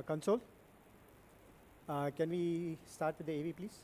console. Can we start with the AV, please?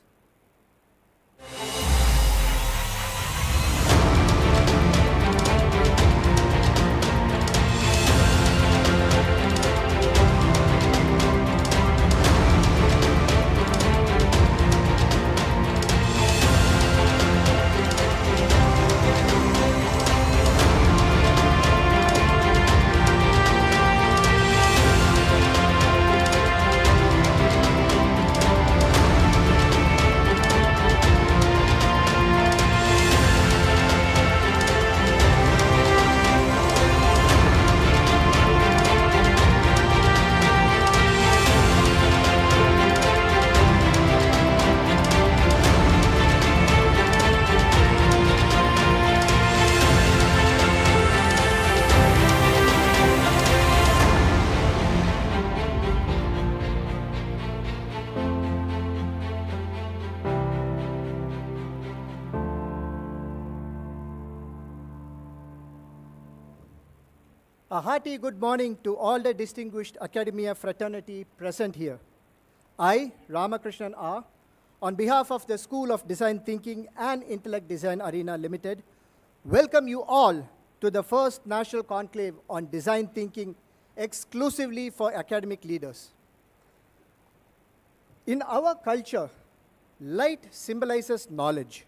A hearty good morning to all the distinguished academia fraternity present here. I, Ramakrishnan R., on behalf of the School of Design Thinking and Intellect Design Arena Limited, welcome you all to the first National Conclave on Design Thinking exclusively for academic leaders. In our culture, light symbolizes knowledge,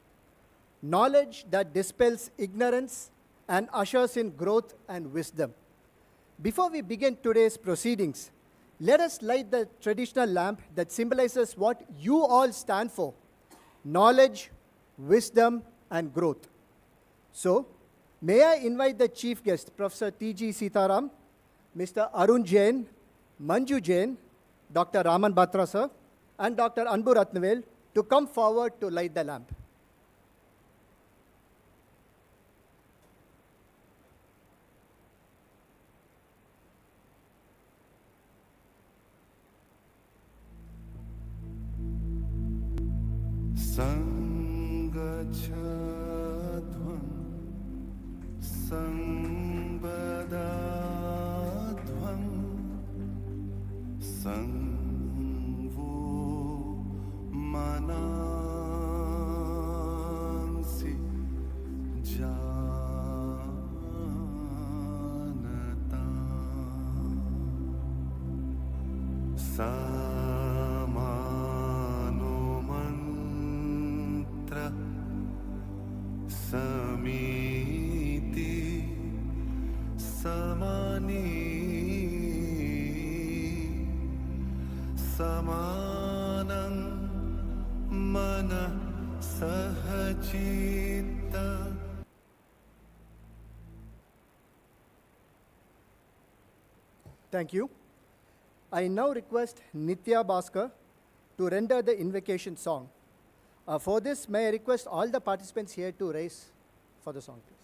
knowledge that dispels ignorance and ushers in growth and wisdom. Before we begin today's proceedings, let us light the traditional lamp that symbolizes what you all stand for: knowledge, wisdom, and growth. So, may I invite the chief guest, Professor T.G. Sitaram, Mr. Arun Jain, Manju Jain, Dr. Raman Batra sir, and Dr. Anbu Ratnavel to come forward to light the lamp. Sangachadvam Sambadadvam Sangvo Manansi Janata Samiti Samani Samanang Mana Sahajita. Thank you. I now request Nitya Bhaskar to render the invocation song. For this, may I request all the participants here to rise for the song, please.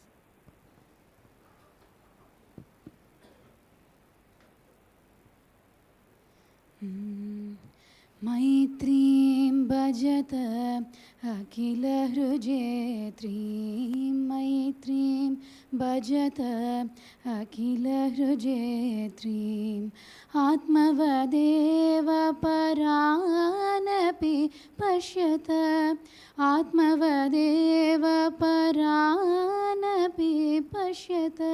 Maitrim bhajata akila hrujetrim. Maitrim bhajata akila hrujetrim. Atmavadeva paranapi pashyata. Atmavadeva paranapi pashyata.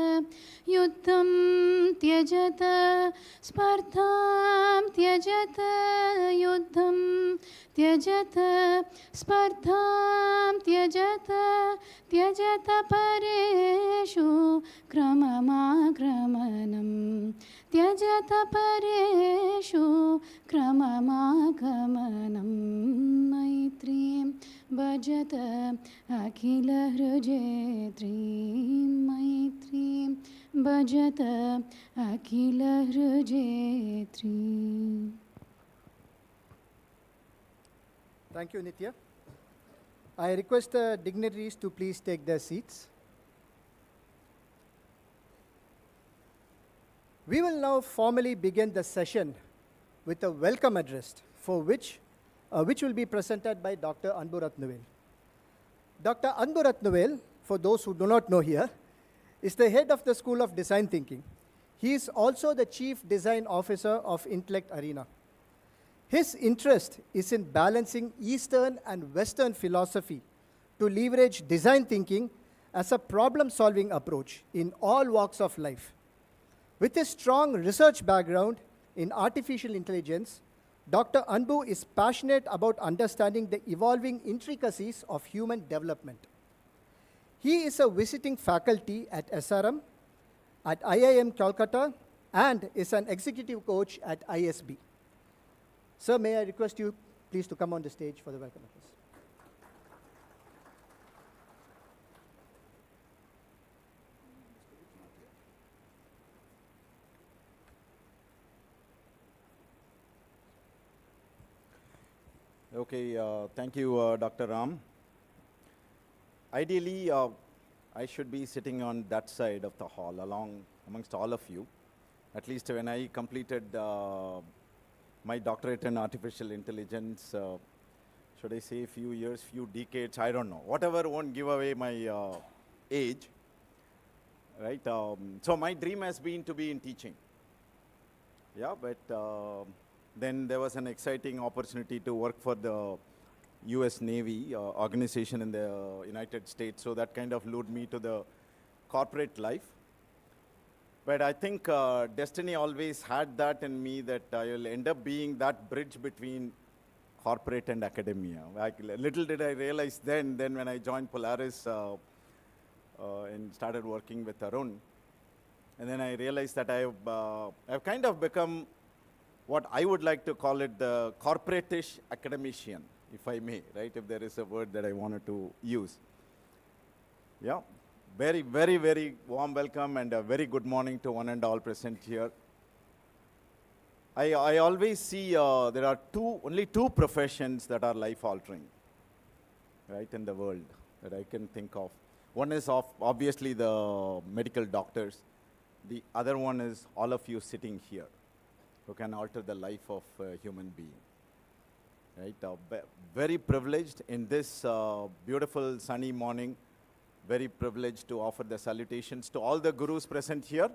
Yuddham tyajata spardham tyajata. Yuddham tyajata spardham tyajata. Tyajata pareshu kramamagramanam. Tyajata pareshu kramamagamanam. Maitrim bhajata akhila hrujetrim. Maitrim bhajata akhila hrujetrim. Thank you, Nitya. I request the dignitaries to please take their seats. We will now formally begin the session with a welcome address, for which will be presented by Dr. Anbu Ratnavel. Dr. Anbu Ratnavel, for those who do not know here, is the head of the School of Design Thinking. He is also the Chief Design Officer of Intellect Arena. His interest is in balancing Eastern and Western philosophy to leverage design thinking as a problem-solving approach in all walks of life. With his strong research background in artificial intelligence, Dr. Anbu is passionate about understanding the evolving intricacies of human development. He is a visiting faculty at SRM, at IIM Calcutta, and is an executive coach at ISB. Sir, may I request you please to come on the stage for the welcome address. Okay, thank you, Dr. Ram. Ideally, I should be sitting on that side of the hall amongst all of you. At least when I completed my doctorate in artificial intelligence, should I say few years, few decades, I don't know. Whatever won't give away my age, right? So my dream has been to be in teaching. Yeah, but then there was an exciting opportunity to work for the US Navy organization in the United States. So that kind of lured me to the corporate life. But I think destiny always had that in me that I will end up being that bridge between corporate and academia. Little did I realize then when I joined Polaris and started working with Arun. And then I realized that I've kind of become what I would like to call it the corporate-ish academician, if I may, right? If there is a word that I wanted to use. Yeah, very, very, very warm welcome and a very good morning to one and all present here. I always see there are only two professions that are life-altering, right, in the world that I can think of. One is obviously the medical doctors. The other one is all of you sitting here, who can alter the life of a human being. Right? Very privileged in this beautiful sunny morning, very privileged to offer the salutations to all the gurus present here.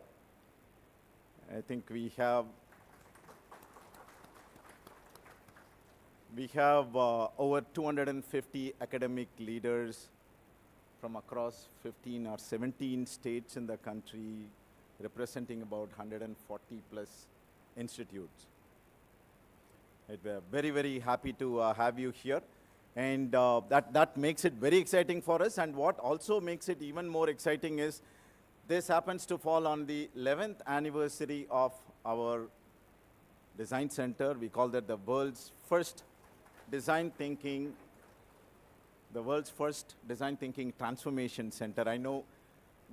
I think we have over 250 academic leaders from across 15 or 17 states in the country, representing about 140 plus institutes. We're very, very happy to have you here. And that makes it very exciting for us. And what also makes it even more exciting is this happens to fall on the 11th anniversary of our design center. We call that the world's first design thinking transformation center. I know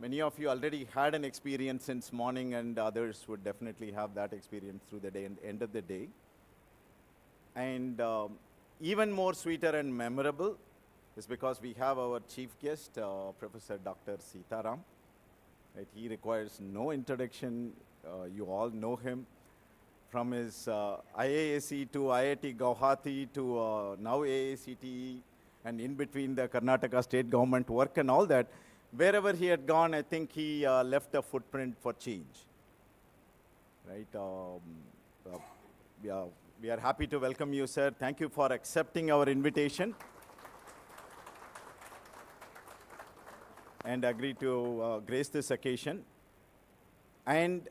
many of you already had an experience since morning, and others would definitely have that experience through the day and end of the day. And even more sweeter and memorable is because we have our chief guest, Professor Dr. Sitaram. Right? He requires no introduction. You all know him from his IASC to IIT Guwahati to now AACTE, and in between the Karnataka state government work and all that. Wherever he had gone, I think he left a footprint for change. Right? We are happy to welcome you, sir. Thank you for accepting our invitation and agree to grace this occasion. And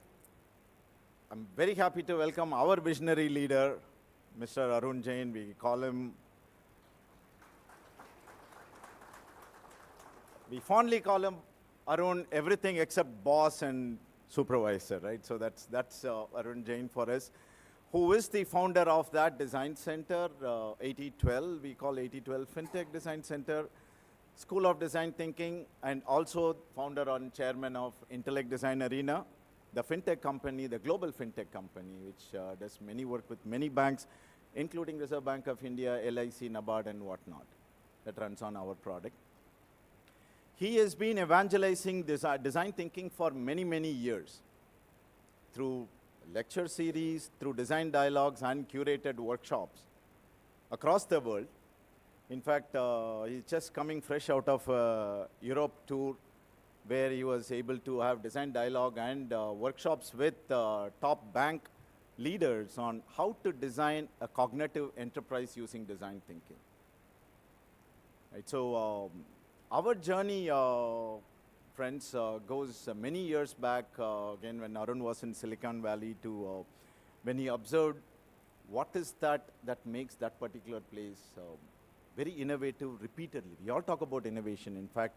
I'm very happy to welcome our visionary leader, Mr. Arun Jain. We fondly call him Arun, everything except boss and supervisor, right? So that's Arun Jain for us, who is the founder of that design center, 8012. We call 8012 FinTech Design Center, School of Design Thinking, and also founder and chairman of Intellect Design Arena, the FinTech company, the global FinTech company, which does many work with many banks, including Reserve Bank of India, LIC, NABARD, and whatnot, that runs on our product. He has been evangelizing design thinking for many, many years through lecture series, through design dialogues, and curated workshops across the world. In fact, he's just coming fresh out of a Europe tour where he was able to have design dialogue and workshops with top bank leaders on how to design a cognitive enterprise using design thinking. Right, so our journey, friends, goes many years back, again, when Arun was in Silicon Valley, to when he observed what is that makes that particular place very innovative repeatedly. We all talk about innovation. In fact,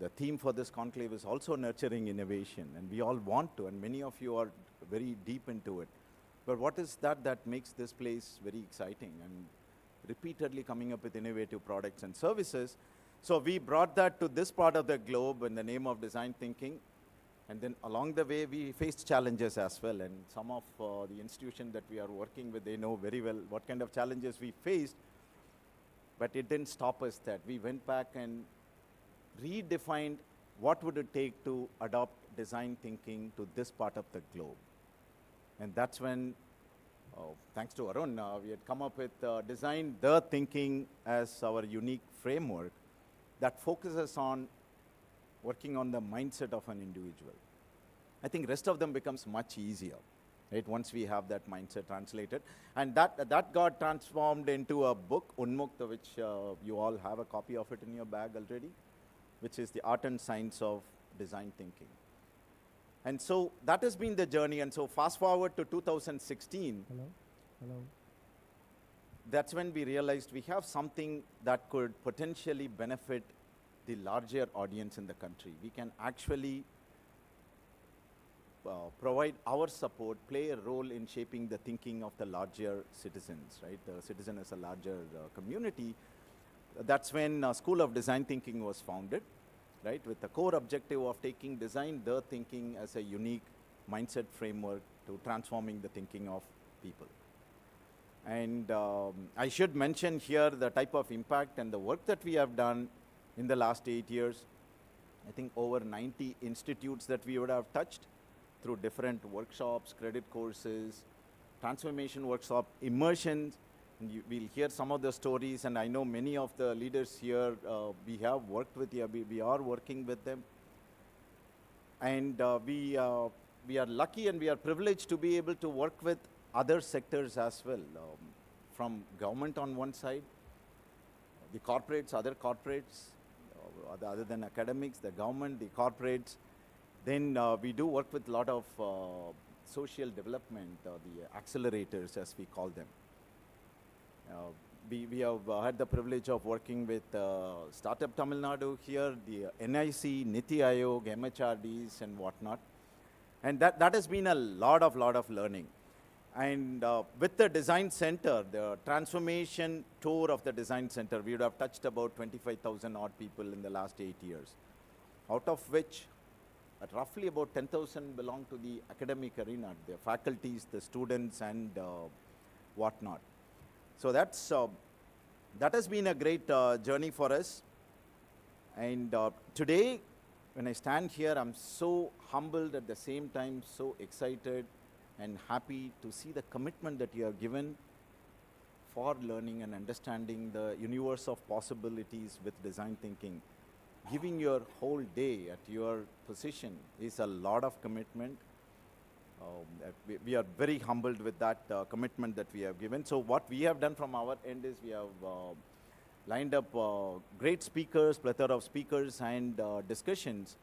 the theme for this conclave is also nurturing innovation, and we all want to, and many of you are very deep into it. But what is that makes this place very exciting and repeatedly coming up with innovative products and services? So we brought that to this part of the globe in the name of design thinking. And then along the way, we faced challenges as well. And some of the institutions that we are working with, they know very well what kind of challenges we faced. But it didn't stop us that. We went back and redefined what would it take to adopt design thinking to this part of the globe. And that's when, thanks to Arun, we had come up with design the thinking as our unique framework that focuses on working on the mindset of an individual. I think rest of them becomes much easier, right, once we have that mindset translated. And that got transformed into a book, Unmukta, which you all have a copy of it in your bag already, which is the art and science of design thinking. And so that has been the journey. And so fast forward to 2016, that's when we realized we have something that could potentially benefit the larger audience in the country. We can actually provide our support, play a role in shaping the thinking of the larger citizens, right? The citizen is a larger community. That's when School of Design Thinking was founded, right? With the core objective of taking design, the thinking as a unique mindset framework to transforming the thinking of people. And I should mention here the type of impact and the work that we have done in the last 8 years. I think over 90 institutes that we would have touched through different workshops, credit courses, transformation workshop, immersions. And we'll hear some of the stories, and I know many of the leaders here, we have worked with you, we are working with them. And we are lucky and we are privileged to be able to work with other sectors as well, from government on one side, the corporates, other corporates, other than academics, the government, the corporates. Then we do work with a lot of social development, the accelerators as we call them. We have had the privilege of working with Startup Tamil Nadu here, the NIC, Niti Aayog, MHRDs and whatnot. And that has been a lot of learning. And with the Design Center, the transformation tour of the Design Center, we would have touched about 25,000 odd people in the last 8 years, out of which roughly about 10,000 belong to the academic arena, the faculties, the students and whatnot. So that has been a great journey for us. And today, when I stand here, I'm so humbled, at the same time so excited and happy to see the commitment that you have given for learning and understanding the universe of possibilities with design thinking. Giving your whole day at your position is a lot of commitment. We are very humbled with that commitment that we have given. So what we have done from our end is we have lined up great speakers, plethora of speakers and discussions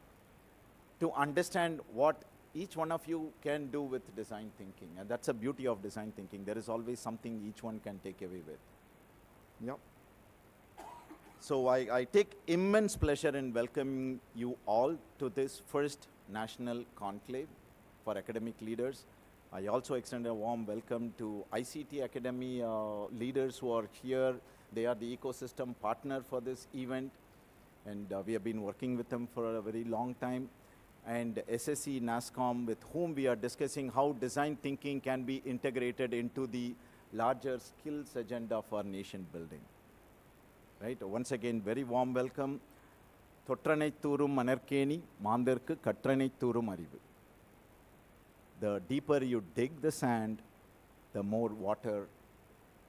to understand what each one of you can do with design thinking. And that's the beauty of design thinking. There is always something each one can take away with. Yep. So I take immense pleasure in welcoming you all to this first national conclave for academic leaders. I also extend a warm welcome to ICT Academy leaders who are here. They are the ecosystem partner for this event, and we have been working with them for a very long time. And SSC, NASCOM, with whom we are discussing how design thinking can be integrated into the larger skills agenda for nation building. Right? Once again, very warm welcome. Thotranai Thurum Manarkeni, Mandarku Katranai Thurum Arivu. The deeper you dig the sand, the more water,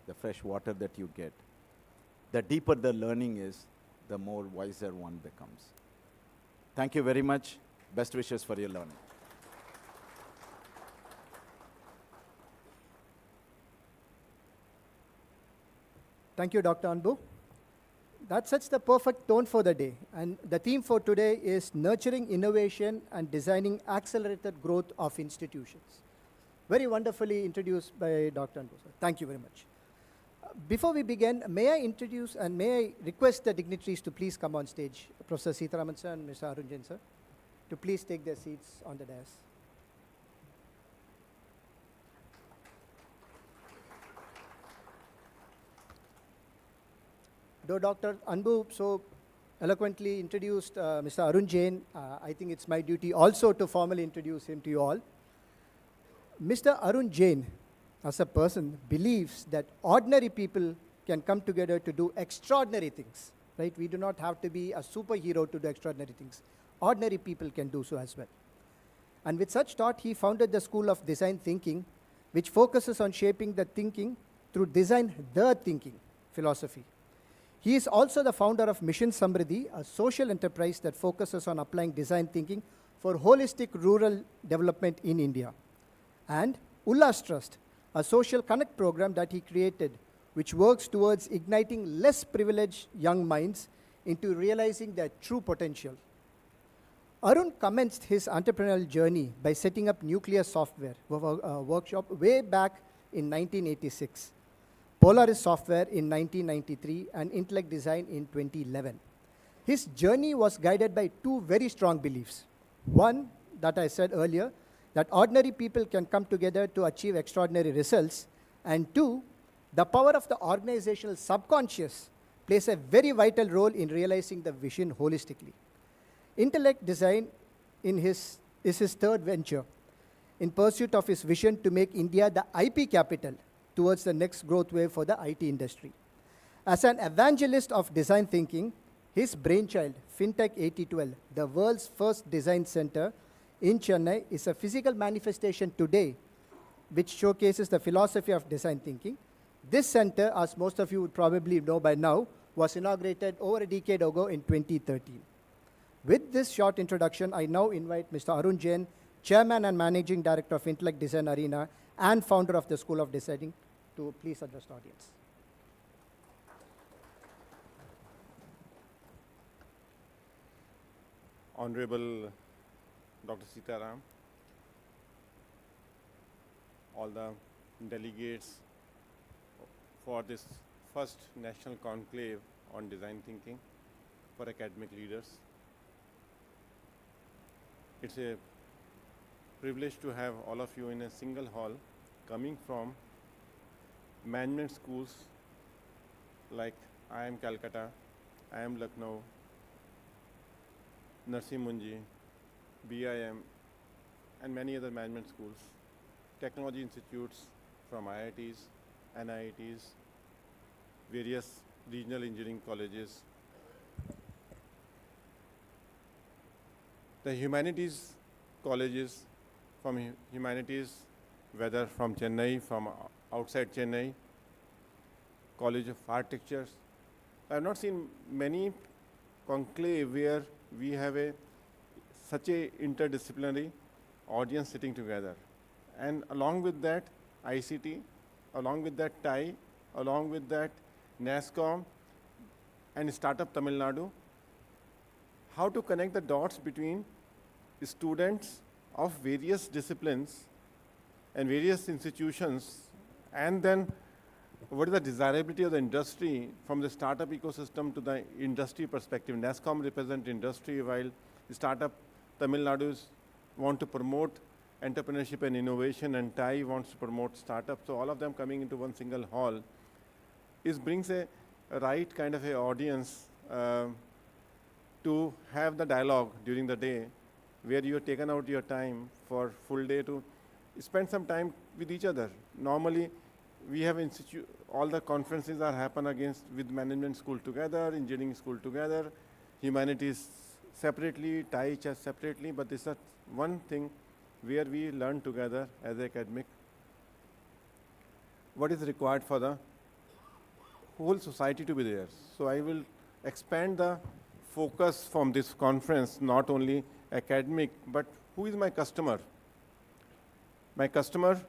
the fresh water that you get. The deeper the learning is, the more wiser one becomes. Thank you very much. Best wishes for your learning. Thank you, Dr. Anbu. That sets the perfect tone for the day. And the theme for today is nurturing innovation and designing accelerated growth of institutions. Very wonderfully introduced by Dr. Anbu, sir. Thank you very much. Before we begin, may I introduce and may I request the dignitaries to please come on stage, Professor Sitaram sir and Mr. Arun sir, to please take their seats on the dais. Though Dr. Anbu so eloquently introduced Mr. Arun Jain, I think it's my duty also to formally introduce him to you all. Mr. Arun Jain, as a person, believes that ordinary people can come together to do extraordinary things, right? We do not have to be a superhero to do extraordinary things. Ordinary people can do so as well. And with such thought, he founded the School of Design Thinking, which focuses on shaping the thinking through design the thinking philosophy. He is also the founder of Mission Samriddhi, a social enterprise that focuses on applying design thinking for holistic rural development in India. And Ullas Trust, a social connect program that he created, which works towards igniting less privileged young minds into realizing their true potential. Arun commenced his entrepreneurial journey by setting up Nuclear Software workshop way back in 1986, Polaris Software in 1993, and Intellect Design in 2011. His journey was guided by two very strong beliefs. One, that I said earlier, that ordinary people can come together to achieve extraordinary results. And two, the power of the organizational subconscious plays a very vital role in realizing the vision holistically. Intellect Design is his third venture in pursuit of his vision to make India the IP capital towards the next growth wave for the IT industry. As an evangelist of design thinking, his brainchild, FinTech 8012, the world's first design center in Chennai, is a physical manifestation today which showcases the philosophy of design thinking. This center, as most of you would probably know by now, was inaugurated over a decade ago in 2013. With this short introduction, I now invite Mr. Arun Jain, Chairman and Managing Director of Intellect Design Arena and founder of the School of Designing, to please address the audience. Honorable Dr. Sitaram, all the delegates for this first national conclave on design thinking for academic leaders. It's a privilege to have all of you in a single hall coming from management schools like IIM Calcutta, IIM Lucknow, Narsi Munji, BIM, and many other management schools, technology institutes from IITs, NIITs, various regional engineering colleges. The humanities colleges from humanities, whether from Chennai, from outside Chennai, College of Architectures. I have not seen many conclave where we have such a interdisciplinary audience sitting together. And along with that, ICT, along with that TIE, along with that NASCOM and Startup Tamil Nadu, how to connect the dots between students of various disciplines and various institutions, and then what is the desirability of the industry from the startup ecosystem to the industry perspective. NASCOM represents industry, while Startup Tamil Nadu want to promote entrepreneurship and innovation, and TIE wants to promote startups. So all of them coming into one single hall brings a right kind of a audience to have the dialogue during the day, where you have taken out your time for full day to spend some time with each other. Normally, we have all the conferences are happen with management school together, engineering school together, humanities separately, TIE separately, but this is one thing where we learn together as academic what is required for the whole society to be there. So I will expand the focus from this conference, not only academic, but who is my customer? My customer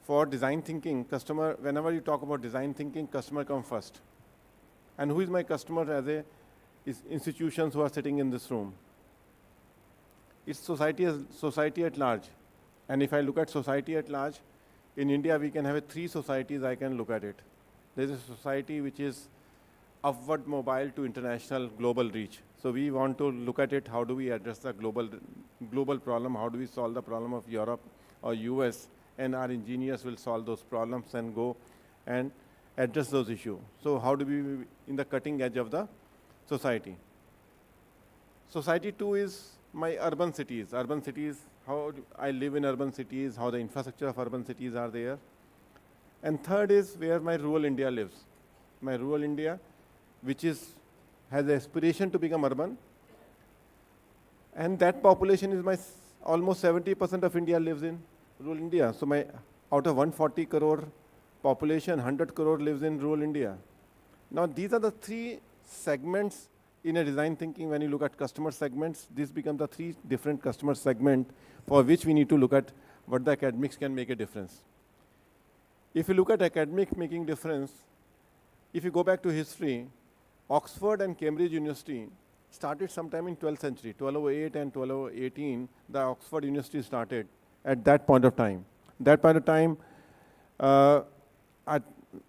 for design thinking, customer, whenever you talk about design thinking, customer come first. And who is my customer as a institutions who are sitting in this room? It's society at large. And if I look at society at large, in India we can have three societies I can look at it. There's a society which is upward mobile to international global reach. So we want to look at it, how do we address the global problem, how do we solve the problem of Europe or US, and our engineers will solve those problems and go and address those issues. So how do we be in the cutting edge of the society? Society 2 is my urban cities. Urban cities, how I live in urban cities, how the infrastructure of urban cities are there. And third is where my rural India lives. My rural India, which has the aspiration to become urban. And that population is almost 70% of India lives in rural India. So out of 140 crore population, 100 crore lives in rural India. Now these are the three segments in a design thinking. When you look at customer segments, these become the three different customer segments for which we need to look at what the academics can make a difference. If you look at academic making difference, if you go back to history, Oxford and Cambridge University started sometime in 12th century, 1208 and 1218, the Oxford University started at that point of time. That point of time,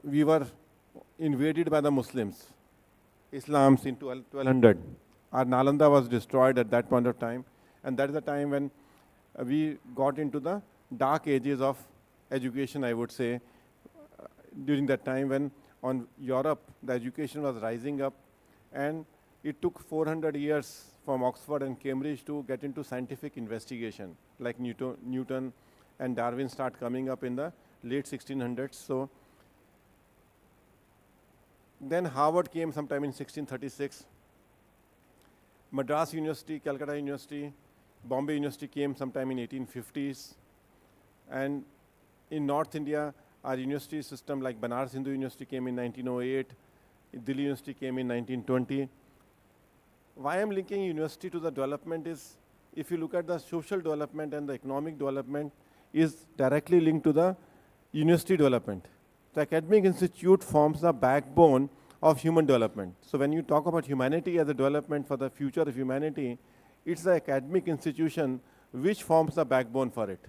we were invaded by the Muslims, Islams in 1200. Our Nalanda was destroyed at that point of time, and that is the time when we got into the dark ages of education, I would say, during that time when on Europe, the education was rising up, and it took 400 years from Oxford and Cambridge to get into scientific investigation, like Newton and Darwin start coming up in the late 1600s. So then Harvard came sometime in 1636. Madras University, Calcutta University, Bombay University came sometime in 1850s. And in North India, our university system like Banaras Hindu University came in 1908, Delhi University came in 1920. Why I'm linking university to the development is, if you look at the social development and the economic development, is directly linked to the university development. The academic institute forms the backbone of human development. So when you talk about humanity as a development for the future of humanity, it's the academic institution which forms the backbone for it.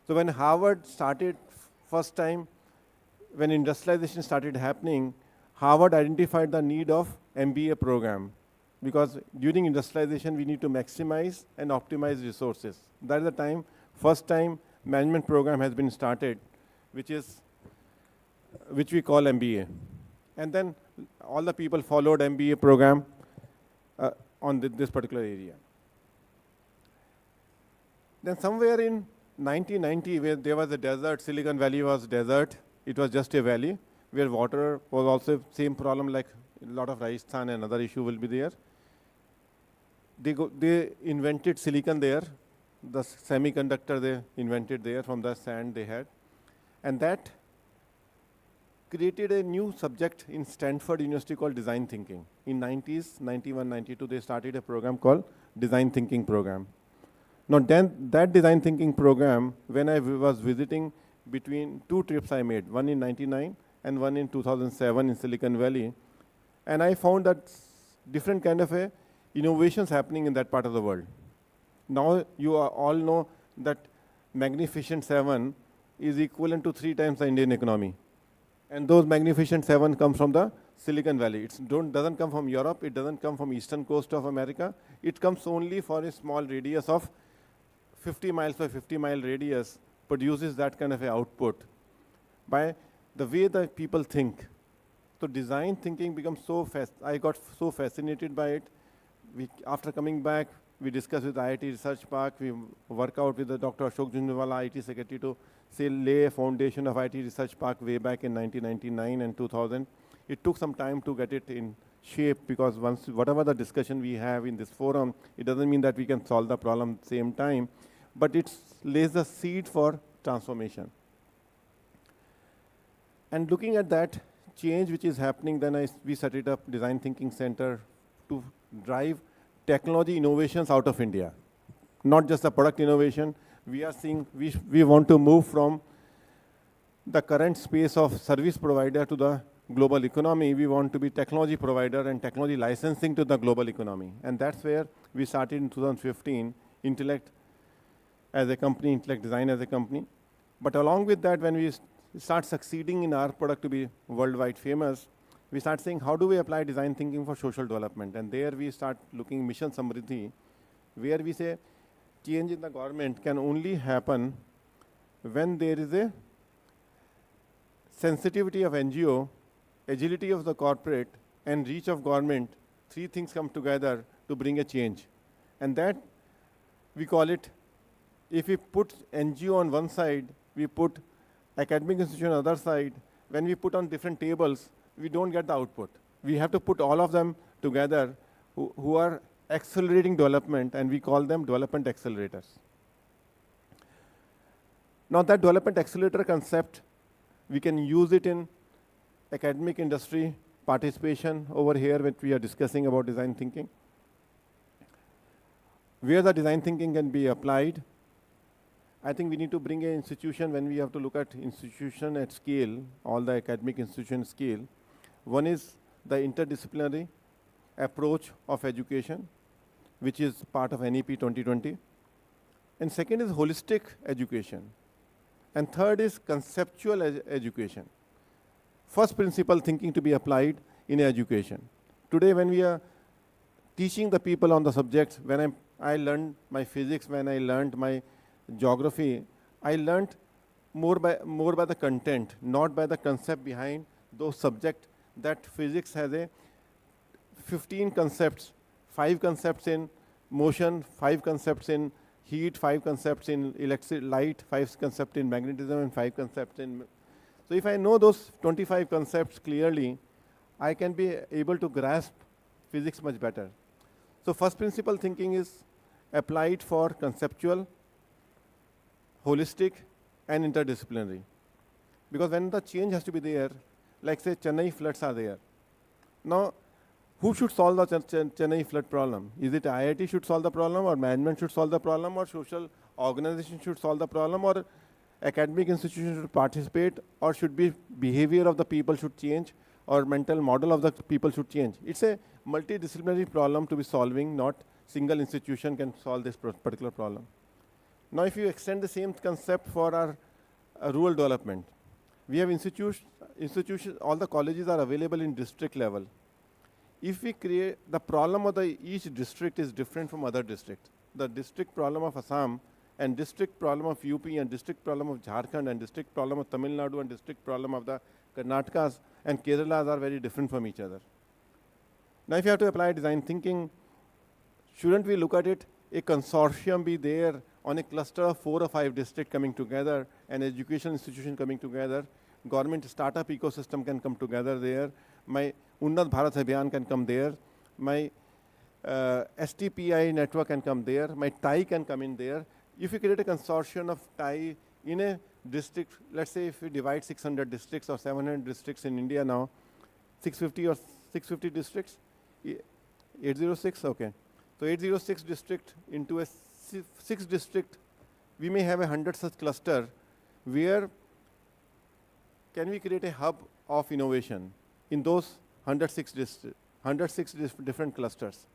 So when Harvard started first time, when industrialization started happening, Harvard identified the need of MBA program, because during industrialization we need to maximize and optimize resources. That is the time, first time management program has been started, which we call MBA. And then all the people followed MBA program on this particular area. Then somewhere in 1990, where there was a desert, Silicon Valley was desert, it was just a valley, where water was also same problem like a lot of Rajasthan and other issue will be there. They invented silicon there, the semiconductor they invented there from the sand they had. And that created a new subject in Stanford University called design thinking. In 90s, 91, 92, they started a program called design thinking program. Now then, that design thinking program, when I was visiting between two trips I made, one in 99 and one in 2007 in Silicon Valley, and I found that different kind of innovations happening in that part of the world. Now you all know that Magnificent 7 is equivalent to 3 times the Indian economy. And those Magnificent 7 come from the Silicon Valley. It doesn't come from Europe, it doesn't come from eastern coast of America. It comes only for a small radius of 50 miles by 50 mile radius, produces that kind of a output by the way the people think. So design thinking becomes so fast. I got so fascinated by it. After coming back, we discussed with IIT Research Park. We work out with the Dr. Ashok Jhunjhunwala, IT Secretary, to lay a foundation of IT Research Park way back in 1999 and 2000. It took some time to get it in shape, because whatever the discussion we have in this forum, it doesn't mean that we can solve the problem at the same time, but it lays the seed for transformation. And looking at that change which is happening, then we set it up, Design Thinking Center, to drive technology innovations out of India. Not just the product innovation. We are seeing, we want to move from the current space of service provider to the global economy. We want to be technology provider and technology licensing to the global economy. And that's where we started in 2015, Intellect as a company, Intellect Design as a company. But along with that, when we start succeeding in our product to be worldwide famous, we start saying, how do we apply design thinking for social development? And there we start looking Mission Samriddhi, where we say change in the government can only happen when there is a sensitivity of NGO, agility of the corporate, and reach of government. Three things come together to bring a change. And that, we call it, if we put NGO on one side, we put academic institution on the other side, when we put on different tables, we don't get the output. We have to put all of them together who are accelerating development, and we call them development accelerators. Now that development accelerator concept, we can use it in academic industry participation over here when we are discussing about design thinking. Where the design thinking can be applied, I think we need to bring an institution when we have to look at institution at scale, all the academic institution scale. One is the interdisciplinary approach of education, which is part of NEP 2020. And second is holistic education. And third is conceptual education. First principle thinking to be applied in education. Today when we are teaching the people on the subjects, when I learned my physics, when I learned my geography, I learned more by the content, not by the concept behind those subjects. That physics has a 15 concepts, 5 concepts in motion, 5 concepts in heat, 5 concepts in light, 5 concepts in magnetism, and 5 concepts in. So if I know those 25 concepts clearly, I can be able to grasp physics much better. So first principle thinking is applied for conceptual, holistic, and interdisciplinary. Because when the change has to be there, like say Chennai floods are there. Now, who should solve the Chennai flood problem? Is it IIT should solve the problem, or management should solve the problem, or social organization should solve the problem, or academic institutions should participate, or should be behavior of the people should change, or mental model of the people should change? It's a multidisciplinary problem to be solving, not single institution can solve this particular problem. Now if you extend the same concept for our rural development, we have institutions, all the colleges are available in district level. If we create, the problem of each district is different from other districts. The district problem of Assam, and district problem of UP, and district problem of Jharkhand, and district problem of Tamil Nadu, and district problem of the Karnatakas and Keralas are very different from each other. Now if you have to apply design thinking, shouldn't we look at it, a consortium be there on a cluster of 4 or 5 districts coming together, an education institution coming together, government startup ecosystem can come together there, my Unnat Bharat Abhiyan can come there, my STPI network can come there, my TAI can come in there. If you create a consortium of TAI in a district, let's say if we divide 600 districts or 700 districts in India now, 650 or 650 districts, 806, okay. So 806 district into a 6 district, we may have 100 such cluster where can we create a hub of innovation in those 106 different clusters.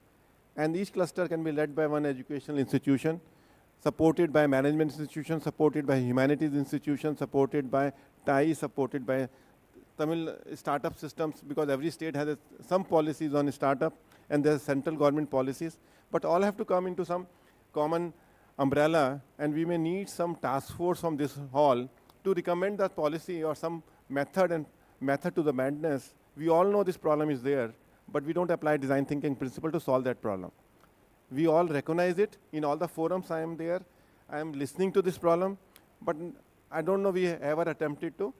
And each cluster can be led by one educational institution, supported by management institution, supported by humanities institution, supported by TAI, supported by Tamil startup systems, because every state has some policies on startup and there's central government policies, but all have to come into some common umbrella, and we may need some task force from this hall to recommend that policy or some method to the madness. We all know this problem is there, but we don't apply design thinking principle to solve that problem. We all recognize it in all the forums I am there. I am listening to this problem, but I don't know we ever attempted to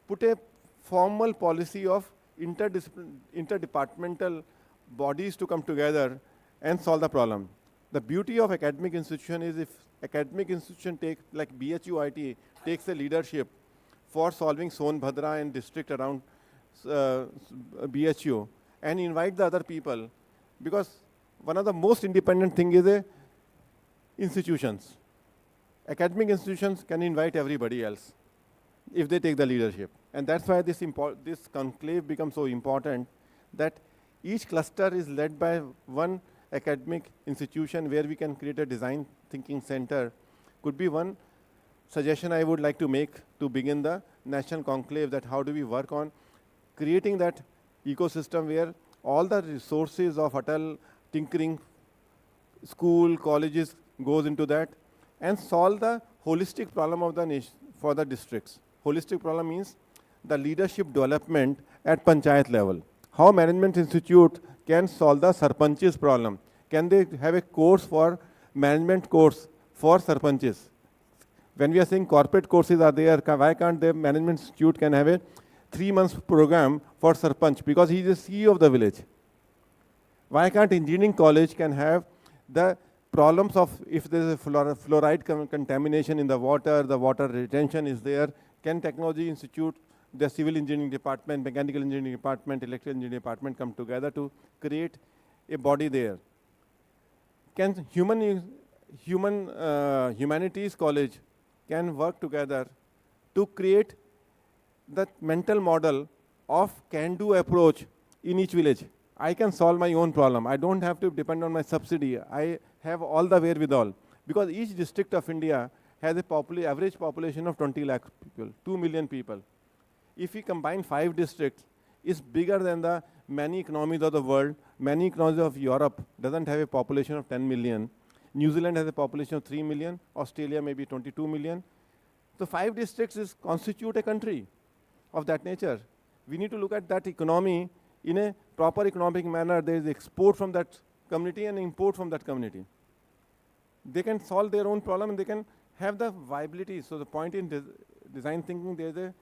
put a formal policy of interdepartmental bodies to come together and solve the problem. The beauty of academic institution is if academic institution like BHUIT takes a leadership for solving Sonbhadra and district around BHU and invite the other people, Because one of the most independent thing is institutions. Academic institutions can invite everybody else if they take the leadership. And that's why this conclave becomes so important, that each cluster is led by one academic institution where we can create a design thinking center. Could be one suggestion I would like to make to begin the national conclave, that how do we work on creating that ecosystem where all the resources of Atal tinkering, school, colleges goes into that, and solve the holistic problem of the nation for the districts. Holistic problem means the leadership development at panchayat level. How management institute can solve the sarpanch's problem? Can they have a course for management course for sarpanchs? When we are saying corporate courses are there, why can't the management institute can have a 3 months program for sarpanch, because he is the CEO of the village? Why can't engineering college can have the problems of, if there is a fluoride contamination in the water retention is there, can technology institute, the civil engineering department, mechanical engineering department, electrical engineering department come together to create a body there? Can humanities college can work together to create the mental model of can-do approach in each village? I can solve my own problem. I don't have to depend on my subsidy. I have all the wherewithal. Because each district of India has a average population of 20 lakh people, 2 million people. If we combine 5 districts, it's bigger than the many economies of the world. Many economies of Europe doesn't have a population of 10 million. New Zealand has a population of 3 million. Australia maybe 22 million. So 5 districts constitute a country of that nature. We need to look at that economy in a proper economic manner. There is export from that community and import from that community. They can solve their own problem and they can have the viability. So the point in design thinking, there is a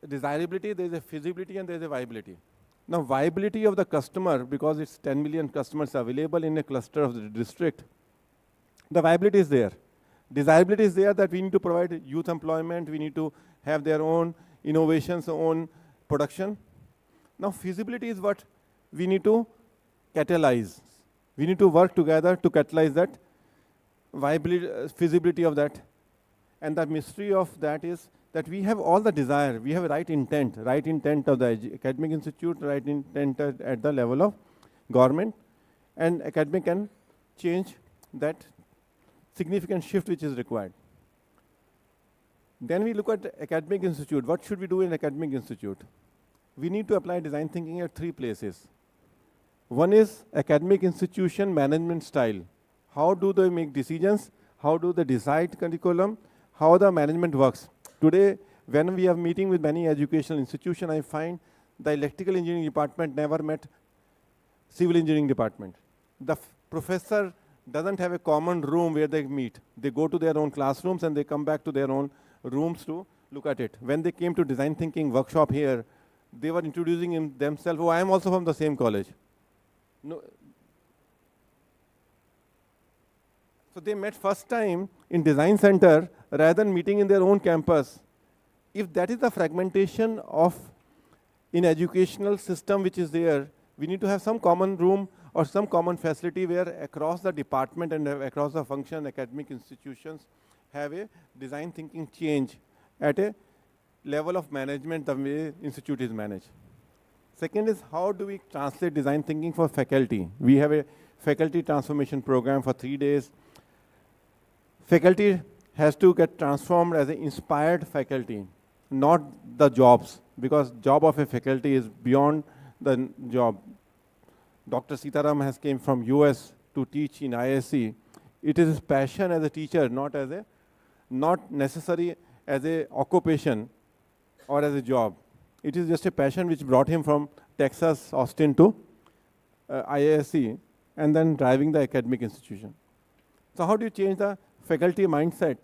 desirability, there is a feasibility, and there is a viability. Now viability of the customer, because it's 10 million customers available in a cluster of the district, the viability is there. Desirability is there, that we need to provide youth employment, we need to have their own innovations, own production. Now feasibility is what we need to catalyze. We need to work together to catalyze that viability, feasibility of that. And the mystery of that is that we have all the desire, we have right intent of the academic institute, right intent at the level of government, and academic can change that significant shift which is required. Then we look at academic institute. What should we do in academic institute? We need to apply design thinking at 3 places. One is academic institution management style. How do they make decisions? How do they decide curriculum? How the management works? Today, when we are meeting with many educational institutions, I find the electrical engineering department never met civil engineering department. The professor doesn't have a common room where they meet. They go to their own classrooms and they come back to their own rooms to look at it. When they came to design thinking workshop here, they were introducing themselves. Oh, I am also from the same college. No. So they met first time in design center rather than meeting in their own campus. If that is the fragmentation of in educational system which is there, we need to have some common room or some common facility where across the department and across the function academic institutions have a design thinking change at a level of management the way institute is managed. Second is, how do we translate design thinking for faculty? We have a faculty transformation program for 3 days. Faculty has to get transformed as an inspired faculty, not the jobs, because job of a faculty is beyond the job. Dr. Sitaram has came from US to teach in ISC. It is his passion as a teacher, not necessary as a occupation or as a job. It is just a passion which brought him from Texas, Austin to IISc, and then driving the academic institution. So how do you change the faculty mindset?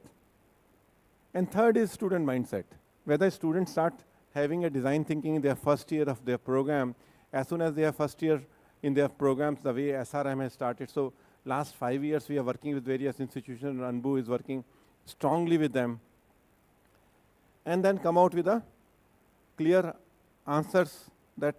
And third is student mindset. Whether students start having a design thinking in their first year of their program, as soon as they are first year in their programs, the way SRM has started. So last 5 years, we are working with various institutions. Anbu is working strongly with them. And then come out with a clear answers that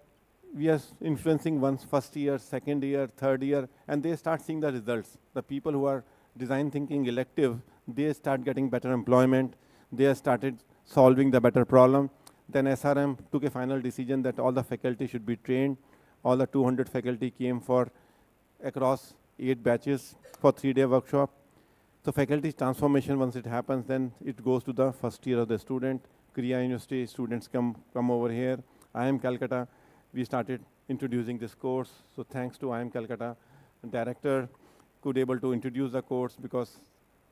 we are influencing one's first year, second year, third year, and they start seeing the results. The people who are design thinking elective, they start getting better employment. They have started solving the better problem. Then SRM took a final decision that all the faculty should be trained. All the 200 faculty came for across 8 batches for 3-day workshop. So faculty transformation, once it happens, then it goes to the first year of the student. Korea University students come over here. IIM Calcutta, we started introducing this course. So thanks to IIM Calcutta, director could able to introduce the course, because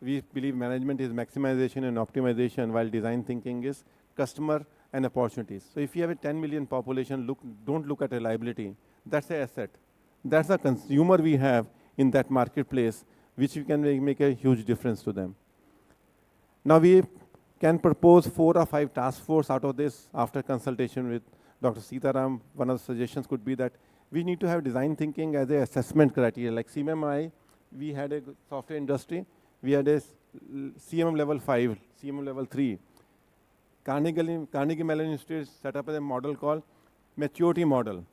we believe management is maximization and optimization, while design thinking is customer and opportunities. So if you have a 10 million population, don't look at reliability. That's an asset. That's the consumer we have in that marketplace, which we can make a huge difference to them. Now we can propose 4 or 5 task force out of this after consultation with Dr. Sitaram. One of the suggestions could be that we need to have design thinking as a assessment criteria. Like CMMI, we had a software industry, we had a CMM level 5, CMM level 3. Carnegie Mellon Institute set up a model called maturity model,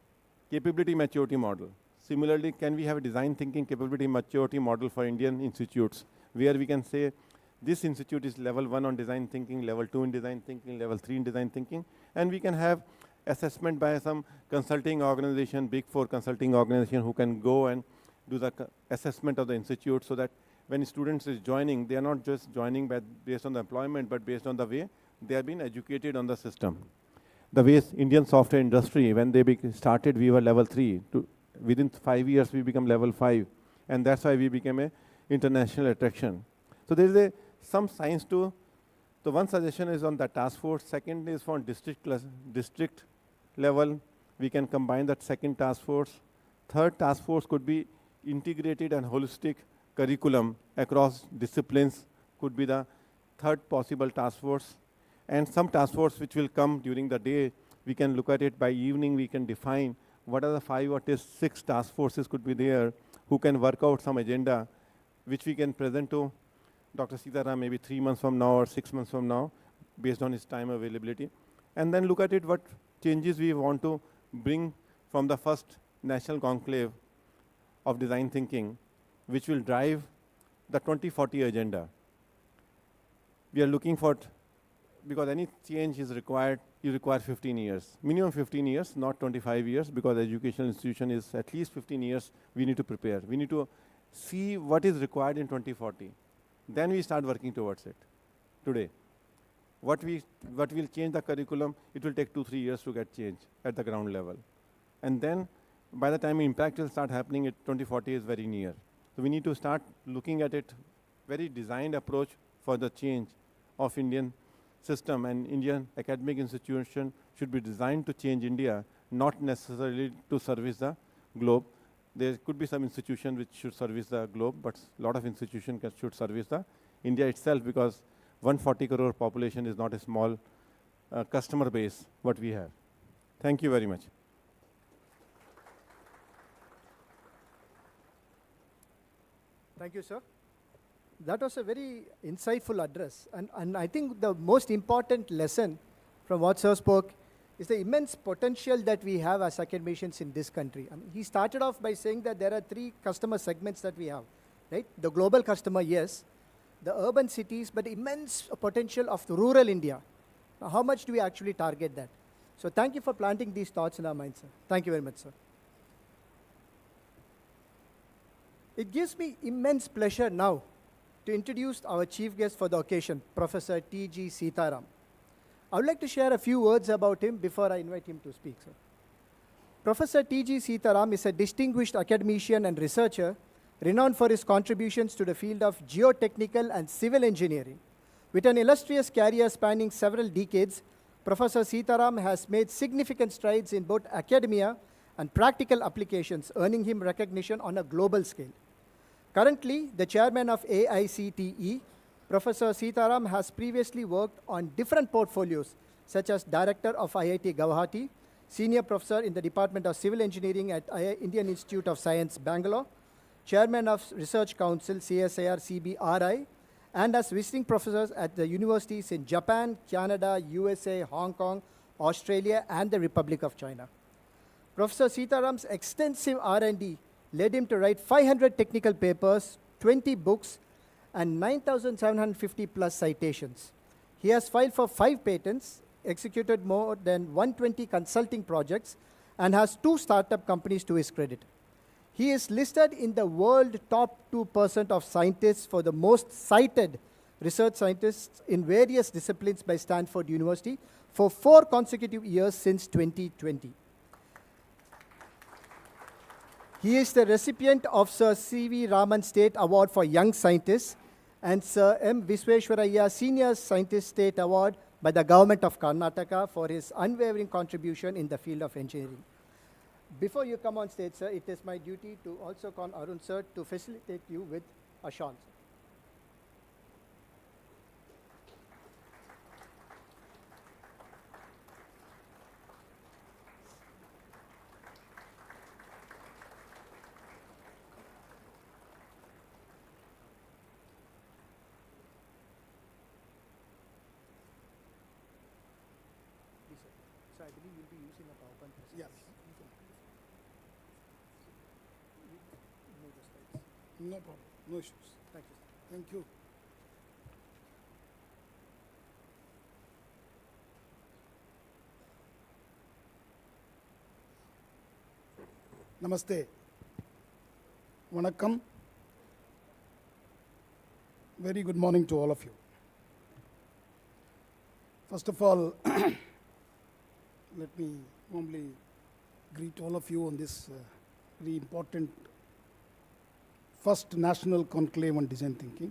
capability maturity model. Similarly, can we have a design thinking capability maturity model for Indian institutes, where we can say this institute is level 1 on design thinking, level 2 in design thinking, level 3 in design thinking, and we can have assessment by some consulting organization, big 4 consulting organization, who can go and do the assessment of the institute, so that when students is joining, they are not just joining based on the employment, but based on the way they have been educated on the system. The way Indian software industry, when they started, we were level 3. Within 5 years, we become level 5. And that's why we became an international attraction. So there is some science to, so one suggestion is on the task force. Second is for district level. We can combine that second task force. Third task force could be integrated and holistic curriculum across disciplines, could be the third possible task force. And some task force which will come during the day, we can look at it by evening, we can define what are the 5 or 6 task forces could be there, who can work out some agenda, which we can present to Dr. Sitaram maybe 3 months from now or 6 months from now, based on his time availability. And then look at it, what changes we want to bring from the first national conclave of design thinking, which will drive the 2040 agenda. We are looking for, because any change is required, you require 15 years. Minimum 15 years, not 25 years, because educational institution is at least 15 years, we need to prepare. We need to see what is required in 2040. Then we start working towards it today. What will change the curriculum, it will take 2-3 years to get change at the ground level. And then by the time impact will start happening, 2040 is very near. So we need to start looking at it, very designed approach for the change of Indian system, and Indian academic institution should be designed to change India, not necessarily to service the globe. There could be some institution which should service the globe, but a lot of institutions should service the India itself, because 140 crore population is not a small customer base what we have. Thank you very much. Thank you, sir. That was a very insightful address. And I think the most important lesson from what sir spoke is the immense potential that we have as academicians in this country. I mean, he started off by saying that there are 3 customer segments that we have, right? The global customer, yes. The urban cities, but immense potential of the rural India. Now, how much do we actually target that? So thank you for planting these thoughts in our minds, sir. Thank you very much, sir. It gives me immense pleasure now to introduce our chief guest for the occasion, Professor T.G. Sitaram. I would like to share a few words about him before I invite him to speak, sir. Professor T.G. Sitaram is a distinguished academician and researcher renowned for his contributions to the field of geotechnical and civil engineering. With an illustrious career spanning several decades, Professor Sitaram has made significant strides in both academia and practical applications, earning him recognition on a global scale. Currently, the chairman of AICTE, Professor Sitaram has previously worked on different portfolios, such as Director of IIT Guwahati, Senior Professor in the Department of Civil Engineering at Indian Institute of Science, Bangalore, Chairman of Research Council, CSIR CBRI, and as visiting professors at the universities in Japan, Canada, USA, Hong Kong, Australia, and the Republic of China. Professor Sitaram's extensive R&D led him to write 500 technical papers, 20 books, and 9,750 plus citations. He has filed for 5 patents, executed more than 120 consulting projects, and has 2 startup companies to his credit. He is listed in the world top 2% of scientists for the most cited research scientists in various disciplines by Stanford University for 4 consecutive years since 2020. He is the recipient of Sir C.V. Raman State Award for Young Scientists and Sir M. Visvesvaraya Senior Scientist State Award by the Government of Karnataka for his unwavering contribution in the field of engineering. Before you come on stage, sir, it is my duty to also call Arun, sir, to facilitate you with a shawl. So I believe you'll be using a PowerPoint presentation. Yes. Move the slides. No problem. No issues. Thank you, sir. Thank you. Namaste. Vanakkam. Very good morning to all of you. First of all, let me warmly greet all of you on this very important first National Conclave on Design Thinking.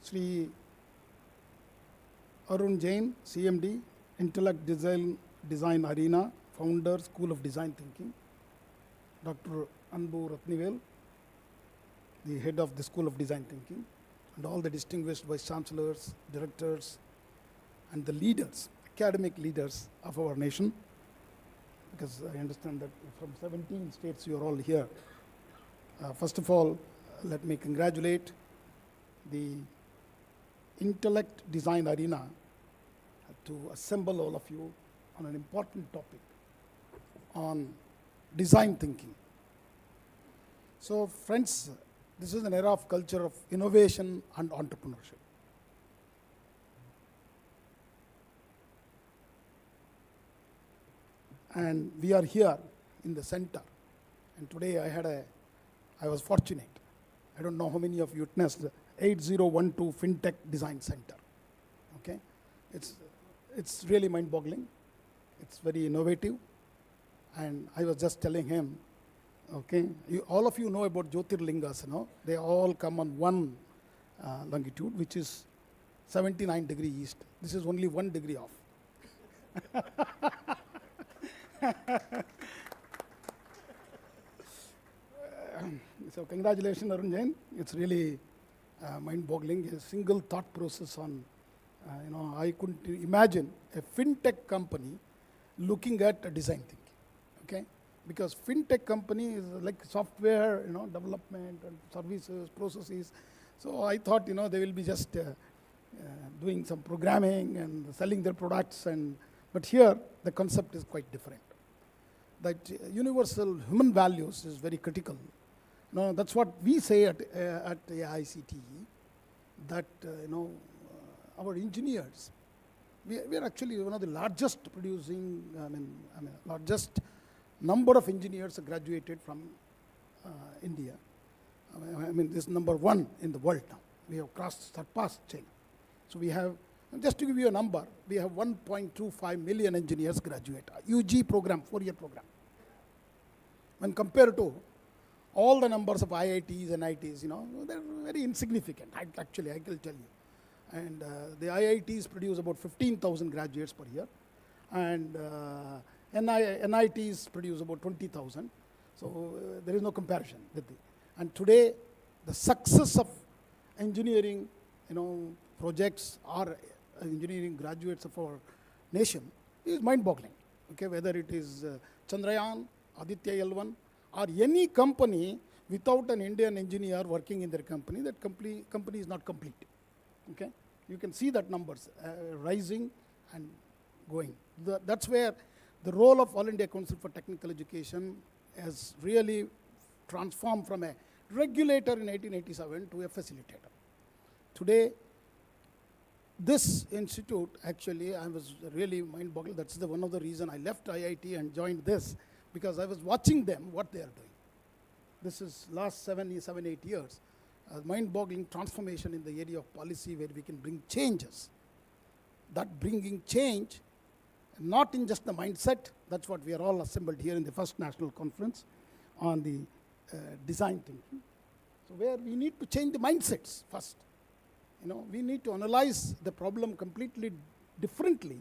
Sri Arun Jain, CMD, Intellect Design Arena, Founder, School of Design Thinking. Dr. Anbu Ratnivel, the head of the School of Design Thinking, and all the distinguished vice chancellors, directors, and the leaders, academic leaders of our nation, because I understand that from 17 states you are all here. First of all, let me congratulate the Intellect Design Arena to assemble all of you on an important topic on design thinking. So friends, this is an era of culture of innovation and entrepreneurship. And we are here in the center. And today I was fortunate. I don't know how many of you witnessed the 8012 FinTech Design Center. Okay, it's really mind-boggling. It's very innovative. And I was just telling him, okay, all of you know about Jyotirlingas, you know, they all come on one longitude, which is 79 degrees east. This is only 1 degree off. So congratulations, Arun Jain. It's really mind-boggling. A single thought process on, I couldn't imagine a fintech company looking at a design thinking. Okay, because fintech company is like software, development and services, processes. So I thought, they will be just doing some programming and selling their products. But here the concept is quite different. That universal human values is very critical. No, that's what we say at AICTE, that our engineers, we are actually one of the largest producing, largest number of engineers graduated from India. This is number 1 in the world now. We have surpassed China. So we have, just to give you a number, we have 1.25 million engineers graduate, UG program, 4-year program. When compared to all the numbers of IITs and IITs, they're very insignificant, actually, I will tell you. And the IITs produce about 15,000 graduates per year. And NITs produce about 20,000. So there is no comparison with it. And today, the success of engineering, projects or engineering graduates of our nation is mind-boggling. Okay, whether it is Chandrayaan, Aditya L1, or any company without an Indian engineer working in their company, that company is not complete. Okay, you can see that numbers rising and going. That's where the role of All India Council for Technical Education has really transformed from a regulator in 1887 to a facilitator. Today, this institute, actually, I was really mind-boggled. That's one of the reasons I left IIT and joined this, because I was watching them, what they are doing. This is last 7, 8 years. Mind-boggling transformation in the area of policy where we can bring changes. That bringing change, not in just the mindset, that's what we are all assembled here in the first national conference on the design thinking. So where we need to change the mindsets first. We need to analyze the problem completely differently,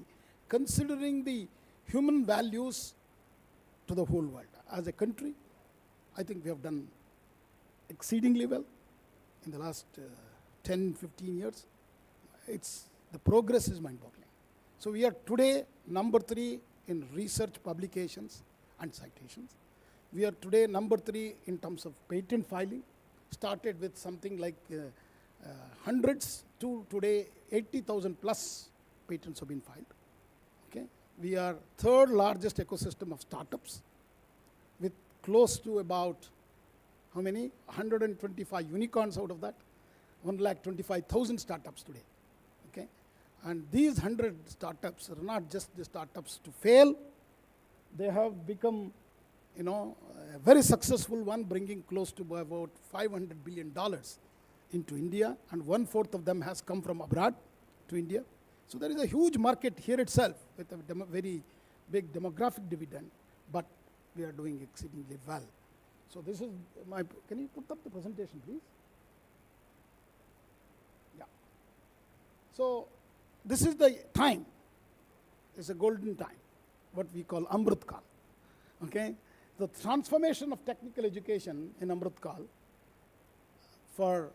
considering the human values to the whole world. As a country, I think we have done exceedingly well in the last 10, 15 years. The progress is mind-boggling. So we are today number 3 in research publications and citations. We are today number 3 in terms of patent filing. Started with something like hundreds to today 80,000 plus patents have been filed. Okay, we are third largest ecosystem of startups, with close to about how many? 125 unicorns out of that. 125,000 startups today. Okay, and these 100 startups are not just the startups to fail. They have become, a very successful one, bringing close to about $500 billion into India, and 1/4 of them has come from abroad to India. So there is a huge market here itself with a very big demographic dividend, but we are doing exceedingly well. So this is can you put up the presentation, please? Yeah. So this is the time. It's a golden time, what we call Amrit Kal. Okay? The transformation of technical education in Amrit Kal for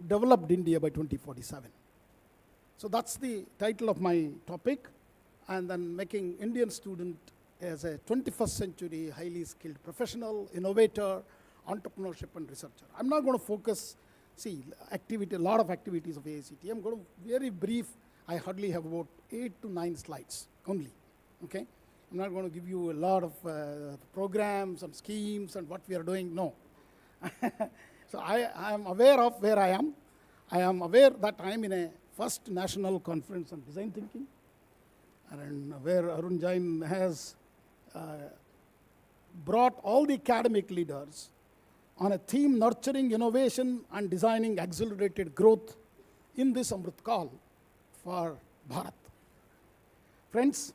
developed India by 2047. So that's the title of my topic, and then making Indian student as a 21st century highly skilled professional, innovator, entrepreneurship and researcher. I'm not going to focus, a lot of activities of AICT. I'm going to very brief. I hardly have about 8 to 9 slides only. Okay, I'm not going to give you a lot of programs and schemes and what we are doing. No. So I am aware of where I am. I am aware that I am in a first national conference on design thinking, and where Arun Jain has brought all the academic leaders on a theme nurturing innovation and designing accelerated growth in this Amrit Kal for Bharat. Friends,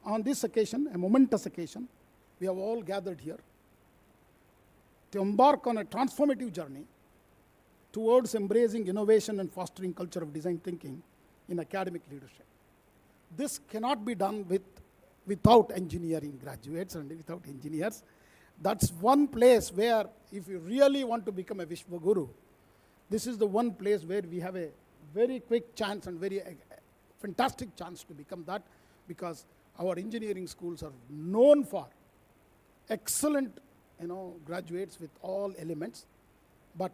on this occasion, a momentous occasion, we have all gathered here to embark on a transformative journey towards embracing innovation and fostering culture of design thinking in academic leadership. This cannot be done without engineering graduates and without engineers. That's one place where, if you really want to become a Vishwaguru, this is the one place where we have a very quick chance and very fantastic chance to become that, because our engineering schools are known for excellent graduates with all elements. But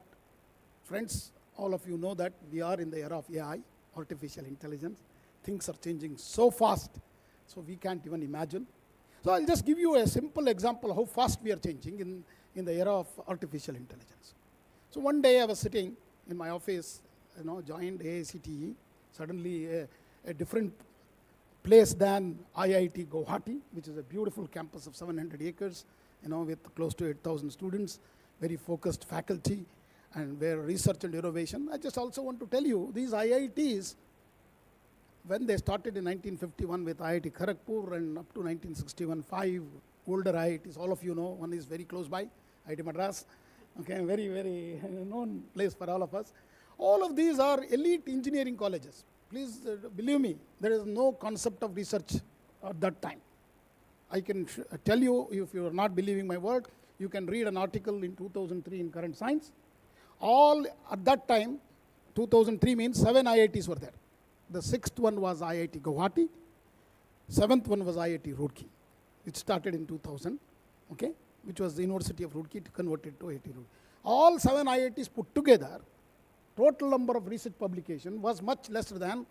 friends, all of you know that we are in the era of AI, artificial intelligence. Things are changing so fast, so we can't even imagine. So I'll just give you a simple example how fast we are changing in the era of artificial intelligence. So one day I was sitting in my office, joined AICTE, suddenly a different place than IIT Guwahati, which is a beautiful campus of 700 acres, with close to 8,000 students, very focused faculty, and where research and innovation. I just also want to tell you, these IITs, when they started in 1951 with IIT Kharagpur and up to 1961, 5 older IITs, all of you know, one is very close by, IIT Madras, okay, very, very known place for all of us. All of these are elite engineering colleges. Please believe me, there is no concept of research at that time. I can tell you, if you are not believing my word, you can read an article in 2003 in Current Science. All at that time, 2003 means 7 IITs were there. The 6th one was IIT Guwahati, 7th one was IIT Roorkee, which started in 2000, okay, which was the University of Roorkee converted to IIT Roorkee. All 7 IITs put together, total number of research publication was much lesser than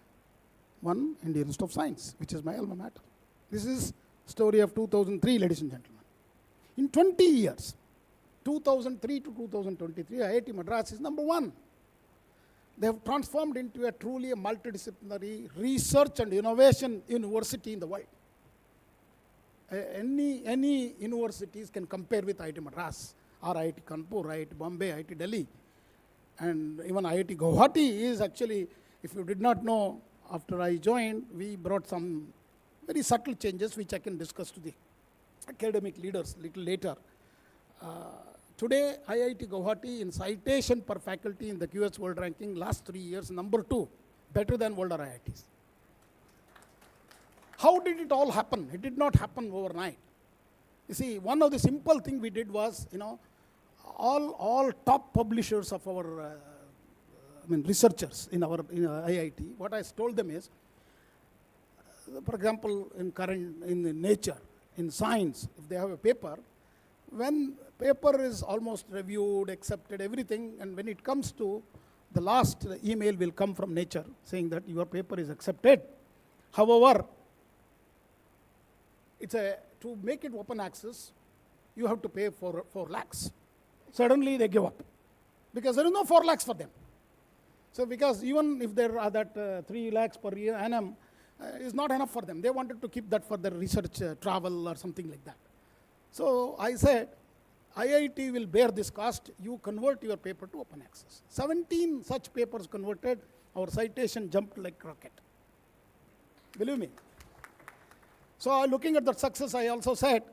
one Indian Institute of Science, which is my alma mater. This is story of 2003, ladies and gentlemen. In 20 years, 2003 to 2023, IIT Madras is number one. They have transformed into a truly multidisciplinary research and innovation university in the world. Any universities can compare with IIT Madras, or IIT Kanpur, IIT Bombay, IIT Delhi, and even IIT Guwahati is actually, if you did not know, after I joined, we brought some very subtle changes which I can discuss to the academic leaders a little later. Today, IIT Guwahati in citation per faculty in the QS World Ranking last 3 years, number 2, better than older IITs. How did it all happen? It did not happen overnight. You see, one of the simple things we did was, all top publishers of our, researchers in our IIT, what I told them is, for example, in Nature, in Science, if they have a paper, when paper is almost reviewed, accepted, everything, and when it comes to the last email will come from Nature saying that your paper is accepted. However, to make it open access, you have to pay 4 lakhs. Suddenly they give up because there is no 4 lakhs for them. So because even if there are that 3 lakhs per year annum, is not enough for them. They wanted to keep that for their research travel or something like that. So I said, IIT will bear this cost. You convert your paper to open access. 17 such papers converted. Our citation jumped like rocket. Believe me. So looking at that success, I also said,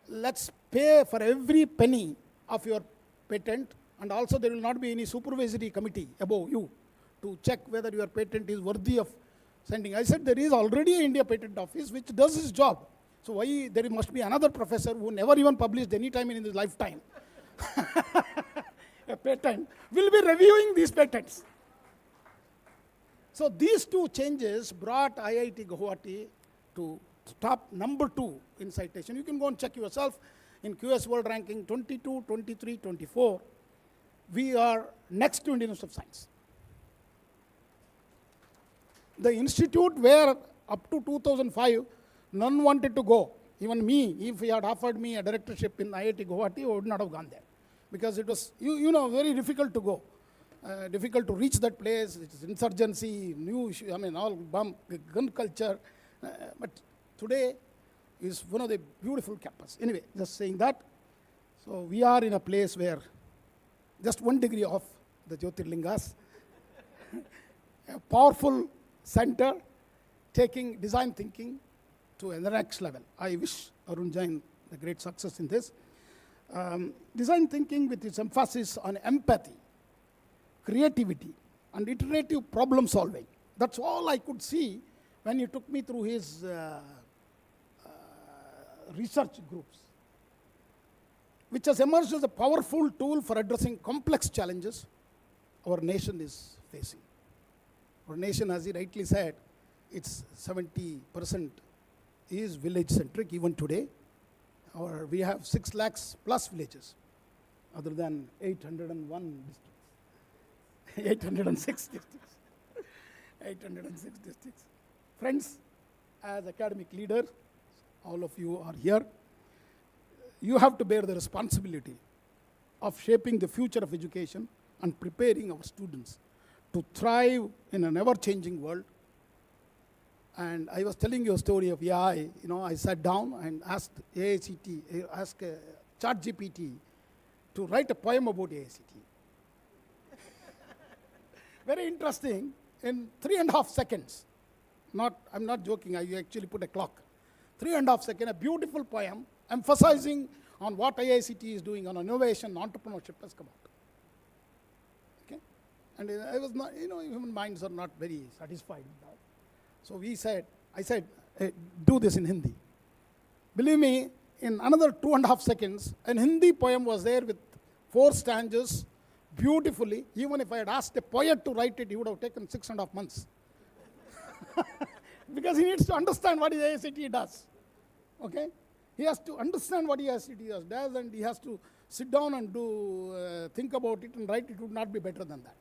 let's pay for every penny of your patent, and also there will not be any supervisory committee above you to check whether your patent is worthy of sending. I said there is already an India Patent Office which does its job. So why there must be another professor who never even published any time in his lifetime a patent, will be reviewing these patents. So these 2 changes brought IIT Guwahati to top number 2 in citation. You can go and check yourself in QS World Ranking 22, 23, 24. We are next to Indian Institute of Science. The institute where up to 2005, none wanted to go. Even me, if he had offered me a directorship in IIT Guwahati, I would not have gone there. Because it was, very difficult to go. Difficult to reach that place. It is insurgency, new issue, all bomb, gun culture. But today is one of the beautiful campus. Anyway, just saying that. So we are in a place where just 1 degree off the Jyotirlingas. A powerful center taking design thinking to the next level. I wish Arun Jain a great success in this. Design thinking with its emphasis on empathy, creativity, and iterative problem solving. That's all I could see when he took me through his research groups, which has emerged as a powerful tool for addressing complex challenges our nation is facing. Our nation, as he rightly said, it's 70% is village-centric even today. We have 6 lakhs plus villages, other than 801 districts. 806 districts. 806 districts. Friends, as academic leaders, all of you are here. You have to bear the responsibility of shaping the future of education and preparing our students to thrive in an ever-changing world. And I was telling you a story of AI. I sat down and asked ChatGPT to write a poem about AICT. Very interesting. In 3.5 seconds, I'm not joking, I actually put a clock. 3.5 seconds, a beautiful poem emphasizing on what IICT is doing on innovation, entrepreneurship has come out. Okay? And I was not, human minds are not very satisfied with that. So I said, hey, do this in Hindi. Believe me, in another 2.5 seconds, an Hindi poem was there with 4 stanzas, beautifully. Even if I had asked a poet to write it, he would have taken 6.5 months. Because he needs to understand what IICT does. Okay? He has to understand what IICT does, and he has to sit down and think about it and write it. Would not be better than that.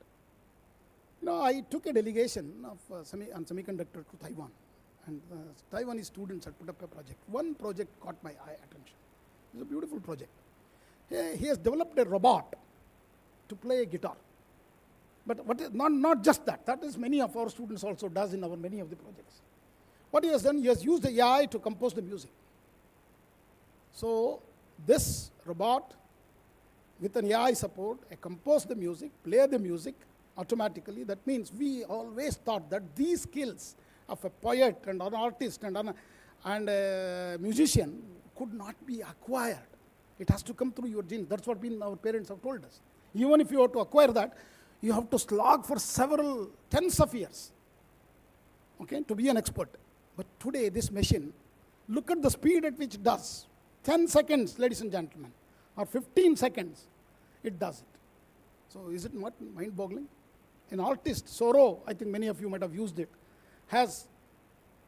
I took a delegation on semiconductor to Taiwan, And Taiwanese students had put up a project. One project caught my eye attention. It's a beautiful project. He has developed a robot to play a guitar. But not just that. That is many of our students also does in our many of the projects. What he has done, he has used the AI to compose the music. So this robot with an AI support, compose the music, play the music automatically. That means we always thought that these skills of a poet and an artist and a musician could not be acquired. It has to come through your genes. That's what our parents have told us. Even if you want to acquire that, you have to slog for several tens of years, okay, to be an expert. But today, this machine, look at the speed at which it does. 10 seconds, ladies and gentlemen, or 15 seconds, it does it. So is it not mind-boggling? An artist, Soro, I think many of you might have used it, has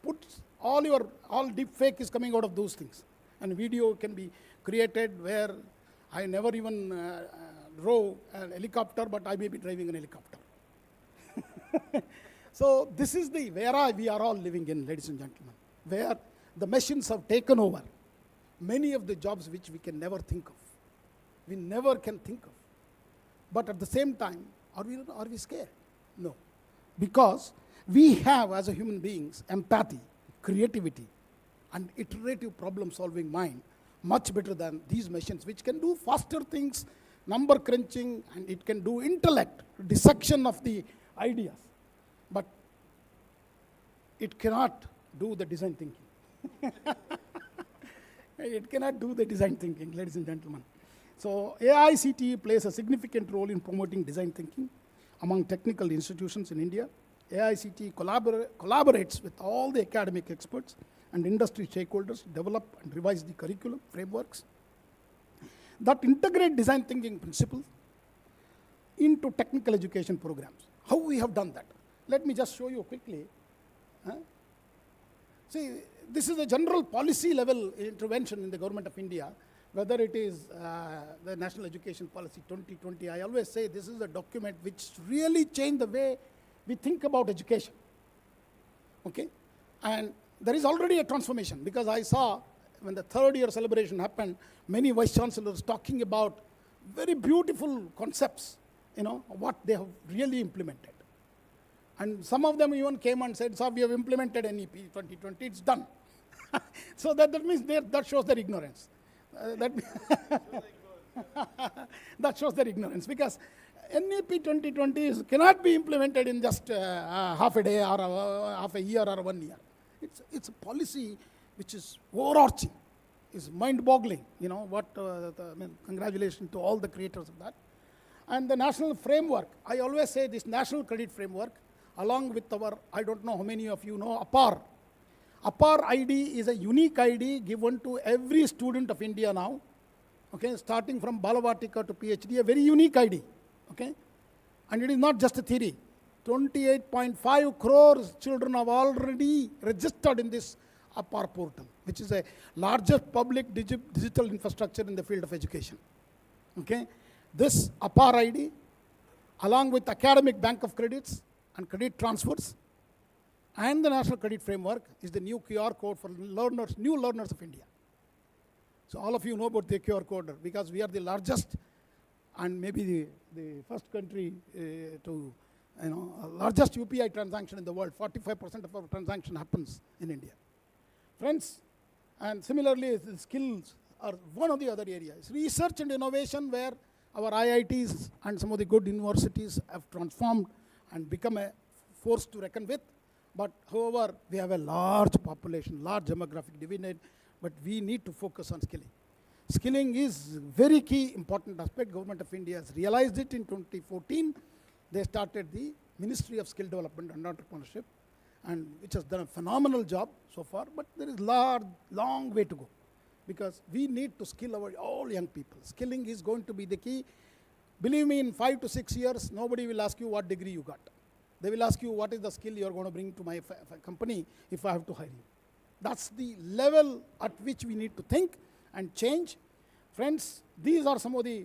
put all deep fake is coming out of those things. And video can be created where I never even drove a helicopter, but I may be driving an helicopter. So this is the era we are all living in, ladies and gentlemen, where the machines have taken over many of the jobs which we can never think of. We never can think of. But at the same time, are we scared? No. Because we have, as a human beings, empathy, creativity, and iterative problem-solving mind much better than these machines, which can do faster things, number crunching, and it can do intellect, dissection of the ideas. But it cannot do the design thinking. It cannot do the design thinking, ladies and gentlemen. So AICTE plays a significant role in promoting design thinking among technical institutions in India. AICTE collaborates with all the academic experts and industry stakeholders to develop and revise the curriculum frameworks that integrate design thinking principles into technical education programs. How we have done that? Let me just show you quickly. See, this is a general policy level intervention in the government of India, whether it is the National Education Policy 2020. I always say this is a document which really changed the way we think about education. Okay? And there is already a transformation, because I saw when the third year celebration happened, many vice chancellors talking about very beautiful concepts, what they have really implemented. And some of them even came and said, "Sir, we have implemented NEP 2020, it's done." So that means that shows their ignorance. That shows their ignorance, because NEP 2020 cannot be implemented in just half a day or half a year or 1 year. It's a policy which is overarching, is mind-boggling. Congratulations to all the creators of that. And the national framework, I always say this national credit framework, along with our, I don't know how many of you know, APAR. APAR ID is a unique ID given to every student of India now, okay, starting from Balavatika to PhD, a very unique ID, okay? And it is not just a theory. 28.5 crores children have already registered in this APAR portal, which is a largest public digital infrastructure in the field of education, okay? This APAR ID, along with academic bank of credits and credit transfers, and the National Credit Framework is the new QR code for learners, new learners of India. So all of you know about the QR code, because we are the largest and maybe the first country to, largest UPI transaction in the world. 45% of our transaction happens in India. Friends, and similarly, the skills are one of the other areas. Research and innovation, where our IITs and some of the good universities have transformed and become a force to reckon with. But however, we have a large population, large demographic dividend, but we need to focus on skilling. Skilling is very key, important aspect. Government of India has realized it in 2014. They started the Ministry of Skill Development and Entrepreneurship, and which has done a phenomenal job so far, but there is long way to go, because we need to skill all young people. Skilling is going to be the key. Believe me, in 5 to 6 years, nobody will ask you what degree you got. They will ask you what is the skill you are going to bring to my company if I have to hire you. That's the level at which we need to think and change. Friends, these are some of the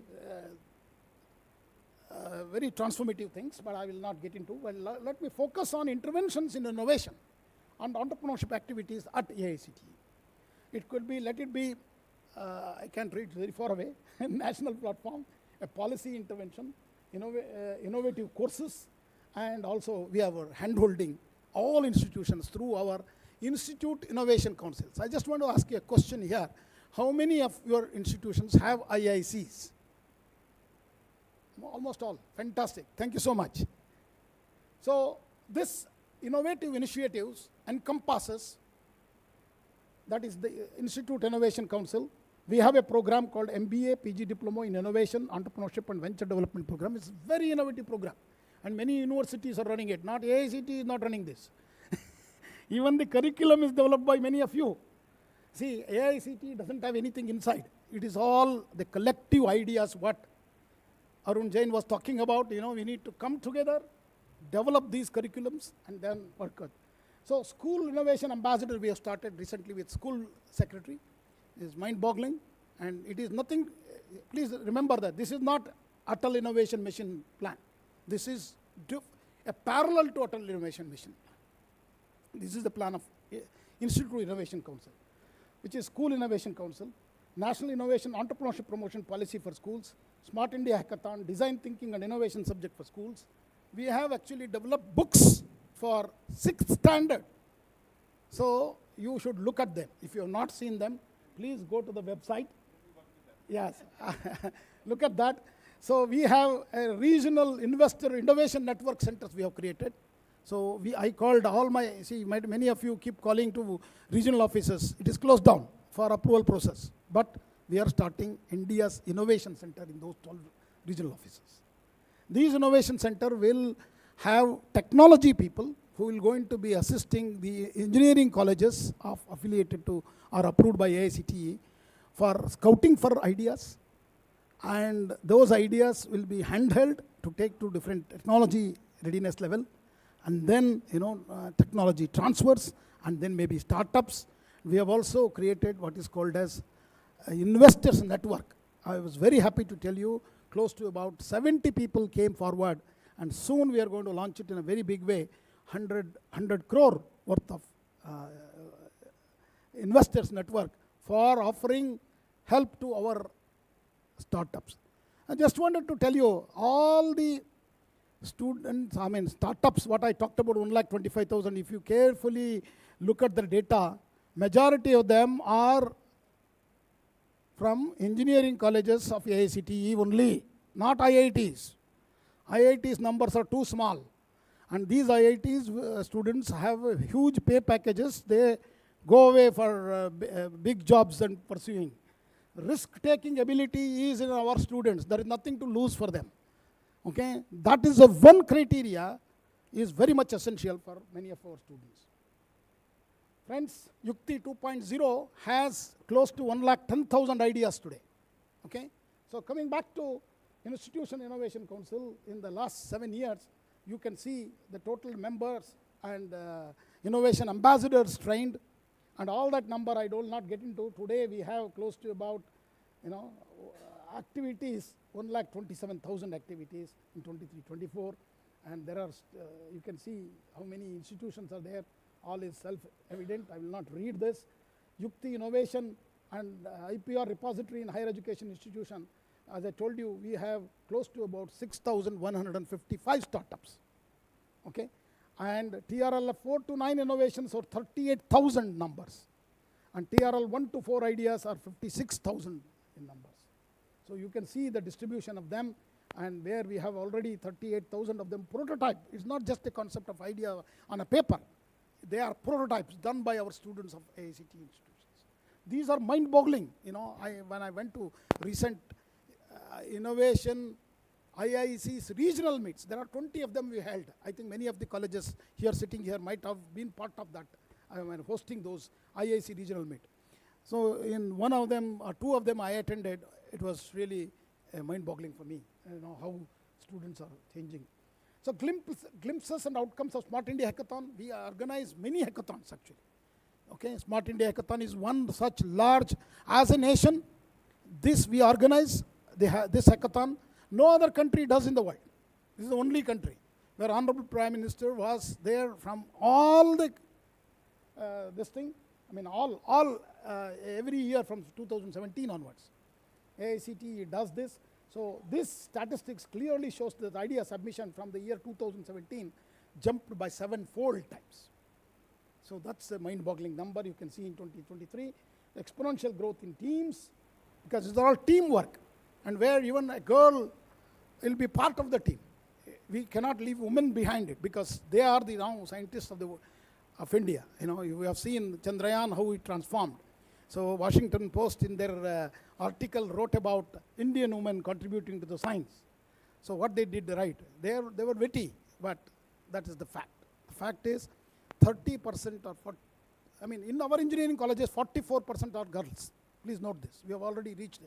very transformative things, but I will not get into. Well, let me focus on interventions in innovation. and entrepreneurship activities at AICTE. It could be, let it be, I can't read very far away, national platform, a policy intervention, innovative courses, and also we are hand-holding all institutions through our Institute Innovation Councils. I just want to ask you a question here. How many of your institutions have IICs? Almost all. Fantastic. Thank you so much. So this innovative initiatives encompasses, that is the Institute Innovation Council. We have a program called MBA, PG Diploma in Innovation, Entrepreneurship and Venture Development Program. It's a very innovative program. And many universities are running it. Not AICT is not running this. Even the curriculum is developed by many of you. See, AICT doesn't have anything inside. It is all the collective ideas what Arun Jain was talking about. We need to come together, develop these curriculums, and then work on. So School Innovation Ambassador we have started recently with School Secretary. It is mind-boggling, and it is nothing, please remember that this is not Atal Innovation Mission plan. This is a parallel to Atal Innovation Mission plan. This is the plan of Institute Innovation Council, which is School Innovation Council, National Innovation Entrepreneurship Promotion Policy for schools, Smart India Hackathon, Design Thinking and Innovation subject for schools. We have actually developed books for 6th standard. So you should look at them. If you have not seen them, please go to the website. Yes, look at that. So we have a regional investor innovation network centers we have created. So I called all many of you keep calling to regional offices. It is closed down for approval process. But we are starting India's innovation center in those 12 regional offices. These innovation center will have technology people who will going to be assisting the engineering colleges affiliated to or approved by AICTE for scouting for ideas, and those ideas will be handheld to take to different technology readiness level, and then technology transfers, and then maybe startups. We have also created what is called as investors network. I was very happy to tell you close to about 70 people came forward, and soon we are going to launch it in a very big way, 100 crore worth of investors network for offering help to our startups. I just wanted to tell you all the startups, what I talked about, 1,25,000, if you carefully look at the data, majority of them are from engineering colleges of AICTE only, not IITs. IITs numbers are too small. And these IITs students have huge pay packages. They go away for big jobs and pursuing. Risk-taking ability is in our students. There is nothing to lose for them. Okay, that is one criteria is very much essential for many of our students. Friends, Yukti 2.0 has close to 1,10,000 ideas today. Okay, so coming back to Institution Innovation Council, in the last 7 years, you can see the total members and innovation ambassadors trained, and all that number I will not get into. Today we have close to about, activities, 1,27,000 activities in 23-24, and there are, you can see how many institutions are there. All is self-evident. I will not read this. Yukti Innovation and IPR repository in higher education institution. As I told you, we have close to about 6,155 startups. Okay, and TRL 4 to 9 innovations are 38,000 numbers, and TRL 1 to 4 ideas are 56,000 in numbers. So you can see the distribution of them, and where we have already 38,000 of them prototype. It's not just a concept of idea on a paper. They are prototypes done by our students of AICTE institutions. These are mind-boggling. When I went to recent innovation IIC's regional meets, there are 20 of them we held. I think many of the colleges here sitting here might have been part of that. I mean, hosting those IIC regional meet. So in one of them or two of them I attended. It was really mind-boggling for me, how students are changing. So glimpses and outcomes of Smart India Hackathon. We organize many hackathons actually. Okay, Smart India Hackathon is one such large, as a nation, this we organize, this hackathon. No other country does in the world. This is the only country where Honorable Prime Minister was there from all the this thing. I mean, every year from 2017 onwards, AICTE does this. So this statistics clearly shows that idea submission from the year 2017 jumped by 7-fold times. So that's a mind-boggling number you can see in 2023. Exponential growth in teams, because it's all teamwork, and where even a girl will be part of the team. We cannot leave women behind it, because they are the now scientists of India. You know, you have seen Chandrayaan, how it transformed. So Washington Post in their article wrote about Indian women contributing to the science. So what they did right, they were witty, but that is the fact. The fact is 30% or in our engineering colleges, 44% are girls. Please note this. We have already reached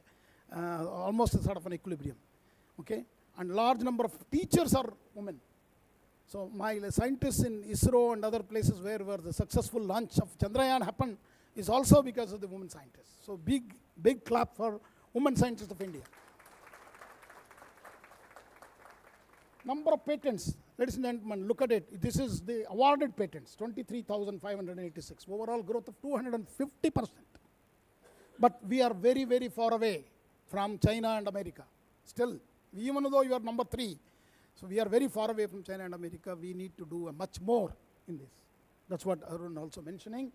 almost a sort of an equilibrium. Okay? And large number of teachers are women. So my scientists in ISRO and other places where the successful launch of Chandrayaan happened is also because of the women scientists. So big clap for women scientists of India. Number of patents, ladies and gentlemen, look at it. This is the awarded patents, 23,586. Overall growth of 250%. But we are very, very far away from China and America. Still, even though you are number 3, so we are very far away from China and America. We need to do much more in this. That's what Arun also mentioning.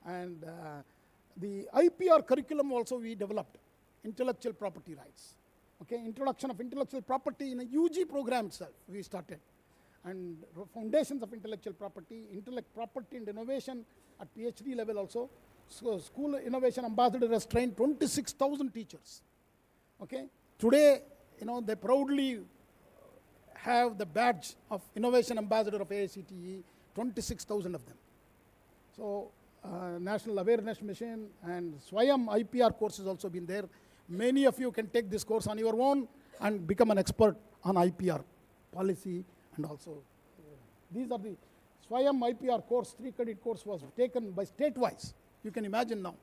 And the IPR curriculum also we developed, intellectual property rights. Okay, introduction of intellectual property in a UG program itself we started. And foundations of intellectual property and innovation at PhD level also. So School Innovation Ambassador has trained 26,000 teachers. Okay, today, they proudly have the badge of Innovation Ambassador of AICTE, 26,000 of them. So National Awareness Mission and Swayam IPR course has also been there. Many of you can take this course on your own and become an expert on IPR policy, and also these are the Swayam IPR course, 3-credit course was taken by state-wise. You can imagine now,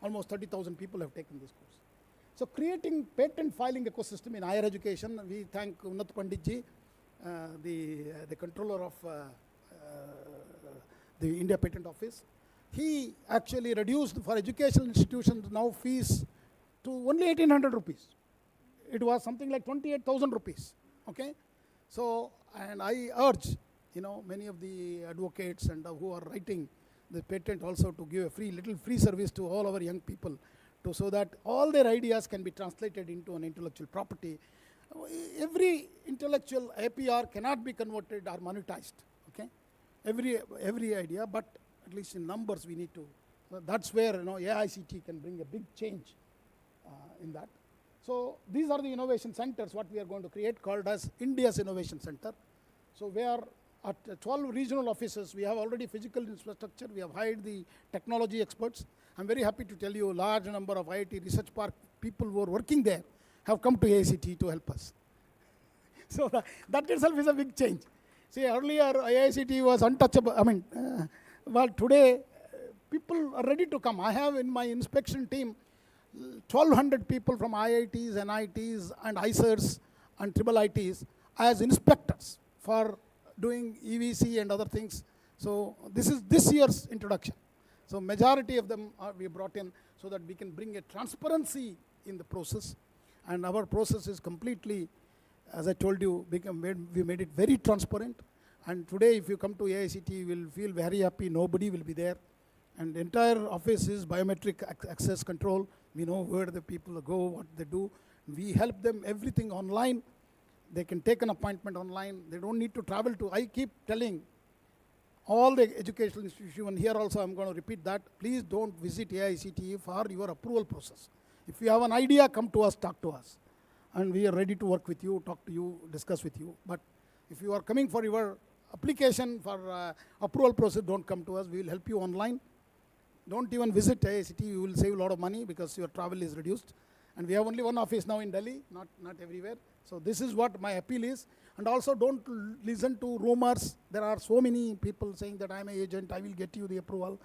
almost 30,000 people have taken this course. So creating patent filing ecosystem in higher education, we thank Unnat Panditji, the controller of the India Patent Office. He actually reduced for educational institutions now fees to only 1,800 rupees. It was something like 28,000 rupees. Okay, so and I urge many of the advocates and who are writing the patent also to give a little free service to all our young people, so that all their ideas can be translated into an intellectual property. Every intellectual APR cannot be converted or monetized. Okay, every idea, but at least in numbers we need to. That's where AICT can bring a big change in that. So these are the innovation centers what we are going to create, called as India's Innovation Center. So we are at 12 regional offices. We have already physical infrastructure. We have hired the technology experts. I'm very happy to tell you a large number of IIT Research Park people who are working there have come to AICT to help us. So that itself is a big change. See, earlier AICT was untouchable. Well, today people are ready to come. I have in my inspection team 1,200 people from IITs, NITs, and ICERs and triple ITs as inspectors for doing EVC and other things. So this is this year's introduction. So majority of them we brought in so that we can bring a transparency in the process. And our process is completely, as I told you, we made it very transparent. And today if you come to AICT, you will feel very happy. Nobody will be there. And the entire office is biometric access control. We know where the people go, what they do. We help them everything online. They can take an appointment online. They don't need to travel to. I keep telling all the educational institutions, and here also I'm going to repeat that, please don't visit AICTE for your approval process. If you have an idea, come to us, talk to us. And we are ready to work with you, talk to you, discuss with you. But if you are coming for your application for approval process, don't come to us. We will help you online. Don't even visit AICTE. You will save a lot of money because your travel is reduced. And we have only one office now in Delhi, not everywhere. So this is what my appeal is. And also don't listen to rumors. There are so many people saying that I'm an agent, I will get you the approval.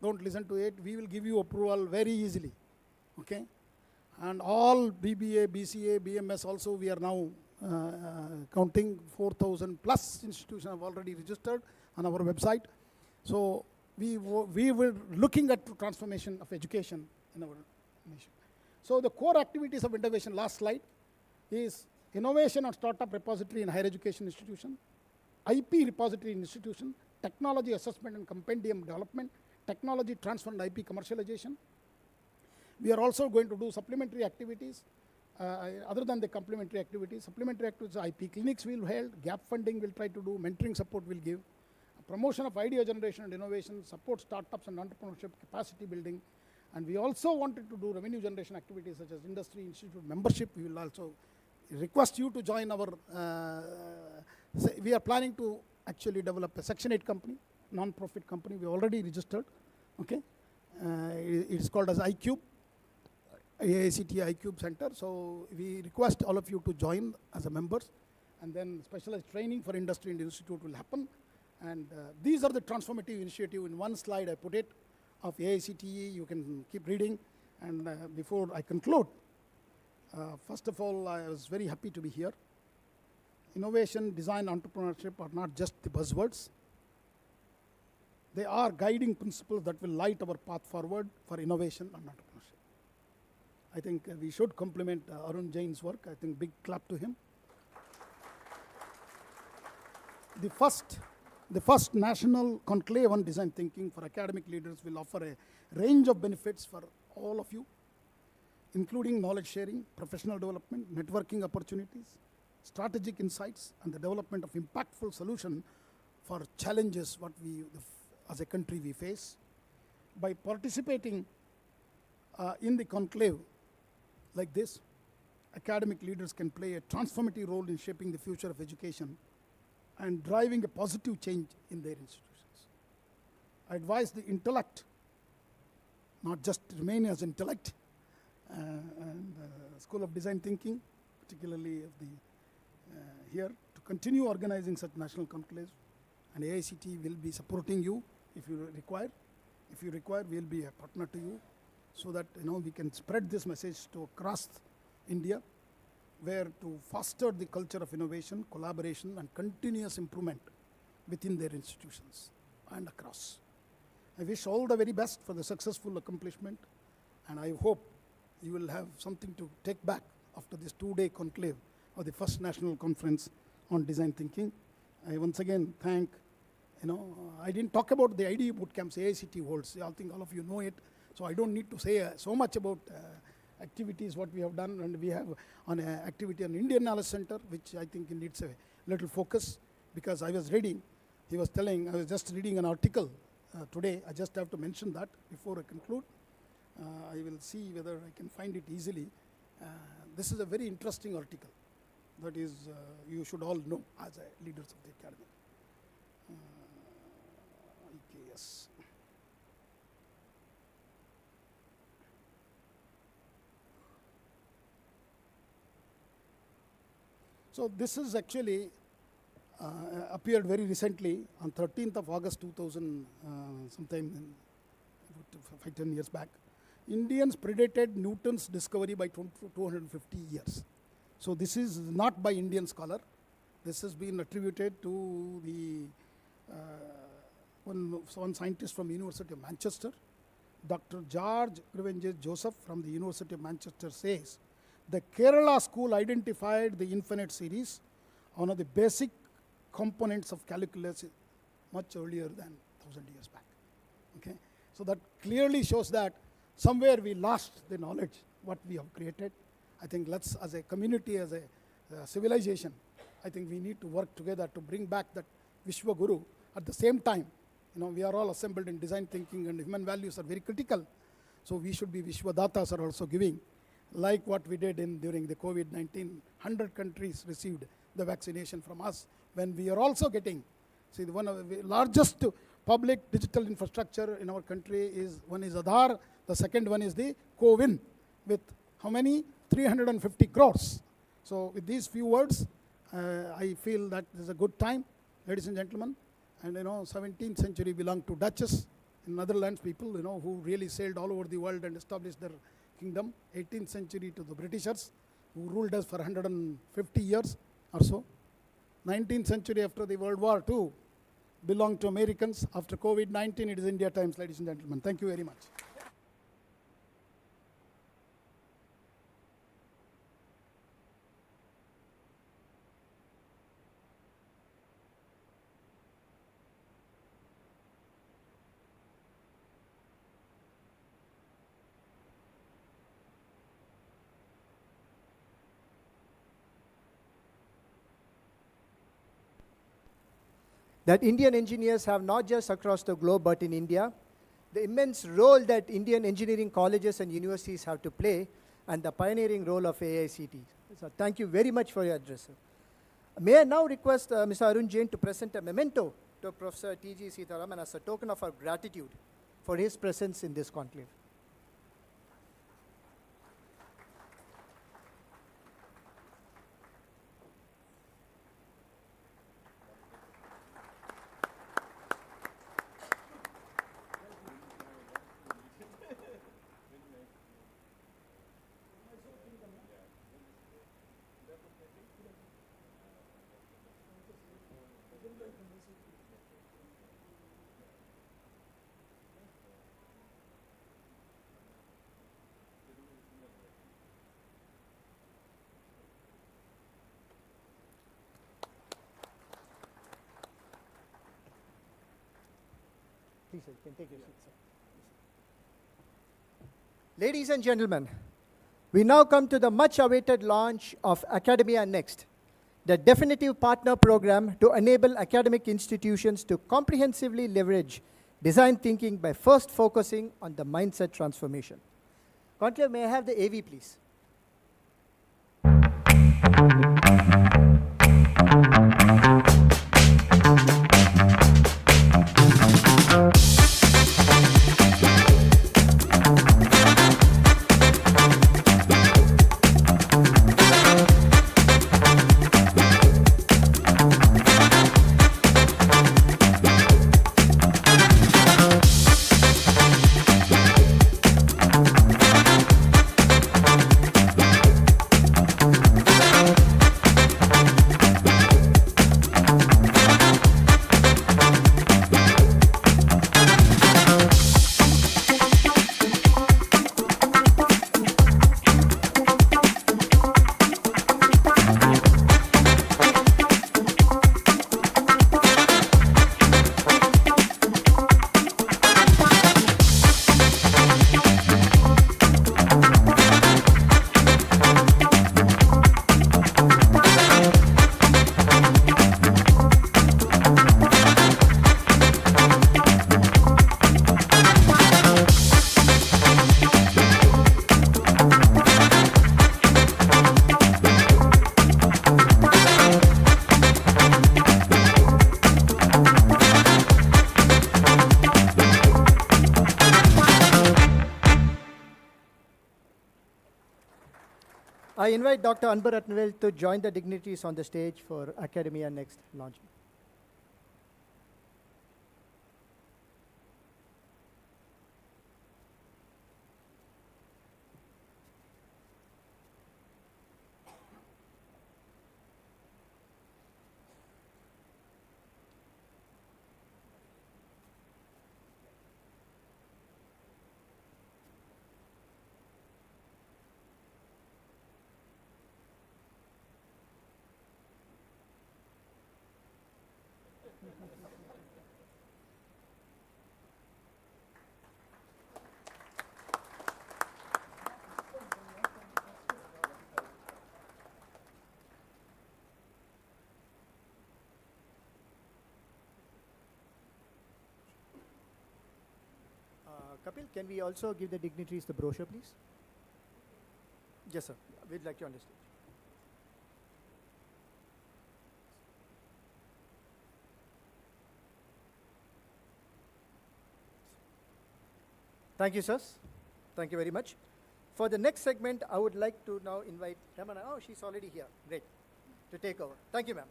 Don't listen to it. We will give you approval very easily. Okay? And all BBA, BCA, BMS also we are now counting 4,000 plus institutions have already registered on our website. So we were looking at transformation of education in our nation. So the core activities of innovation, last slide, is innovation on startup repository in higher education institution, IP repository in institution, technology assessment and compendium development, technology transfer and IP commercialization. We are also going to do supplementary activities, other than the complementary activities. Supplementary activities, IP clinics will hold, gap funding will try to do, mentoring support will give, promotion of idea generation and innovation, support startups and entrepreneurship, capacity building. And we also wanted to do revenue generation activities such as industry institute membership. We will also request you to join our, we are planning to actually develop a Section 8 company, non-profit company. We already registered, okay? It is called as iCube, AICT iCube Center. So we request all of you to join as a members, and then specialized training for industry and institute will happen. And these are the transformative initiative. In one slide I put it of AICTE. You can keep reading. And before I conclude, first of all, I was very happy to be here. Innovation, design, entrepreneurship are not just the buzzwords. They are guiding principles that will light our path forward for innovation and entrepreneurship. I think we should compliment Arun Jain's work. I think big clap to him. The first national conclave on design thinking for academic leaders will offer a range of benefits for all of you, including knowledge sharing, professional development, networking opportunities, strategic insights, and the development of impactful solution for challenges what we, as a country, we face. By participating in the conclave like this, academic leaders can play a transformative role in shaping the future of education and driving a positive change in their institutions. I advise the intellect, not just remain as intellect, and School of Design Thinking, particularly of the here, to continue organizing such national conclaves, and AICT will be supporting you if you require. If you require, we will be a partner to you, so that we can spread this message to across India, where to foster the culture of innovation, collaboration, and continuous improvement within their institutions and across. I wish all the very best for the successful accomplishment, and I hope you will have something to take back after this 2-day conclave of the first national conference on design thinking. I once again thank, I didn't talk about the IDE bootcamps AICT holds. I think all of you know it, so I don't need to say so much about activities what we have done. And we have on an activity on Indian Knowledge Center, which I think needs a little focus, because I was reading, he was telling, I was just reading an article today. I just have to mention that before I conclude. I will see whether I can find it easily. This is a very interesting article that is you should all know as leaders of the academy. IKS. So this is actually appeared very recently on 13th of August 2000, sometime 5-10 years back. Indians predated Newton's discovery by 250 years. So this is not by Indian scholar. This has been attributed to the one scientist from the University of Manchester. Dr. George Grevenges Joseph from the University of Manchester says, the Kerala school identified the infinite series, one of the basic components of calculus, much earlier than 1,000 years back. Okay? So that clearly shows that somewhere we lost the knowledge, what we have created. I think let's, as a community, as a civilization, I think we need to work together to bring back that Vishwa Guru. At the same time, we are all assembled in design thinking, and human values are very critical. So we should be Vishwadatas are also giving, like what we did during the COVID-19. 100 countries received the vaccination from us, when we are also getting, see, one of the largest public digital infrastructure in our country is, one is Aadhaar, the second one is the CoWIN, with how many? 350 crores. So with these few words, I feel that this is a good time, ladies and gentlemen. And 17th century belonged to Dutches in Netherlands, people who really sailed all over the world and established their kingdom. 18th century to the Britishers, who ruled us for 150 years or so. 19th century, after the World War II, belong to Americans. After COVID-19, it is India times, ladies and gentlemen. Thank you very much. That Indian engineers have not just across the globe, but in India, the immense role that Indian engineering colleges and universities have to play, and the pioneering role of AICT. So thank you very much for your address, sir. May I now request Mr. Arun Jain to present a memento to Professor T.G. Sitaram, and as a token of our gratitude for his presence in this conclave. Please, sir, you can take your seat, sir. Ladies and gentlemen, we now come to the much-awaited launch of Academia Next, the definitive partner program to enable academic institutions to comprehensively leverage design thinking by first focusing on the mindset transformation. Conclave, may I have the AV, please? I invite Dr. Anbar Ratnawel to join the dignitaries on the stage for Academia Next launch. Kapil, can we also give the dignitaries the brochure, please? Yes, sir. We'd like you on the stage. Thank you, sirs. Thank you very much. For the next segment, I would like to now invite Ramana. Oh, she's already here. Great. To take over. Thank you, ma'am.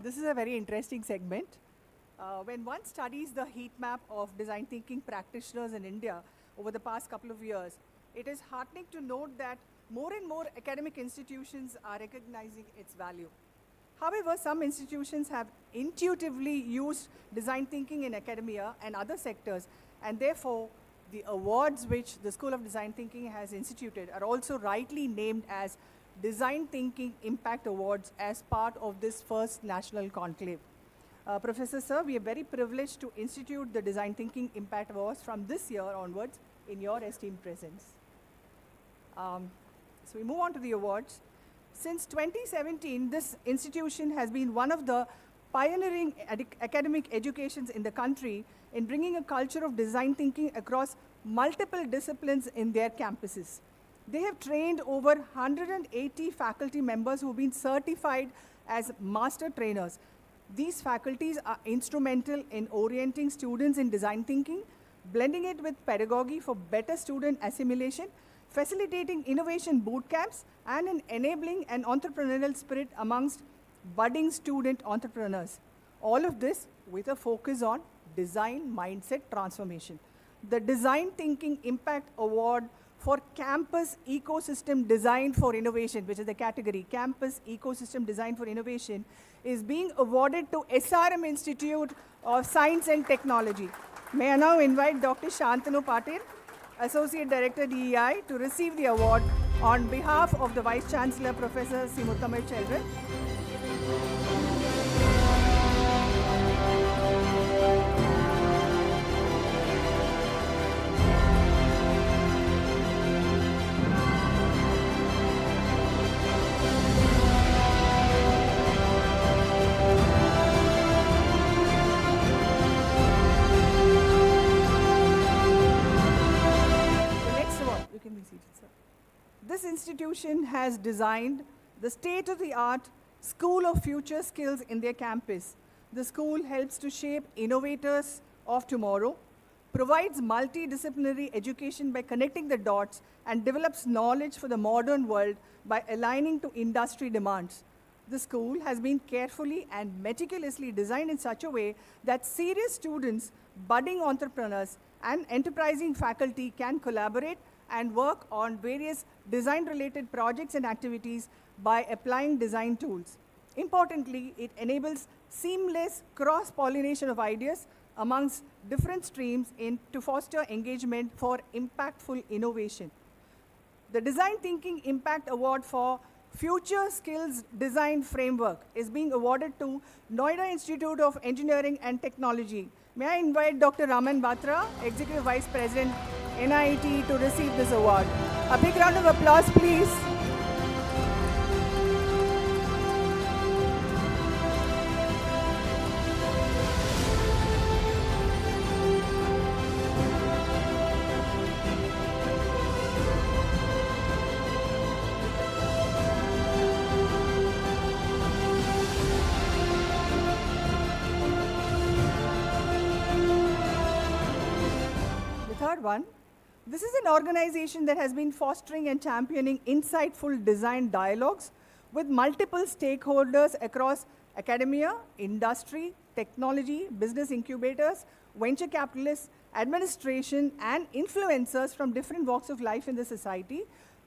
This is a very interesting segment. When one studies the heat map of design thinking practitioners in India over the past couple of years, it is heartening to note that more and more academic institutions are recognizing its value. However, some institutions have intuitively used design thinking in academia and other sectors, and therefore, the awards which the School of Design Thinking has instituted are also rightly named as Design Thinking Impact Awards as part of this first national conclave. Professor Sir, we are very privileged to institute the Design Thinking Impact Awards from this year onwards in your esteemed presence. So we move on to the awards. Since 2017, this institution has been one of the pioneering academic educations in the country in bringing a culture of design thinking across multiple disciplines in their campuses. They have trained over 180 faculty members who have been certified as master trainers. These faculties are instrumental in orienting students in design thinking, blending it with pedagogy for better student assimilation, facilitating innovation boot camps, and in enabling an entrepreneurial spirit amongst budding student entrepreneurs. All of this with a focus on design mindset transformation. The Design Thinking Impact Award for Campus Ecosystem Design for Innovation, which is the category, Campus Ecosystem Design for Innovation, is being awarded to SRM Institute of Science and Technology. May I now invite Dr. Shantanu Patil, Associate Director DEI, to receive the award on behalf of the Vice Chancellor, Professor C. Muthamai Chelvan. This institution has designed the state-of-the-art School of Future Skills in their campus. The school helps to shape innovators of tomorrow, provides multidisciplinary education by connecting the dots, and develops knowledge for the modern world by aligning to industry demands. The school has been carefully and meticulously designed in such a way that serious students, budding entrepreneurs, and enterprising faculty can collaborate and work on various design-related projects and activities by applying design tools. Importantly, it enables seamless cross-pollination of ideas amongst different streams to foster engagement for impactful innovation. The Design Thinking Impact Award for Future Skills Design Framework is being awarded to Noida Institute of Engineering and Technology. May I invite Dr. Raman Batra, Executive Vice President, NIT, to receive this award. A big round of applause, please. Third one, this is an organization that has been fostering and championing insightful design dialogues with multiple stakeholders across academia, industry, technology, business incubators, venture capitalists, administration, and influencers from different walks of life in the society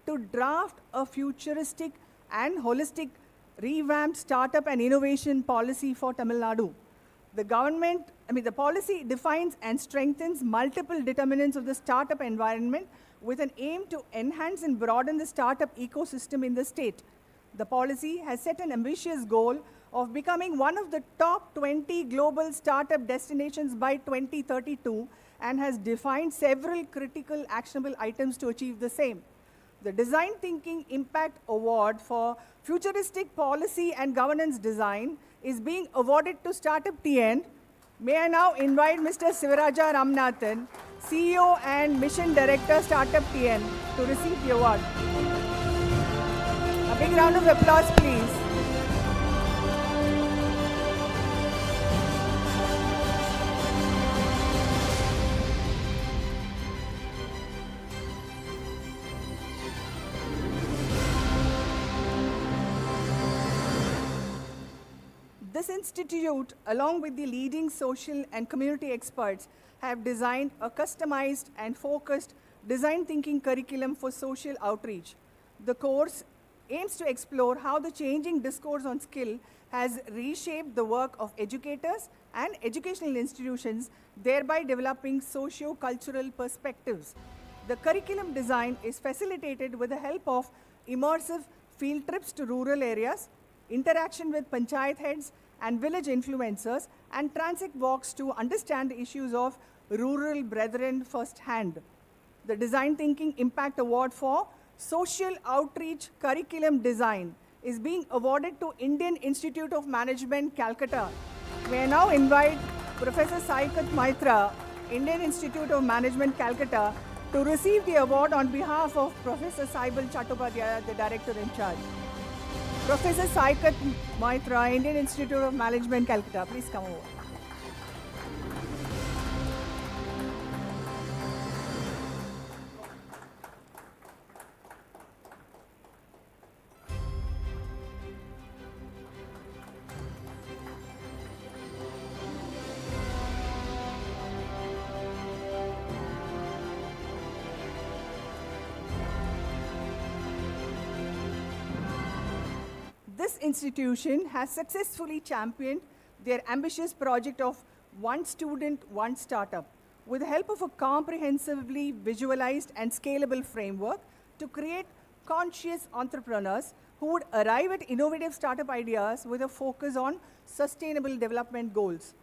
to draft a futuristic and holistic revamped startup and innovation policy for Tamil Nadu. The policy defines and strengthens multiple determinants of the startup environment with an aim to enhance and broaden the startup ecosystem in the state. The policy has set an ambitious goal of becoming one of the top 20 global startup destinations by 2032 and has defined several critical actionable items to achieve the same. The Design Thinking Impact Award for Futuristic Policy and Governance Design is being awarded to Startup TN. May I now invite Mr. Sivaraja Ramnathan, CEO and Mission Director, Startup TN, to receive the award. A big round of applause, please. This institute, along with the leading social and community experts, have designed a customized and focused design thinking curriculum for social outreach. The course aims to explore how the changing discourse on skill has reshaped the work of educators and educational institutions, thereby developing socio-cultural perspectives. The curriculum design is facilitated with the help of immersive field trips to rural areas, interaction with panchayat heads and village influencers, and transit walks to understand the issues of rural brethren firsthand. The Design Thinking Impact Award for Social Outreach Curriculum Design is being awarded to Indian Institute of Management, Calcutta. May I now invite Professor Saikat Maitra, Indian Institute of Management, Calcutta, to receive the award on behalf of Professor Saibal Chattopadhyaya, the Director in charge. Professor Saikat Maitra, Indian Institute of Management, Calcutta, please come over. This institution has successfully championed their ambitious project of one student, one startup, with the help of a comprehensively visualized and scalable framework to create conscious entrepreneurs who would arrive at innovative startup ideas with a focus on sustainable development goals.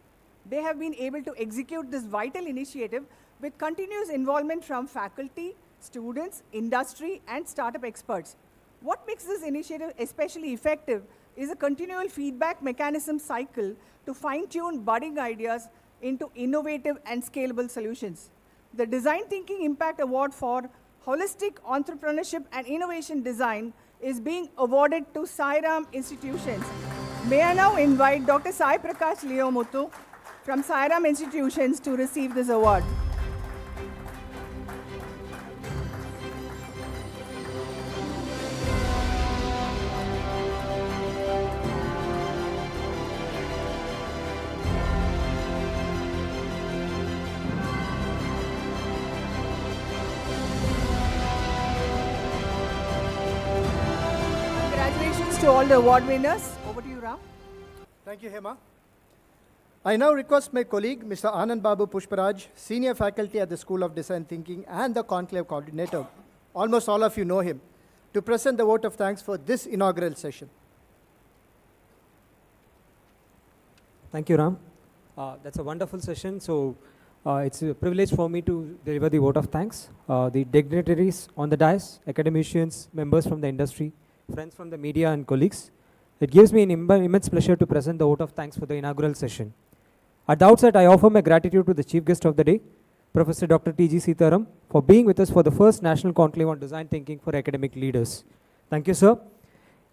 They have been able to execute this vital initiative with continuous involvement from faculty, students, industry, and startup experts. What makes this initiative especially effective is a continual feedback mechanism cycle to fine-tune budding ideas into innovative and scalable solutions. The Design Thinking Impact Award for Holistic Entrepreneurship and Innovation Design is being awarded to Sitaram institutions. May I now invite Dr. Sai Prakash Leomuthu from Sitaram institutions to receive this award. Congratulations to all the award winners. Over to you, Ram. Thank you, Hema. I now request my colleague, Mr. Anand Babu Pushparaj, Senior Faculty at the School of Design Thinking and the Conclave Coordinator, almost all of you know him, to present the vote of thanks for this inaugural session. Thank you, Ram. That's a wonderful session. So it's a privilege for me to deliver the vote of thanks. The dignitaries on the dais, academicians, members from the industry, friends from the media and colleagues. It gives me an immense pleasure to present the vote of thanks for the inaugural session. At the outset, I offer my gratitude to the chief guest of the day, Professor Dr. T.G. Sitaram, for being with us for the first National Conclave on Design Thinking for Academic Leaders. Thank you, sir.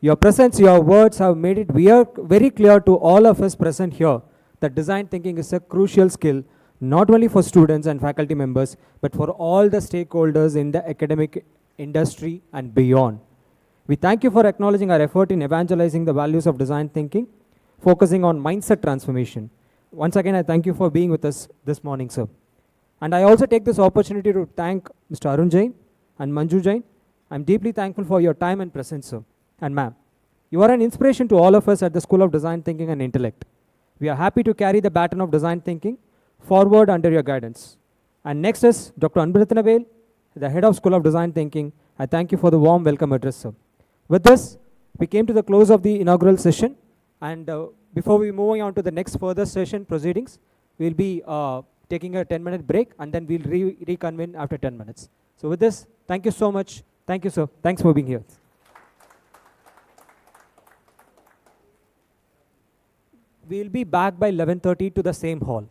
Your presence, your words have made it very clear to all of us present here that design thinking is a crucial skill, not only for students and faculty members, but for all the stakeholders in the academic industry and beyond. We thank you for acknowledging our effort in evangelizing the values of design thinking, focusing on mindset transformation. Once again, I thank you for being with us this morning, sir. And I also take this opportunity to thank Mr. Arun Jain and Manju Jain. I'm deeply thankful for your time and presence, sir. And ma'am, you are an inspiration to all of us at the School of Design Thinking and Intellect. We are happy to carry the baton of design thinking forward under your guidance. And next is Dr. Anbratanavel, the head of School of Design Thinking. I thank you for the warm welcome address, sir. With this, we came to the close of the inaugural session. And before we move on to the next further session proceedings, we'll be taking a 10-minute break, and then we'll reconvene after 10 minutes. So with this, thank you so much. Thank you, sir. Thanks for being here. We'll be back by 11:30 to the same hall.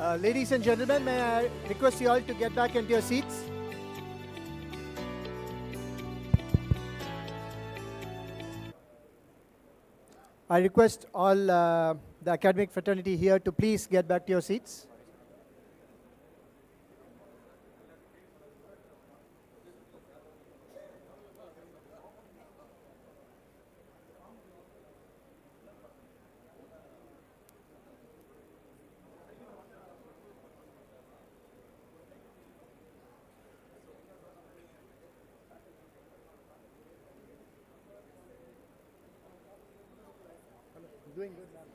Ladies and gentlemen, may I request you all to get back into your seats? I request all the academic fraternity here to please get back to your seats. Doing good, ma'am.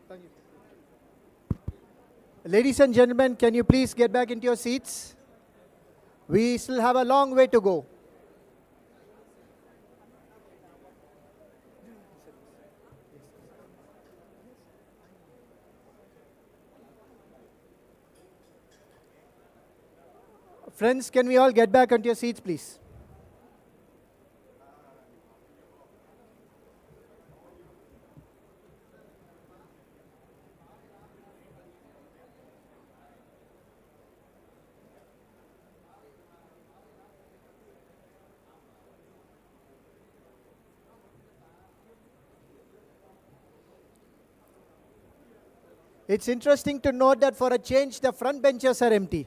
Thank you. Ladies and gentlemen, can you please get back into your seats? We still have a long way to go. Friends, can we all get back onto your seats, please? It's interesting to note that for a change, the front benches are empty.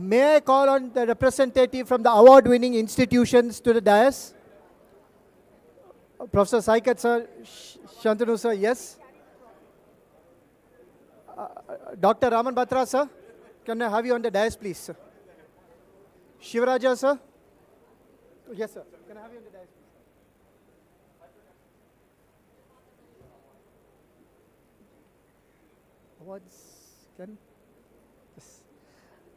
May I call on the representative from the award-winning institutions to the dais? Professor Saikat sir, Shantanu sir, yes. Dr. Raman Batra sir, can I have you on the dais, please, sir? Shivaraja sir? Yes, sir. Can I have you on the dais, please? Awards, can? Yes.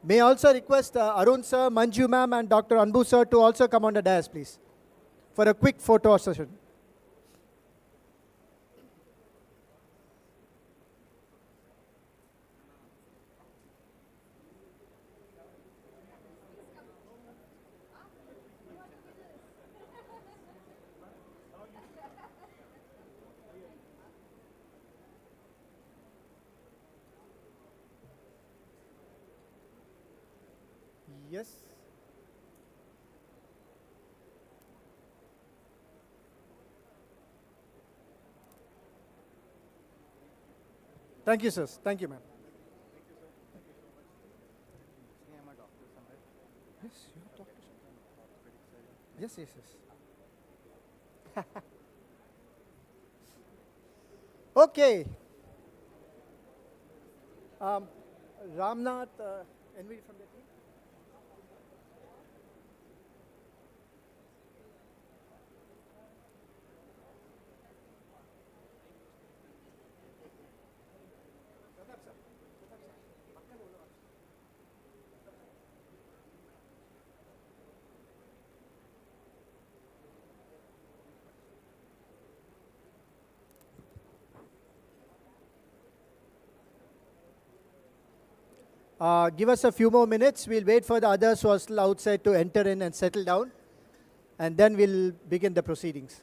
May I also request Arun sir, Manju ma'am and Dr. Anbu sir to also come on the dais, please, for a quick photo session. Yes. Thank you, sirs. Thank you, ma'am. Yes, you are doctor. Yes, yes, yes. Okay. Ramnath, NV from the team. Give us a few more minutes. We'll wait for the others who are still outside to enter in and settle down. And then we'll begin the proceedings.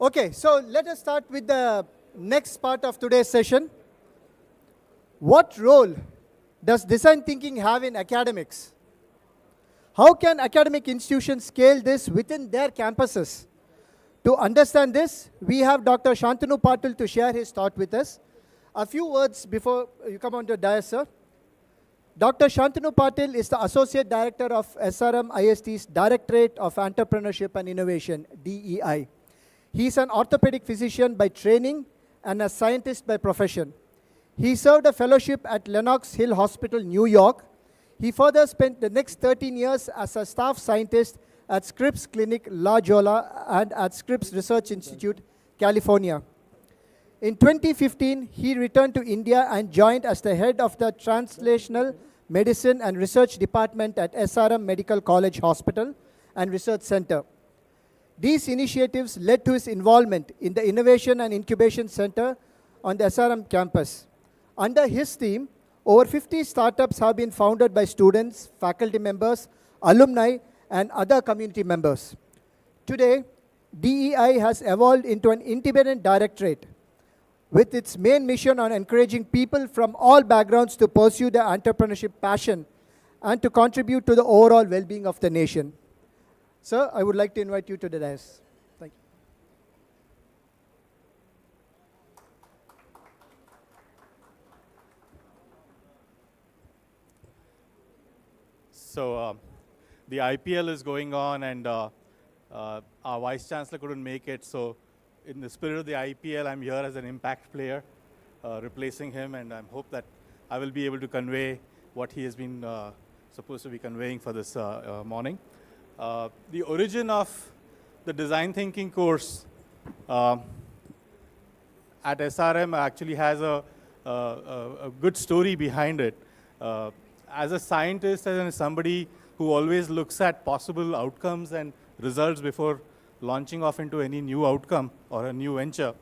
Okay, so let us start with the next part of today's session. What role does design thinking have in academics? How can academic institutions scale this within their campuses? To understand this, we have Dr. Shantanu Patil to share his thought with us. A few words before you come on to the dais, sir. Dr. Shantanu Patil is the Associate Director of SRM IST's Directorate of Entrepreneurship and Innovation, DEI. He is an orthopedic physician by training and a scientist by profession. He served a fellowship at Lenox Hill Hospital, New York. He further spent the next 13 years as a staff scientist at Scripps Clinic, La Jolla, and at Scripps Research Institute, California. In 2015, he returned to India and joined as the head of the Translational Medicine and Research Department at SRM Medical College Hospital and Research Center. These initiatives led to his involvement in the Innovation and Incubation Center on the SRM campus. Under his team, over 50 startups have been founded by students, faculty members, alumni, and other community members. Today, DEI has evolved into an independent directorate with its main mission on encouraging people from all backgrounds to pursue their entrepreneurship passion and to contribute to the overall well-being of the nation. Sir, I would like to invite you to the dais. Thank you. So the IPL is going on, and our Vice Chancellor couldn't make it. So in the spirit of the IPL, I'm here as an impact player, replacing him, and I hope that I will be able to convey what he has been supposed to be conveying for this morning. The origin of the design thinking course at SRM actually has a good story behind it. As a scientist and as somebody who always looks at possible outcomes and results before launching off into any new outcome or a new venture,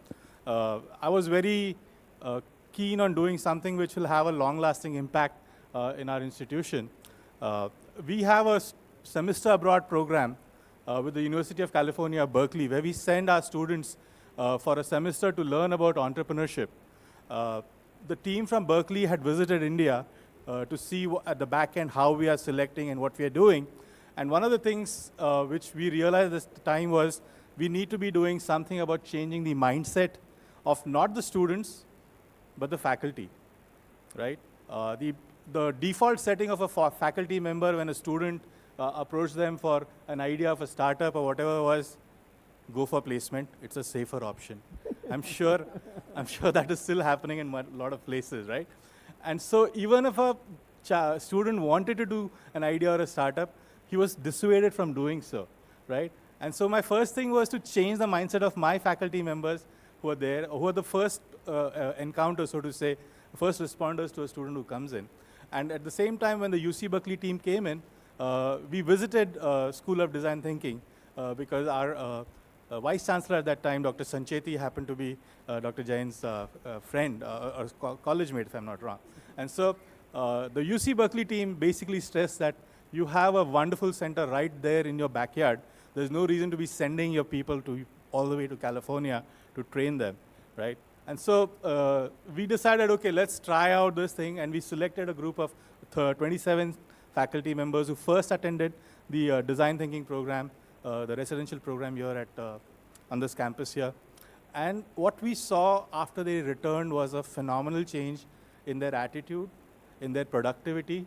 I was very keen on doing something which will have a long-lasting impact in our institution. We have a semester abroad program with the University of California, Berkeley, where we send our students for a semester to learn about entrepreneurship. The team from Berkeley had visited India to see at the back end how we are selecting and what we are doing. And one of the things which we realized at the time was we need to be doing something about changing the mindset of not the students, but the faculty, right? The default setting of a faculty member when a student approach them for an idea of a startup or whatever was, go for placement. It's a safer option. I'm sure that is still happening in a lot of places, right? And so even if a student wanted to do an idea or a startup, he was dissuaded from doing so, right? And so my first thing was to change the mindset of my faculty members who are there, who are the first encounters, so to say, first responders to a student who comes in. And at the same time, when the UC Berkeley team came in, we visited School of Design Thinking because our Vice Chancellor at that time, Dr. Sancheti, happened to be Dr. Jain's friend, or college mate, if I'm not wrong. And so The UC Berkeley team basically stressed that you have a wonderful center right there in your backyard. There's no reason to be sending your people to all the way to California to train them, right? And so we decided, okay, let's try out this thing, and we selected a group of 27 faculty members who first attended the design thinking program, the residential program here at on this campus here. And what we saw after they returned was a phenomenal change in their attitude, in their productivity,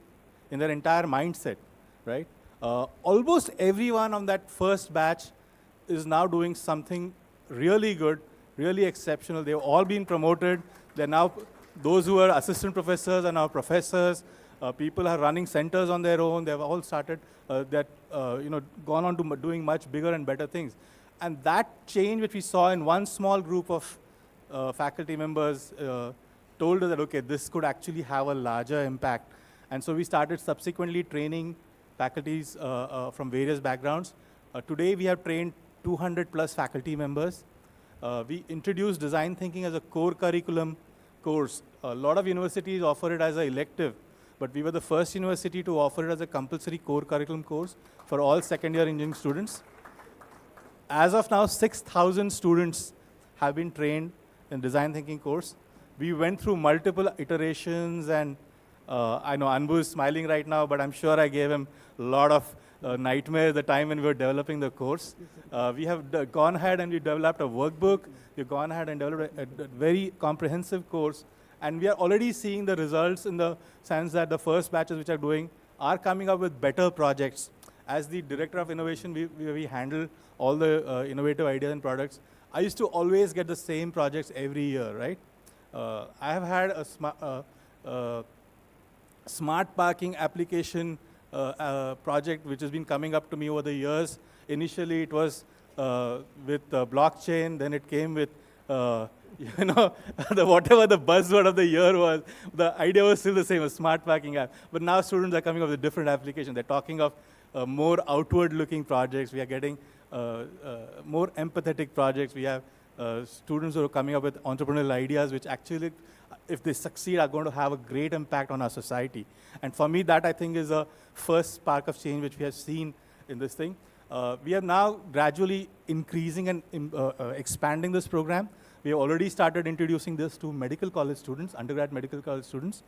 in their entire mindset, right? Almost everyone on that first batch is now doing something really good, really exceptional. They've all been promoted. They're now, those who are assistant professors are now professors. People are running centers on their own. They've all started, gone on to doing much bigger and better things. And that change which we saw in one small group of faculty members told us that, okay, this could actually have a larger impact. And so we started subsequently training faculties from various backgrounds. Today we have trained 200 plus faculty members. We introduced design thinking as a core curriculum course. A lot of universities offer it as an elective, but we were the first university to offer it as a compulsory core curriculum course for all second-year engineering students. As of now, 6,000 students have been trained in design thinking course. We went through multiple iterations, and I know Anbu is smiling right now, but I'm sure I gave him a lot of nightmare the time when we were developing the course. We have gone ahead and we developed a workbook. We've gone ahead and developed a very comprehensive course. And we are already seeing the results in the sense that the first batches which are doing are coming up with better projects. As the director of innovation, we handle all the innovative ideas and products. I used to always get the same projects every year, right? I have had a smart parking application project which has been coming up to me over the years. Initially, it was with blockchain. Then it came with, whatever the buzzword of the year was. The idea was still the same, a smart parking app. But now students are coming up with different applications. They're talking of more outward-looking projects. We are getting more empathetic projects. We have students who are coming up with entrepreneurial ideas, which actually, if they succeed, are going to have a great impact on our society. And for me, that I think is a first spark of change which we have seen in this thing. We are now gradually increasing and expanding this program. We have already started introducing this to medical college students, undergrad medical college students.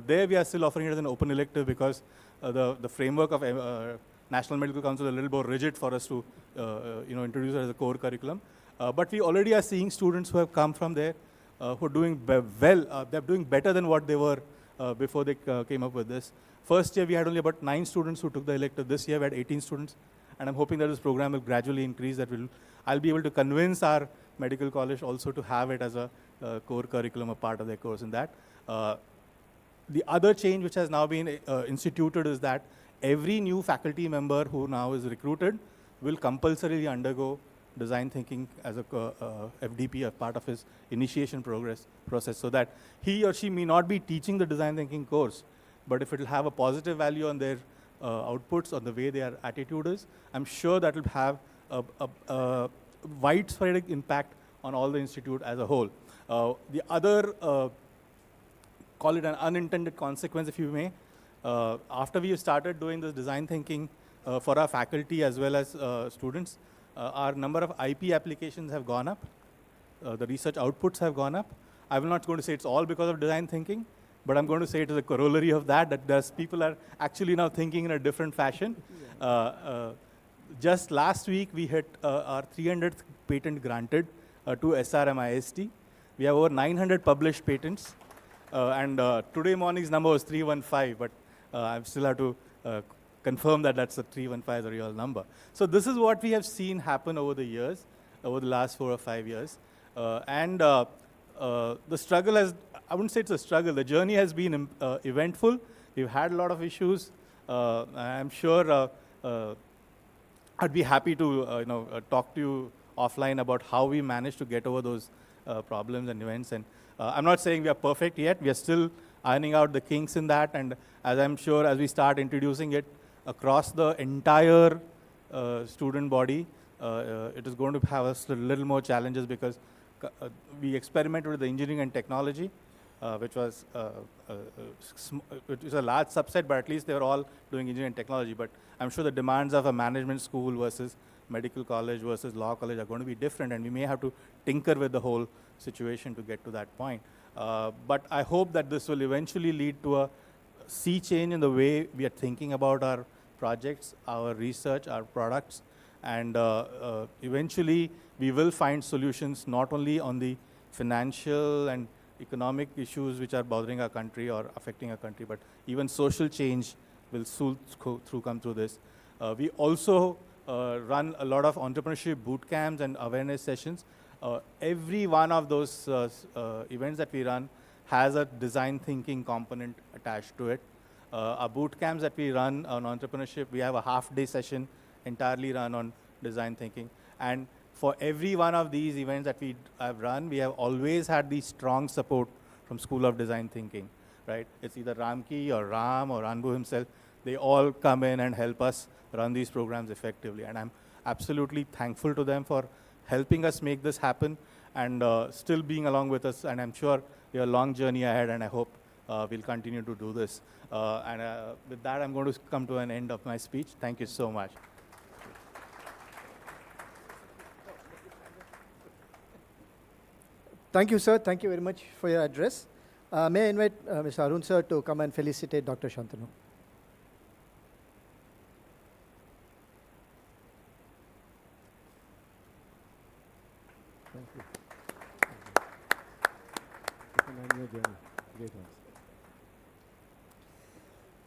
There we are still offering it as an open elective because the framework of National Medical Council is a little more rigid for us to introduce it as a core curriculum. But we already are seeing students who have come from there who are doing well. They're doing better than what they were before they came up with this. First year, we had only about 9 students who took the elective. This year, we had 18 students. And I'm hoping that this program will gradually increase. I'll be able to convince our medical college also to have it as a core curriculum, a part of their course in that. The other change which has now been instituted is that every new faculty member who now is recruited will compulsorily undergo design thinking as a FDP, as part of his initiation process, so that he or she may not be teaching the design thinking course, but if it will have a positive value on their outputs, on the way their attitude is, I'm sure that will have a widespread impact on all the institute as a whole. The other, call it an unintended consequence, if you may, after we started doing this design thinking for our faculty as well as students, our number of IP applications have gone up. The research outputs have gone up. I'm not going to say it's all because of design thinking, but I'm going to say it is a corollary of that there's people are actually now thinking in a different fashion. Just last week, we hit our 300th patent granted to SRM IST. We have over 900 published patents. And today morning's number was 315, but I still have to confirm that that's the 315 is a real number. So this is what we have seen happen over the years, over the last 4 or 5 years. The struggle has, I wouldn't say it's a struggle, the journey has been eventful. We've had a lot of issues. I'm sure I'd be happy to talk to you offline about how we managed to get over those problems and events. And I'm not saying we are perfect yet. We are still ironing out the kinks in that. And as I'm sure as we start introducing it across the entire student body, it is going to have us a little more challenges because we experimented with the engineering and technology. which was which is a large subset, but at least they were all doing engineering and technology. But I'm sure the demands of a management school versus medical college versus law college are going to be different, and we may have to tinker with the whole situation to get to that point. But I hope that this will eventually lead to a sea change in the way we are thinking about our projects, our research, our products, and eventually we will find solutions not only on the financial and economic issues which are bothering our country or affecting our country, but even social change will soon come through this. We also run a lot of entrepreneurship boot camps and awareness sessions. Every one of those events that we run has a design thinking component attached to it. Our boot camps that we run on entrepreneurship, we have a half-day session entirely run on design thinking. And for every one of these events that we have run, we have always had the strong support from School of Design Thinking, right? It's either Ramki or Ram or Anbu himself. They all come in and help us run these programs effectively. And I'm absolutely thankful to them for helping us make this happen and still being along with us. And I'm sure we have a long journey ahead, and I hope we'll continue to do this. With that, I'm going to come to an end of my speech. Thank you so much. Thank you, sir. Thank you very much for your address. May I invite Mr. Arun, sir, to come and felicitate Dr. Shantanu.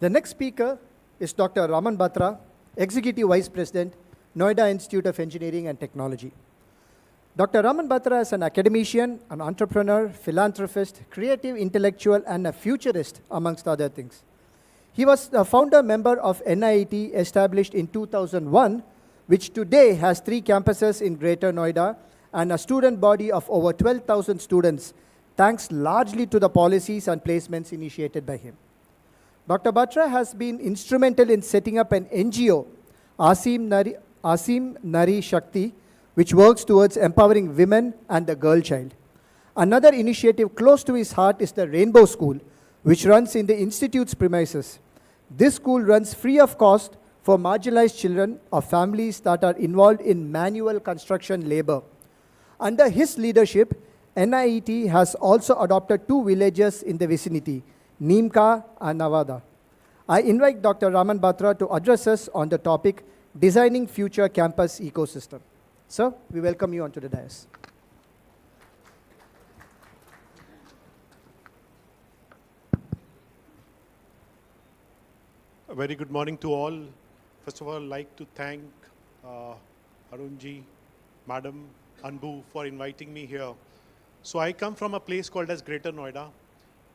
The next speaker is Dr. Raman Batra, Executive Vice President, Noida Institute of Engineering and Technology. Dr. Raman Batra is an academician, an entrepreneur, philanthropist, creative intellectual, and a futurist, amongst other things. He was the founder member of NIT, established in 2001, which today has 3 campuses in Greater Noida and a student body of over 12,000 students, thanks largely to the policies and placements initiated by him. Dr. Batra has been instrumental in setting up an NGO, Asim Nari Shakti, which works towards empowering women and the girl child. Another initiative close to his heart is the Rainbow School, which runs in the Institute's premises. This school runs free of cost for marginalized children of families that are involved in manual construction labor. Under his leadership, NIET has also adopted 2 villages in the vicinity, Neemka and Navada. I invite Dr. Raman Batra to address us on the topic, Designing Future Campus Ecosystem. Sir, we welcome you onto the dais. A very good morning to all. First of all, I'd like to thank Arunji, Madam, Anbu for inviting me here. So I come from a place called as Greater Noida.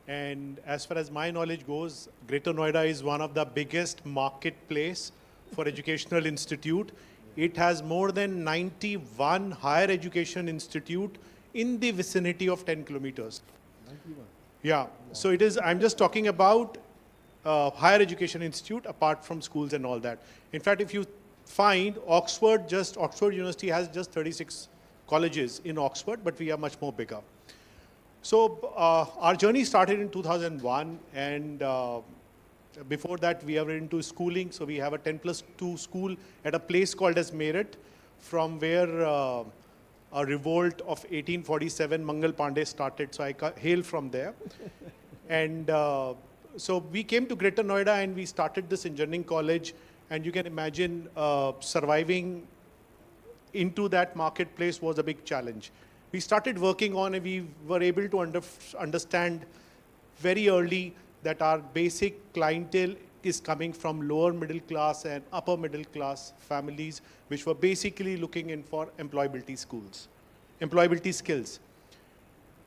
And as far as my knowledge goes, Greater Noida is one of the biggest marketplace for educational institute. It has more than 91 higher education institute in the vicinity of 10 kilometers. 91? Yeah, so it is, I'm just talking about higher education institute apart from schools and all that. In fact, if you find Oxford University has just 36 colleges in Oxford, but we are much more bigger. So our journey started in 2001, and before that we were into schooling. So we have a 10+2 school at a place called as Meerut, from where a revolt of 1847 Mangal Pandey started. So I hail from there. And so we came to Greater Noida and we started this engineering college. And you can imagine surviving into that marketplace was a big challenge. We started working on and we were able to understand very early that our basic clientele is coming from lower middle class and upper middle class families, which were basically looking in for employability skills.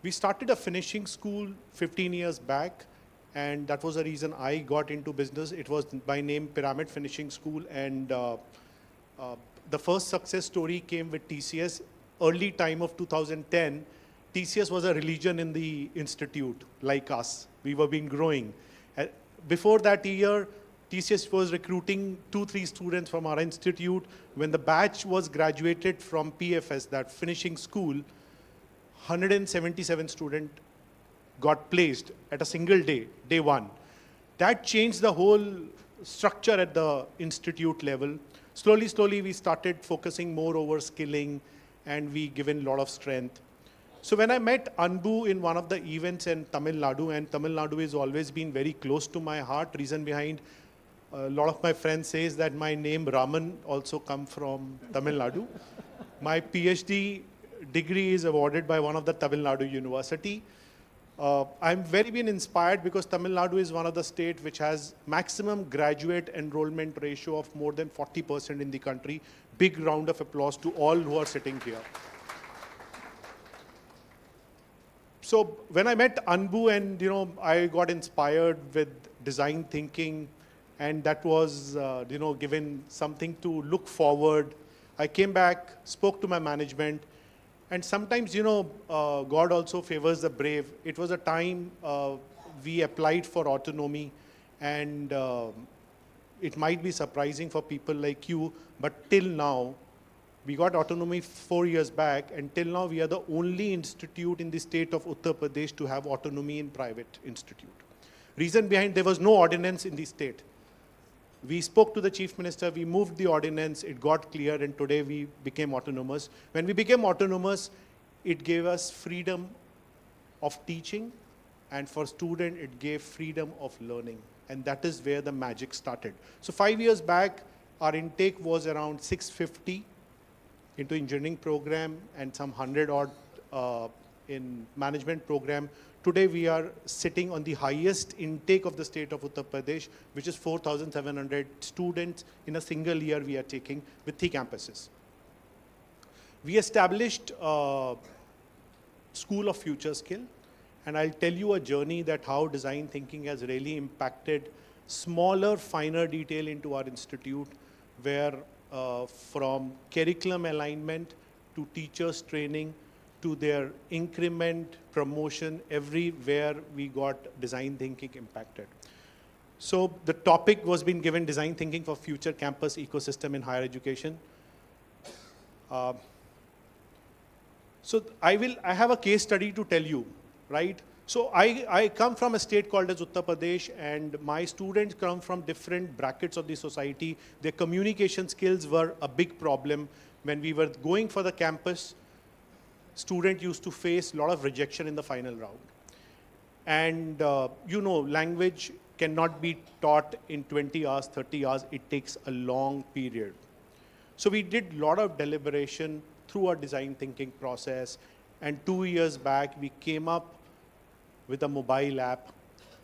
We started a finishing school 15 years back, and that was the reason I got into business. It was by name Pyramid Finishing School, and the first success story came with TCS. Early time of 2010, TCS was a religion in the institute, like us. We were being growing. Before that year, TCS was recruiting 2-3 students from our institute. When the batch was graduated from PFS, that finishing school, 177 students got placed at a single day, day one. That changed the whole structure at the institute level. Slowly, slowly, we started focusing more over skilling, and we given a lot of strength. So when I met Anbu in one of the events in Tamil Nadu, and Tamil Nadu has always been very close to my heart, reason behind a lot of my friends says that my name Raman also come from Tamil Nadu. My PhD degree is awarded by one of the Tamil Nadu University. I'm very been inspired because Tamil Nadu is one of the states which has maximum graduate enrollment ratio of more than 40% in the country. Big round of applause to all who are sitting here. So when I met Anbu and I got inspired with design thinking, and that was given something to look forward. I came back, spoke to my management, and sometimes God also favors the brave. It was a time we applied for autonomy, and it might be surprising for people like you, but till now, we got autonomy 4 years back, and till now we are the only institute in the state of Uttar Pradesh to have autonomy in private institute. Reason behind, there was no ordinance in the state. We spoke to the chief minister, we moved the ordinance, it got clear, and today we became autonomous. When we became autonomous, it gave us freedom of teaching, and for student, it gave freedom of learning. And that is where the magic started. So 5 years back, our intake was around 650 into engineering program and some 100 odd in management program. Today we are sitting on the highest intake of the state of Uttar Pradesh, which is 4,700 students in a single year we are taking with 3 campuses. We established School of Future Skill, and I'll tell you a journey that how design thinking has really impacted smaller, finer detail into our institute, where from curriculum alignment to teachers training to their increment, promotion, everywhere we got design thinking impacted. So the topic was being given design thinking for future campus ecosystem in higher education. So I have a case study to tell you, right? So I come from a state called as Uttar Pradesh, and my students come from different brackets of the society. Their communication skills were a big problem. When we were going for the campus, student used to face a lot of rejection in the final round. And language cannot be taught in 20 hours, 30 hours. It takes a long period. So we did a lot of deliberation through our design thinking process. And 2 years back, we came up with a mobile app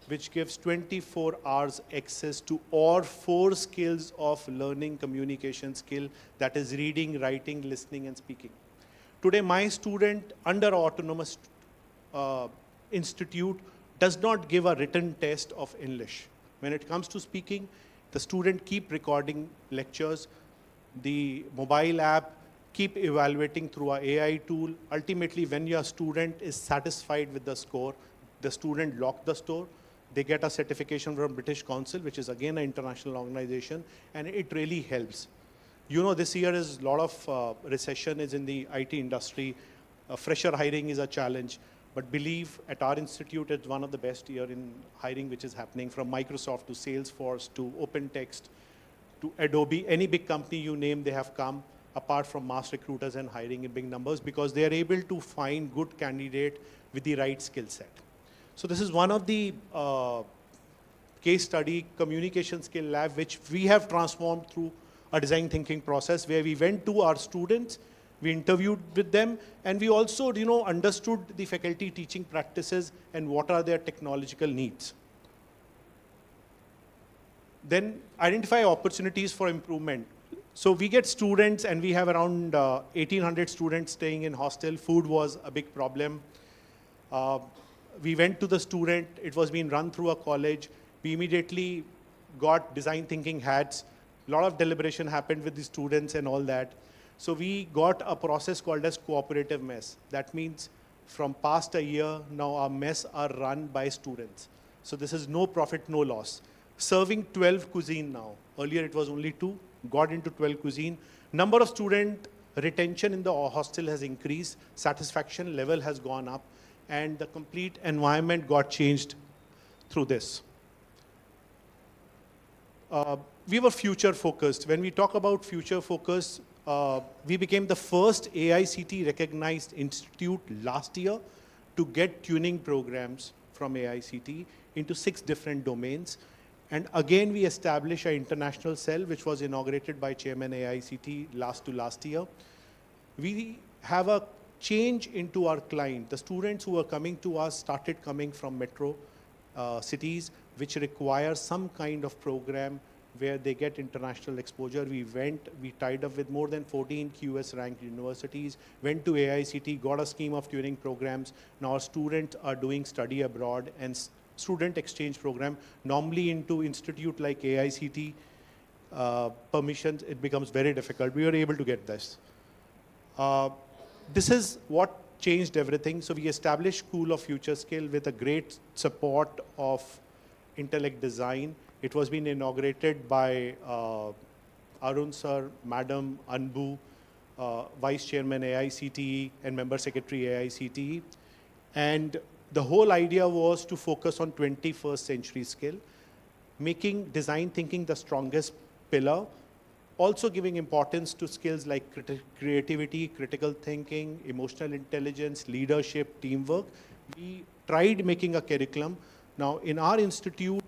which gives 24 hours access to all 4 skills of learning communication skill, that is reading, writing, listening, and speaking. Today, my student under autonomous institute does not give a written test of English. When it comes to speaking, the student keep recording lectures. The mobile app keep evaluating through our AI tool. Ultimately, when your student is satisfied with the score, the student lock the store. They get a certification from British Council, which is again an international organization, and it really helps. This year is a lot of recession is in the IT industry. Fresher hiring is a challenge. But believe at our institute, it's one of the best year in hiring which is happening, from Microsoft to Salesforce to OpenText to Adobe. Any big company you name, they have come, apart from mass recruiters and hiring in big numbers, because they are able to find good candidate with the right skill set. So this is one of the case study communication skill lab, which we have transformed through a design thinking process, where we went to our students, we interviewed with them, and we also understood the faculty teaching practices and what are their technological needs. Then identify opportunities for improvement. So we get students, and we have around 1,800 students staying in hostel. Food was a big problem. We went to the student, it was being run through a college. We immediately got design thinking hats. A lot of deliberation happened with the students and all that. So we got a process called as cooperative mess. That means from past a year, now our mess are run by students. So this is no profit, no loss. Serving 12 cuisine now. Earlier it was only 2, got into 12 cuisine. Number of student retention in the hostel has increased. Satisfaction level has gone up. and the complete environment got changed through this. We were future focused. When we talk about future focus, we became the first AICT recognized institute last year to get tuning programs from AICT into 6 different domains. And again, we established an international cell, which was inaugurated by Chairman AICT last year. We have a change into our client. The students who are coming to us started coming from metro cities, which require some kind of program where they get international exposure. We tied up with more than 14 QS ranked universities, went to AICT, got a scheme of tuning programs. Now our students are doing study abroad and student exchange program. Normally into institute like AICT permissions, it becomes very difficult. We were able to get this. This is what changed everything. So we established School of Future Skill with a great support of intellect design. It was being inaugurated by Arun sir, Madam Anbu, Vice Chairman AICTE and Member Secretary AICTE. And the whole idea was to focus on 21st century skill, making design thinking the strongest pillar, also giving importance to skills like creativity, critical thinking, emotional intelligence, leadership, teamwork. We tried making a curriculum. Now in our institute,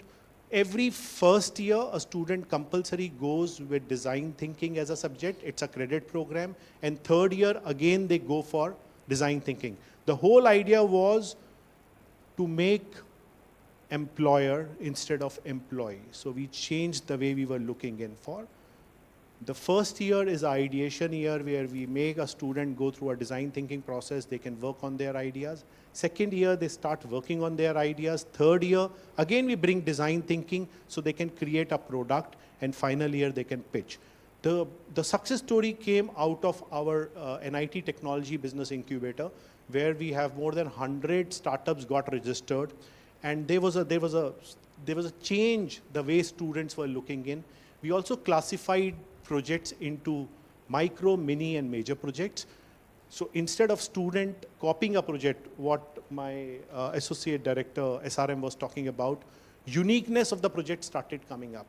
every first year, a student compulsory goes with design thinking as a subject. It's a credit program. And third year, again, they go for design thinking. The whole idea was to make employer instead of employee. So we changed the way we were looking in for. The first year is ideation year where we make a student go through a design thinking process. They can work on their ideas. Second year, they start working on their ideas. Third year, again, we bring design thinking so they can create a product. And final year, they can pitch. The success story came out of our NIT Technology Business Incubator, where we have more than 100 startups got registered. And there was a change the way students were looking in. We also classified projects into micro, mini, and major projects. So instead of student copying a project, what my associate director, SRM, was talking about, uniqueness of the project started coming up.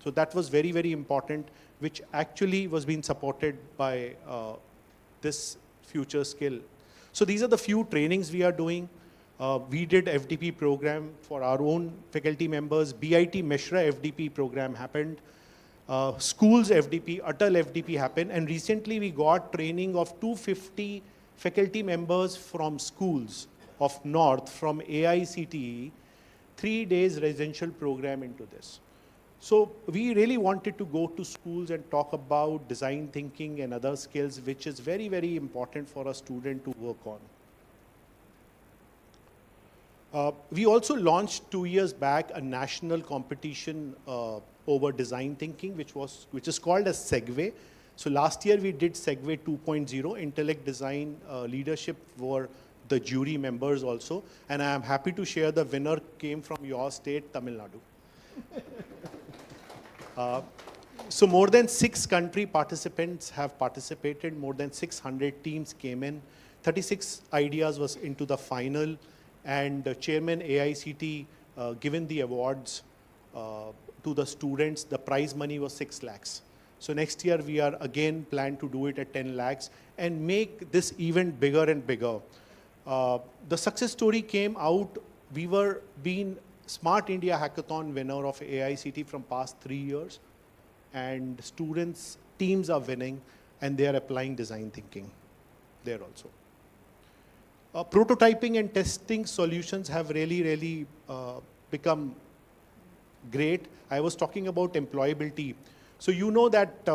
So that was very, very important, which actually was being supported by this future skill. So these are the few trainings we are doing. We did FDP program for our own faculty members. BIT Mishra FDP program happened. Schools FDP, Atal FDP happened, and recently we got training of 250 faculty members from schools of North, from AICTE, 3 days residential program into this. So we really wanted to go to schools and talk about design thinking and other skills, which is very, very important for a student to work on. We also launched 2 years back a national competition over design thinking, which is called as Segway. So last year we did Segway 2.0, intellect design leadership for the jury members also. And I am happy to share the winner came from your state, Tamil Nadu. So more than 6 country participants have participated, more than 600 teams came in, 36 ideas was into the final, and Chairman AICT given the awards to the students. The prize money was 6 lakhs. So next year we are again plan to do it at 10 lakhs and make this event bigger and bigger. The success story came out, we were being Smart India Hackathon winner of AICT from past 3 years, and students, teams are winning, and they are applying design thinking there also. Prototyping and testing solutions have really become great. I was talking about employability. So you know that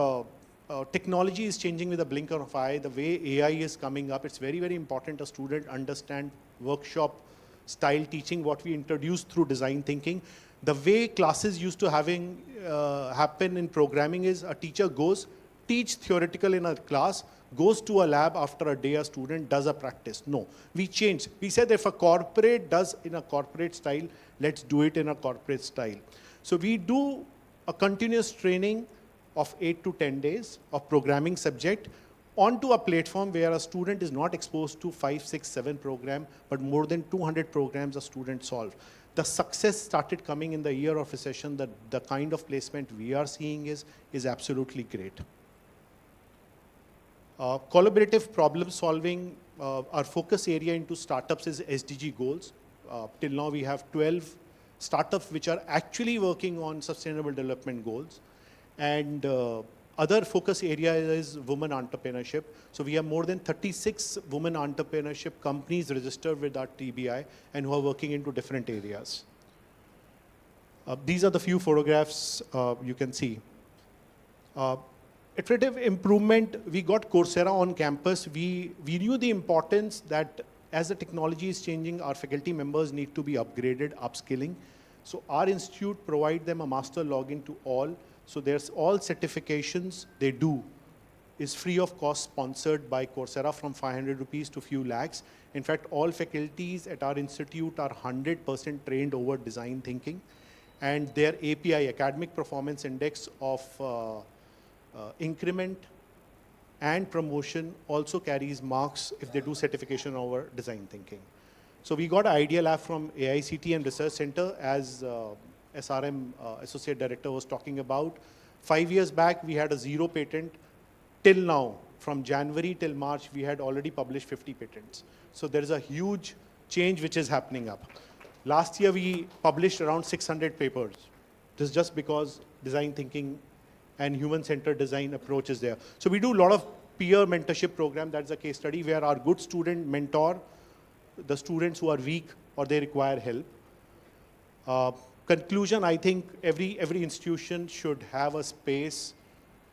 technology is changing with a blink of an eye. The way AI is coming up, it's very, very important a student understand workshop style teaching, what we introduced through design thinking. The way classes used to happen in programming is a teacher goes, teach theoretical in a class, goes to a lab after a day, a student does a practice. No, we changed. We said if a corporate does in a corporate style, let's do it in a corporate style. So we do a continuous training of 8 to 10 days of programming subject onto a platform where a student is not exposed to 5, 6, 7 program, but more than 200 programs a student solve. The success started coming in the year of recession. The kind of placement we are seeing is absolutely great. Collaborative problem solving, our focus area into startups is SDG goals. Till now we have 12 startups which are actually working on sustainable development goals. And other focus area is women entrepreneurship. So we have more than 36 women entrepreneurship companies registered with our TBI and who are working into different areas. These are the few photographs you can see. Iterative improvement, we got Coursera on campus. We knew the importance that as the technology is changing, our faculty members need to be upgraded, upskilling. So our institute provide them a master login to all. So there's all certifications they do is free of cost, sponsored by Coursera, from 500 rupees to few lakhs. In fact, all faculties at our institute are 100% trained over design thinking. And their API, Academic Performance Index of increment and promotion, also carries marks if they do certification over design thinking. So we got an Idea Lab from AICT and Research Center, as SRM Associate Director was talking about. 5 years back, we had a 0 patent. Till now, from January till March, we had already published 50 patents. So there is a huge change which is happening up. Last year, we published around 600 papers. This is just because design thinking and human-centered design approach is there. So we do a lot of peer mentorship program. That's a case study where our good student mentor the students who are weak or they require help. Conclusion, I think every institution should have a space,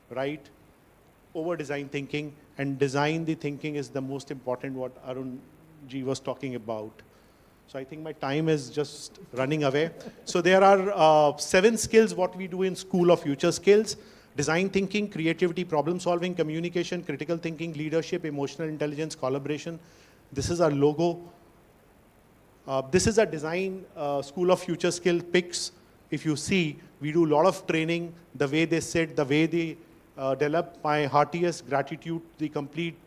right, over design thinking, and design the thinking is the most important, what Arun ji was talking about. So I think my time is just running away. So there are 7 skills what we do in School of Future Skills: design thinking, creativity, problem solving, communication, critical thinking, leadership, emotional intelligence, collaboration. This is our logo. This is a design School of Future Skill picks. If you see, we do a lot of training, the way they sit, the way they develop. My heartiest gratitude to the complete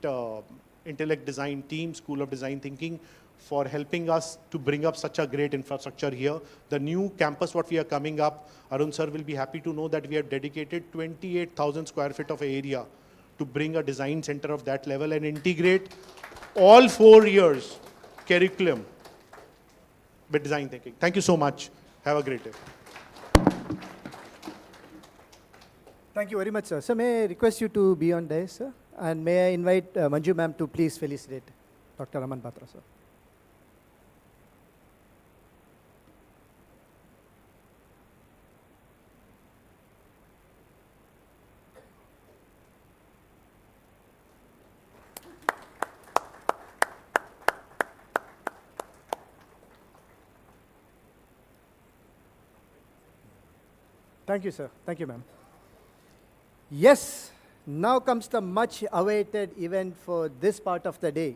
Intellect Design team, School of Design Thinking, for helping us to bring up such a great infrastructure here. The new campus what we are coming up, Arun sir will be happy to know that we have dedicated 28,000 square feet of area to bring a design center of that level and integrate all 4 years curriculum with design thinking. Thank you so much. Have a great day. Thank you very much, sir. So may I request you to be on dais, sir? And may I invite Manju ma'am to please felicitate Dr. Raman Batra, sir. Thank you, sir. Thank you, ma'am. Yes, now comes the much awaited event for this part of the day.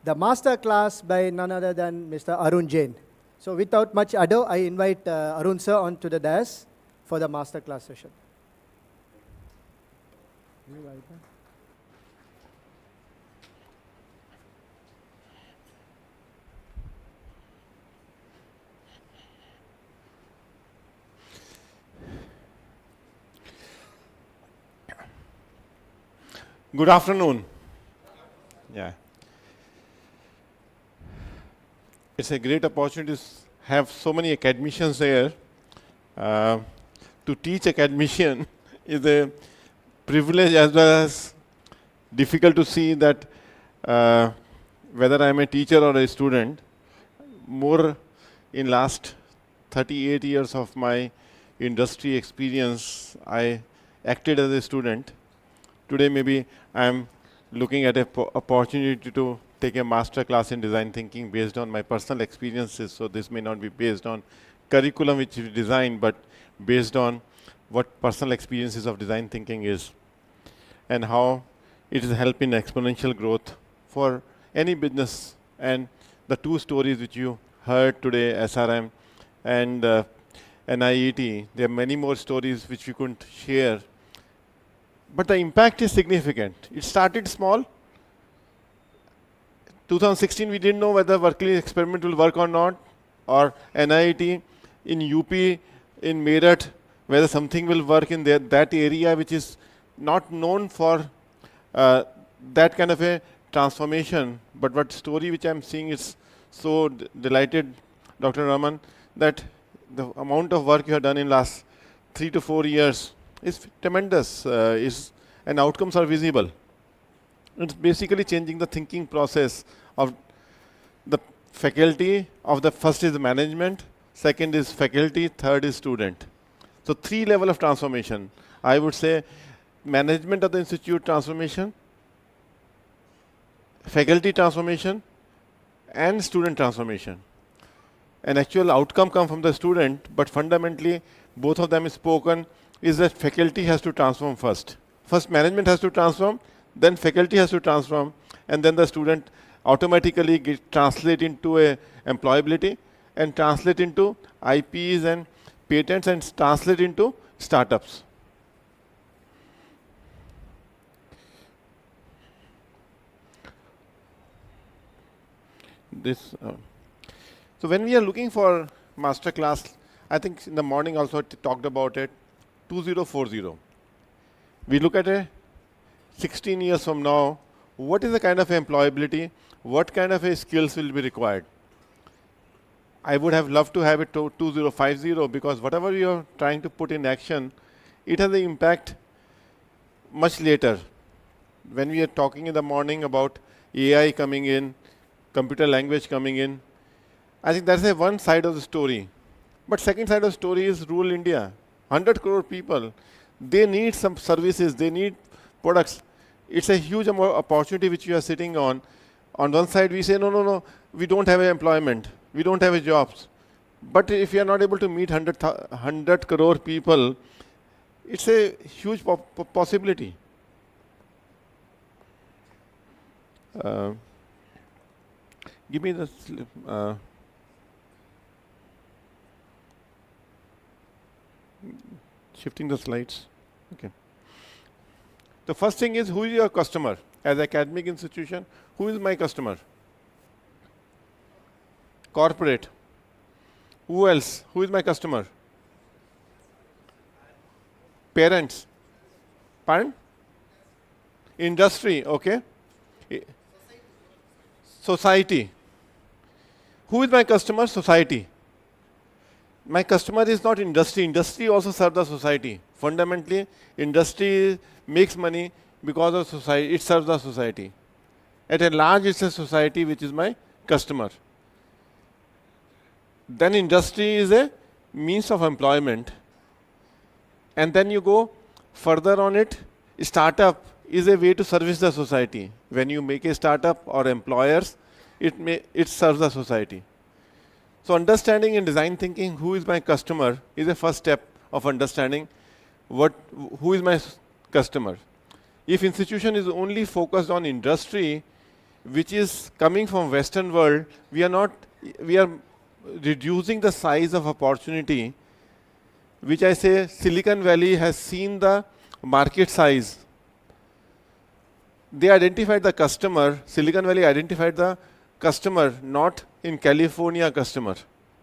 The master class by none other than Mr. Arun Jain. So without much ado, I invite Arun sir onto the dais for the master class session. Good afternoon. Yeah. It's a great opportunity to have so many academicians here. To teach academician is a privilege as well as difficult to see that whether I'm a teacher or a student. More in last 38 years of my industry experience, I acted as a student. Today, maybe I'm looking at an opportunity to take a master class in design thinking based on my personal experiences. So this may not be based on curriculum which we design, but based on what personal experiences of design thinking is and how it is helping exponential growth for any business. And the 2 stories which you heard today, SRM and NIET, there are many more stories which we couldn't share. but the impact is significant. It started small. 2016, we didn't know whether Berkeley experiment will work or not, or NIT in UP, in Meerut, whether something will work in that area which is not known for that kind of a transformation. But what story which I'm seeing is so delighted, Dr. Raman, that the amount of work you have done in last 3 to 4 years is tremendous, and outcomes are visible. It's basically changing the thinking process of the faculty. Of the first is management, second is faculty, third is student. So 3 level of transformation. I would say management of the institute transformation, faculty transformation, and student transformation. An actual outcome come from the student, but fundamentally both of them is spoken is that faculty has to transform first. First management has to transform, then faculty has to transform, and then the student automatically translate into a employability and translate into IPs and patents and translate into startups. So when we are looking for Masterclass, I think in the morning also talked about it, 2040. We look at a 16 years from now, what is the kind of employability, what kind of a skills will be required? I would have loved to have it to 2050, because whatever you are trying to put in action, it has an impact much later. When we are talking in the morning about AI coming in, computer language coming in, I think that's one side of the story. But second side of the story is rural India. 100 crore people, they need some services, they need products. It's a huge opportunity which you are sitting on. On one side, we say, no, we don't have employment, we don't have jobs. But if you are not able to meet 100 crore people, it's a huge possibility. Give me the slip. Shifting the slides. Okay. The first thing is, who is your customer? As an academic institution, who is my customer? Corporate. Who else? Who is my customer? Parents. Pardon? Industry, okay. Society. Who is my customer? Society. My customer is not industry. Industry also serves the society. Fundamentally, industry makes money because of society. It serves the society. At a large, it's a society which is my customer. Then industry is a means of employment. And then you go further on it. Startup is a way to service the society. When you make a startup or employers, it serves the society. So understanding in design thinking who is my customer is a first step of understanding who is my customer. If institution is only focused on industry, which is coming from Western world, we are reducing the size of opportunity, which I say Silicon Valley has seen the market size. They identified the customer, Silicon Valley identified the customer, not in California customer.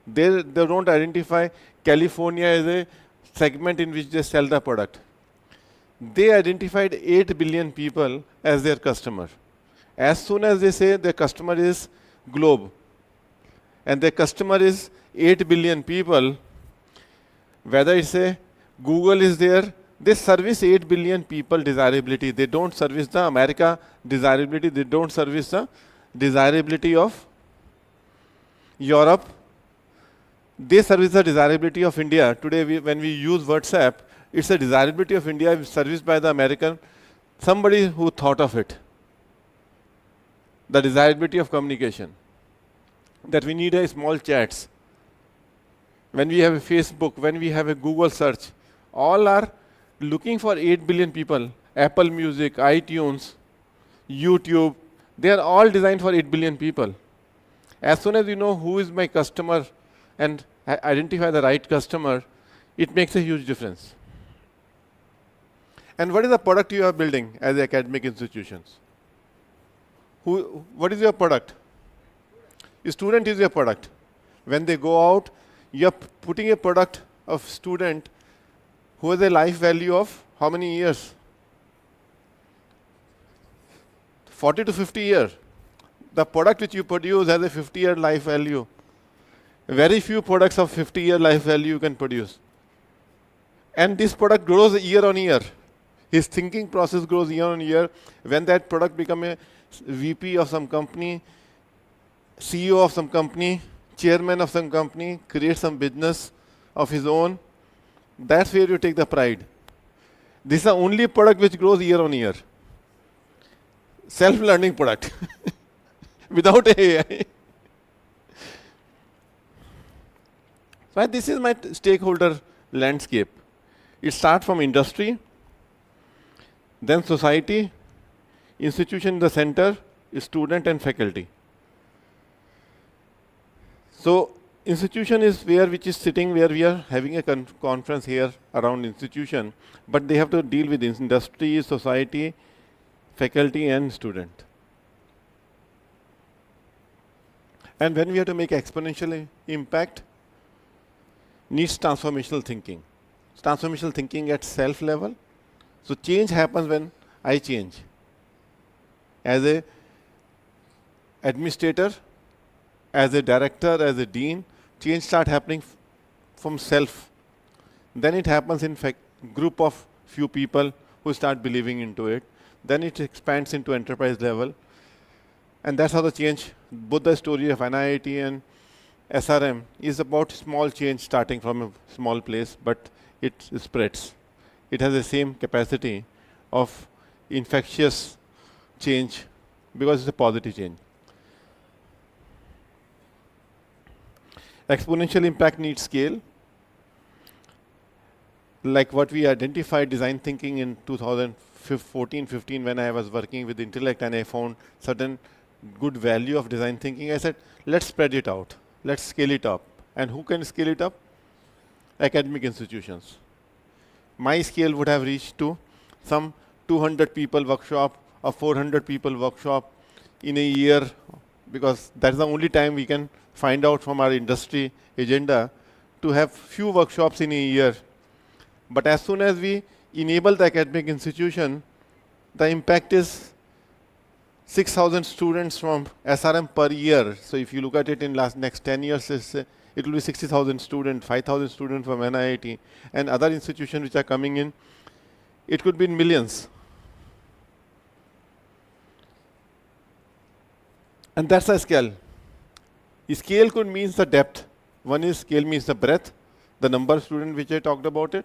They don't identify California as a segment in which they sell the product. They identified 8 billion people as their customer. As soon as they say their customer is globe, and their customer is 8 billion people, whether it's a Google is there, they service 8 billion people desirability. They don't service the America desirability. They don't service the desirability of Europe. They service the desirability of India. Today, when we use WhatsApp, it's a desirability of India serviced by the American, somebody who thought of it. The desirability of communication. That we need a small chats. When we have a Facebook, when we have a Google search, all are looking for 8 billion people. Apple Music, iTunes, YouTube, they are all designed for 8 billion people. As soon as you know who is my customer and identify the right customer, it makes a huge difference. And what is the product you are building as academic institutions? What is your product? A student is your product. When they go out, you are putting a product of student who has a life value of how many years? 40 to 50 years. The product which you produce has a 50-year life value. Very few products of 50-year life value you can produce. And this product grows year on year. His thinking process grows year on year. When that product becomes a VP of some company, CEO of some company, chairman of some company, creates some business of his own, that's where you take the pride. This is the only product which grows year on year. Self-learning product without AI. So this is my stakeholder landscape. It starts from industry, then society, institution in the center, student and faculty. So institution is which is sitting where we are having a conference here around institution, but they have to deal with industry, society, faculty and student. And when we have to make exponential impact, needs transformational thinking. Transformational thinking at self level. So change happens when I change. As a administrator, as a director, as a dean, change start happening from self. Then it happens in group of few people who start believing into it. Then it expands into enterprise level. And that's how the change, both the story of NIIT and SRM is about small change starting from a small place, but it spreads. It has the same capacity of infectious change because it's a positive change. Exponential impact needs scale. Like what we identified design thinking in 2014-15 when I was working with Intellect and I found certain good value of design thinking, I said, let's spread it out. Let's scale it up. And who can scale it up? Academic institutions. My scale would have reached to some 200 people workshop or 400 people workshop in a year, because that's the only time we can find out from our industry agenda to have few workshops in a year. But as soon as we enable the academic institution, the impact is 6,000 students from SRM per year. So if you look at it in next 10 years, it will be 60,000 students, 5,000 students from NIIT, and other institutions which are coming in. It could be in millions. And that's the scale. Scale could mean the depth. One is scale means the breadth, the number of students which I talked about it,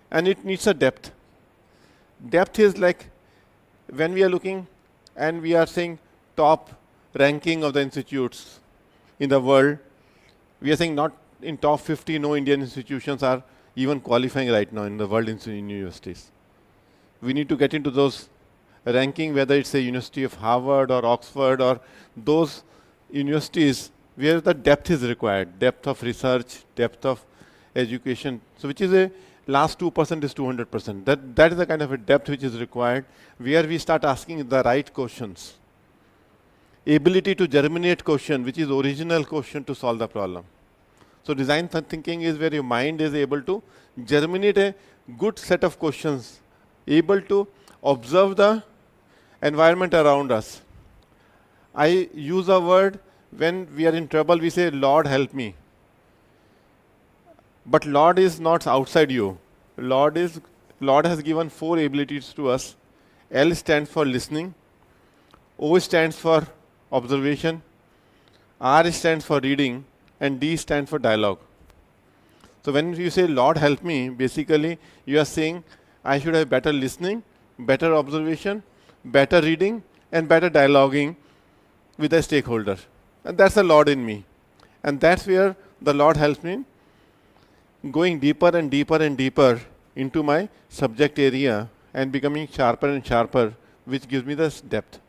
and it needs a depth. Depth is like when we are looking and we are saying top ranking of the institutes in the world, we are saying not in top 50, no Indian institutions are even qualifying right now in the world universities. We need to get into those ranking, whether it's a University of Harvard or Oxford or those universities where the depth is required, depth of research, depth of education. So which is a last 2% is 200%. That is the kind of a depth which is required, where we start asking the right questions. Ability to germinate question, which is original question to solve the problem. So design thinking is where your mind is able to germinate a good set of questions, able to observe the environment around us. I use a word when we are in trouble, we say, Lord help me. But Lord is not outside you. Lord has given 4 abilities to us. L stands for listening. O stands for observation. R stands for reading. And D stands for dialogue. So when you say, Lord help me, basically you are saying, I should have better listening, better observation, better reading, and better dialoguing with the stakeholder. And that's the Lord in me. And that's where the Lord helps me going deeper and deeper and deeper into my subject area and becoming sharper and sharper, which gives me this depth.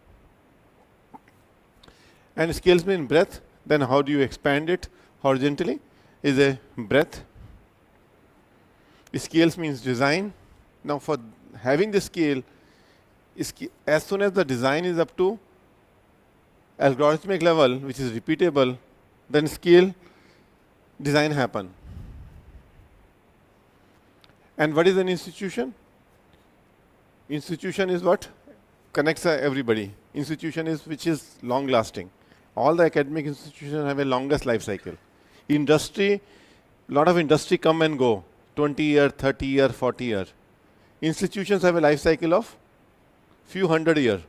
And scales me in breadth. Then how do you expand it horizontally? Is a breadth. Scales means design. Now for having the scale, as soon as the design is up to algorithmic level, which is repeatable, then scale design happen. And what is an institution? Institution is what connects everybody. Institution is which is long lasting. All the academic institutions have a longest life cycle. Industry, lot of industry come and go, 20 year, 30 year, 40 year. Institutions have a life cycle of few hundred years.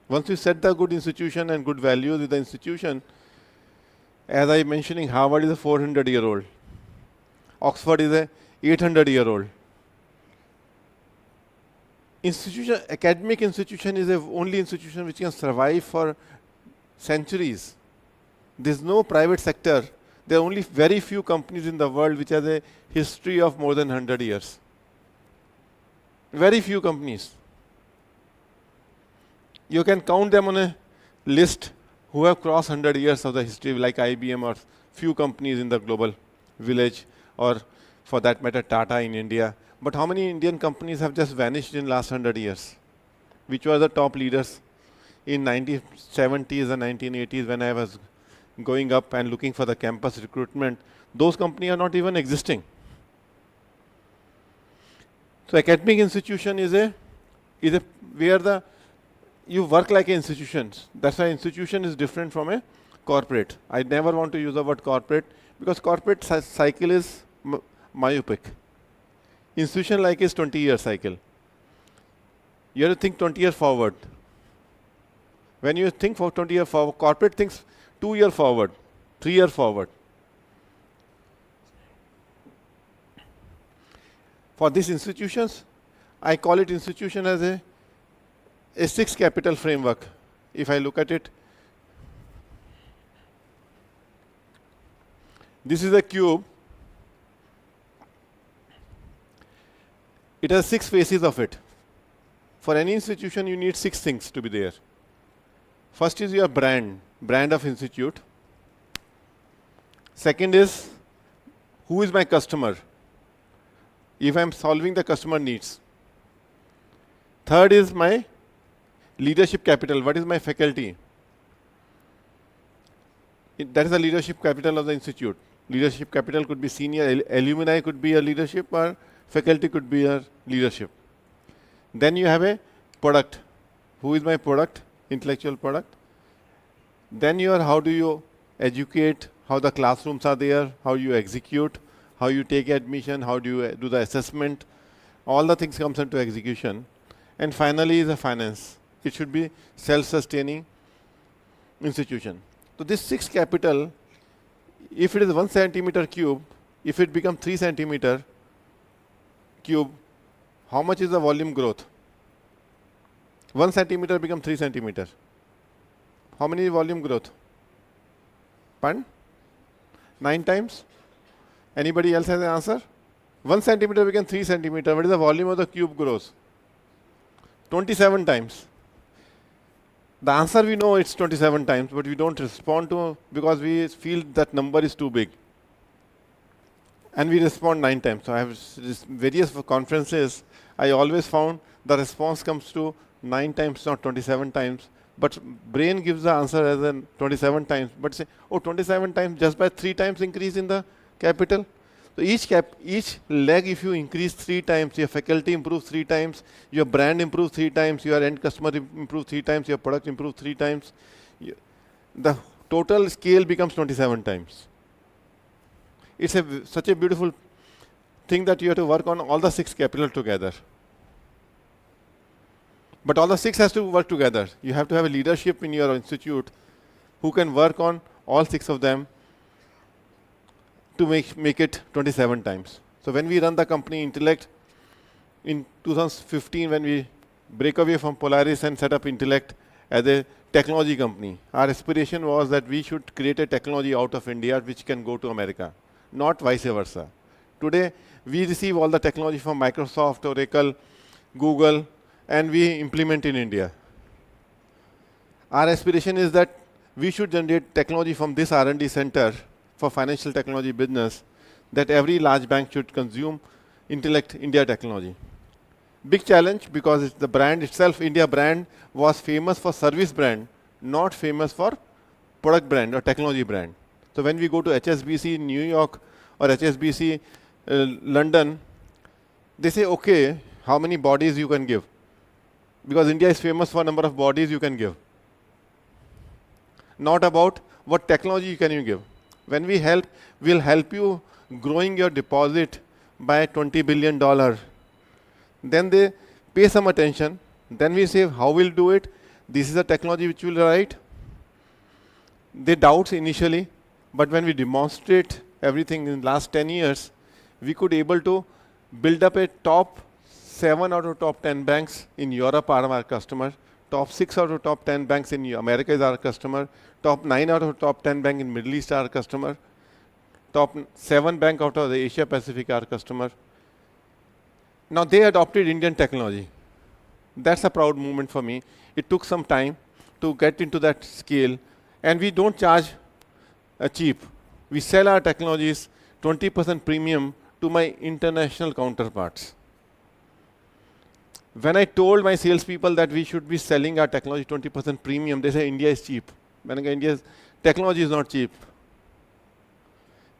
Once you set the good institution and good values with the institution, as I mentioning, Harvard is a 400-year-old. Oxford is a 800-year-old. Institution, academic institution is the only institution which can survive for centuries. There's no private sector. There are only very few companies in the world which have a history of more than 100 years. Very few companies. You can count them on a list who have crossed 100 years of the history, like IBM or few companies in the global village, or for that matter, Tata in India. But how many Indian companies have just vanished in last 100 years? Which were the top leaders in 1970s and 1980s when I was going up and looking for the campus recruitment? Those companies are not even existing. So academic institution is a where you work like an institution. That's why institution is different from a corporate. I never want to use the word corporate because corporate cycle is myopic. Institution like is 20-year cycle. You have to think 20 years forward. When you think for 20 years forward, corporate thinks 2 years forward, 3 years forward. For these institutions, I call it institution as a 6 capital framework. If I look at it, this is a cube. It has 6 faces of it. For any institution, you need 6 things to be there. First is your brand of institute. Second is, who is my customer? If I'm solving the customer needs. Third is my leadership capital. What is my faculty? That is the leadership capital of the institute. Leadership capital could be senior, alumni could be a leadership, or faculty could be a leadership. Then you have a product. Who is my product? Intellectual product. Then you are how do you educate, how the classrooms are there, how you execute, how you take admission, how do you do the assessment. All the things comes into execution. And finally is the finance. It should be self-sustaining institution. So this 6 capital, if it is 1 centimeter cube, if it becomes 3 centimeter cube, how much is the volume growth? 1 centimeter becomes 3 centimeter. How many volume growth? Pardon? 9 times? Anybody else has an answer? 1 centimeter becomes 3 centimeter. What is the volume of the cube grows? 27 times. The answer we know it's 27 times, but we don't respond to because we feel that number is too big. And we respond 9 times. So I have various conferences. I always found the response comes to 9 times, not 27 times. But brain gives the answer as in 27 times. But say, oh, 27 times just by 3 times increase in the capital. So each leg, if you increase 3 times, your faculty improves 3 times, your brand improves 3 times, your end customer improves 3 times, your product improves 3 times. The total scale becomes 27 times. It's such a beautiful thing that you have to work on all the 6 capital together. But all the 6 has to work together. You have to have a leadership in your institute who can work on all 6 of them to make it 27 times. So when we run the company Intellect, in 2015 when we break away from Polaris and set up Intellect as a technology company, our aspiration was that we should create a technology out of India which can go to America, not vice versa. Today, we receive all the technology from Microsoft, Oracle, Google, and we implement in India. Our aspiration is that we should generate technology from this R&D center for financial technology business, that every large bank should consume Intellect India technology. Big challenge because it's the brand itself, India brand, was famous for service brand, not famous for product brand or technology brand. So when we go to HSBC in New York or HSBC London, they say, okay, how many bodies you can give? Because India is famous for number of bodies you can give. Not about what technology can you give. When we help, we'll help you growing your deposit by $20 billion. Then they pay some attention. Then we say, how we'll do it? This is a technology which we'll write. They doubt initially, but when we demonstrate everything in the last 10 years, we could able to build up a top 7 out of top 10 banks in Europe are our customer, top 6 out of top 10 banks in America is our customer, top 9 out of top 10 bank in Middle East are our customer, top 7 bank out of the Asia Pacific are our customer. Now they adopted Indian technology. That's a proud moment for me. It took some time to get into that scale, and we don't charge cheap. We sell our technologies 20% premium to my international counterparts. When I told my salespeople that we should be selling our technology 20% premium, they say India is cheap. When again, India's technology is not cheap.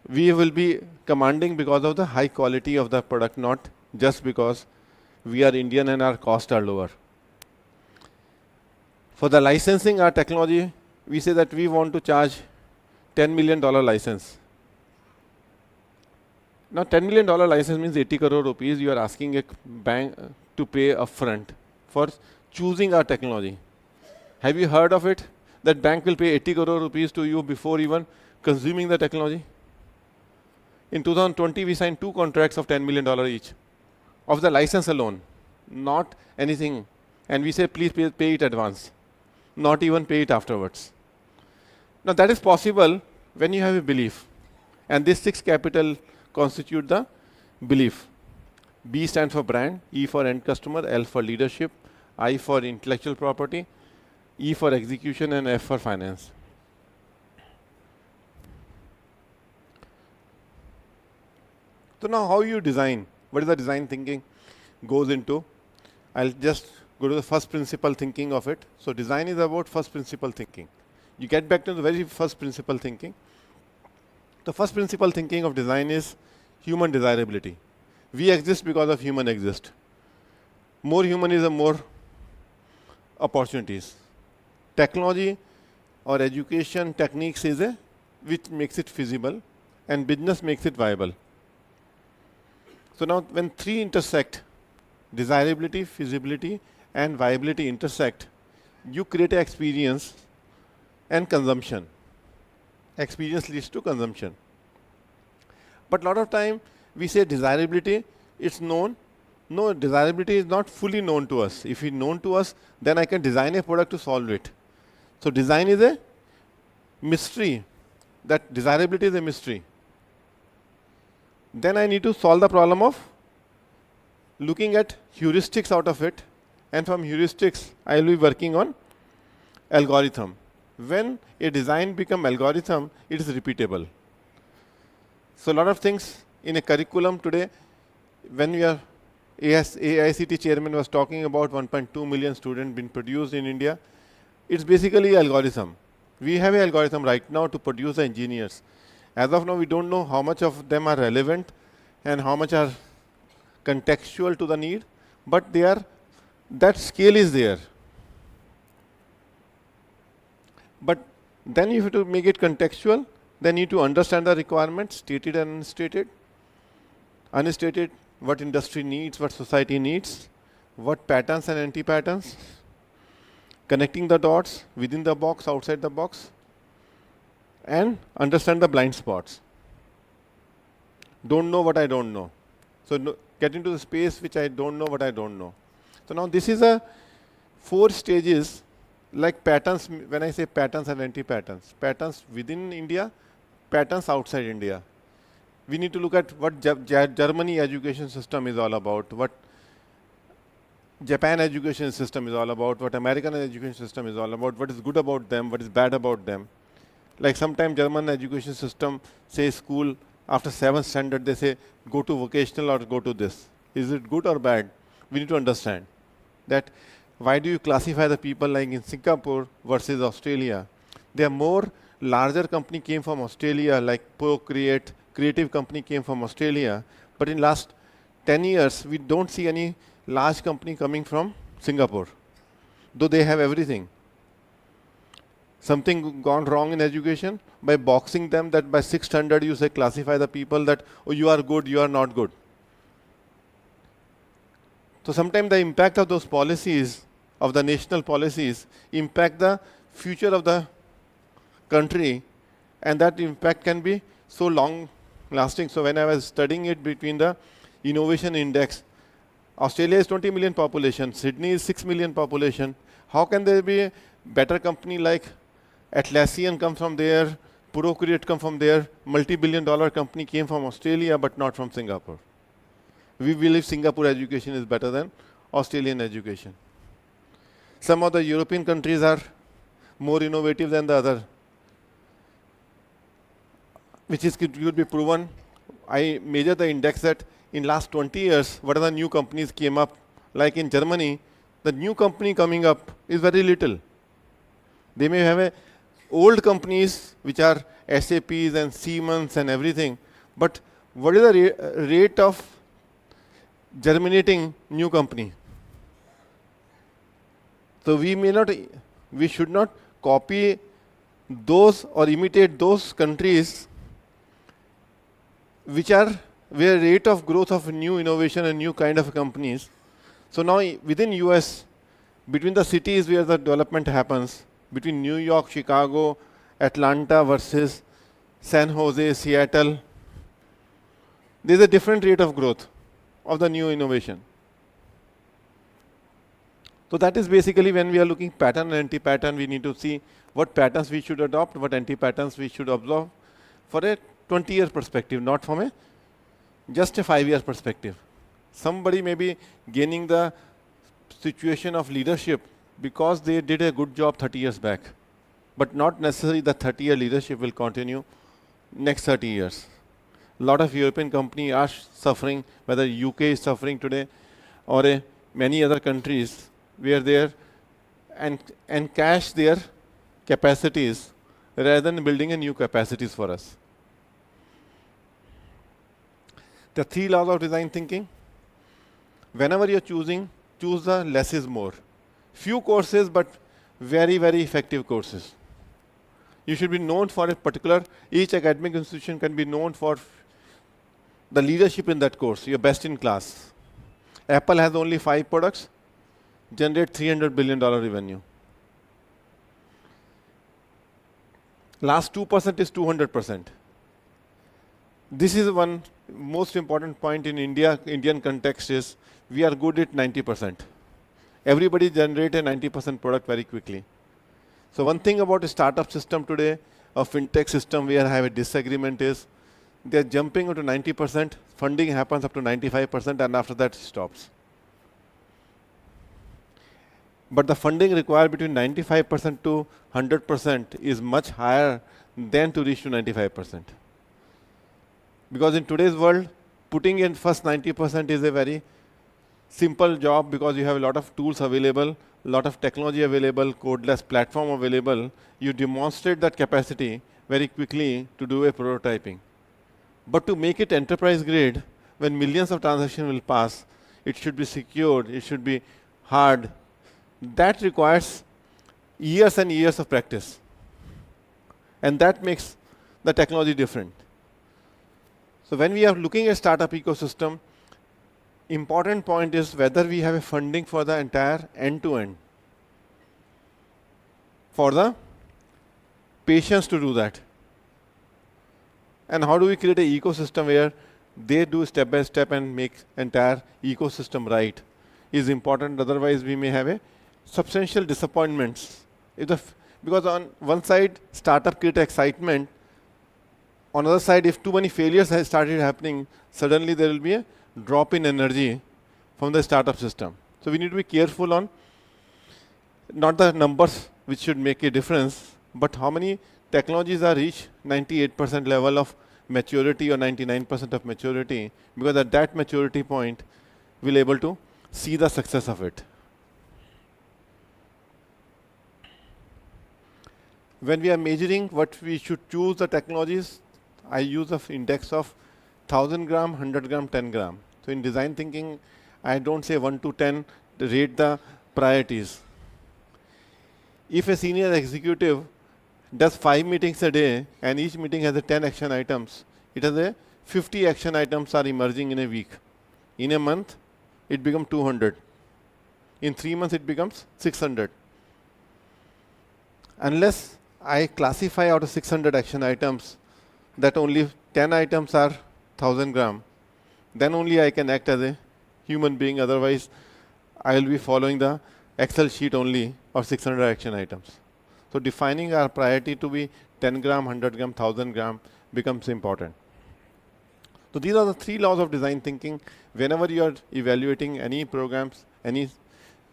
We will be commanding because of the high quality of the product, not just because we are Indian and our costs are lower. For the licensing our technology, we say that we want to charge $10 million license. Now $10 million license means 80 crore rupees you are asking a bank to pay upfront for choosing our technology. Have you heard of it? That bank will pay 80 crore rupees to you before even consuming the technology? In 2020, we signed 2 contracts of $10 million each of the license alone, not anything. And we say, please pay it advance, not even pay it afterwards. Now that is possible when you have a belief. And this 6 capital constitute the belief. B stands for brand, E for end customer, L for leadership, I for intellectual property, E for execution, and F for finance. So now how you design? What is the design thinking goes into? I'll just go to the first principle thinking of it. So design is about first principle thinking. You get back to the very first principle thinking. The first principle thinking of design is human desirability. We exist because of human exist. More humanism, more opportunities. Technology or education techniques is which makes it feasible, and business makes it viable. So now when 3 intersect, desirability, feasibility, and viability intersect, you create an experience and consumption. Experience leads to consumption. But a lot of time we say desirability, it's known. No, desirability is not fully known to us. If it's known to us, then I can design a product to solve it. So design is a mystery. That desirability is a mystery. Then I need to solve the problem of looking at heuristics out of it, and from heuristics I will be working on algorithm. When a design becomes algorithm, it is repeatable. So a lot of things in a curriculum today, when we are AICT chairman was talking about 1.2 million students being produced in India, it's basically algorithm. We have an algorithm right now to produce the engineers. As of now, we don't know how much of them are relevant and how much are contextual to the need, but they are, that scale is there. But then you have to make it contextual. Then you need to understand the requirements, stated and unstated. Unstated, what industry needs, what society needs, what patterns and anti-patterns, connecting the dots within the box, outside the box, and understand the blind spots. Don't know what I don't know. So get into the space which I don't know what I don't know. So now this is a 4 stages like patterns. When I say patterns and anti-patterns, patterns within India, patterns outside India. We need to look at what Germany education system is all about, what Japan education system is all about, what American education system is all about, what is good about them, what is bad about them. Like sometimes German education system says school after 7th standard they say go to vocational or go to this. Is it good or bad? we need to understand that why do you classify the people like in Singapore versus Australia? There are more larger company came from Australia, like Procreate, creative company came from Australia. But in last 10 years, we don't see any large company coming from Singapore, though they have everything. Something gone wrong in education by boxing them that by 600 you say classify the people that, oh, you are good, you are not good. So sometimes the impact of those policies, of the national policies, impact the future of the country, and that impact can be so long lasting. So when I was studying it between the innovation index, Australia is 20 million population, Sydney is 6 million population. How can there be a better company like Atlassian come from there, Procreate come from there, multi-billion-dollar company came from Australia but not from Singapore. We believe Singapore education is better than Australian education. Some of the European countries are more innovative than the other, which is could be proven. I measure the index that in last 20 years, what are the new companies came up? Like in Germany, the new company coming up is very little. They may have a old companies which are SAPs and Siemens and everything, but what is the rate of germinating new company? So we should not copy those or imitate those countries which are where rate of growth of new innovation and new kind of companies. So now within US, between the cities where the development happens, between New York, Chicago, Atlanta versus San Jose, Seattle, there's a different rate of growth of the new innovation. So that is basically when we are looking pattern and anti-pattern, we need to see what patterns we should adopt, what anti-patterns we should observe for a 20-year perspective, not from a just a 5-year perspective. Somebody may be gaining the situation of leadership because they did a good job 30 years back, but not necessarily the 30-year leadership will continue next 30 years. A lot of European companies are suffering, whether UK is suffering today or many other countries where they are and cash their capacities rather than building a new capacities for us. The 3 laws of design thinking. Whenever you're choosing, choose the less is more. Few courses, but very, very effective courses. You should be known for a particular, each academic institution can be known for the leadership in that course. You're best in class. Apple has only 5 products, generate $300 billion revenue. Last 2% is 200%. This is one most important point in Indian context is we are good at 90%. Everybody generate a 90% product very quickly. So one thing about a startup system today, a fintech system where I have a disagreement is they're jumping into 90%, funding happens up to 95% and after that stops. But the funding required between 95% to 100% is much higher than to reach to 95%. Because in today's world, putting in first 90% is a very simple job because you have a lot of tools available, a lot of technology available, codeless platform available. You demonstrate that capacity very quickly to do a prototyping. But to make it enterprise grade, when millions of transactions will pass, it should be secured, it should be hard. That requires years and years of practice. And that makes the technology different. So when we are looking at startup ecosystem, important point is whether we have a funding for the entire end-to-end. For the patience to do that. And how do we create an ecosystem where they do step by step and make entire ecosystem right is important. Otherwise, we may have a substantial disappointments. Because on one side, startup create excitement. On the other side, if too many failures have started happening, suddenly there will be a drop in energy from the startup system. So we need to be careful on not the numbers which should make a difference, but how many technologies are reached 98% level of maturity or 99% of maturity, because at that maturity point, we'll able to see the success of it. When we are measuring what we should choose the technologies, I use an index of 1000 gram, 100 gram, 10 gram. So in design thinking, I don't say 1 to 10 to rate the priorities. If a senior executive does 5 meetings a day and each meeting has a 10 action items, it has a 50 action items are emerging in a week. In a month, it becomes 200. In 3 months, it becomes 600. Unless I classify out of 600 action items that only 10 items are 1000 gram, then only I can act as a human being. Otherwise, I will be following the Excel sheet only of 600 action items. So defining our priority to be 10 gram, 100 gram, 1000 gram becomes important. So these are the 3 laws of design thinking. Whenever you are evaluating any programs,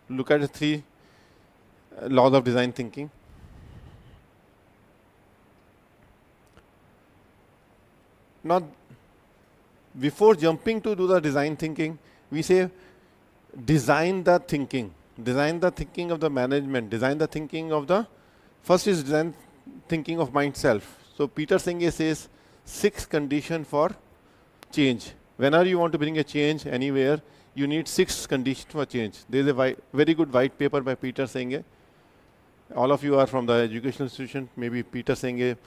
look at the 3 laws of design thinking. Now, before jumping to do the design thinking, we say design the thinking. Design the thinking of the management. Design the thinking of the, first is design thinking of myself. So Peter Senge says 6 conditions for change. Whenever you want to bring a change anywhere, you need 6 conditions for change. There is a very good white paper by Peter Senge. All of you are from the educational institution. Maybe Peter Senge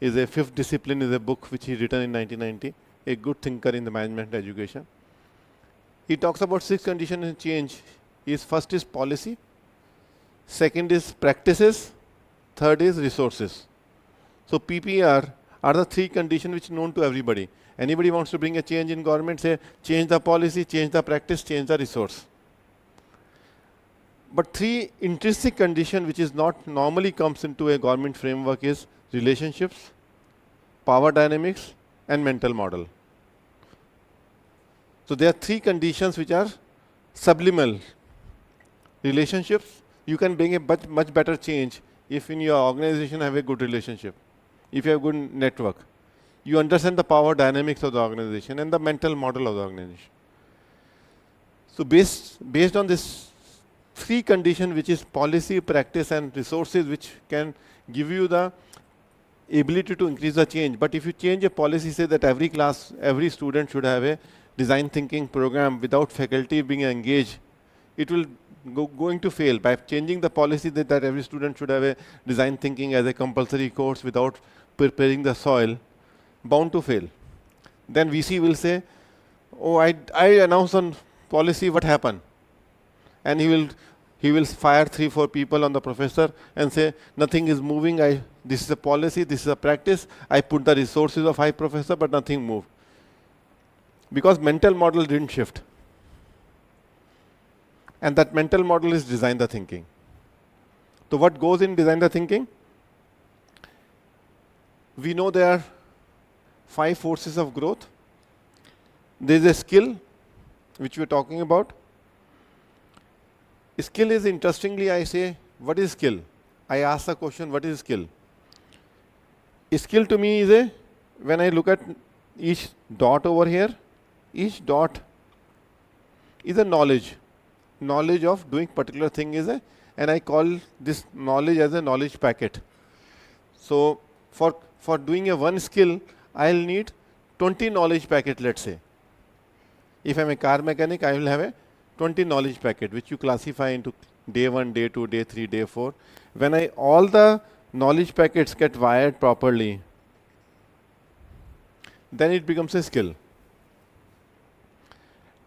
is a 5th discipline, is a book which he written in 1990. A good thinker in the management education. He talks about 6 conditions in change. First is policy, second is practices, third is resources. So PPR are the 3 conditions which are known to everybody. Anybody wants to bring a change in government, say change the policy, change the practice, change the resource. But 3 intrinsic conditions which is not normally comes into a government framework is relationships, power dynamics, and mental model. So there are 3 conditions which are subliminal. Relationships, you can bring a much better change if in your organization have a good relationship, if you have good network. You understand the power dynamics of the organization and the mental model of the organization. So based on this 3 conditions, which is policy, practice, and resources, which can give you the ability to increase the change. But if you change a policy, say that every class, every student should have a design thinking program without faculty being engaged, it will going to fail. By changing the policy that every student should have a design thinking as a compulsory course without preparing the soil, bound to fail. Then VC will say, oh, I announced on policy, what happened? And he will fire 3-4 people on the professor and say, nothing is moving, this is a policy, this is a practice, I put the resources of 5 professors, but nothing moved. Because mental model didn't shift. And that mental model is design the thinking. So what goes in design the thinking? We know there are 5 forces of growth. There is a skill, which we are talking about. Skill is, interestingly, I say, what is skill? I ask the question, what is skill? Skill to me is when I look at each dot over here, each dot is a knowledge. Knowledge of doing particular thing is and I call this knowledge as a knowledge packet. So for doing a one skill, I'll need 20 knowledge packet, let's say. If I'm a car mechanic, I will have a 20 knowledge packet, which you classify into day 1, day 2, day 3, day 4. When all the knowledge packets get wired properly, then it becomes a skill.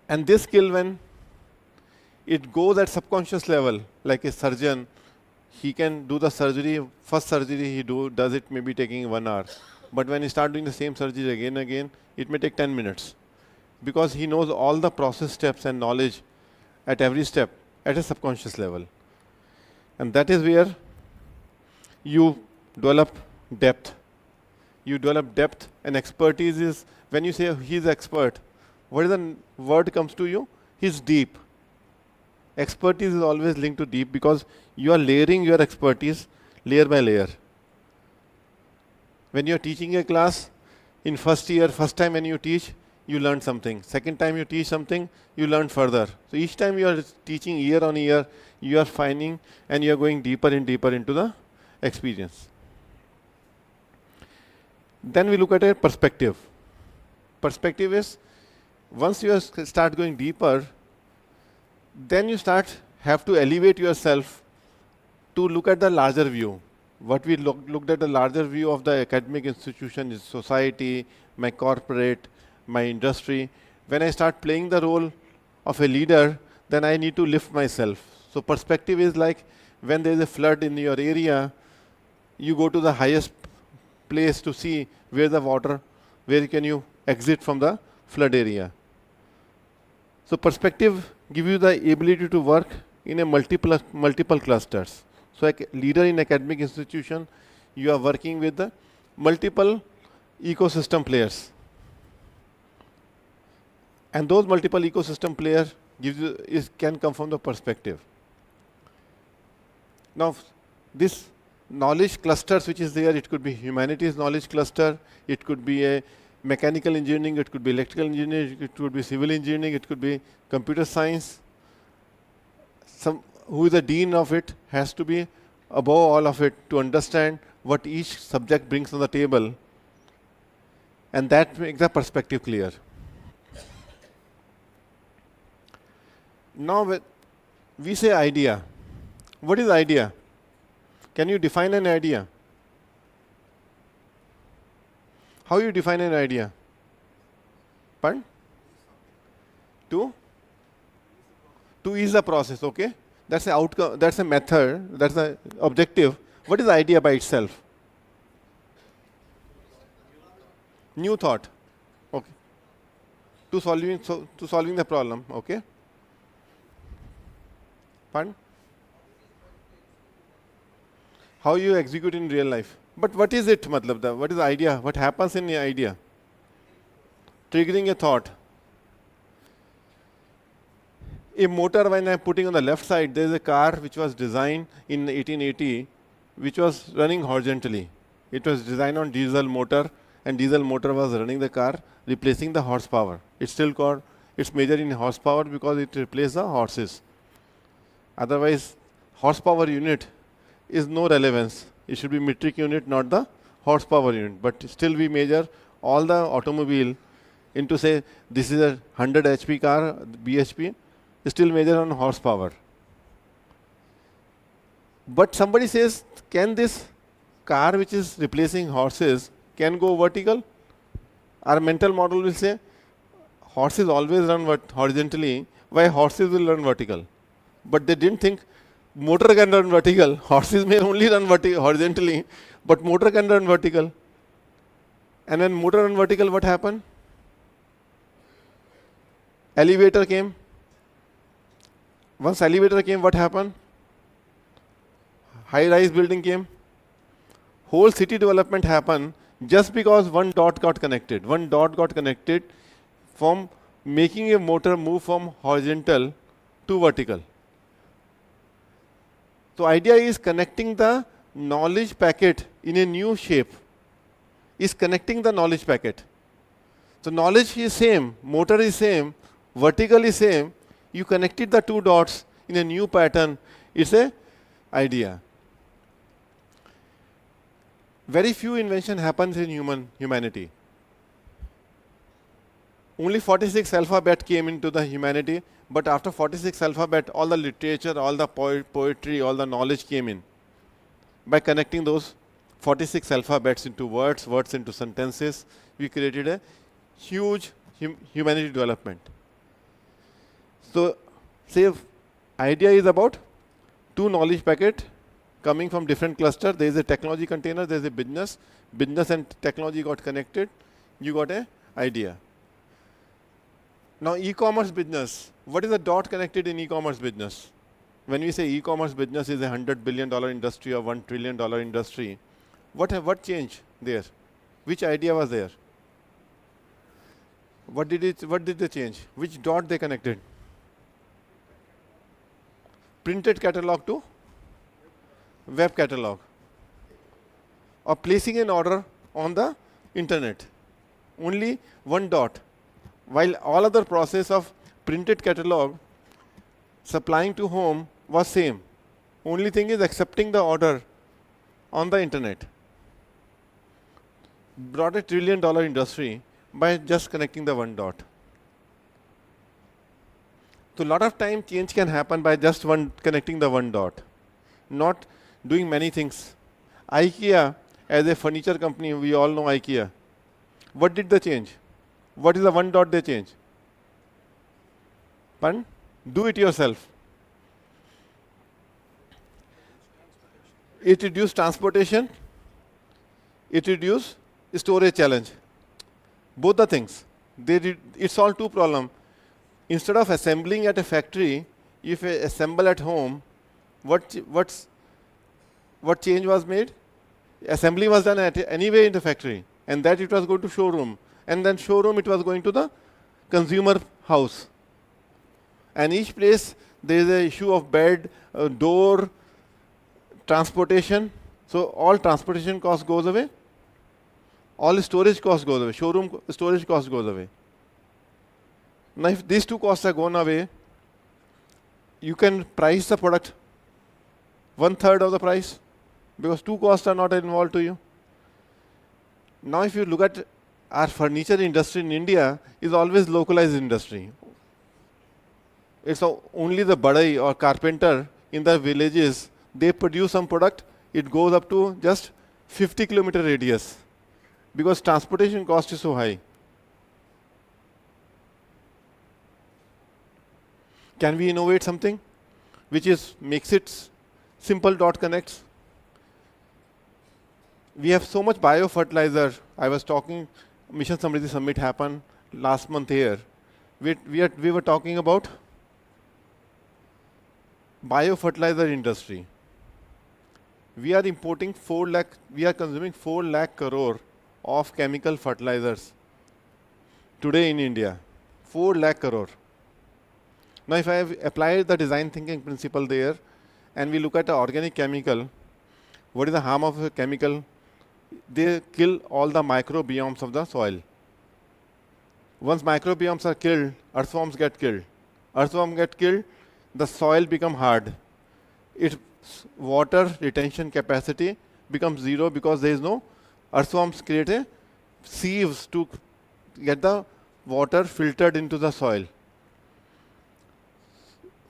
And this skill, when it goes at subconscious level, like a surgeon, he can do the surgery, first surgery he does it maybe taking 1 hour. But when he starts doing the same surgery again and again, it may take 10 minutes. Because he knows all the process steps and knowledge at every step at a subconscious level. And that is where you develop depth. You develop depth, and expertise is, when you say he's expert, what is the word comes to you? He's deep. Expertise is always linked to deep because you are layering your expertise layer by layer. When you are teaching a class in first year, first time when you teach, you learn something. Second time you teach something, you learn further. So each time you are teaching year on year, you are finding and you are going deeper and deeper into the experience. Then we look at a perspective. Perspective is, once you start going deeper, then you have to elevate yourself to look at the larger view. What we looked at the larger view of the academic institution is society, my corporate, my industry. When I start playing the role of a leader, then I need to lift myself. So perspective is like when there is a flood in your area, you go to the highest place to see where the water, where can you exit from the flood area. So perspective gives you the ability to work in a multiple clusters. So a leader in academic institution, you are working with the multiple ecosystem players. And those multiple ecosystem players can come from the perspective. Now, this knowledge clusters which is there, it could be humanities knowledge cluster, it could be a mechanical engineering, it could be electrical engineering, it could be civil engineering, it could be computer science. Who is the dean of it has to be above all of it to understand what each subject brings on the table, and that makes the perspective clear. Now we say idea. What is idea? Can you define an idea? How you define an idea? Pardon? To ease the process, okay? That's the outcome, that's a method, that's the objective. What is the idea by itself? New thought. Okay. To solving the problem, okay? Pardon? How you execute in real life. But what is it, matlab? What is the idea? What happens in the idea? Triggering a thought. A motor, when I'm putting on the left side, there is a car which was designed in 1880, which was running horizontally. It was designed on diesel motor, and diesel motor was running the car, replacing the horsepower. It's still called, it's measured in horsepower because it replaces the horses. Otherwise, horsepower unit is no relevance. It should be metric unit, not the horsepower unit. But still we measure all the automobile into, say, this is a 100 HP car, BHP, still measure on horsepower. But somebody says, can this car which is replacing horses can go vertical? Our mental model will say, horses always run horizontally, why horses will run vertical? But they didn't think motor can run vertical. Horses may only run horizontally, but motor can run vertical. And when motor run vertical, what happened? Elevator came. Once elevator came, what happened? High-rise building came. Whole city development happened just because one dot got connected. One dot got connected from making a motor move from horizontal to vertical. So idea is connecting the knowledge packet in a new shape. Is connecting the knowledge packet. So knowledge is same, motor is same, vertical is same. You connected the two dots in a new pattern. It's a idea. Very few invention happens in humanity. Only 46 alphabet came into the humanity, but after 46 alphabet, all the literature, all the poetry, all the knowledge came in. By connecting those 46 alphabets into words, words into sentences, we created a huge humanity development. So, say idea is about two knowledge packet coming from different cluster. There is a technology container, there is a business. Business and technology got connected. You got an idea. Now, e-commerce business. What is the dot connected in e-commerce business? When we say e-commerce business is a $100 billion industry or $1 trillion industry, what changed there? Which idea was there? What did they change? Which dot they connected? Printed catalog to web catalog, or placing an order on the internet. Only one dot. while all other process of printed catalog supplying to home was same. Only thing is accepting the order on the internet. Brought $1 trillion industry by just connecting the one dot. So a lot of time change can happen by just connecting the one dot, not doing many things. IKEA, as a furniture company, we all know IKEA. What did they change? What is the one dot they change? Pardon? Do it yourself. It reduced transportation. It reduced storage challenge. Both the things. It solved two problems. Instead of assembling at a factory, if you assemble at home, what change was made? Assembly was done anyway in the factory, and that it was going to showroom, and then showroom it was going to the consumer house. And each place there is a issue of bed, door, transportation. So all transportation cost goes away. All storage cost goes away. Showroom storage cost goes away. Now, if these two costs are gone away, you can price the product 1/3 of the price because two costs are not involved to you. Now, if you look at our furniture industry in India, is always localized industry. It's only the badai or carpenter in the villages, they produce some product, it goes up to just 50-kilometer radius because transportation cost is so high. Can we innovate something which makes it simple dot connects? We have so much biofertilizer. I was talking, Mission Samriddhi Summit happened last month here. We were talking about biofertilizer industry. We are importing 4 lakh, we are consuming 4 lakh crore of chemical fertilizers today in India. 4 lakh crore. Now, if I have applied the design thinking principle there, and we look at the organic chemical, what is the harm of a chemical? They kill all the microbiomes of the soil. Once microbiomes are killed, earthworms get killed. Earthworms get killed, the soil becomes hard. Its water retention capacity becomes zero because there is no earthworms create a sieves to get the water filtered into the soil.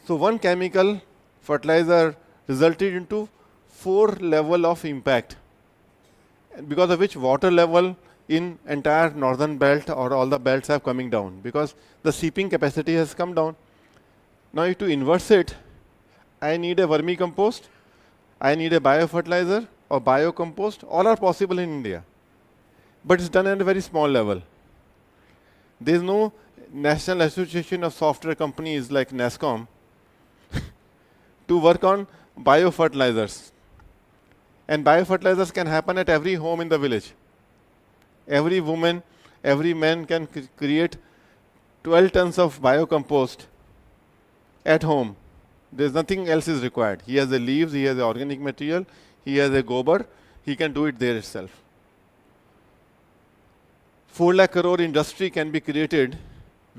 So one chemical fertilizer resulted into 4 level of impact, because of which water level in entire northern belt or all the belts are coming down because the seeping capacity has come down. Now to inverse it, I need a vermicompost, I need a biofertilizer or biocompost, all are possible in India. But it's done at a very small level. There is no National Association of Software Companies like NASSCOM to work on biofertilizers. And biofertilizers can happen at every home in the village. Every woman, every man can create 12 tons of biocompost at home. There's nothing else is required. He has the leaves, he has the organic material, he has a gobar, he can do it there itself. 4 lakh crore industry can be created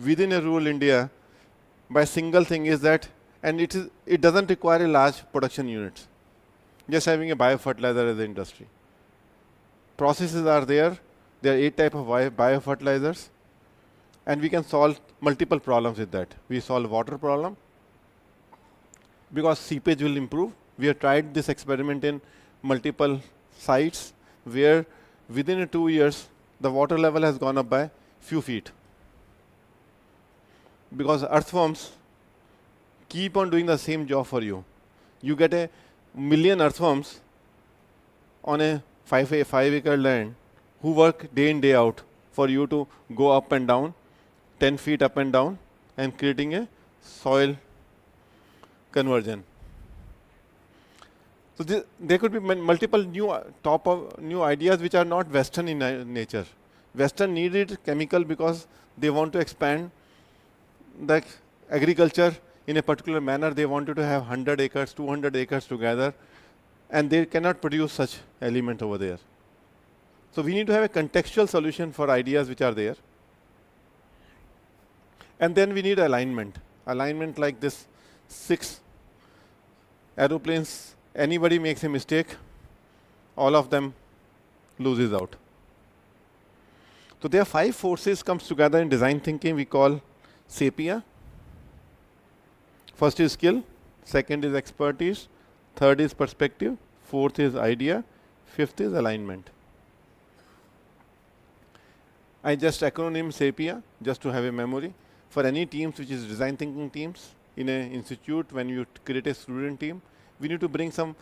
within a rural India by single thing is that, and it doesn't require a large production unit. Just having a biofertilizer as an industry. Processes are there. There are 8 types of biofertilizers. And we can solve multiple problems with that. We solve water problem because seepage will improve. We have tried this experiment in multiple sites where within 2 years, the water level has gone up by few feet. Because earthworms keep on doing the same job for you. You get a million earthworms on a 5-acre land who work day in, day out for you to go up and down, 10 feet up and down, and creating a soil conversion. So there could be multiple new ideas which are not Western in nature. Western needed chemical because they want to expand the agriculture in a particular manner. They wanted to have 100 acres, 200 acres together, and they cannot produce such element over there. So we need to have a contextual solution for ideas which are there. And then we need alignment. Alignment like this 6 aeroplanes, anybody makes a mistake, all of them loses out. So there are 5 forces comes together in design thinking we call SAPIA. First is skill, second is expertise, third is perspective, fourth is idea, fifth is alignment. I just acronym SAPIA just to have a memory. For any teams which is design thinking teams, in an institute when you create a student team, we need to bring some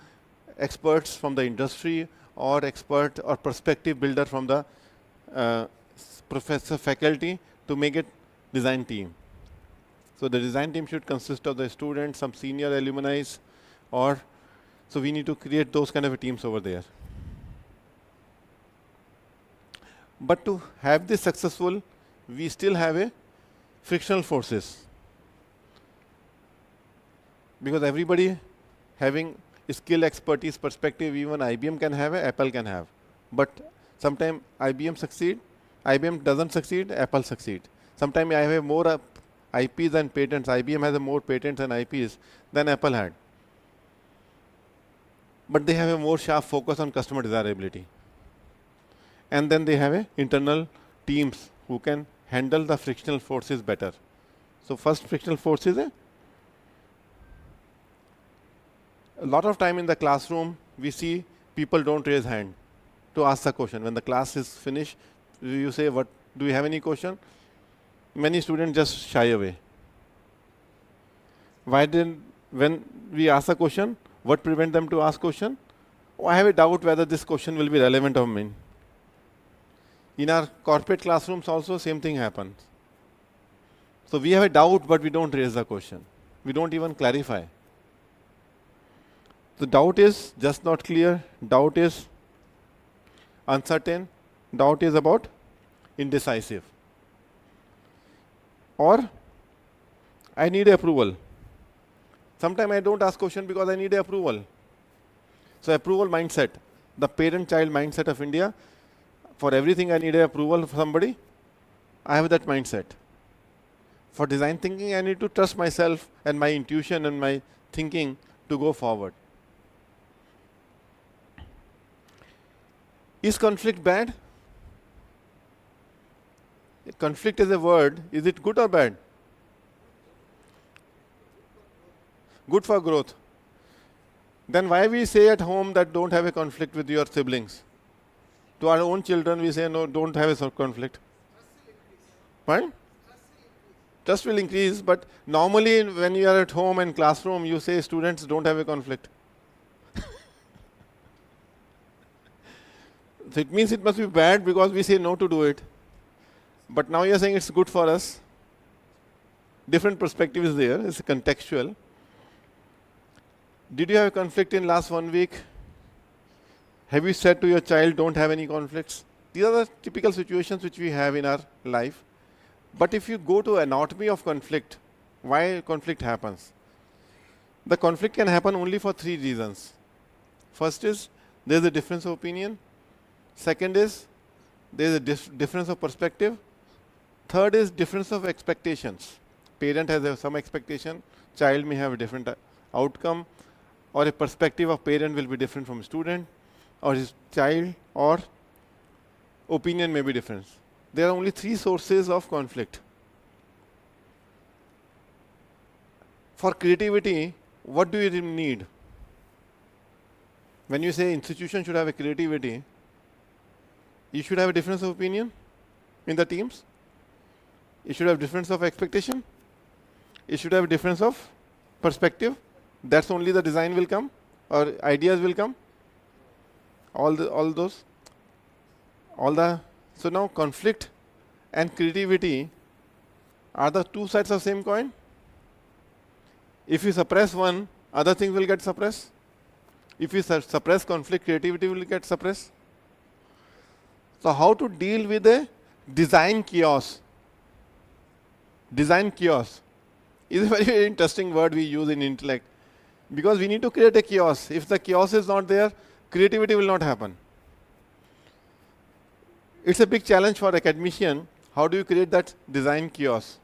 experts from the industry or expert or perspective builder from the professor faculty to make it design team. So the design team should consist of the students, some senior alumni, or so we need to create those kind of teams over there. But to have this successful, we still have a frictional forces. Because everybody having skill, expertise, perspective, even IBM can have, Apple can have. But sometimes IBM succeed, IBM doesn't succeed, Apple succeed. Sometimes I have more IPs and patents. IBM has more patents and IPs than Apple had. But they have a more sharp focus on customer desirability. And then they have a internal teams who can handle the frictional forces better. So first frictional force is a lot of time in the classroom, we see people don't raise hand to ask the question. When the class is finished, you say, "What? Do you have any question?" Many students just shy away. Why didn't, when we ask a question, what prevents them to ask question? Oh, I have a doubt whether this question will be relevant or me. In our corporate classrooms also, same thing happens. So we have a doubt, but we don't raise the question. We don't even clarify. The doubt is just not clear. Doubt is uncertain. Doubt is about indecisive. Or I need approval. Sometimes I don't ask question because I need approval. So approval mindset, the parent-child mindset of India. For everything I need approval of somebody. I have that mindset. For design thinking, I need to trust myself and my intuition and my thinking to go forward. Is conflict bad? Conflict is a word. Is it good or bad? Good for growth. Then why we say at home that don't have a conflict with your siblings? To our own children we say no, don't have a conflict. Right? Trust will increase, but normally when you are at home and classroom you say students don't have a conflict. So it means it must be bad because we say no to do it. But now you are saying it's good for us. Different perspective is there, it's contextual. Did you have a conflict in last 1 week? Have you said to your child, don't have any conflicts? These are the typical situations which we have in our life. But if you go to anatomy of conflict, why conflict happens? The conflict can happen only for 3 reasons. First is, there is a difference of opinion. Second is, there is a difference of perspective. Third is difference of expectations. Parent has some expectation, child may have a different outcome, or a perspective of parent will be different from student, or his child, or opinion may be different. There are only 3 sources of conflict. For creativity, what do you need? When you say institution should have a creativity, you should have a difference of opinion in the teams. You should have difference of expectation. You should have a difference of perspective. That's only the design will come or ideas will come. So now conflict and creativity are the 2 sides of same coin. If you suppress one, other things will get suppressed. If you suppress conflict, creativity will get suppressed. So how to deal with a design chaos? Design chaos is a very, very interesting word we use in intellect. Because we need to create a chaos. If the chaos is not there, creativity will not happen. It's a big challenge for academician. How do you create that design chaos?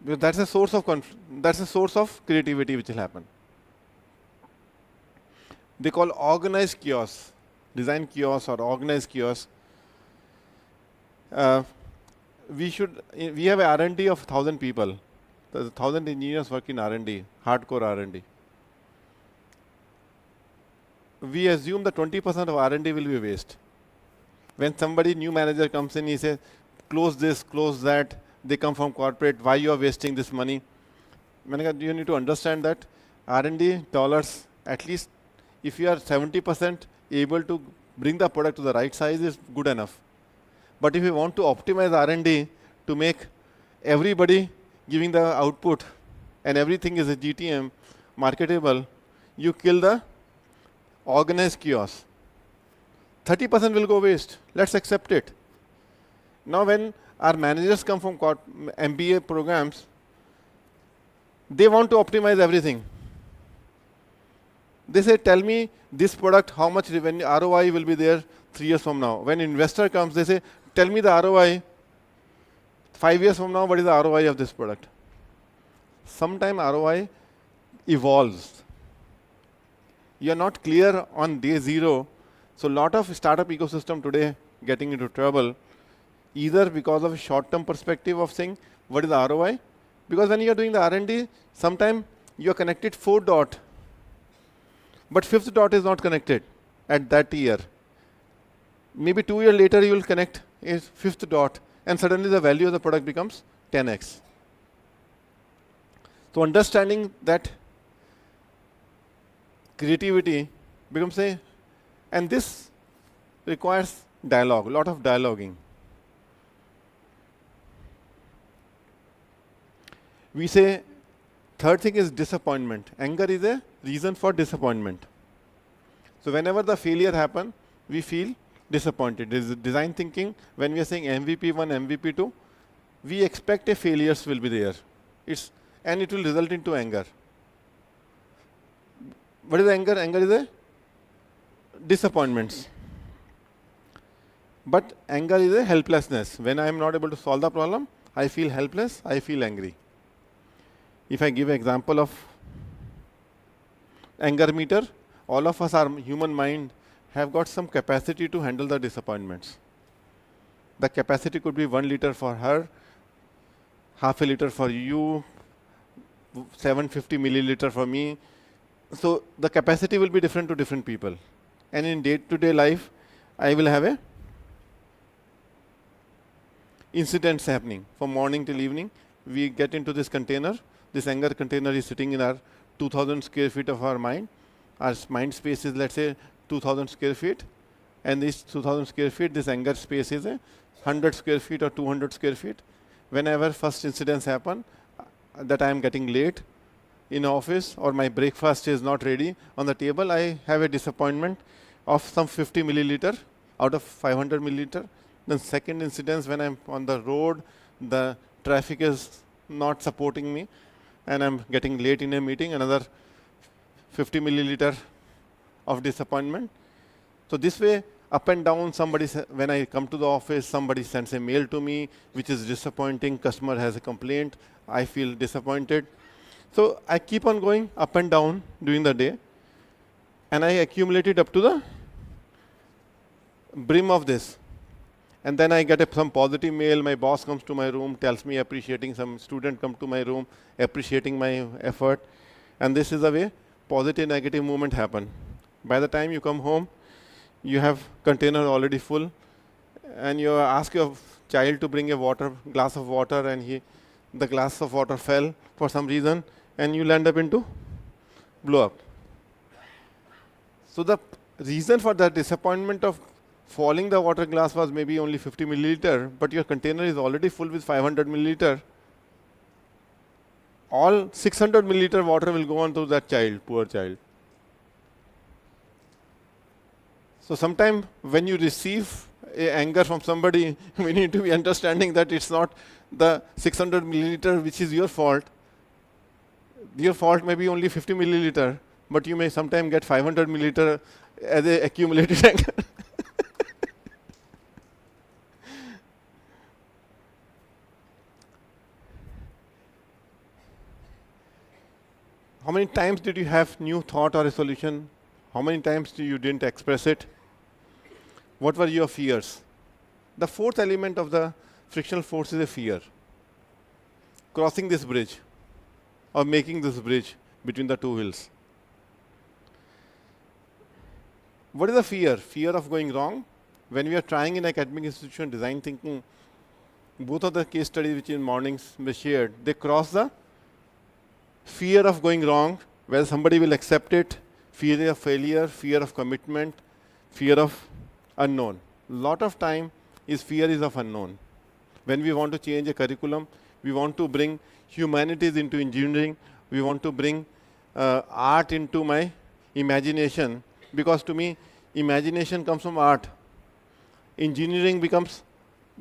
Because that's a source of that's a source of creativity which will happen. They call organized chaos, design chaos or organized chaos. We have a R&D of 1,000 people. There's 1,000 engineers work in R&D, hardcore R&D. We assume that 20% of R&D will be waste. When somebody, new manager comes in, he says, close this, close that. They come from corporate, why you are wasting this money? You need to understand that R&D dollars, at least if you are 70% able to bring the product to the right size, is good enough. But if you want to optimize R&D to make everybody giving the output and everything is a GTM, marketable, you kill the organized chaos. 30% will go waste. Let's accept it. Now when our managers come from MBA programs, they want to optimize everything. They say, tell me this product, how much revenue, ROI will be there 3 years from now. When investor comes, they say, tell me the ROI 5 years from now, what is the ROI of this product? Sometime ROI evolves. You are not clear on day zero. So a lot of startup ecosystem today getting into trouble, either because of a short-term perspective of saying, what is the ROI? Because when you are doing the R&D, sometime you are connected 4 dot, but 5th dot is not connected at that year. Maybe 2 years later, you will connect a 5th dot, and suddenly the value of the product becomes 10x. So understanding that creativity becomes and this requires dialogue, a lot of dialoguing. We say, third thing is disappointment. Anger is a reason for disappointment. So whenever the failure happens, we feel disappointed. This is design thinking. When we are saying MVP 1, MVP 2, we expect a failures will be there. And it will result into anger. What is anger? Anger is a disappointments. But anger is a helplessness. When I am not able to solve the problem, I feel helpless, I feel angry. If I give an example of anger meter, all of us, our human mind, have got some capacity to handle the disappointments. The capacity could be 1 liter for her, half a liter for you, 750 milliliter for me. So the capacity will be different to different people. And in day-to-day life, I will have incidents happening from morning till evening. We get into this container. This anger container is sitting in our 2,000 square feet of our mind. Our mind space is, let's say, 2,000 square feet. And this 2,000 square feet, this anger space is 100 square feet or 200 square feet. Whenever first incidents happen, that I am getting late in office or my breakfast is not ready on the table, I have a disappointment of some 50 milliliter out of 500 milliliter. Then second incidence, when I'm on the road, the traffic is not supporting me and I'm getting late in a meeting, another 50 milliliter of disappointment. So this way, up and down, when I come to the office, somebody sends a mail to me, which is disappointing. Customer has a complaint. I feel disappointed. So I keep on going up and down during the day. And I accumulate it up to the brim of this. And then I get some positive mail. My boss comes to my room, tells me appreciating. Some student come to my room, appreciating my effort. And this is the way positive, negative movement happen. By the time you come home, you have container already full. And you ask your child to bring a glass of water, and the glass of water fell for some reason, and you land up into blow up. So the reason for that disappointment of falling the water glass was maybe only 50 milliliter, but your container is already full with 500 milliliter. All 600 milliliter water will go on to that child, poor child. So sometime when you receive anger from somebody, we need to be understanding that it's not the 600 milliliter which is your fault. Your fault may be only 50 milliliter, but you may sometime get 500 milliliter as a accumulated anger. How many times did you have new thought or a solution? How many times you didn't express it? What were your fears? The fourth element of the frictional force is a fear. Crossing this bridge or making this bridge between the two hills. What is the fear? Fear of going wrong. When we are trying in academic institution design thinking, both of the case studies which in mornings we shared, they cross the fear of going wrong, whether somebody will accept it, fear of failure, fear of commitment, fear of unknown. Lot of time is fear is of unknown. When we want to change a curriculum, we want to bring humanities into engineering, we want to bring art into my imagination, because to me, imagination comes from art. Engineering becomes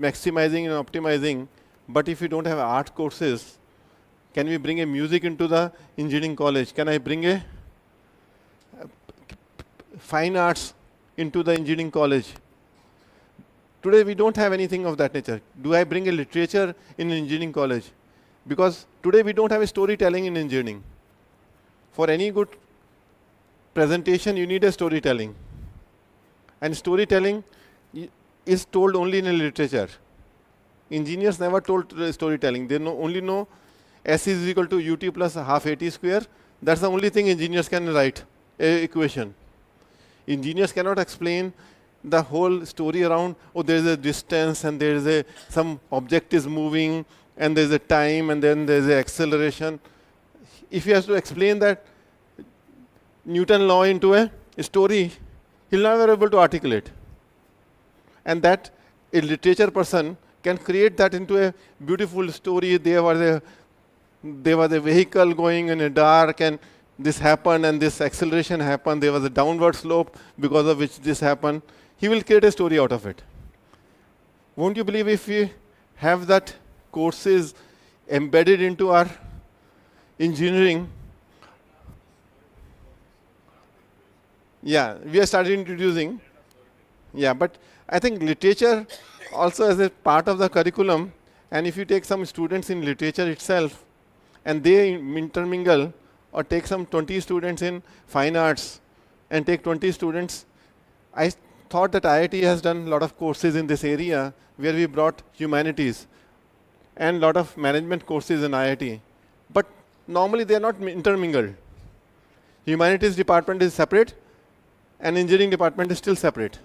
maximizing and optimizing, but if you don't have art courses, can we bring a music into the engineering college? Can I bring a fine arts into the engineering college? Today we don't have anything of that nature. Do I bring a literature in an engineering college? Because today we don't have a storytelling in engineering. For any good presentation, you need a storytelling. And storytelling is told only in a literature. Engineers never told storytelling. They only know S is equal to UT plus half AT square. That's the only thing engineers can write, a equation. Engineers cannot explain the whole story around, oh, there is a distance and there is some object is moving and there is a time and then there is an acceleration. If he has to explain that Newton law into a story, he'll never be able to articulate. And that a literature person can create that into a beautiful story. There was a vehicle going in a dark and this happened and this acceleration happened. There was a downward slope because of which this happened. He will create a story out of it. Won't you believe if we have that courses embedded into our engineering? Yeah, we have started introducing. Yeah, but I think literature also as a part of the curriculum, and if you take some students in literature itself, and they intermingle, or take some 20 students in fine arts, and take 20 students, I thought that IIT has done a lot of courses in this area, where we brought humanities, and a lot of management courses in IIT. But normally they are not intermingled. Humanities department is separate, and engineering department is still separate.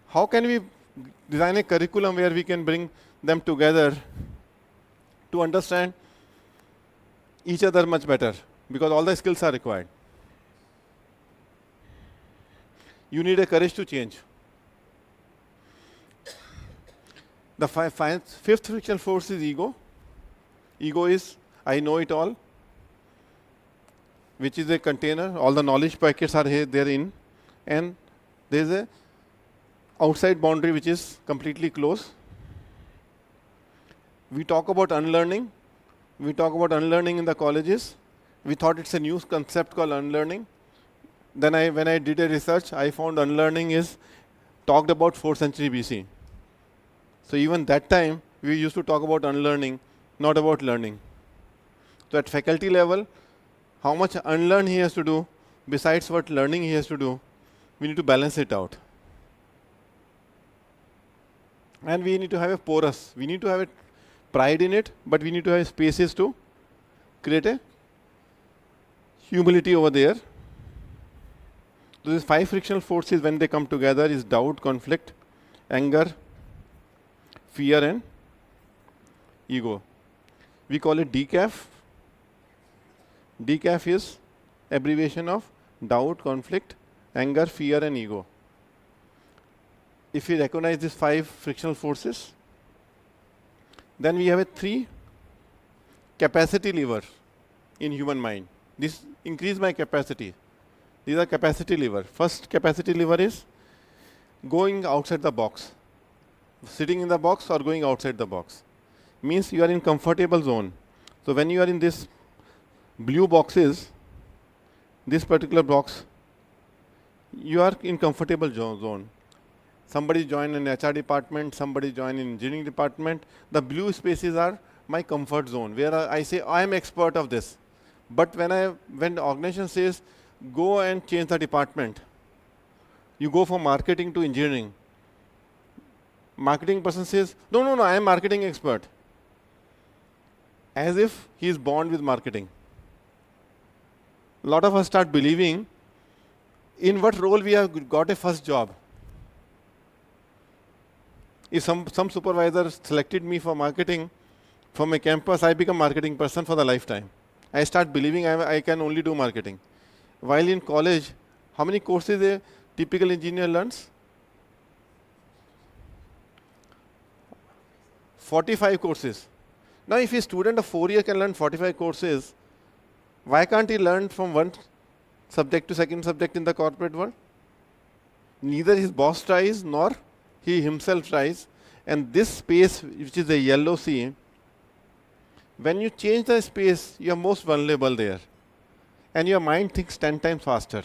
How can we design a curriculum where we can bring them together to understand each other much better? Because all the skills are required. You need a courage to change. The fifth frictional force is ego. Ego is, I know it all, which is a container. All the knowledge packets are here, therein. And there is a outside boundary which is completely closed. We talk about unlearning. We talk about unlearning in the colleges. We thought it's a new concept called unlearning. Then when I did a research, I found unlearning is talked about 4th century BC. So even that time, we used to talk about unlearning, not about learning. So at faculty level, how much unlearn he has to do, besides what learning he has to do, we need to balance it out. And we need to have a porous. We need to have a pride in it, but we need to have spaces to create a humility over there. So these 5 frictional forces, when they come together, is doubt, conflict, anger, fear, and ego. We call it DCAF. DCAF is abbreviation of doubt, conflict, anger, fear, and ego. If we recognize these 5 frictional forces, then we have a 3 capacity lever in human mind. This increase my capacity. These are capacity lever. First capacity lever is going outside the box. Sitting in the box or going outside the box. Means you are in comfortable zone. So when you are in this blue boxes, this particular box, you are in comfortable zone. Somebody join in HR department, somebody join in engineering department. The blue spaces are my comfort zone, where I say I am expert of this. But when the organization says, go and change the department, you go from marketing to engineering. Marketing person says, no, I am marketing expert. As if he is born with marketing. A lot of us start believing in what role we have got a first job. If some supervisor selected me for marketing from a campus, I become marketing person for the lifetime. I start believing I can only do marketing. While in college, how many courses a typical engineer learns? 45 courses. Now, if a student of 4 years can learn 45 courses, why can't he learn from one subject to second subject in the corporate world? Neither his boss tries nor he himself tries. And this space, which is the yellow sea, when you change the space, you are most vulnerable there. And your mind thinks 10 times faster.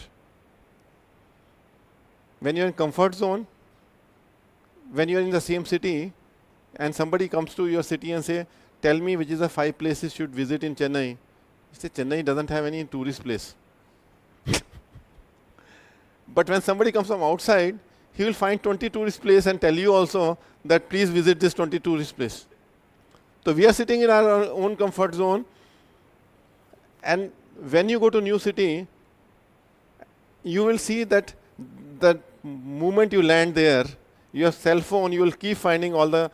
When you're in comfort zone, when you're in the same city, and somebody comes to your city and say, tell me which is the 5 places you should visit in Chennai. You say, Chennai doesn't have any tourist place. But when somebody comes from outside, he will find 20 tourist places and tell you also that please visit this 20 tourist place. So we are sitting in our own comfort zone, and when you go to new city, you will see that the moment you land there, your cell phone, you will keep finding all the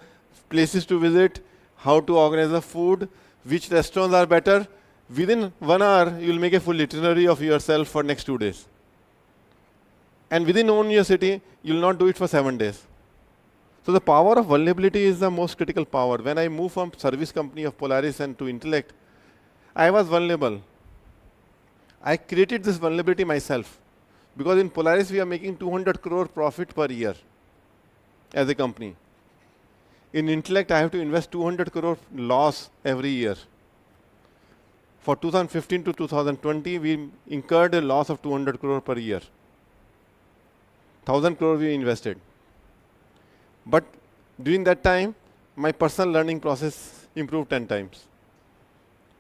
places to visit, how to organize the food, which restaurants are better. Within 1 hour, you will make a full itinerary of yourself for next 2 days. And within own your city, you will not do it for 7 days. So the power of vulnerability is the most critical power. When I moved from service company of Polaris and to Intellect, I was vulnerable. I created this vulnerability myself. Because in Polaris, we are making 200 crore profit per year as a company. In Intellect, I have to invest 200 crore loss every year. For 2015 to 2020, we incurred a loss of 200 crore per year. 1,000 crore we invested. But during that time, my personal learning process improved 10 times.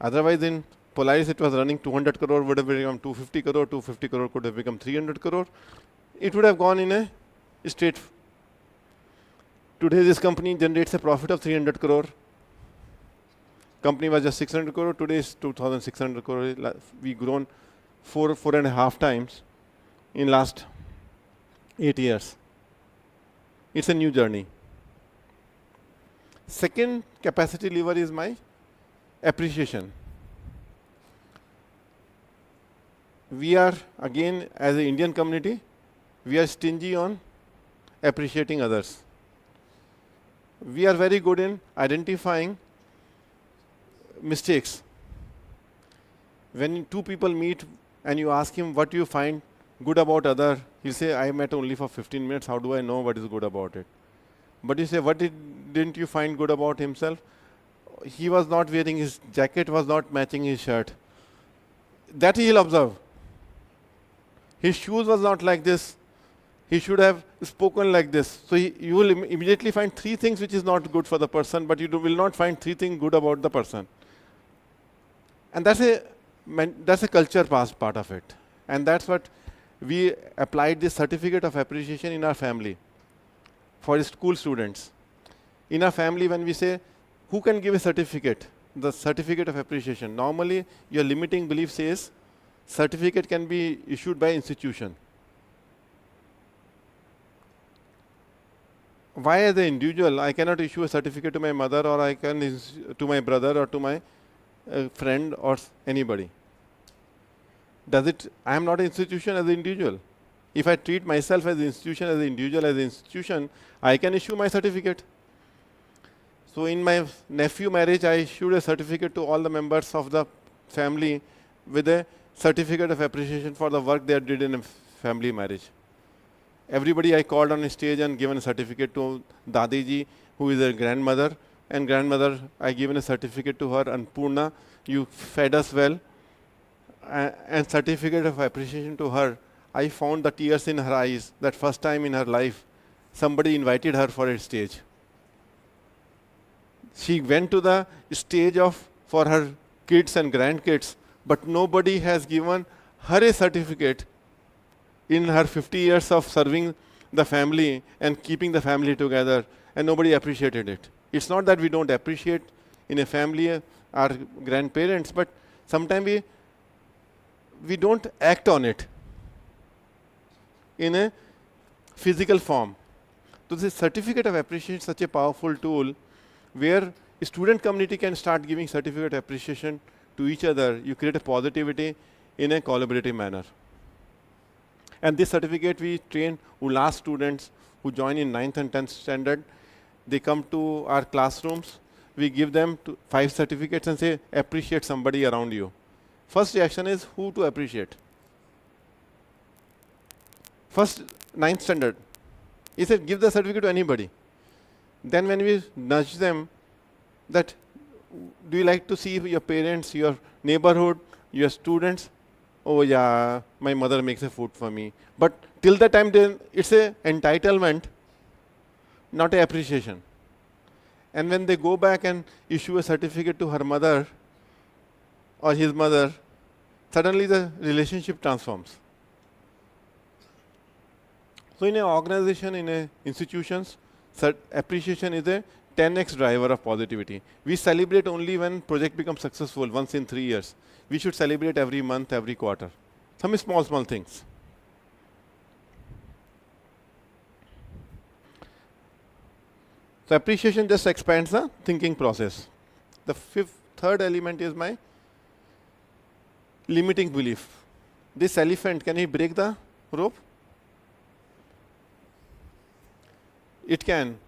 Otherwise, in Polaris, it was running 200 crore, would have become 250 crore, 250 crore could have become 300 crore. It would have gone in a straight. Today, this company generates a profit of 300 crore. Company was just 600 crore. Today is 2,600 crore. We've grown 4.5 times in last 8 years. It's a new journey. Second capacity lever is my appreciation. We are, again, as an Indian community, we are stingy on appreciating others. We are very good in identifying mistakes. When 2 people meet and you ask him what you find good about other, he'll say, I met only for 15 minutes, how do I know what is good about it? But you say, what didn't you find good about himself? He was not wearing, his jacket was not matching his shirt. That he'll observe. His shoes was not like this. He should have spoken like this. So you will immediately find 3 things which is not good for the person, but you will not find 3 things good about the person. And that's a culture part of it. And that's what we applied this certificate of appreciation in our family for school students. In our family, when we say, who can give a certificate? The certificate of appreciation. Normally, your limiting belief says, certificate can be issued by institution. Why as an individual, I cannot issue a certificate to my mother, or I can to my brother, or to my friend, or anybody? I am not an institution as an individual. If I treat myself as an institution, as an individual, as an institution, I can issue my certificate. So in my nephew marriage, I issued a certificate to all the members of the family with a certificate of appreciation for the work they did in a family marriage. Everybody I called on a stage and given a certificate to Dadiji, who is a grandmother, and grandmother, I given a certificate to her, and Purna, you fed us well, and certificate of appreciation to her. I found the tears in her eyes, that first time in her life, somebody invited her for a stage. She went to the stage for her kids and grandkids but nobody has given her a certificate in her 50 years of serving the family and keeping the family together, and nobody appreciated it. It's not that we don't appreciate in a family our grandparents, but sometimes we don't act on it in a physical form. So this certificate of appreciation is such a powerful tool where a student community can start giving certificate of appreciation to each other. You create a positivity in a collaborative manner. And this certificate we train last students who join in 9th and 10th standard. They come to our classrooms. We give them 5 certificates and say, appreciate somebody around you. First reaction is who to appreciate. First, 9th standard. He said, give the certificate to anybody. Then when we nudge them, that do you like to see your parents, your neighborhood, your students? Oh yeah, my mother makes a food for me. But till the time, then it's a entitlement, not a appreciation. And when they go back and issue a certificate to her mother or his mother, suddenly the relationship transforms. So in an organization, in a institutions, appreciation is a 10x driver of positivity. We celebrate only when project becomes successful, once in 3 years. We should celebrate every month, every quarter. Some small things. So appreciation just expands the thinking process. The third element is my limiting belief. This elephant, can he break the rope? It can,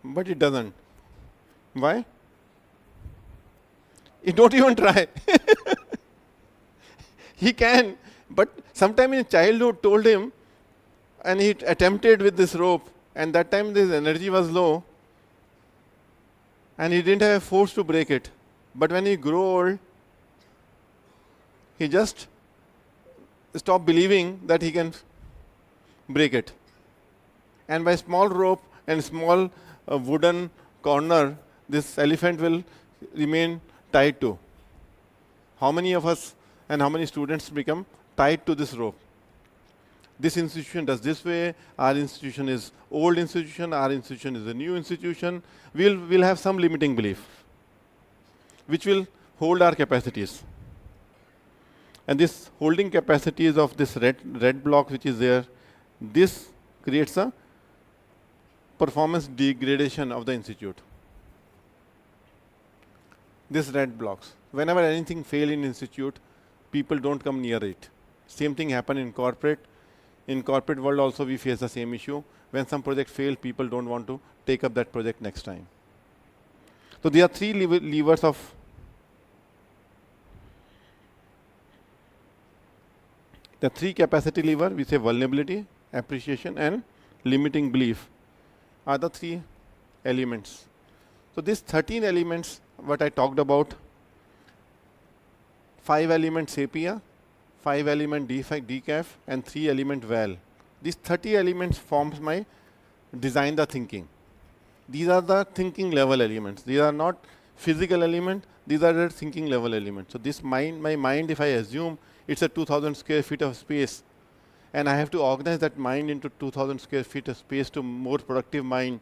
but it doesn't. Why? He don't even try. He can, but sometime in childhood told him, and he attempted with this rope, and that time his energy was low, and he didn't have a force to break it. But when he grew old, he just stopped believing that he can break it. And by small rope and small wooden corner, this elephant will remain tied to. How many of us and how many students become tied to this rope? This institution does this way, our institution is old institution, our institution is a new institution. We'll have some limiting belief, which will hold our capacities. And this holding capacities of this red block which is there, this creates a performance degradation of the institute. This red blocks. Whenever anything fails in institute, people don't come near it. Same thing happen in corporate. In corporate world also we face the same issue. When some project fail, people don't want to take up that project next time. So there are 3 levers of the 3 capacity lever. We say vulnerability, appreciation, and limiting belief are the 3 elements. So these 13 elements, what I talked about, 5 element SAPIA, 5 element DCAF, and 3 element VAL. These 30 elements forms my design the thinking. These are the thinking level elements. These are not physical element. These are the thinking level elements. So this mind, my mind, if I assume it's a 2,000 square feet of space, and I have to organize that mind into 2,000 square feet of space to more productive mind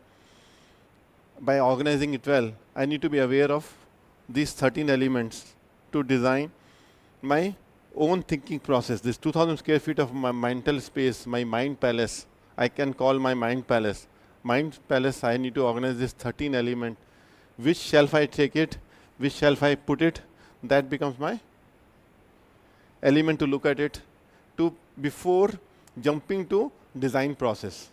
by organizing it well, I need to be aware of these 13 elements to design my own thinking process. This 2,000 square feet of my mental space, my mind palace, I can call my mind palace. Mind palace, I need to organize this 13 element. Which shelf I take it, which shelf I put it, that becomes my element to look at it before jumping to design process.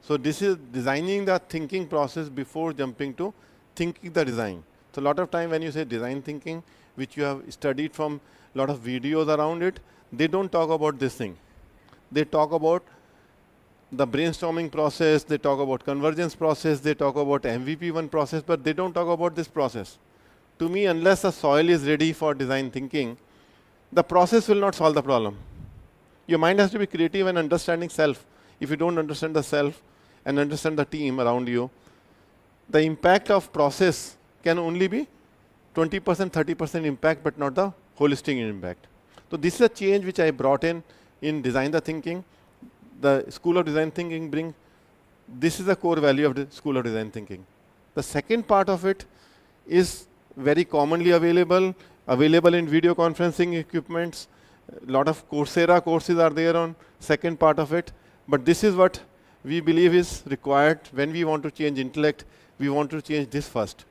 So this is designing the thinking process before jumping to thinking the design. So a lot of time when you say design thinking, which you have studied from a lot of videos around it, they don't talk about this thing. They talk about the brainstorming process, they talk about convergence process, they talk about MVP1 process, but they don't talk about this process. To me, unless the soil is ready for design thinking, the process will not solve the problem. Your mind has to be creative and understanding self. If you don't understand the self and understand the team around you, the impact of process can only be 20%, 30% impact, but not the holistic impact. So this is a change which I brought in design the thinking. The School of Design Thinking bring, this is the core value of the School of Design Thinking. The second part of it is very commonly available in video conferencing equipments. A lot of Coursera courses are there on second part of it. But this is what we believe is required when we want to change intellect. We want to change this first.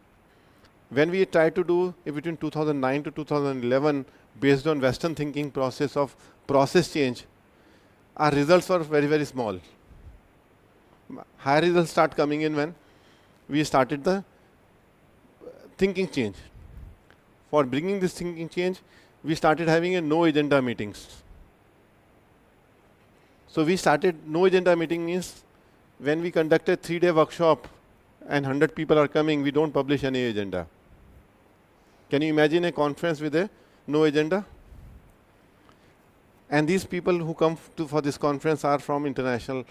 When we tried to do it between 2009 to 2011, based on Western thinking process of process change, our results were very, very small. Higher results start coming in when we started the thinking change. For bringing this thinking change, we started having a no agenda meetings. So we started no agenda meeting means when we conduct a 3-day workshop and 100 people are coming, we don't publish any agenda. Can you imagine a conference with a no agenda? And these people who come for this conference are from international,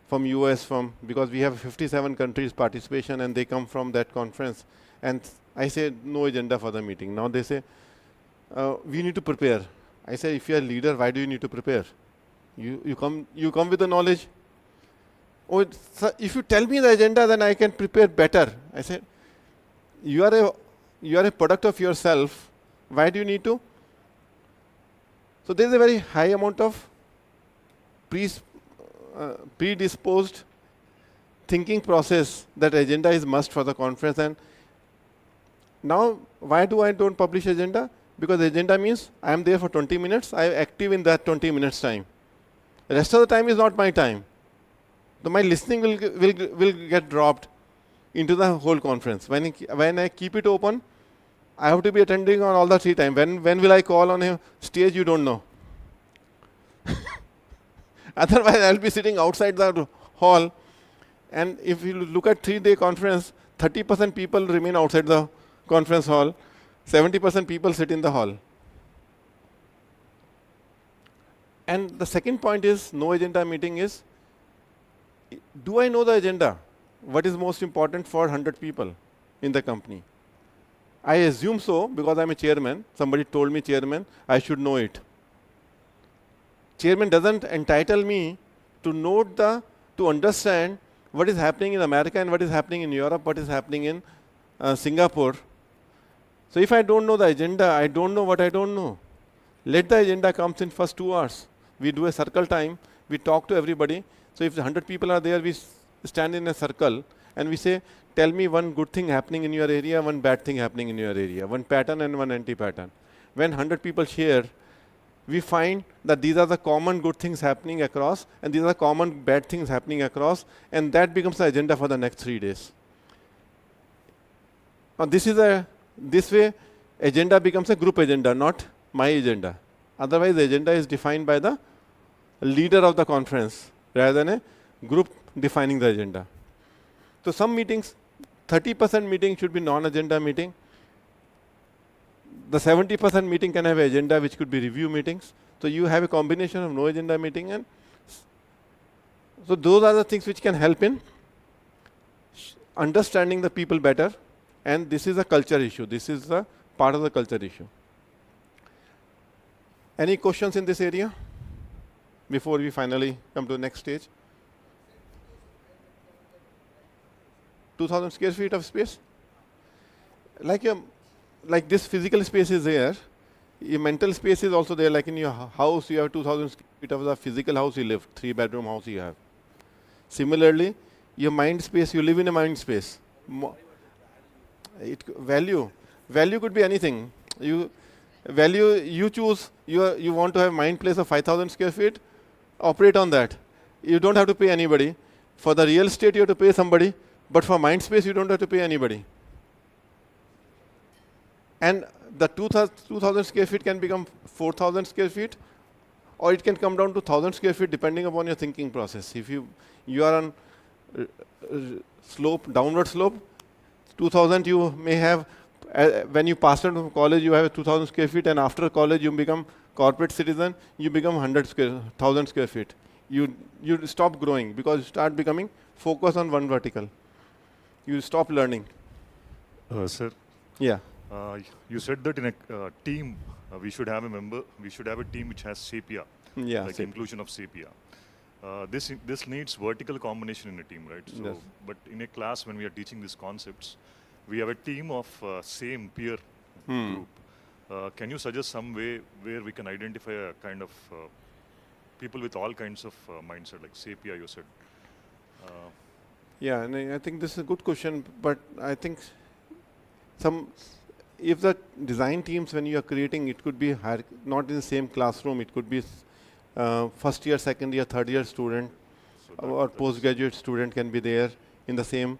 from US, because we have 57 countries participation and they come from that conference. And I say no agenda for the meeting. Now they say, we need to prepare. I say, if you are a leader, why do you need to prepare? You come with the knowledge. Oh, if you tell me the agenda, then I can prepare better. I said, you are a product of yourself. Why do you need to? So there is a very high amount of predisposed thinking process that agenda is must for the conference. And now, why don't publish agenda? Because agenda means I am there for 20 minutes. I am active in that 20 minutes time. The rest of the time is not my time. So my listening will get dropped into the whole conference. When I keep it open, I have to be attending on all the 3 times. When will I call on a stage? You don't know. Otherwise, I'll be sitting outside the hall. And if you look at 3-day conference, 30% people remain outside the conference hall. 70% people sit in the hall. And the second point is no agenda meeting is, do I know the agenda? What is most important for 100 people in the company? I assume so because I'm a chairman. Somebody told me chairman, I should know it. Chairman doesn't entitle me to to understand what is happening in America and what is happening in Europe, what is happening in Singapore. So if I don't know the agenda, I don't know what I don't know. Let the agenda comes in first 2 hours. We do a circle time. We talk to everybody. So if 100 people are there, we stand in a circle and we say, tell me one good thing happening in your area, one bad thing happening in your area, one pattern and one anti-pattern. When 100 people share, we find that these are the common good things happening across and these are the common bad things happening across, and that becomes the agenda for the next 3 days. Now this way, agenda becomes a group agenda, not my agenda. Otherwise, the agenda is defined by the leader of the conference rather than a group defining the agenda. So some meetings, 30% meeting should be non-agenda meeting. The 70% meeting can have an agenda which could be review meetings. So you have a combination of no agenda meeting, and so those are the things which can help in understanding the people better. And this is a culture issue. This is a part of the culture issue. Any questions in this area before we finally come to the next stage? 2,000 square feet of space? Like this physical space is there, your mental space is also there. Like in your house, you have 2,000 square feet of the physical house you live, 3-bedroom house you have. Similarly, your mind space, you live in a mind space. Value could be anything. You choose, you want to have mind place of 5,000 square feet, operate on that. You don't have to pay anybody. For the real estate, you have to pay somebody, but for mind space, you don't have to pay anybody. And the 2,000 square feet can become 4,000 square feet, or it can come down to 1,000 square feet depending upon your thinking process. If you are on downward slope, 2,000 you may have, when you pass out from college, you have 2,000 square feet, and after college you become corporate citizen, you become 1,000 square feet. You stop growing because you start becoming focused on one vertical. You stop learning. Sir, Yeah. You said that in a team, we should have a member, we should have a team which has sepia, Yeah, like sepia. inclusion of sepia. This needs vertical combination in a team, right? So, Yes. but in a class when we are teaching these concepts, we have a team of same peer group. Can you suggest some way where we can identify a kind of people with all kinds of mindset, like sepia? You said. Yeah, and I think this is a good question, but I think if the design teams, when you are creating, it could be not in the same classroom, it could be first year, second year, third year student or postgraduate student can be there in the same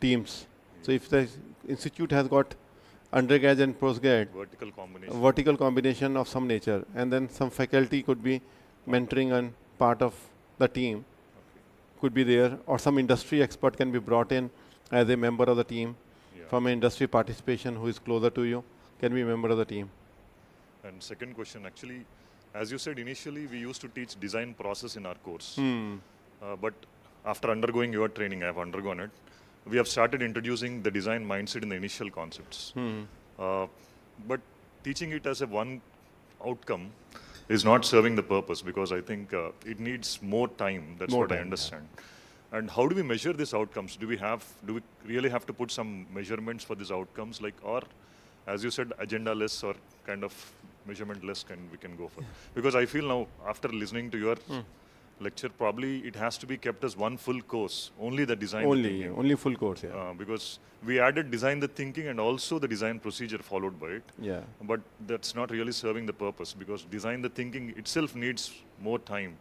teams. So if the institute has got undergrad and postgrad, vertical combination of some nature, and then some faculty could be mentoring and part of the team could be there, or some industry expert can be brought in as a member of the team from an industry participation who is closer to you, can be a member of the team. And second question, actually, as you said, initially we used to teach design process in our course. But after undergoing your training, I have undergone it, we have started introducing the design mindset in the initial concepts. But teaching it as a one outcome is not serving the purpose, because I think it needs more time. That's what I understand. And how do we measure these outcomes? Do we really have to put some measurements for these outcomes, like, or as you said, agenda-less or kind of measurement-less we can go for? Because I feel now, after listening to your lecture, probably it has to be kept as one full course, only the design thinking. Only full course, yeah. Because we added design the thinking and also the design procedure followed by it. Yeah. But that's not really serving the purpose, because design the thinking itself needs more time.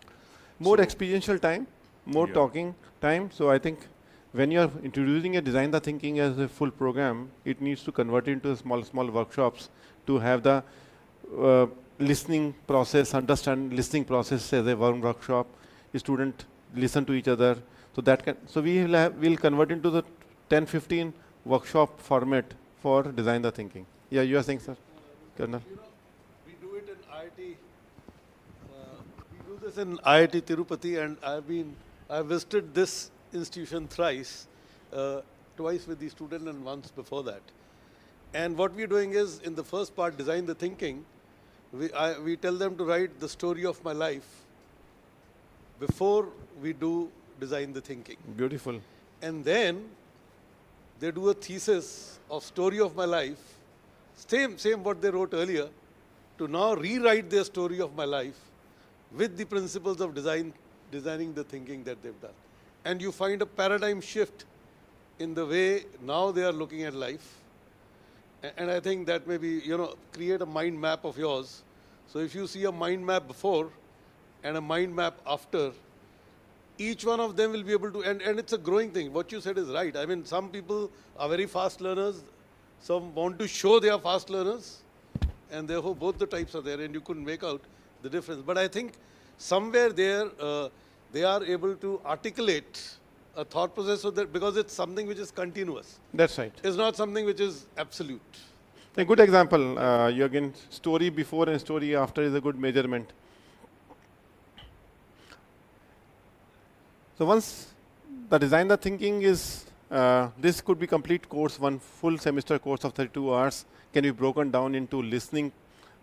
More experiential time, more talking time. So I think when you're introducing a design the thinking as a full program, it needs to convert into small workshops to have the listening process, listening process as a one workshop. Student listen to each other. So we'll convert into the 10-15 workshop format for design the thinking. Yeah, you are saying, sir? Colonel? We do it in IIT. We do this in IIT Tirupati, and I've visited this institution thrice, twice with the student and once before that. And what we're doing is, in the first part, design the thinking, we tell them to write the story of my life before we do design the thinking. Beautiful. And then they do a thesis of story of my life, same what they wrote earlier, to now rewrite their story of my life with the principles of designing the thinking that they've done. And you find a paradigm shift in the way now they are looking at life. And I think that maybe, create a mind map of yours. So if you see a mind map before and a mind map after, each one of them will be able to, and it's a growing thing. What you said is right. I mean, some people are very fast learners. Some want to show they are fast learners. And therefore, both the types are there, and you couldn't make out the difference. But I think somewhere there, they are able to articulate a thought process so that, because it's something which is continuous. That's right. It's not something which is absolute. A good example, Jürgen, story before and story after is a good measurement. So once the design the thinking is, this could be complete course, one full semester course of 32 hours can be broken down into listening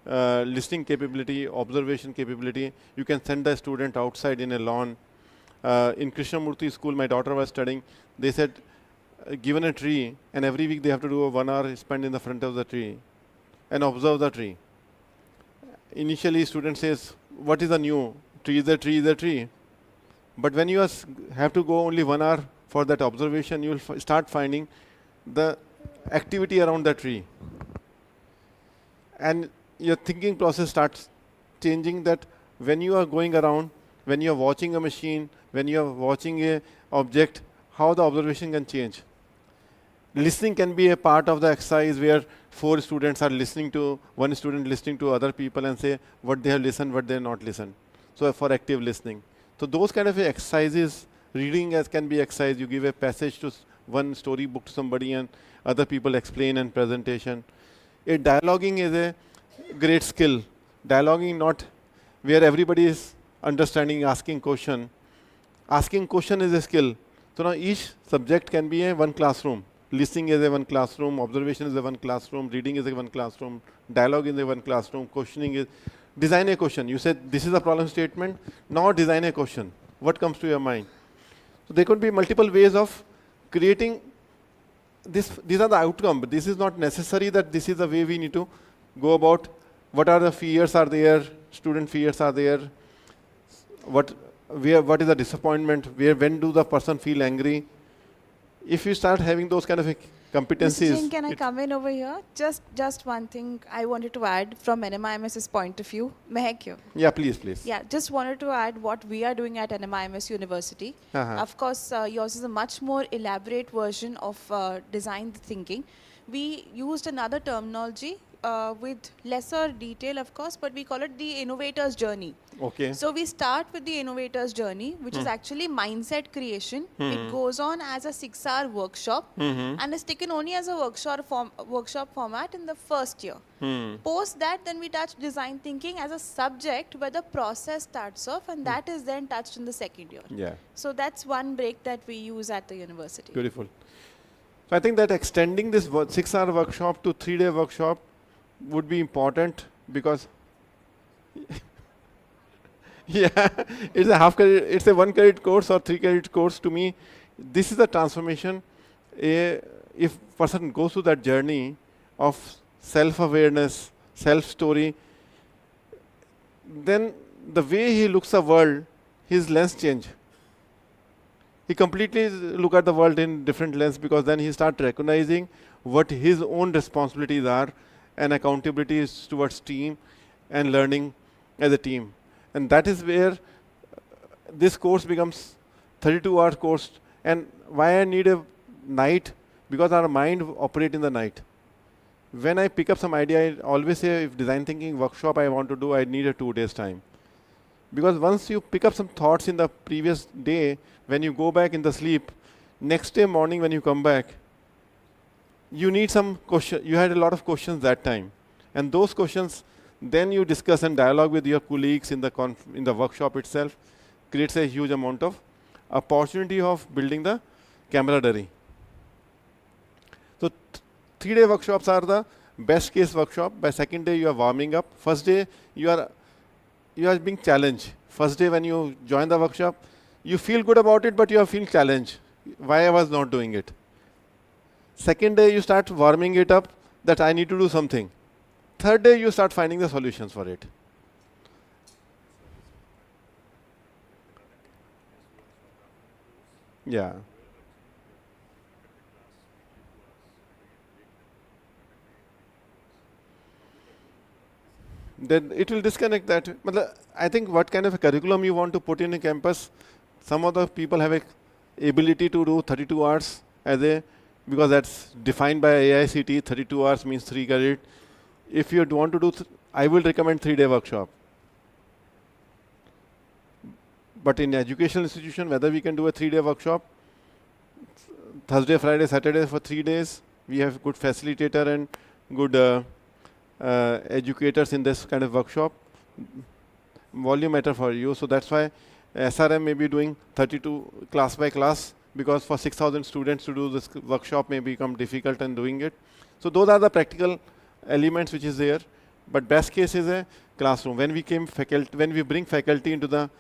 capability, observation capability. You can send the student outside in a lawn. In Krishnamurti school, my daughter was studying, they said, given a tree, and every week they have to do a 1 hour spent in the front of the tree and observe the tree. Initially, student says, what is the new? Tree is a tree is a tree. But when you have to go only 1 hour for that observation, you will start finding the activity around the tree. And your thinking process starts changing, that when you are going around, when you are watching a machine, when you are watching a object, how the observation can change. Listening can be a part of the exercise where 4 students are listening to, one student listening to other people and say what they have listened, what they have not listened. So for active listening. So those kind of exercises, reading as can be exercise. You give a passage to one story book to somebody and other people explain and presentation. Dialoguing is a great skill. Dialoguing not where everybody is understanding, asking question. Asking question is a skill. So now each subject can be a one classroom. listening is a one classroom, observation is a one classroom, reading is a one classroom, dialogue is a one classroom, questioning is, design a question. You said this is a problem statement, now design a question. What comes to your mind? So there could be multiple ways of creating this. These are the outcome, but this is not necessary that this is the way we need to go about. What are the fears are there, student fears are there, what is the disappointment, when do the person feel angry? If you start having those kind of competencies. Mr. Jain, can I come in over here? Just one thing I wanted to add from NMIMS's point of view. Mehek here. Yeah, please. Yeah, just wanted to add what we are doing at NMIMS University. Of course, yours is a much more elaborate version of design thinking. We used another terminology with lesser detail, of course, but we call it the innovator's journey. Okay. So we start with the innovator's journey, which is actually mindset creation. It goes on as a 6-hour workshop and is taken only as a workshop format in the first year. Post that, then we touch design thinking as a subject where the process starts off, and that is then touched in the second year. Yeah. So that's one break that we use at the university. Beautiful. So I think that extending this 6-hour workshop to 3-day workshop would be important, because yeah, it's a half credit, it's a 1 credit course or 3 credit course. To me, this is a transformation. If person goes through that journey of self-awareness, self-story, then the way he looks at the world, his lens change. He completely look at the world in different lens, because then he start recognizing what his own responsibilities are and accountabilities towards team and learning as a team. And that is where this course becomes 32-hour course. And why I need a night? Because our mind operates in the night. When I pick up some idea, I always say, if design thinking workshop I want to do, I need a 2 days time. Because once you pick up some thoughts in the previous day, when you go back in the sleep, next day morning when you come back, you need some question. You had a lot of questions that time. And those questions, then you discuss and dialogue with your colleagues in the workshop itself, creates a huge amount of opportunity of building the camaraderie. So 3-day workshops are the best case workshop. By second day, you are warming up. First day, you are being challenged. First day when you join the workshop, you feel good about it, but you are feeling challenged. Why I was not doing it? Second day, you start warming it up that I need to do something. Third day, you start finding the solutions for it. Yeah. Then it will disconnect that. I think what kind of a curriculum you want to put in a campus, some of the people have a ability to do 32 hours because that's defined by AICT. 32 hours means 3 credit. If you want to do, I will recommend 3-day workshop. But in educational institution, whether we can do a 3-day workshop, Thursday, Friday, Saturday for 3 days, we have good facilitator and good educators in this kind of workshop. Volume matter for you, so that's why SRM may be doing 32 class by class, because for 6,000 students to do this workshop may become difficult in doing it. So those are the practical elements which is there. But best case is a classroom. When we bring faculty into the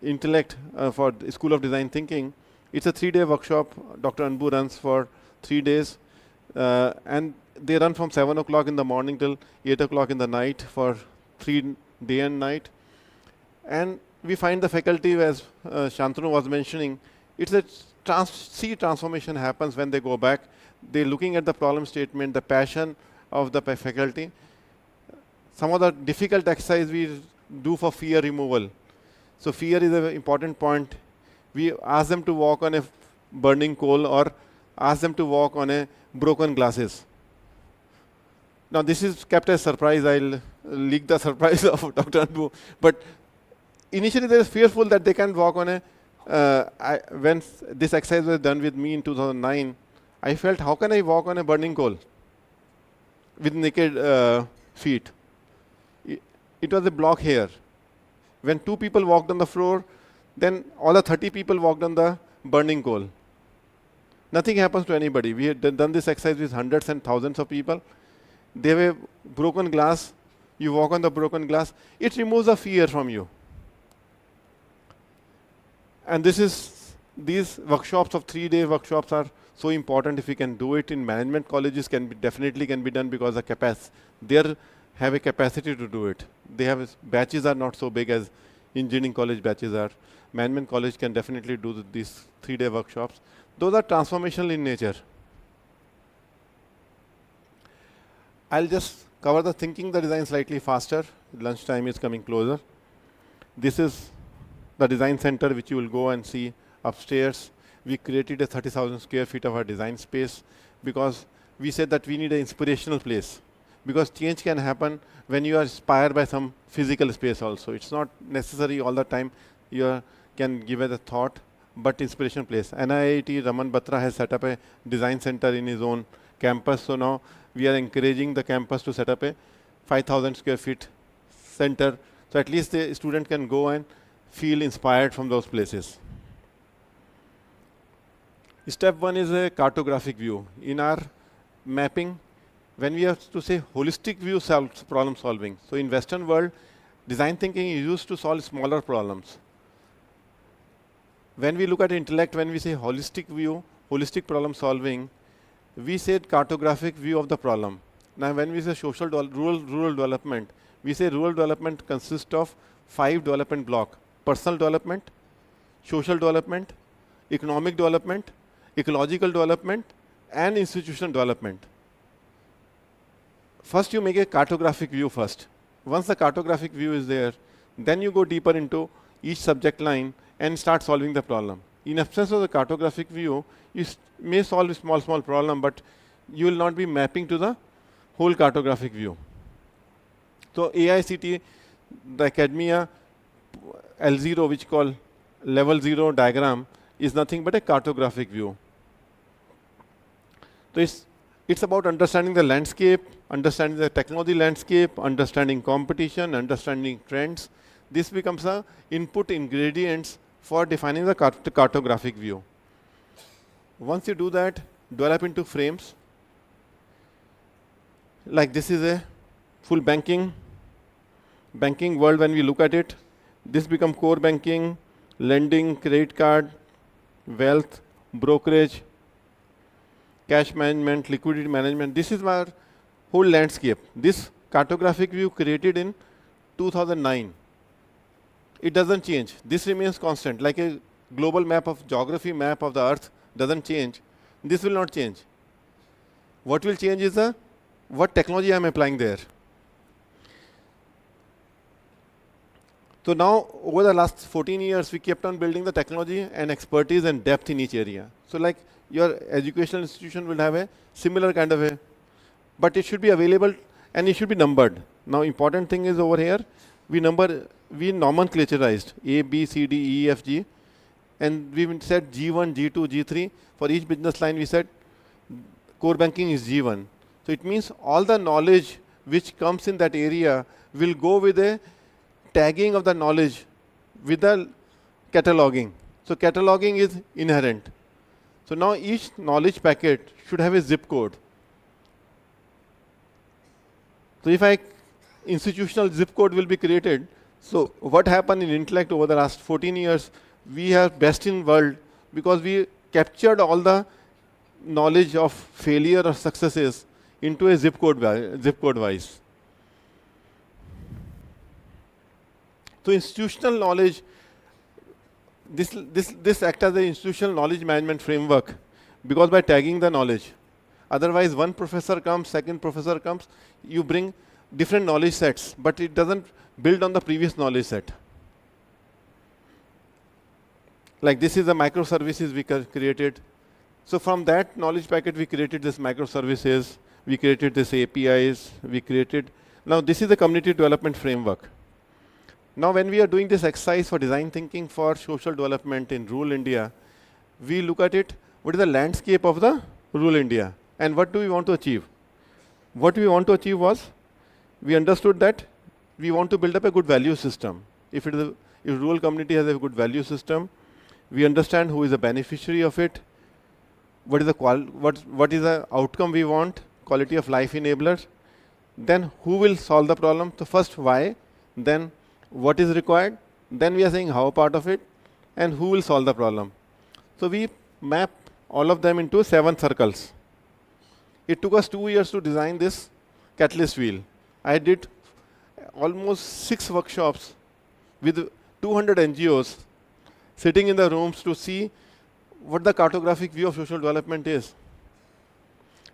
intellect for School of Design Thinking, it's a 3-day workshop. Dr. Anbu runs for 3 days, and they run from 7 o'clock in the morning till 8 o'clock in the night for 3 day and night. And we find the faculty, as Shantanu was mentioning, it's a transformation happens when they go back. They're looking at the problem statement, the passion of the faculty. Some of the difficult exercise we do for fear removal. So fear is an important point. We ask them to walk on a burning coal or ask them to walk on a broken glasses. Now this is kept as surprise. I'll leak the surprise of Dr. Anbu. But initially they were fearful that they can walk on a, when this exercise was done with me in 2009, I felt, how can I walk on a burning coal with naked feet? It was a block here. When 2 people walked on the floor, then all the 30 people walked on the burning coal. Nothing happens to anybody. We had done this exercise with hundreds and thousands of people. They have a broken glass. You walk on the broken glass. It removes the fear from you. And these workshops of 3-day workshops are so important. If we can do it in management colleges, definitely can be done, because they have a capacity to do it. They have batches are not so big as engineering college batches are. Management college can definitely do these 3-day workshops. Those are transformational in nature. I'll just cover the thinking the design slightly faster. Lunchtime is coming closer. This is the design center, which you will go and see upstairs. We created a 30,000 square feet of our design space because we said that we need an inspirational place, because change can happen when you are inspired by some physical space also. It's not necessary all the time you can give it a thought, but inspiration place. NIIT Raman Batra has set up a design center in his own campus. So now we are encouraging the campus to set up a 5,000 square feet center. So at least the student can go and feel inspired from those places. Step 1 is a cartographic view. In our mapping, when we have to say holistic view problem solving. So in Western world, design thinking is used to solve smaller problems. When we look at intellect, when we say holistic view, holistic problem solving, we said cartographic view of the problem. Now when we say rural development, we say rural development consists of 5 development blocks: personal development, social development, economic development, ecological development, and institutional development. First you make a cartographic view first. Once the cartographic view is there, then you go deeper into each subject line and start solving the problem. In absence of the cartographic view, you may solve a small problem, but you will not be mapping to the whole cartographic view. So AICT, the academia L0, which call level 0 diagram, is nothing but a cartographic view. So it's about understanding the landscape, understanding the technology landscape, understanding competition, understanding trends. This becomes the input ingredients for defining the cartographic view. Once you do that, develop into frames. Like this is a full banking world. When we look at it, this becomes core banking, lending, credit card, wealth, brokerage, cash management, liquidity management. This is our whole landscape. This cartographic view created in 2009. It doesn't change. This remains constant. Like a global map of geography map of the earth doesn't change. This will not change. What will change is what technology I am applying there. So now, over the last 14 years, we kept on building the technology and expertise and depth in each area. So like your educational institution will have a similar kind of but it should be available and it should be numbered. Now, important thing is over here, we nomenclaturized A, B, C, D, E, F, G, and we said G1, G2, G3. For each business line, we said core banking is G1. So it means all the knowledge which comes in that area will go with a tagging of the knowledge with the cataloging. So cataloging is inherent. So now each knowledge packet should have a zip code. So if institutional zip code will be created, so what happened in intellect over the last 14 years, we are best in world because we captured all the knowledge of failure or successes into a zip code wise. So institutional knowledge, this acts as an institutional knowledge management framework because by tagging the knowledge. Otherwise, one professor comes, second professor comes, you bring different knowledge sets, but it doesn't build on the previous knowledge set. Like this is the microservices we created. So from that knowledge packet, we created this microservices, we created this APIs, now this is the community development framework. Now when we are doing this exercise for design thinking for social development in rural India, we look at it, what is the landscape of the rural India and what do we want to achieve? What we want to achieve was, we understood that we want to build up a good value system. If rural community has a good value system, we understand who is the beneficiary of it, what is the outcome we want, quality of life enablers. Then who will solve the problem? So first why, then what is required, then we are saying how part of it, and who will solve the problem. So we map all of them into 7 circles. It took us 2 years to design this catalyst wheel. I did almost 6 workshops with 200 NGOs sitting in the rooms to see what the cartographic view of social development is.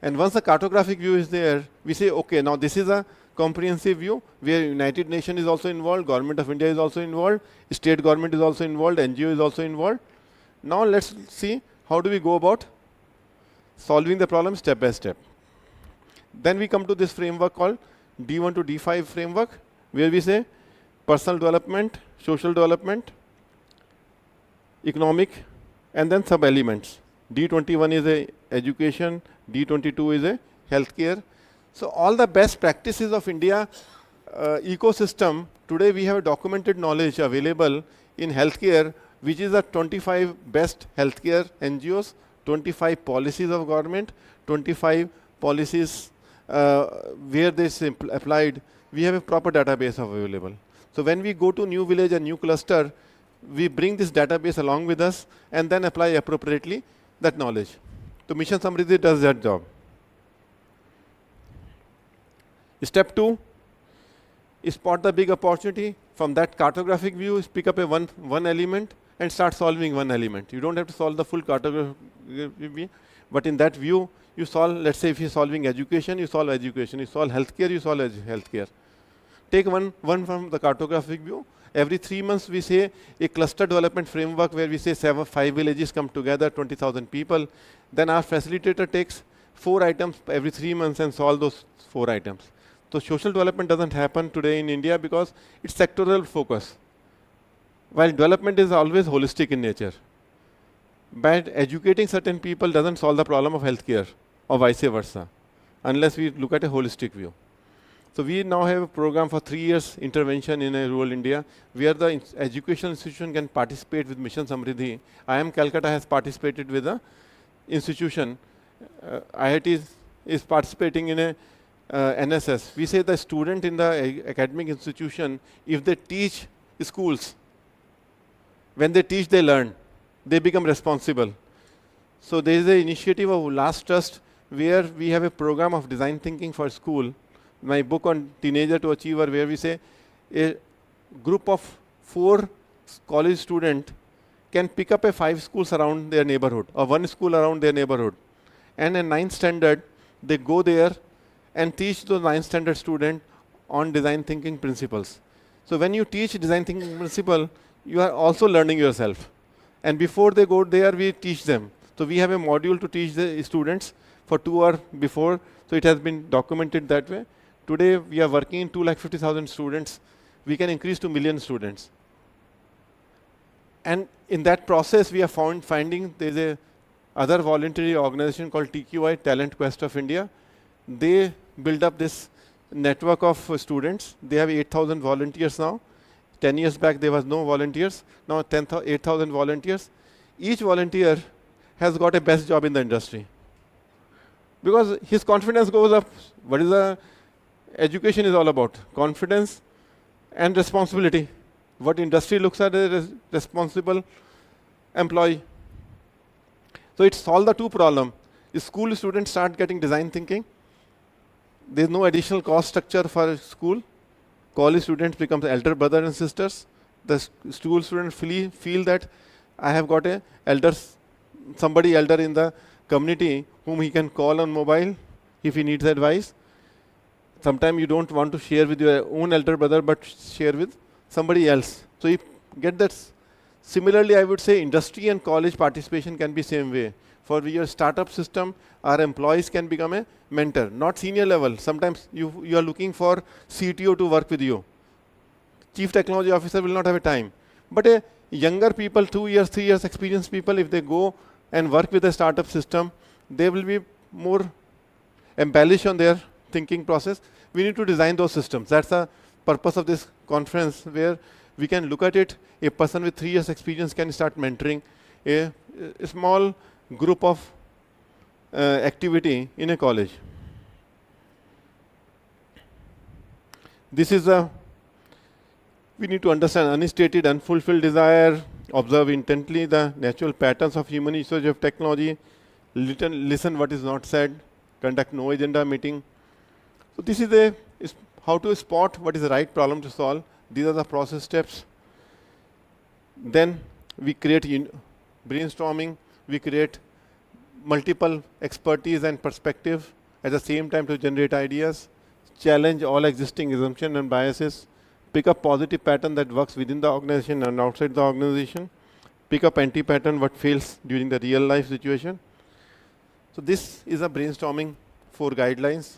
And once the cartographic view is there, we say, okay, now this is a comprehensive view where United Nations is also involved, Government of India is also involved, state government is also involved, NGO is also involved. Now let's see how do we go about solving the problem step by step. Then we come to this framework called D1 to D5 framework, where we say personal development, social development, economic, and then sub-elements. D21 is a education, D22 is a healthcare. So all the best practices of India ecosystem, today we have documented knowledge available in healthcare, which is the 25 best healthcare NGOs, 25 policies of government, 25 policies where this applied. We have a proper database available. So when we go to new village and new cluster, we bring this database along with us and then apply appropriately that knowledge. So Mission Samriddhi does that job. Step 2, spot the big opportunity. From that cartographic view, pick up a one element and start solving one element. You don't have to solve the full cartographic view, but in that view, you solve, let's say if you're solving education, you solve education. You solve healthcare, you solve healthcare. Take one from the cartographic view. Every 3 months, we say a cluster development framework where we say 5 villages come together, 20,000 people. Then our facilitator takes 4 items every 3 months and solve those 4 items. So social development doesn't happen today in India because it's sectoral focus. While development is always holistic in nature. But educating certain people doesn't solve the problem of healthcare or vice versa, unless we look at a holistic view. So we now have a program for 3 years intervention in a rural India, where the educational institution can participate with Mission Samriddhi. IIM Calcutta has participated with the institution. IIT is participating in a NSS. We say the student in the academic institution, if they teach schools, when they teach, they learn. They become responsible. So there is an initiative of Last Trust where we have a program of design thinking for school. My book on Teenager to Achiever, where we say a group of 4 college students can pick up 5 schools around their neighborhood or 1 school around their neighborhood. And in 9th standard, they go there and teach those 9th standard students on design thinking principles. So when you teach design thinking principle, you are also learning yourself. And before they go there, we teach them. So we have a module to teach the students for 2 hours before. So it has been documented that way. Today, we are working in 250,000 students. We can increase to 1 million students. And in that process, we are finding there's a other voluntary organization called TQI, Talent Quest of India. They build up this network of students. They have 8,000 volunteers now. 10 years back, there was no volunteers. Now 8,000 volunteers. Each volunteer has got a best job in the industry. Because his confidence goes up. What is the education is all about? Confidence and responsibility. What industry looks at a responsible employee. So it solves the 2 problems. School students start getting design thinking. There's no additional cost structure for school. College students become elder brothers and sisters. The school students feel that I have got somebody elder in the community whom he can call on mobile if he needs advice. Sometimes you don't want to share with your own elder brother, but share with somebody else. So you get that. Similarly, I would say industry and college participation can be same way. For your startup system, our employees can become a mentor, not senior level. Sometimes you are looking for CTO to work with you. Chief Technology Officer will not have a time. But a younger people, 2 years, 3 years experienced people, if they go and work with a startup system, they will be more embellished on their thinking process. We need to design those systems. That's the purpose of this conference, where we can look at it. A person with 3 years experience can start mentoring a small group of activity in a college. This is a, we need to understand unstated, unfulfilled desire, observe intently the natural patterns of human usage of technology, listen what is not said, conduct no agenda meeting. So this is how to spot what is the right problem to solve. These are the process steps. Then we create brainstorming, we create multiple expertise and perspective at the same time to generate ideas, challenge all existing assumptions and biases, pick up positive pattern that works within the organization and outside the organization, pick up anti-pattern what fails during the real life situation. So this is a brainstorming 4 guidelines.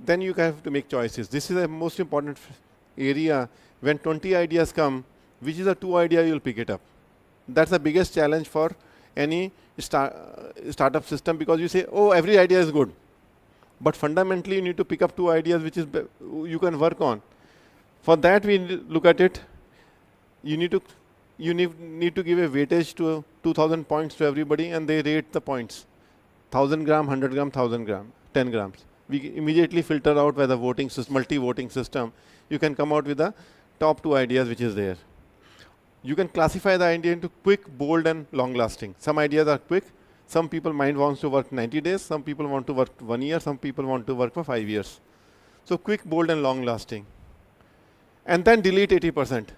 Then you have to make choices. This is the most important area. When 20 ideas come, which is the 2 ideas you'll pick it up? That's the biggest challenge for any startup system, because you say, oh, every idea is good. But fundamentally, you need to pick up 2 ideas which is you can work on. For that, we look at it. You need to give a weightage to 2,000 points to everybody, and they rate the points. 1,000 gram, 100 gram, 1,000 gram, 10 grams. We immediately filter out by the voting system, multi-voting system. You can come out with the top 2 ideas which is there. You can classify the idea into quick, bold, and long-lasting. Some ideas are quick. Some people mind wants to work 90 days. Some people want to work 1 year. Some people want to work for 5 years. So quick, bold, and long-lasting. And then delete 80%.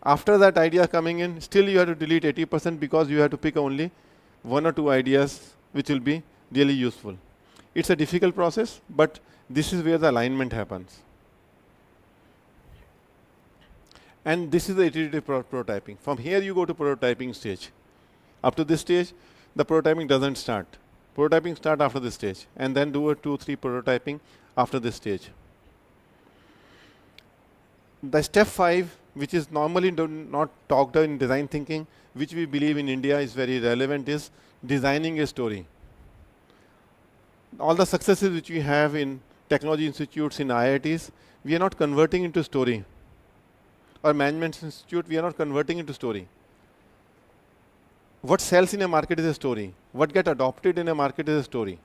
After that idea coming in, still you have to delete 80% because you have to pick only 1 or 2 ideas which will be really useful. It's a difficult process, but this is where the alignment happens. And this is the iterative prototyping. From here you go to prototyping stage. Up to this stage, the prototyping doesn't start. Prototyping starts after this stage, and then do a 2-3 prototyping after this stage. The step 5, which is normally not talked in design thinking, which we believe in India is very relevant, is designing a story. All the successes which we have in technology institutes, in IITs, we are not converting into story. Or management institute, we are not converting into story. What sells in a market is a story. What gets adopted in a market is a story.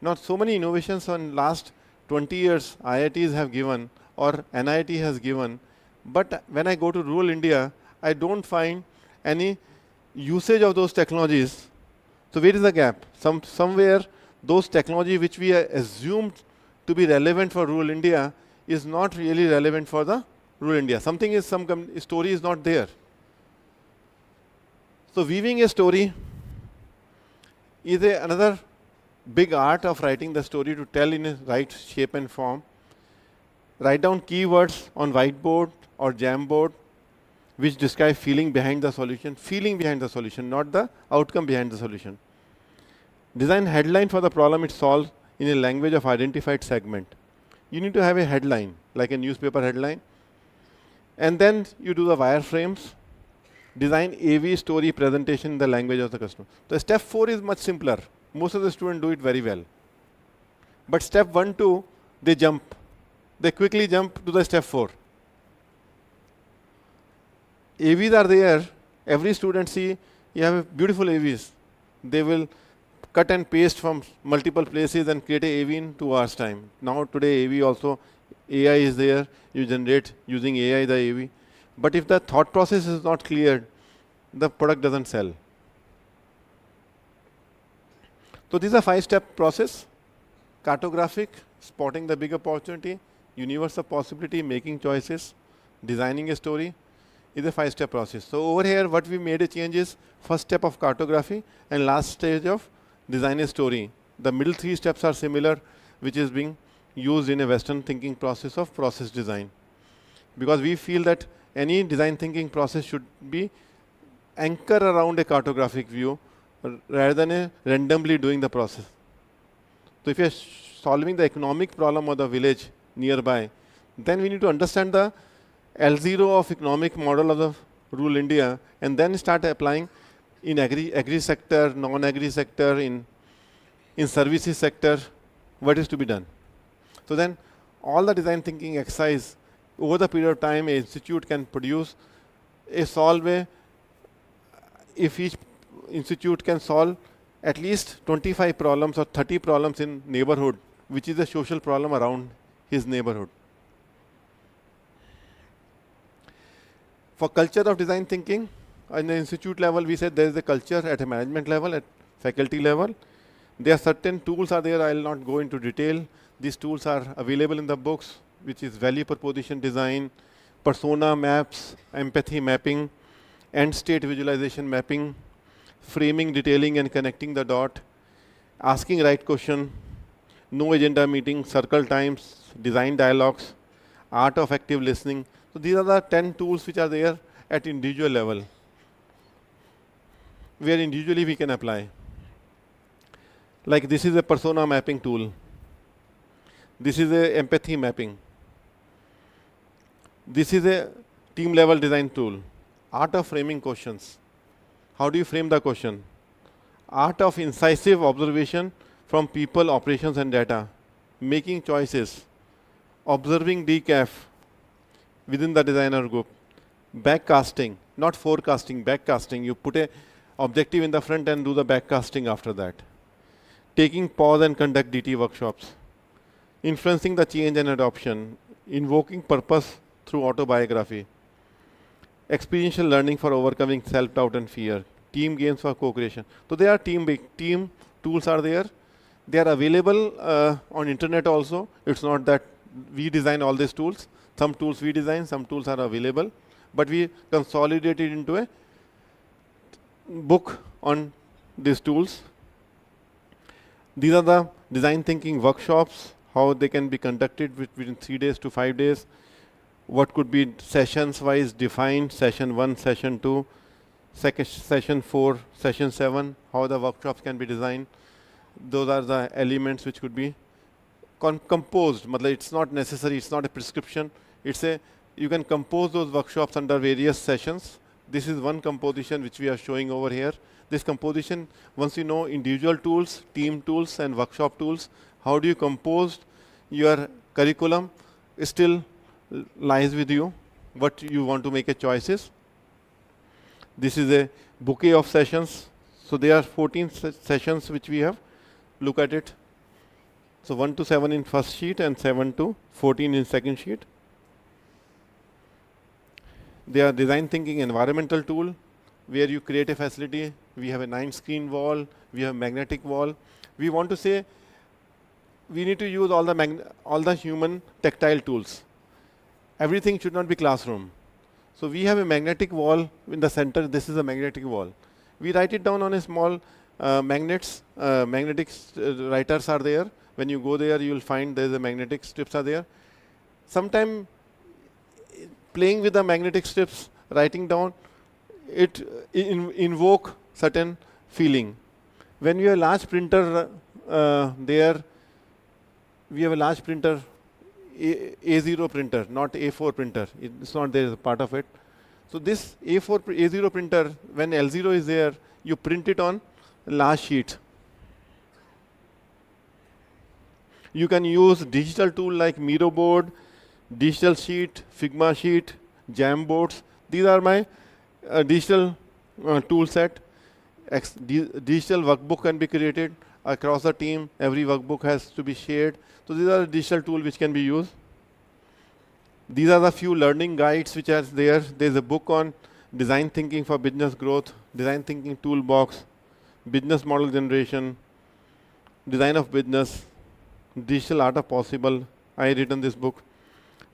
Now, so many innovations on last 20 years IITs have given or NIT has given, but when I go to rural India, I don't find any usage of those technologies. So where is the gap? Somewhere those technology which we assumed to be relevant for rural India is not really relevant for the rural India. Something is, some story is not there. So weaving a story is another big art of writing the story to tell in a right shape and form. Write down keywords on whiteboard or Jamboard which describe feeling behind the solution, not the outcome behind the solution. Design headline for the problem it solves in a language of identified segment. You need to have a headline, like a newspaper headline. And then you do the wireframes. Design AV story presentation in the language of the customer. So step 4 is much simpler. Most of the students do it very well. But step 1, 2, they jump. They quickly jump to the step 4. AVs are there. Every student see, you have beautiful AVs. They will cut and paste from multiple places and create a AV in 2 hours time. Now today AV also, AI is there. You generate using AI the AV. But if the thought process is not clear, the product doesn't sell. So this is a 5-step process. Cartographic, spotting the big opportunity, universe of possibility, making choices, designing a story is a 5-step process. So over here what we made a change is first step of cartography and last stage of design a story. The middle 3 steps are similar, which is being used in a Western thinking process of process design. Because we feel that any design thinking process should be anchored around a cartographic view rather than a randomly doing the process. So if you are solving the economic problem of the village nearby, then we need to understand the L0 of economic model of the rural India and then start applying in agri sector, non-agri sector, in services sector, what is to be done. So then all the design thinking exercise over the period of time, an institute can produce a solve if each institute can solve at least 25 problems or 30 problems in neighborhood, which is a social problem around his neighborhood. For culture of design thinking, in the institute level, we said there is a culture at a management level, at faculty level. There are certain tools are there. I will not go into detail. These tools are available in the books, which is value proposition design, persona maps, empathy mapping, end state visualization mapping, framing, detailing, and connecting the dot, asking right question, no agenda meeting, circle times, design dialogues, art of active listening. So these are the 10 tools which are there at individual level, where individually we can apply. Like this is a persona mapping tool. This is a empathy mapping. This is a team level design tool. Art of framing questions. How do you frame the question? Art of incisive observation from people, operations, and data. Making choices. Observing decaf within the designer group. Backcasting, not forecasting, backcasting. You put a objective in the front and do the backcasting after that. Taking pause and conduct DT workshops. Influencing the change and adoption. Invoking purpose through autobiography. Experiential learning for overcoming self-doubt and fear. Team games for co-creation. So there are team tools are there. They are available on internet also. It's not that we design all these tools. Some tools we design, some tools are available. But we consolidate it into a book on these tools. These are the design thinking workshops, how they can be conducted within 3 days to 5 days. What could be sessions wise defined, session 1, session 2, session 4, session 7, how the workshops can be designed. Those are the elements which could be composed. It's not necessary, it's not a prescription. You can compose those workshops under various sessions. This is one composition which we are showing over here. This composition, once you know individual tools, team tools, and workshop tools, how do you compose your curriculum, still lies with you, what you want to make a choices. This is a bouquet of sessions. So there are 14 sessions which we have. Look at it. So 1 to 7 in first sheet and 7 to 14 in second sheet. They are design thinking environmental tool where you create a facility. We have a 9-screen wall. We have magnetic wall. We want to say we need to use all the human tactile tools. Everything should not be classroom. So we have a magnetic wall in the center. This is a magnetic wall. We write it down on a small magnets. Magnetic writers are there. When you go there, you will find there is a magnetic strips are there. Sometime playing with the magnetic strips, writing down, it invoke certain feeling. When you have a large printer there, we have a large printer, A0 printer, not A4 printer. It's not there as a part of it. So this A0 printer, when L0 is there, you print it on large sheet. You can use digital tool like Miro board, digital sheet, Figma sheet, Jamboards. These are my digital tool set. Digital workbook can be created across the team. Every workbook has to be shared. So these are digital tools which can be used. These are the few learning guides which are there. There's a book on design thinking for business growth, design thinking toolbox, business model generation, design of business, digital art of possible. I written this book.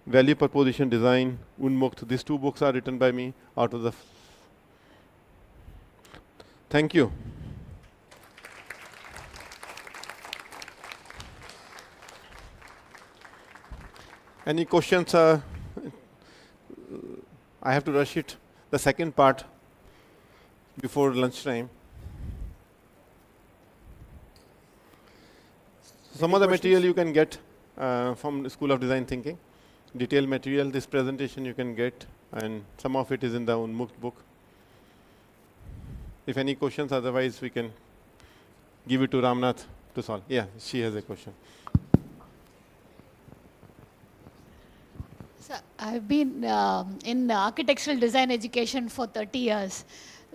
Value proposition design, Unmukt. These two books are written by me out of the. Thank you. Any questions? I have to rush it. The second part before lunchtime. Some of the material you can get from the School of Design Thinking. Detailed material, this presentation you can get, and some of it is in the Unmukt book. If any questions, otherwise we can give it to Ramnath to solve. Yeah, she has a question. So I've been in architectural design education for 30 years.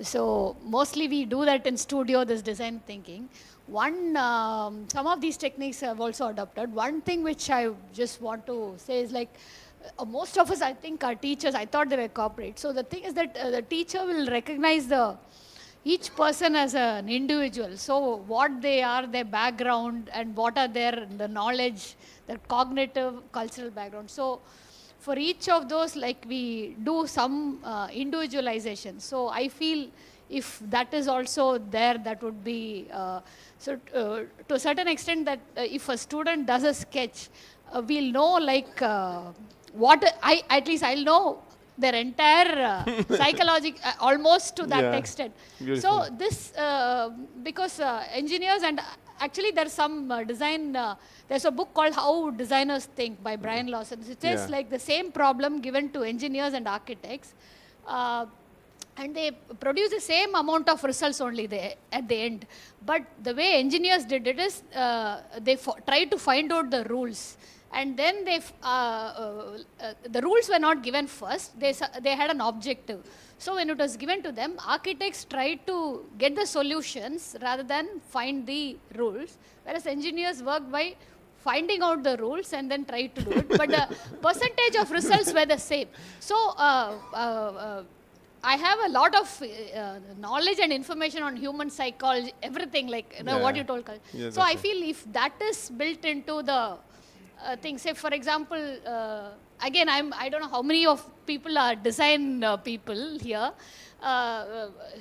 So mostly we do that in studio, this design thinking. Some of these techniques I've also adopted. One thing which I just want to say is like, most of us, I think, are teachers. I thought they were corporate. So the thing is that the teacher will recognize each person as an individual. So what they are, their background, and what are the knowledge, their cognitive, cultural background. So for each of those, like, we do some individualization. So I feel if that is also there, that would be, to a certain extent, that if a student does a sketch, we'll know like at least I'll know their entire psychology almost to that extent. Beautiful. So this, because engineers, and actually there's some design, there's a book called How Designers Think by Brian Lawson. It says like the same problem given to engineers and architects, and they produce the same amount of results only at the end. But the way engineers did it is they tried to find out the rules. And then the rules were not given first. They had an objective. So when it was given to them, architects tried to get the solutions rather than find the rules, whereas engineers worked by finding out the rules and then tried to do it. But the percentage of results were the same. So I have a lot of knowledge and information on human psychology, everything, like what you told. Yeah, so I feel if that is built into the thing, say for example, again, I don't know how many of people are design people here.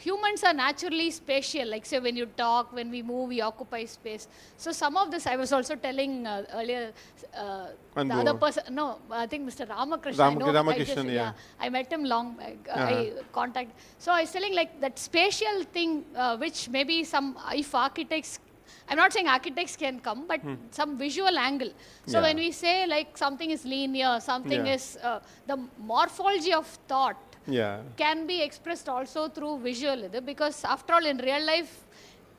Humans are naturally spatial, like say when you talk, when we move, we occupy space. So some of this I was also telling earlier, the other person, no, I think Mr. Ramakrishna. Ramakrishna, I met him long back. I contact. So I was telling like that spatial thing, which maybe if architects, I'm not saying architects can come, but some visual angle. So when we say like something is linear, something is the morphology of thought can be expressed also through visual, because after all in real life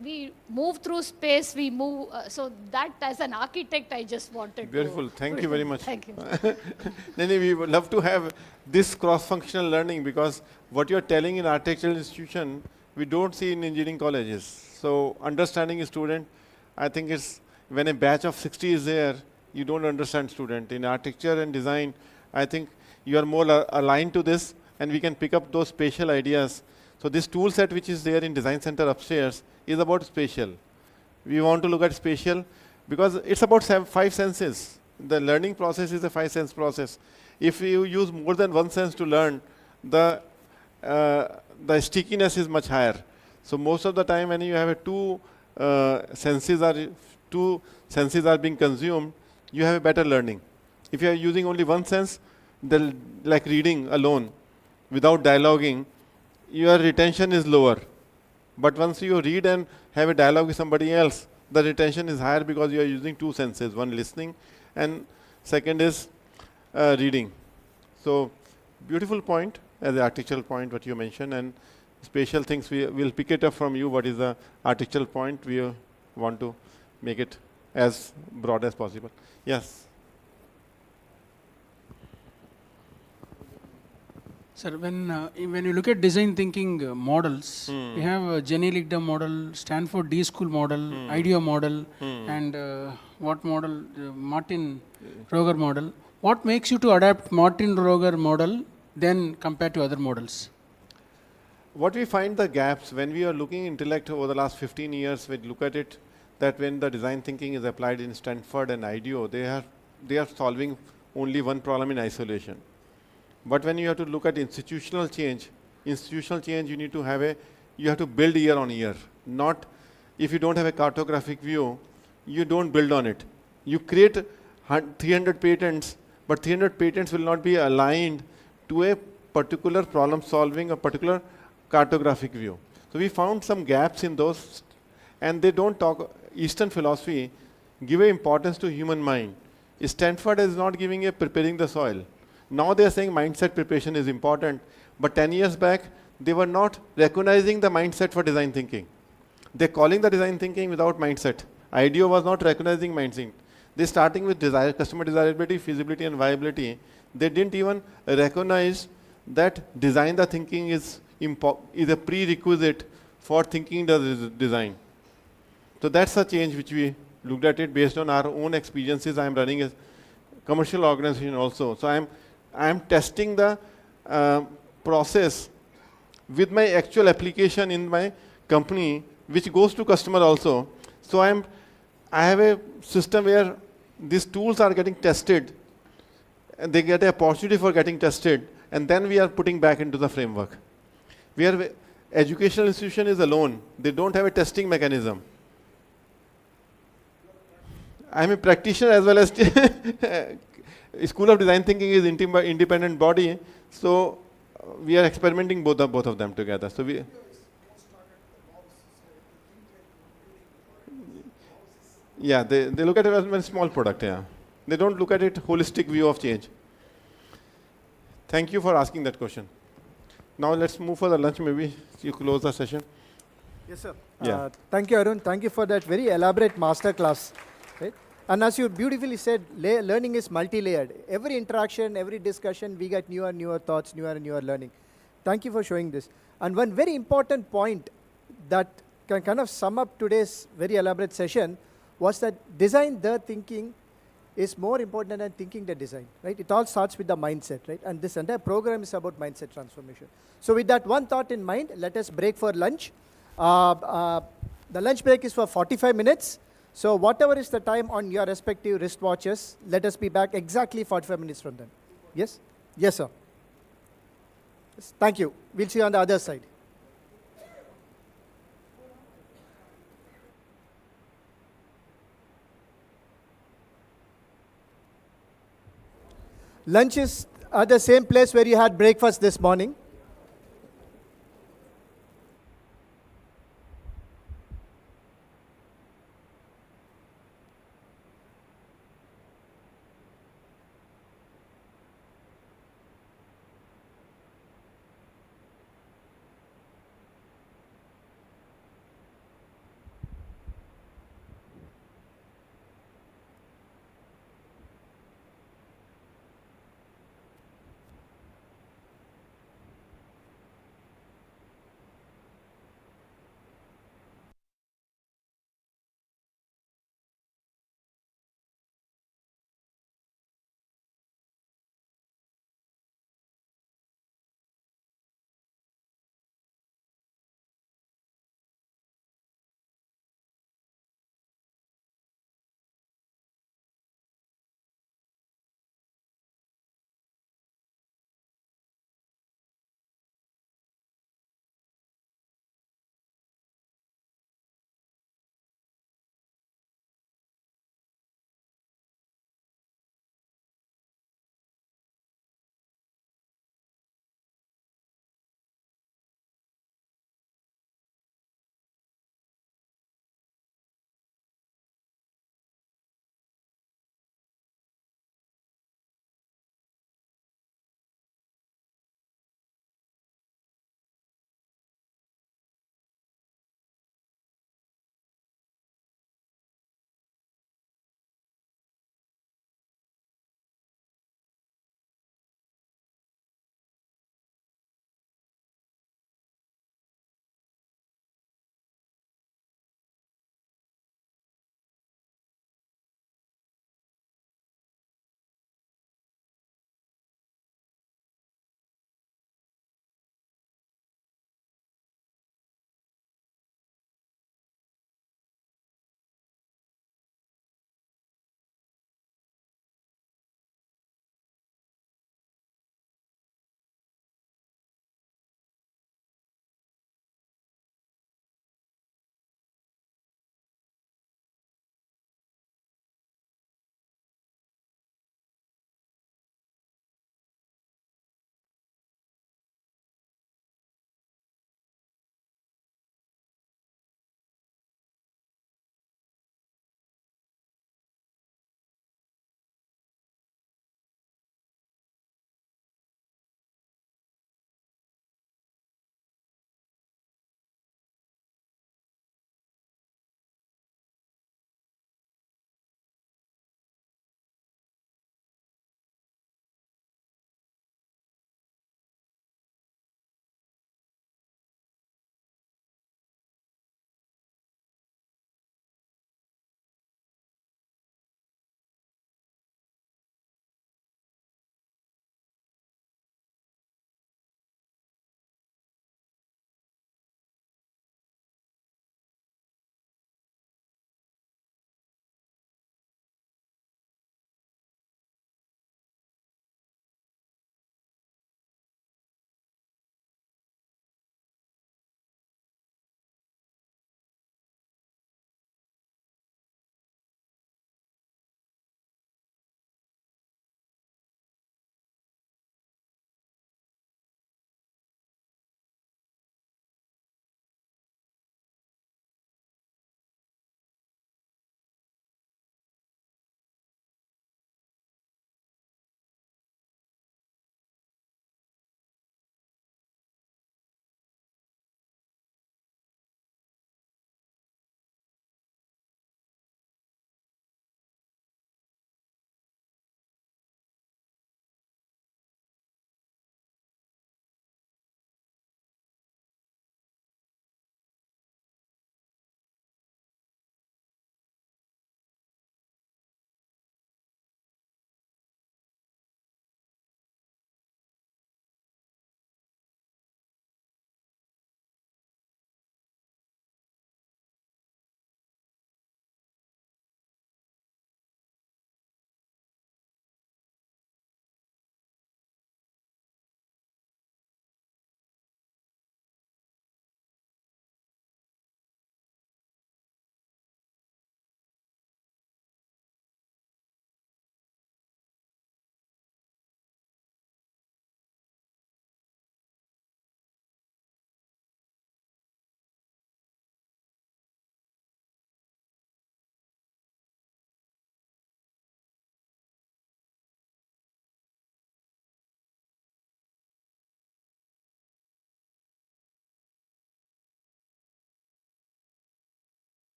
we move through space, we move, so that as an architect I just wanted Beautiful. Thank you very much. Thank you. Nene, we would love to have this cross-functional learning, because what you're telling in architectural institution, we don't see in engineering colleges. So understanding a student, I think it's when a batch of 60 is there, you don't understand student. In architecture and design, I think you are more aligned to this, and we can pick up those spatial ideas. So this tool set which is there in Design Center upstairs is about spatial. We want to look at spatial because it's about 5 senses. The learning process is a 5 sense process. If you use more than one sense to learn, the stickiness is much higher. So most of the time when you have two senses are being consumed, you have a better learning. If you are using only one sense, like reading alone, without dialoguing, your retention is lower. But once you read and have a dialogue with somebody else, the retention is higher because you are using 2 senses, one listening and second is reading. So beautiful point as an architectural point what you mentioned, and spatial things we will pick it up from you. What is the architectural point? We want to make it as broad as possible. Yes. Sir, when you look at design thinking models, we have Jenny Ligda model, Stanford D School model, IDEO model, and what model? Martin Roger model. What makes you to adapt Martin Roger model then compared to other models? What we find the gaps when we are looking intellect over the last 15 years, we look at it that when the design thinking is applied in Stanford and IDEO, they are solving only one problem in isolation. But when you have to look at institutional change you need to have you have to build year on year. Not if you don't have a cartographic view, you don't build on it. You create 300 patents, but 300 patents will not be aligned to a particular problem solving, a particular cartographic view. So we found some gaps in those, and they don't talk. Eastern philosophy give importance to human mind. Stanford is not giving a preparing the soil. Now they are saying mindset preparation is important, but 10 years back, they were not recognizing the mindset for design thinking. They're calling the design thinking without mindset. IDEO was not recognizing mindset. They're starting with customer desirability, feasibility, and viability. They didn't even recognize that design the thinking is is a prerequisite for thinking the design. So that's a change which we looked at it based on our own experiences. I am running a commercial organization also. So I am testing the process with my actual application in my company, which goes to customer also. So I have a system where these tools are getting tested, and they get an opportunity for getting tested, and then we are putting back into the framework. Where educational institution is alone, they don't have a testing mechanism. I'm a practitioner as well as School of Design Thinking is independent body, so we are experimenting both of them together. So we. Yeah, they look at it as a very small product. Yeah, they don't look at it holistic view of change. Thank you for asking that question. Now let's move for the lunch. Maybe you close the session. Yes, sir. Yeah. Thank you, Arun. Thank you for that very elaborate masterclass. Right? And as you beautifully said, learning is multi-layered. Every interaction, every discussion, we get newer and newer thoughts, newer and newer learning. Thank you for showing this. And one very important point that can kind of sum up today's very elaborate session was that design the thinking is more important than thinking the design, right? It all starts with the mindset, right? And this entire program is about mindset transformation. So with that one thought in mind, let us break for lunch. The lunch break is for 45 minutes. So whatever is the time on your respective wristwatches, let us be back exactly 45 minutes from then. Yes? Yes, sir. Yes, thank you. We'll see you on the other side. Lunch is at the same place where you had breakfast this morning.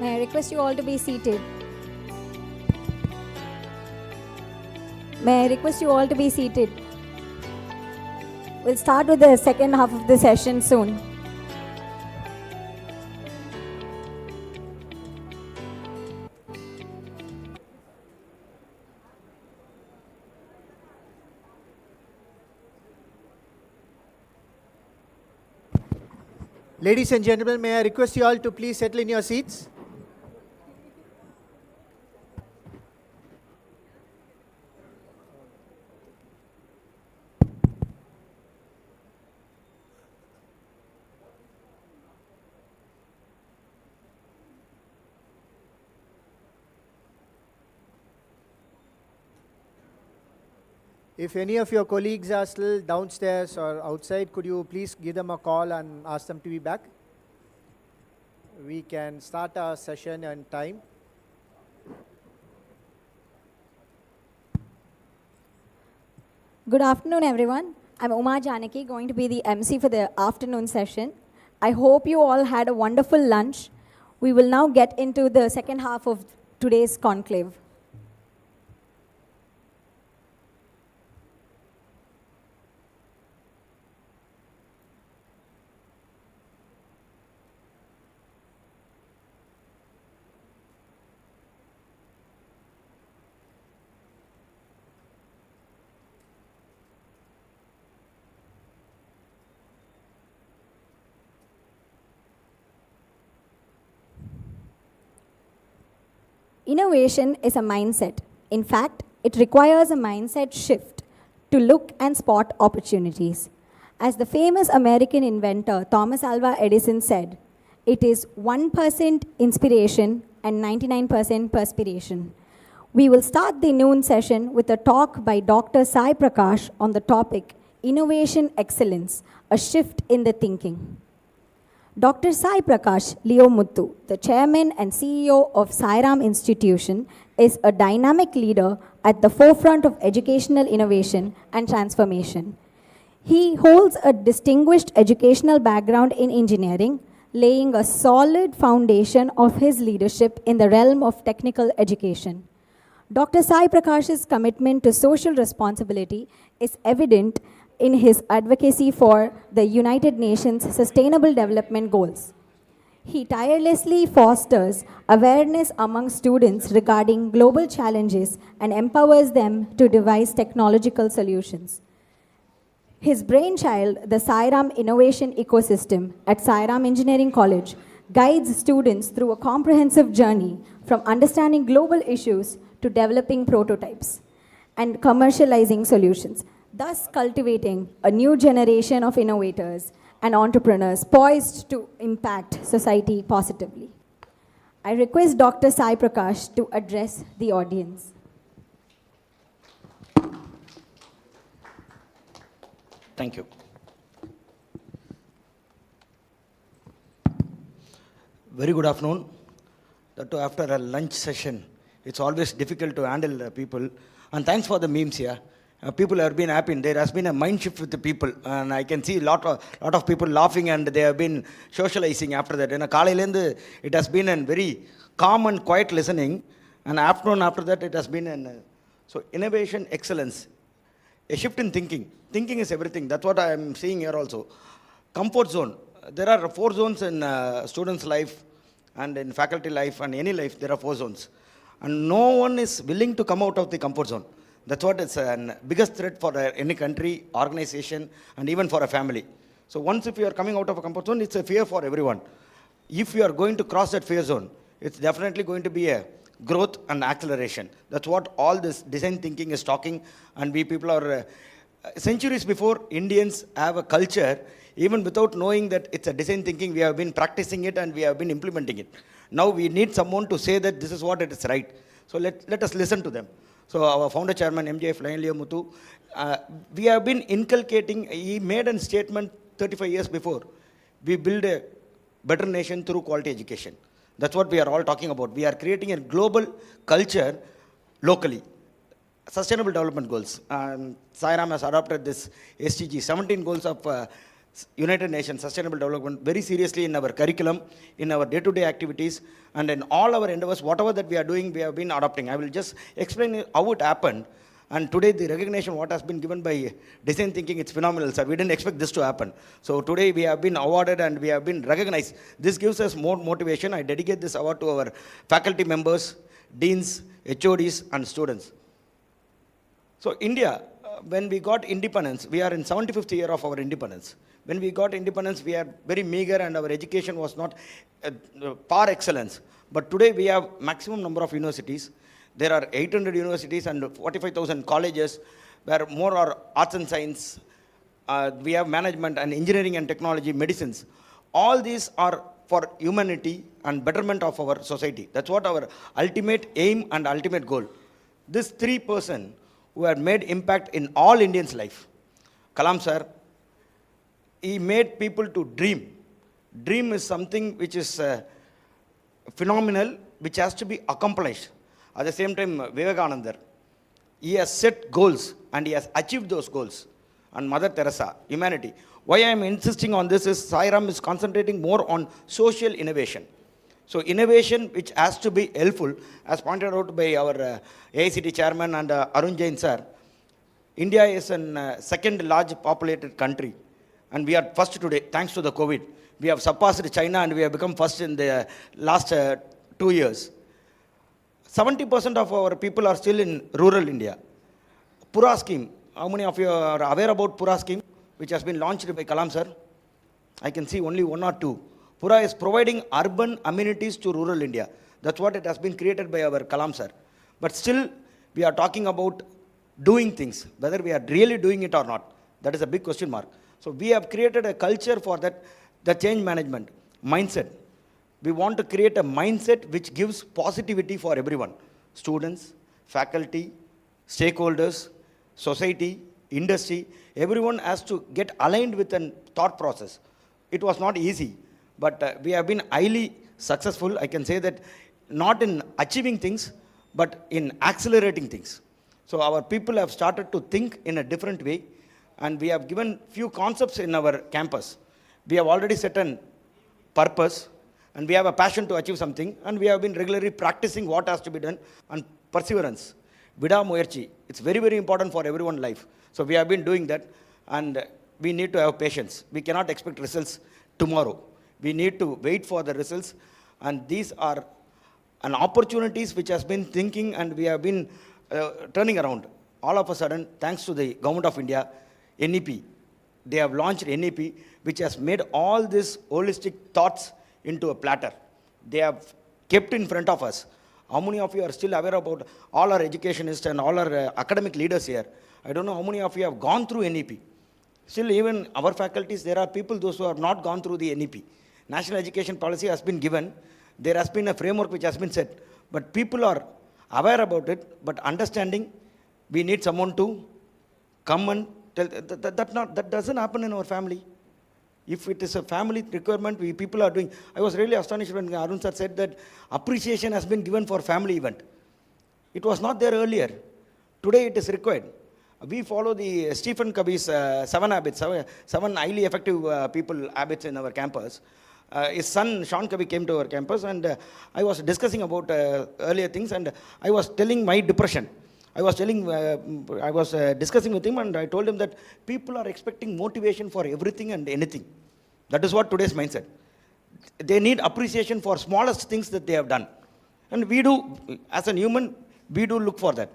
May I request you all to be seated? May I request you all to be seated? We'll start with the second half of the session soon. Ladies and gentlemen, may I request you all to please settle in your seats? If any of your colleagues are still downstairs or outside, could you please give them a call and ask them to be back? We can start our session on time. Good afternoon, everyone. I'm Uma Janaki, going to be the MC for the afternoon session. I hope you all had a wonderful lunch. We will now get into the second half of today's conclave. Innovation is a mindset. In fact, it requires a mindset shift to look and spot opportunities. As the famous American inventor Thomas Alva Edison said, it is 1% inspiration and 99% perspiration. We will start the noon session with a talk by Dr. Sai Prakash on the topic Innovation Excellence, a Shift in the Thinking. Dr. Sai Prakash Leo Muthu, the chairman and CEO of Sitaram Institution, is a dynamic leader at the forefront of educational innovation and transformation. He holds a distinguished educational background in engineering, laying a solid foundation of his leadership in the realm of technical education. Dr. Sai Prakash's commitment to social responsibility is evident in his advocacy for the United Nations Sustainable Development Goals. He tirelessly fosters awareness among students regarding global challenges and empowers them to devise technological solutions. His brainchild, the Sitaram Innovation Ecosystem at Sitaram Engineering College, guides students through a comprehensive journey from understanding global issues to developing prototypes and commercializing solutions, thus cultivating a new generation of innovators and entrepreneurs poised to impact society positively. I request Dr. Sai Prakash to address the audience. Thank you. Very good afternoon. That too after a lunch session, it's always difficult to handle people. And thanks for the memes here. People have been happy. There has been a mind shift with the people, and I can see a lot of people laughing, and they have been socializing after that. In a Kalailend, it has been a very calm and quiet listening, and afternoon after that, it has been an so innovation excellence, a shift in thinking. Thinking is everything. That's what I am seeing here also. Comfort zone. There are 4 zones in students' life, and in faculty life, and any life. There are 4 zones, and no one is willing to come out of the comfort zone. That's what is the biggest threat for any country, organization, and even for a family. So once if you are coming out of a comfort zone, it's a fear for everyone. If you are going to cross that fear zone, it's definitely going to be a growth and acceleration. That's what all this design thinking is talking, and we people are, centuries before, Indians have a culture, even without knowing that it's a design thinking, we have been practicing it and we have been implementing it. Now we need someone to say that this is what it is right. So let us listen to them. So our founder chairman, MJ Leo Muthu, we have been inculcating, he made a statement 35 years before. We build a better nation through quality education. That's what we are all talking about. We are creating a global culture locally. Sustainable Development Goals. Sitaram has adopted this SDG, 17 goals of United Nations Sustainable Development very seriously in our curriculum, in our day-to-day activities, and in all our endeavors, whatever that we are doing, we have been adopting. I will just explain how it happened. And today, the recognition what has been given by design thinking, it's phenomenal, sir. We didn't expect this to happen. So today, we have been awarded and we have been recognized. This gives us more motivation. I dedicate this award to our faculty members, deans, HODs, and students. So India, when we got independence, we are in 75th year of our independence. When we got independence, we are very meager and our education was not par excellence. But today, we have maximum number of universities. There are 800 universities and 45,000 colleges where more are arts and science. We have management and engineering and technology, medicines. All these are for humanity and betterment of our society. That's what our ultimate aim and ultimate goal. This 3% who have made impact in all Indians' life. Kalam sir, he made people to dream. Dream is something which is phenomenal, which has to be accomplished. At the same time, Vivekananda, he has set goals and he has achieved those goals. And Mother Teresa, humanity. Why I am insisting on this is Sitaram is concentrating more on social innovation. So innovation which has to be helpful, as pointed out by our AICT chairman and Arun Jain sir, India is a second large populated country. And we are first today, thanks to the COVID. We have surpassed China and we have become first in the last 2 years. 70% of our people are still in rural India. Pura scheme, how many of you are aware about Pura scheme, which has been launched by Kalam sir? I can see only 1 or 2. Pura is providing urban amenities to rural India. That's what it has been created by our Kalam sir. But still, we are talking about doing things, whether we are really doing it or not. That is a big question mark. So we have created a culture for that, the change management, mindset. We want to create a mindset which gives positivity for everyone. Students, faculty, stakeholders, society, industry, everyone has to get aligned with a thought process. It was not easy, but we have been highly successful. I can say that not in achieving things, but in accelerating things. So our people have started to think in a different way, and we have given few concepts in our campus. We have already set a purpose, and we have a passion to achieve something, and we have been regularly practicing what has to be done, and perseverance. Vida Moyarchi, it's very, very important for everyone's life. So we have been doing that, and we need to have patience. We cannot expect results tomorrow. We need to wait for the results, and these are an opportunities which has been thinking, and we have been turning around. All of a sudden, thanks to the Government of India, NEP, they have launched NEP, which has made all these holistic thoughts into a platter. They have kept in front of us. How many of you are still aware about all our educationists and all our academic leaders here? I don't know how many of you have gone through NEP. Still, even our faculties, there are people, those who have not gone through the NEP. National Education Policy has been given. There has been a framework which has been set. But people are aware about it, but understanding, we need someone to come and tell. That doesn't happen in our family. If it is a family requirement, people are doing. I was really astonished when Arun sir said that appreciation has been given for family event. It was not there earlier. Today it is required. We follow the Stephen Covey's 7 habits, 7 highly effective people habits in our campus. His son, Sean Covey, came to our campus, and I was discussing about earlier things, and I was telling my depression. I was discussing with him, and I told him that people are expecting motivation for everything and anything. That is what today's mindset. They need appreciation for smallest things that they have done. And we do, as a human, we do look for that.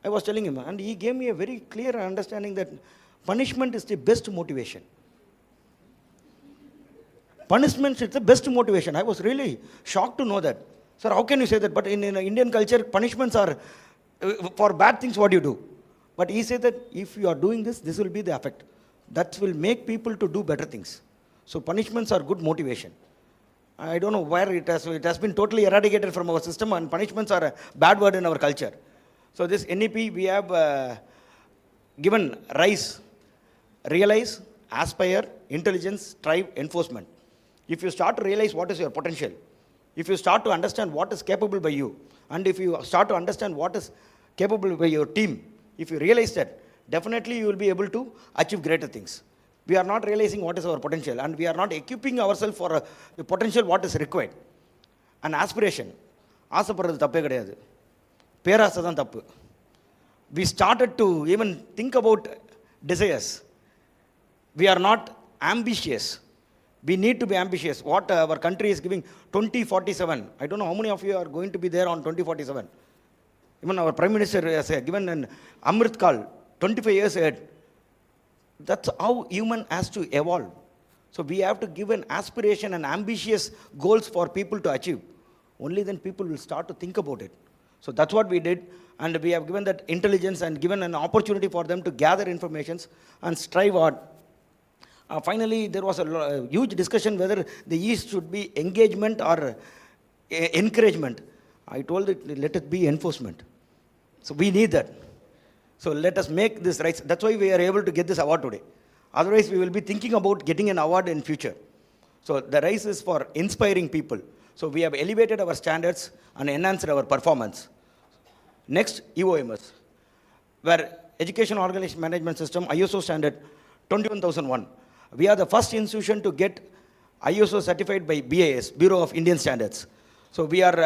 I was telling him, and he gave me a very clear understanding that punishment is the best motivation. Punishment is the best motivation. I was really shocked to know that. Sir, how can you say that? But in Indian culture, punishments are for bad things, what you do. But he said that if you are doing this, this will be the effect. That will make people to do better things. So punishments are good motivation. I don't know where it has been totally eradicated from our system, and punishments are a bad word in our culture. So this NEP, we have given RISE, realize, aspire, intelligence, strive, enforcement. If you start to realize what is your potential, if you start to understand what is capable by you, and if you start to understand what is capable by your team, if you realize that, definitely you will be able to achieve greater things. We are not realizing what is our potential, and we are not equipping ourselves for the potential what is required. An aspiration. ஆசைப்படுறது தப்பே கிடையாது, பேராசை தான் தப்பு. We started to even think about desires. We are not ambitious. We need to be ambitious. What our country is giving 2047. I don't know how many of you are going to be there on 2047. Even our Prime Minister has given an Amrit Kal, 25 years ahead. That's how human has to evolve. So we have to give an aspiration and ambitious goals for people to achieve. Only then people will start to think about it. So that's what we did, and we have given that intelligence and given an opportunity for them to gather informations and strive hard. Finally, there was a huge discussion whether the East should be engagement or encouragement. I told it, let it be enforcement. So we need that. So let us make this right. That's why we are able to get this award today. Otherwise, we will be thinking about getting an award in future. So the rise is for inspiring people. So we have elevated our standards and enhanced our performance. Next, EOMS, where Education Organization Management System, ISO standard 21001. We are the first institution to get ISO certified by BIS, Bureau of Indian Standards. So we are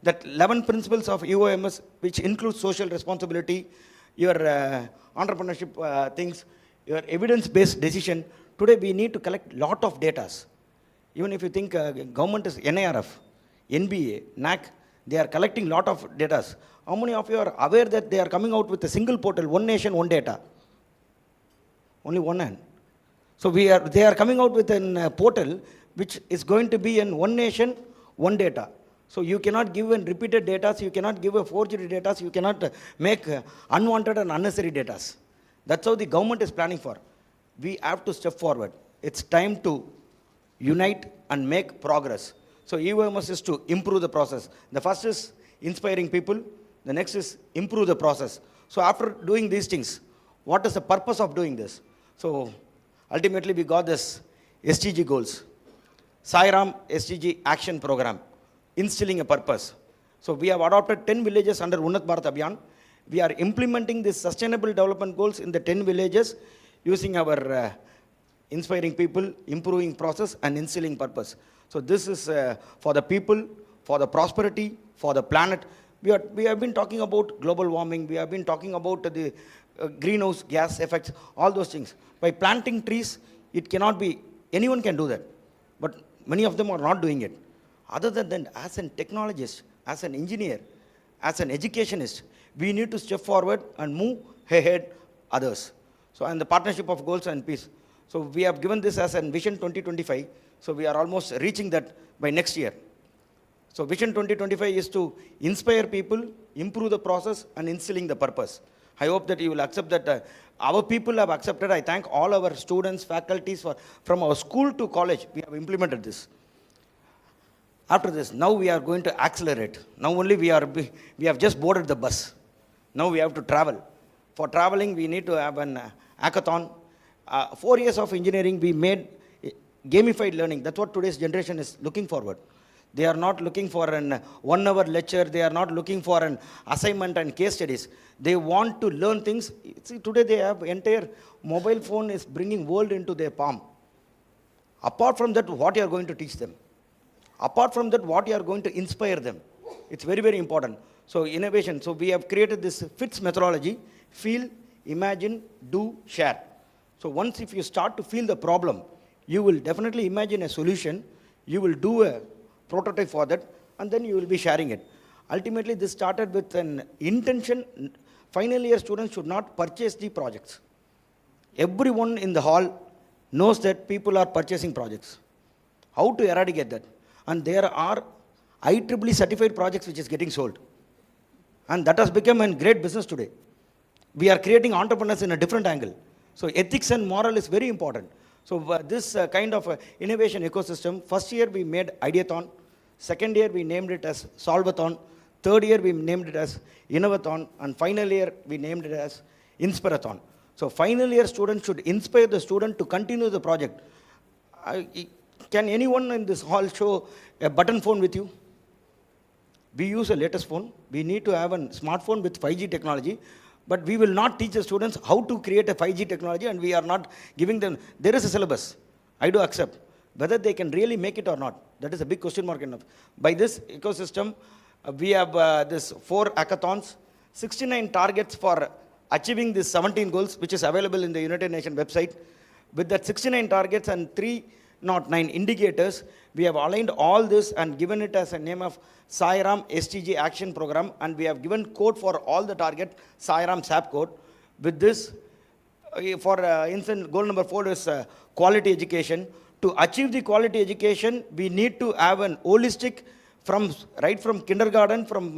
that 11 principles of EOMS, which includes social responsibility, your entrepreneurship things, your evidence-based decision. Today we need to collect lot of data. Even if you think government is NIRF, NBA, NAC, they are collecting lot of data. How many of you are aware that they are coming out with a single portal, one nation, one data? Only one hand. So they are coming out with a portal which is going to be in one nation, one data. So you cannot give in repeated data, you cannot give a forgery data, you cannot make unwanted and unnecessary data. That's how the government is planning for. We have to step forward. It's time to unite and make progress. So EOMS is to improve the process. The first is inspiring people. The next is improve the process. So after doing these things, what is the purpose of doing this? So ultimately we got this SDG goals. Sitaram SDG action program, instilling a purpose. So we have adopted 10 villages under Unnat Bharat Abhiyan. We are implementing these sustainable development goals in the 10 villages using our inspiring people, improving process, and instilling purpose. So this is for the people, for the prosperity, for the planet. We have been talking about global warming, we have been talking about the greenhouse gas effects, all those things. By planting trees, it cannot be, anyone can do that, but many of them are not doing it. Other than that, as a technologist, as an engineer, as an educationist, we need to step forward and move ahead others. So, and the partnership of goals and peace. So we have given this as a Vision 2025. So we are almost reaching that by next year. So Vision 2025 is to inspire people, improve the process, and instilling the purpose. I hope that you will accept that our people have accepted. I thank all our students, faculties, from our school to college, we have implemented this. After this, now we are going to accelerate. Now only we have just boarded the bus. Now we have to travel. For traveling, we need to have an hackathon. 4 years of engineering, we made gamified learning. That's what today's generation is looking forward. They are not looking for an 1 hour lecture. They are not looking for an assignment and case studies. They want to learn things. See, today they have entire mobile phone is bringing world into their palm. Apart from that, what you are going to teach them? Apart from that, what you are going to inspire them? It's very, very important. So innovation. So we have created this FITS methodology: feel, imagine, do, share. So once if you start to feel the problem, you will definitely imagine a solution. You will do a prototype for that, and then you will be sharing it. Ultimately, this started with an intention. Final year students should not purchase the projects. Everyone in the hall knows that people are purchasing projects. How to eradicate that? And there are IEEE certified projects which is getting sold. And that has become a great business today. We are creating entrepreneurs in a different angle. So ethics and moral is very important. So this kind of innovation ecosystem, first year we made Ideathon, second year we named it as Solvathon, third year we named it as Innovathon, and final year we named it as Inspirathon. So final year students should inspire the student to continue the project. Can anyone in this hall show a button phone with you? We use a latest phone. We need to have a smartphone with 5G technology. but we will not teach the students how to create a 5G technology, and we are not giving them, there is a syllabus, I do accept. Whether they can really make it or not, that is a big question mark enough. By this ecosystem, we have this 4 hackathons, 69 targets for achieving these 17 goals, which is available in the United Nations website. With that 69 targets and 309 indicators, we have aligned all this and given it as a name of Sitaram STG Action Program, and we have given code for all the target, Sitaram SAP code. With this, for instance, goal number 4 is quality education. To achieve the quality education, we need to have an holistic, right from kindergarten, from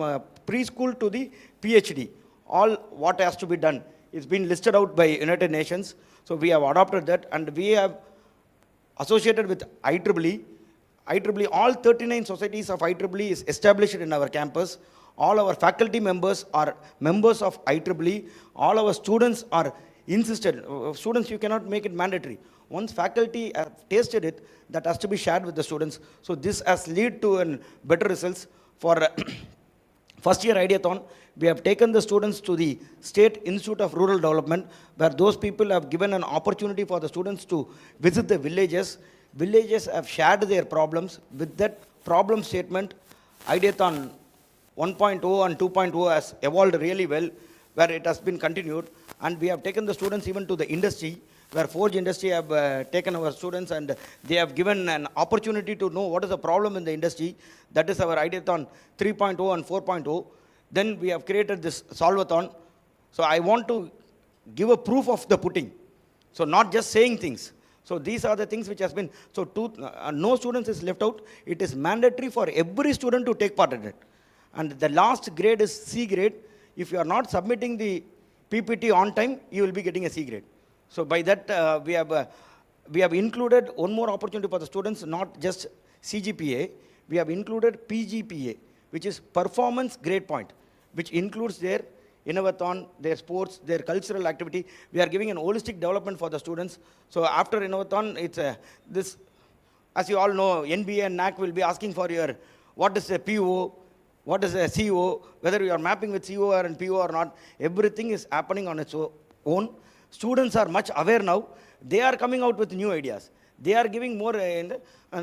preschool to the PhD. All what has to be done is been listed out by United Nations. So we have adopted that, and we have associated with IEEE. IEEE, all 39 societies of IEEE is established in our campus. All our faculty members are members of IEEE. All our students are insisted. Students, you cannot make it mandatory. Once faculty have tasted it, that has to be shared with the students. So this has led to better results. For first year Ideathon, we have taken the students to the State Institute of Rural Development, where those people have given an opportunity for the students to visit the villages. Villages have shared their problems. With that problem statement, Ideathon 1.0 and 2.0 has evolved really well, where it has been continued. And we have taken the students even to the industry, where Forge Industry have taken our students, and they have given an opportunity to know what is the problem in the industry. That is our Ideathon 3.0 and 4.0. Then we have created this Solvathon. So I want to give a proof of the pudding. So not just saying things. So these are the things which has been, so no students is left out. It is mandatory for every student to take part in it. And the last grade is C grade. If you are not submitting the PPT on time, you will be getting a C grade. So by that, we have included one more opportunity for the students, not just CGPA. We have included PGPA, which is performance grade point, which includes their Innovathon, their sports, their cultural activity. We are giving an holistic development for the students. So after Innovathon, it's this, as you all know, NBA and NAC will be asking for your, what is a PO, what is a CO, whether you are mapping with CO and PO or not. Everything is happening on its own. Students are much aware now. They are coming out with new ideas. They are giving more and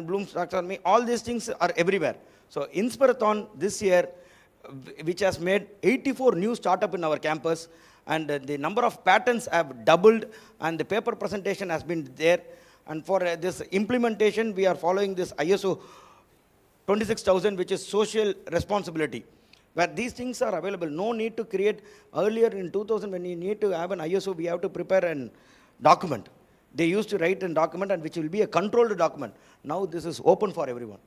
Bloom's taxonomy. All these things are everywhere. So Inspirathon this year, which has made 84 new startups in our campus, and the number of patents have doubled, and the paper presentation has been there. And for this implementation, we are following this ISO 26,000, which is social responsibility, where these things are available. No need to create. Earlier in 2000, when you need to have an ISO, we have to prepare a document. They used to write a document, and which will be a controlled document. Now this is open for everyone.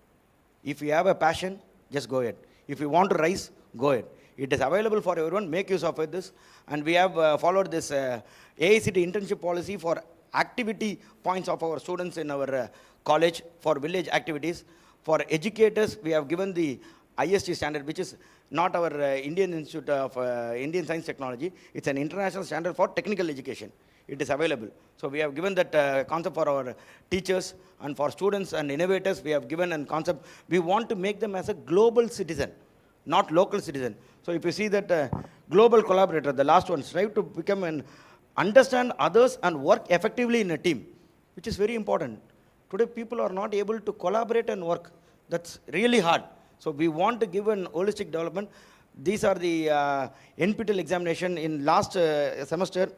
If you have a passion, just go ahead. If you want to rise, go ahead. It is available for everyone. Make use of this. And we have followed this AICT internship policy for activity points of our students in our college for village activities. For educators, we have given the IST standard, which is not our Indian Institute of Indian Science Technology. It's an international standard for technical education. It is available. So we have given that concept for our teachers, and for students and innovators, we have given a concept. We want to make them as a global citizen, not local citizen. So if you see that global collaborator, the last one, strive to become an understand others and work effectively in a team, which is very important. Today, people are not able to collaborate and work. That's really hard. So we want to give an holistic development. These are the NPTEL examination. In last semester,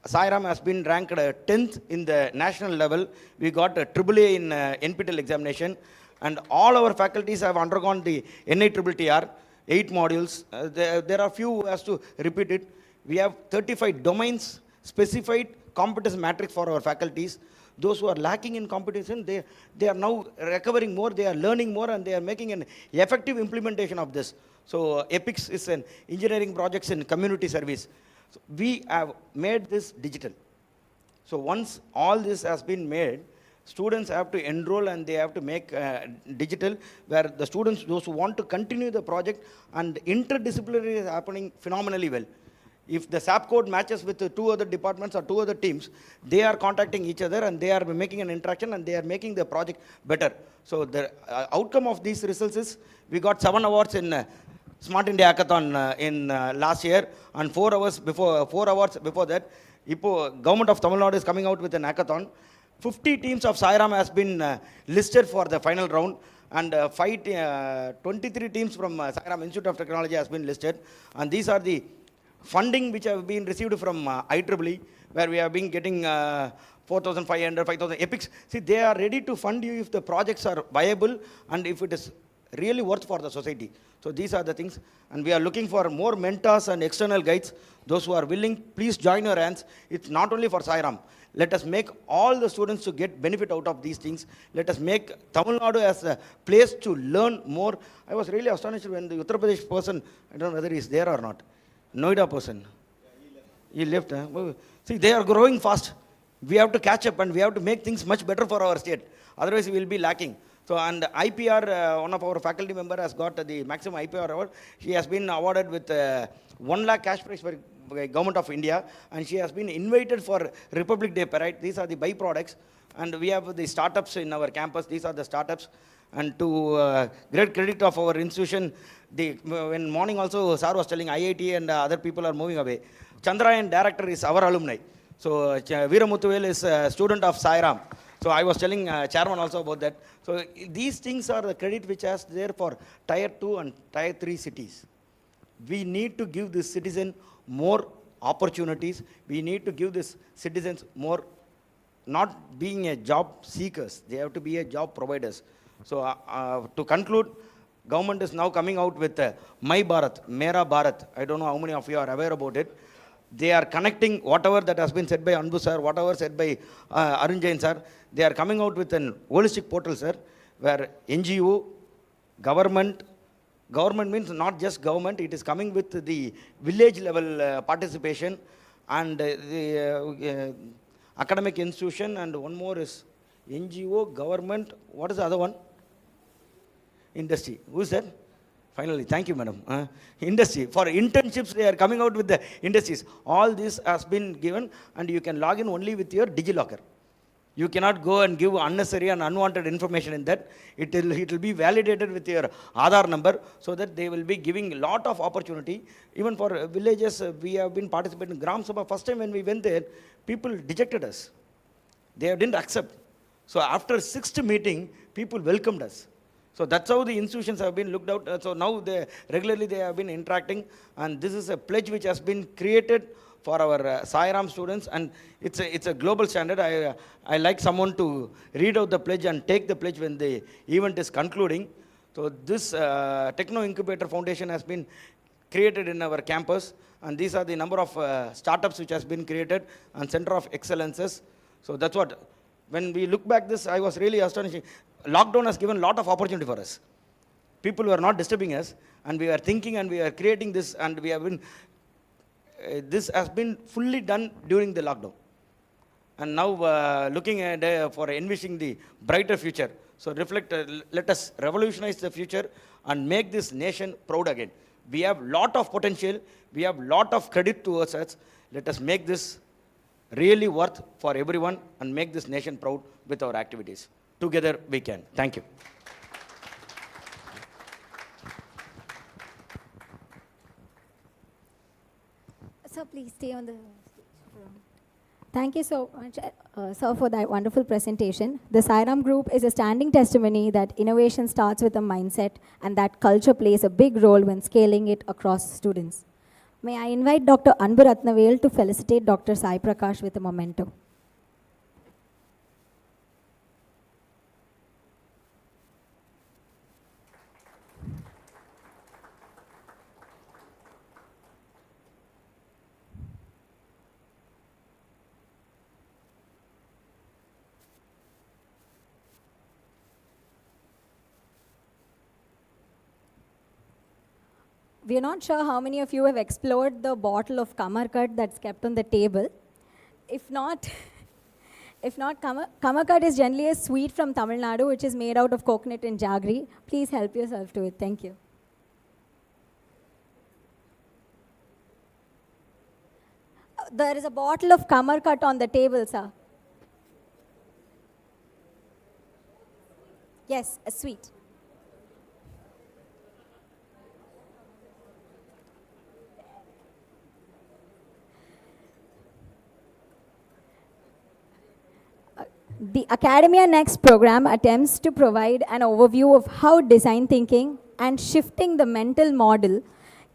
Sitaram has been ranked 10th in the national level. We got a AAA in NPTEL examination. And all our faculties have undergone the NITTR, 8 modules. There are few who has to repeat it. We have 35 domains, specified competence matrix for our faculties. Those who are lacking in competition, they are now recovering more, they are learning more, and they are making an effective implementation of this. So EPICS is an engineering projects in community service. So we have made this digital. So once all this has been made, students have to enroll and they have to make digital, where the students, those who want to continue the project, and interdisciplinary is happening phenomenally well. If the SAP code matches with the 2 other departments or 2 other teams, they are contacting each other and they are making an interaction and they are making the project better. So the outcome of these results is we got 7 awards in Smart India Hackathon in last year, and 4 hours before that, Government of Tamil Nadu is coming out with an hackathon. 50 teams of Sitaram has been listed for the final round, and 23 teams from Sitaram Institute of Technology has been listed, and these are the funding which have been received from IEEE, where we have been getting 4,500, 5,000 epics. See, they are ready to fund you if the projects are viable and if it is really worth for the society. So these are the things, and we are looking for more mentors and external guides. Those who are willing, please join your hands. It's not only for Sitaram. Let us make all the students to get benefit out of these things. Let us make Tamil Nadu as a place to learn more. I was really astonished when the Uttar Pradesh person, I don't know whether he's there or not, Noida person. He left. See, they are growing fast. We have to catch up and we have to make things much better for our state. Otherwise, we will be lacking. So, and IPR, one of our faculty member has got the maximum IPR award. She has been awarded with 1 lakh cash prize for Government of India, and she has been invited for Republic Day Parade. These are the byproducts, and we have the startups in our campus. These are the startups, and to great credit of our institution, when morning also Sir was telling IIT and other people are moving away. Chandrayan director is our alumni. So Veeramuthuvel is a student of Sitaram. So I was telling chairman also about that. So these things are the credit which is there for tier 2 and tier 3 cities. We need to give this citizen more opportunities. We need to give this citizens more, not being a job seekers. They have to be a job providers. So to conclude, government is now coming out with My Bharat, Mera Bharat. I don't know how many of you are aware about it. They are connecting whatever that has been said by Anbu sir, whatever said by Arun sir. They are coming out with an holistic portal, sir, where NGO, government means not just government, it is coming with the village level participation, and the academic institution, and one more is NGO, government, what is the other one? Industry. Who is that? Finally, thank you, madam. Industry. For internships, they are coming out with the industries. All this has been given, and you can log in only with your DigiLocker. You cannot go and give unnecessary and unwanted information in that. It will be validated with your Aadhaar number, so that they will be giving a lot of opportunity. Even for villages, we have been participating in Gram Sabha. First time when we went there, people dejected us. They didn't accept. So after 6th meeting, people welcomed us. So that's how the institutions have been looked out. So now regularly they have been interacting, and this is a pledge which has been created for our Sitaram students, and it's a global standard. I like someone to read out the pledge and take the pledge when the event is concluding. So this Techno Incubator Foundation has been created in our campus, and these are the number of startups which has been created, and Center of Excellences. So that's what, when we look back this, I was really astonishing. Lockdown has given a lot of opportunity for us. People were not disturbing us, and we are thinking and we are creating this, and we have been, this has been fully done during the lockdown. And now looking at for envisioning the brighter future. So reflect, let us revolutionize the future and make this nation proud again. We have lot of potential, we have lot of credit towards us. Let us make this really worth for everyone and make this nation proud with our activities. Together we can. Thank you. Sir, please stay on the stage. Thank you so much, sir, for that wonderful presentation. The Sitaram Group is a standing testimony that innovation starts with a mindset, and that culture plays a big role when scaling it across students. May I invite Dr. Anbu Ratnavel to felicitate Dr. Sai Prakash with a memento. We are not sure how many of you have explored the bottle of Kamarkat that's kept on the table. If not, Kamarkat is generally a sweet from Tamil Nadu, which is made out of coconut and jaggery. Please help yourself to it. Thank you. There is a bottle of Kamarkat on the table, sir. Yes, a sweet. The Academia Next program attempts to provide an overview of how design thinking and shifting the mental model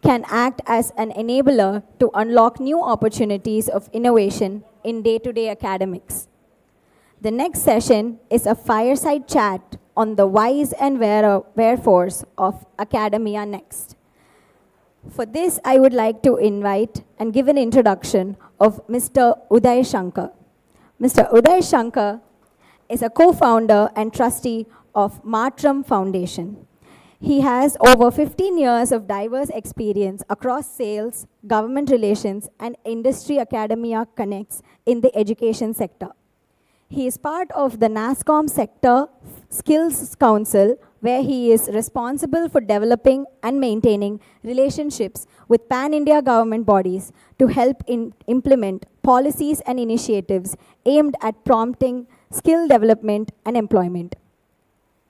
can act as an enabler to unlock new opportunities of innovation in day-to-day academics. The next session is a fireside chat on the whys and wherefores of Academia Next. For this, I would like to invite and give an introduction of Mr. Uday Shankar. Mr. Uday Shankar is a co-founder and trustee of Matram Foundation. He has over 15 years of diverse experience across sales, government relations, and industry academia connects in the education sector. He is part of the NASSCOM Sector Skills Council, where he is responsible for developing and maintaining relationships with pan-India government bodies to help implement policies and initiatives aimed at prompting skill development and employment.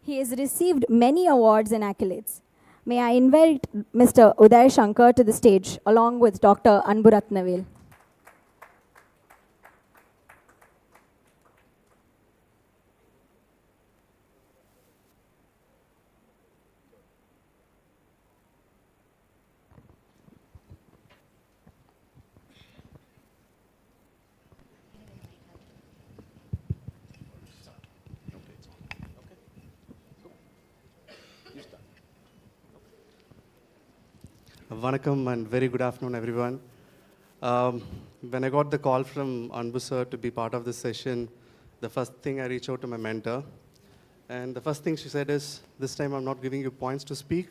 He has received many awards and accolades. May I invite Mr. Uday Shankar to the stage along with Dr. Anburatnavel. Vanakkam and very good afternoon, everyone. When I got the call from Anbu sir to be part of this session, the first thing I reached out to my mentor. And the first thing she said is, this time I'm not giving you points to speak.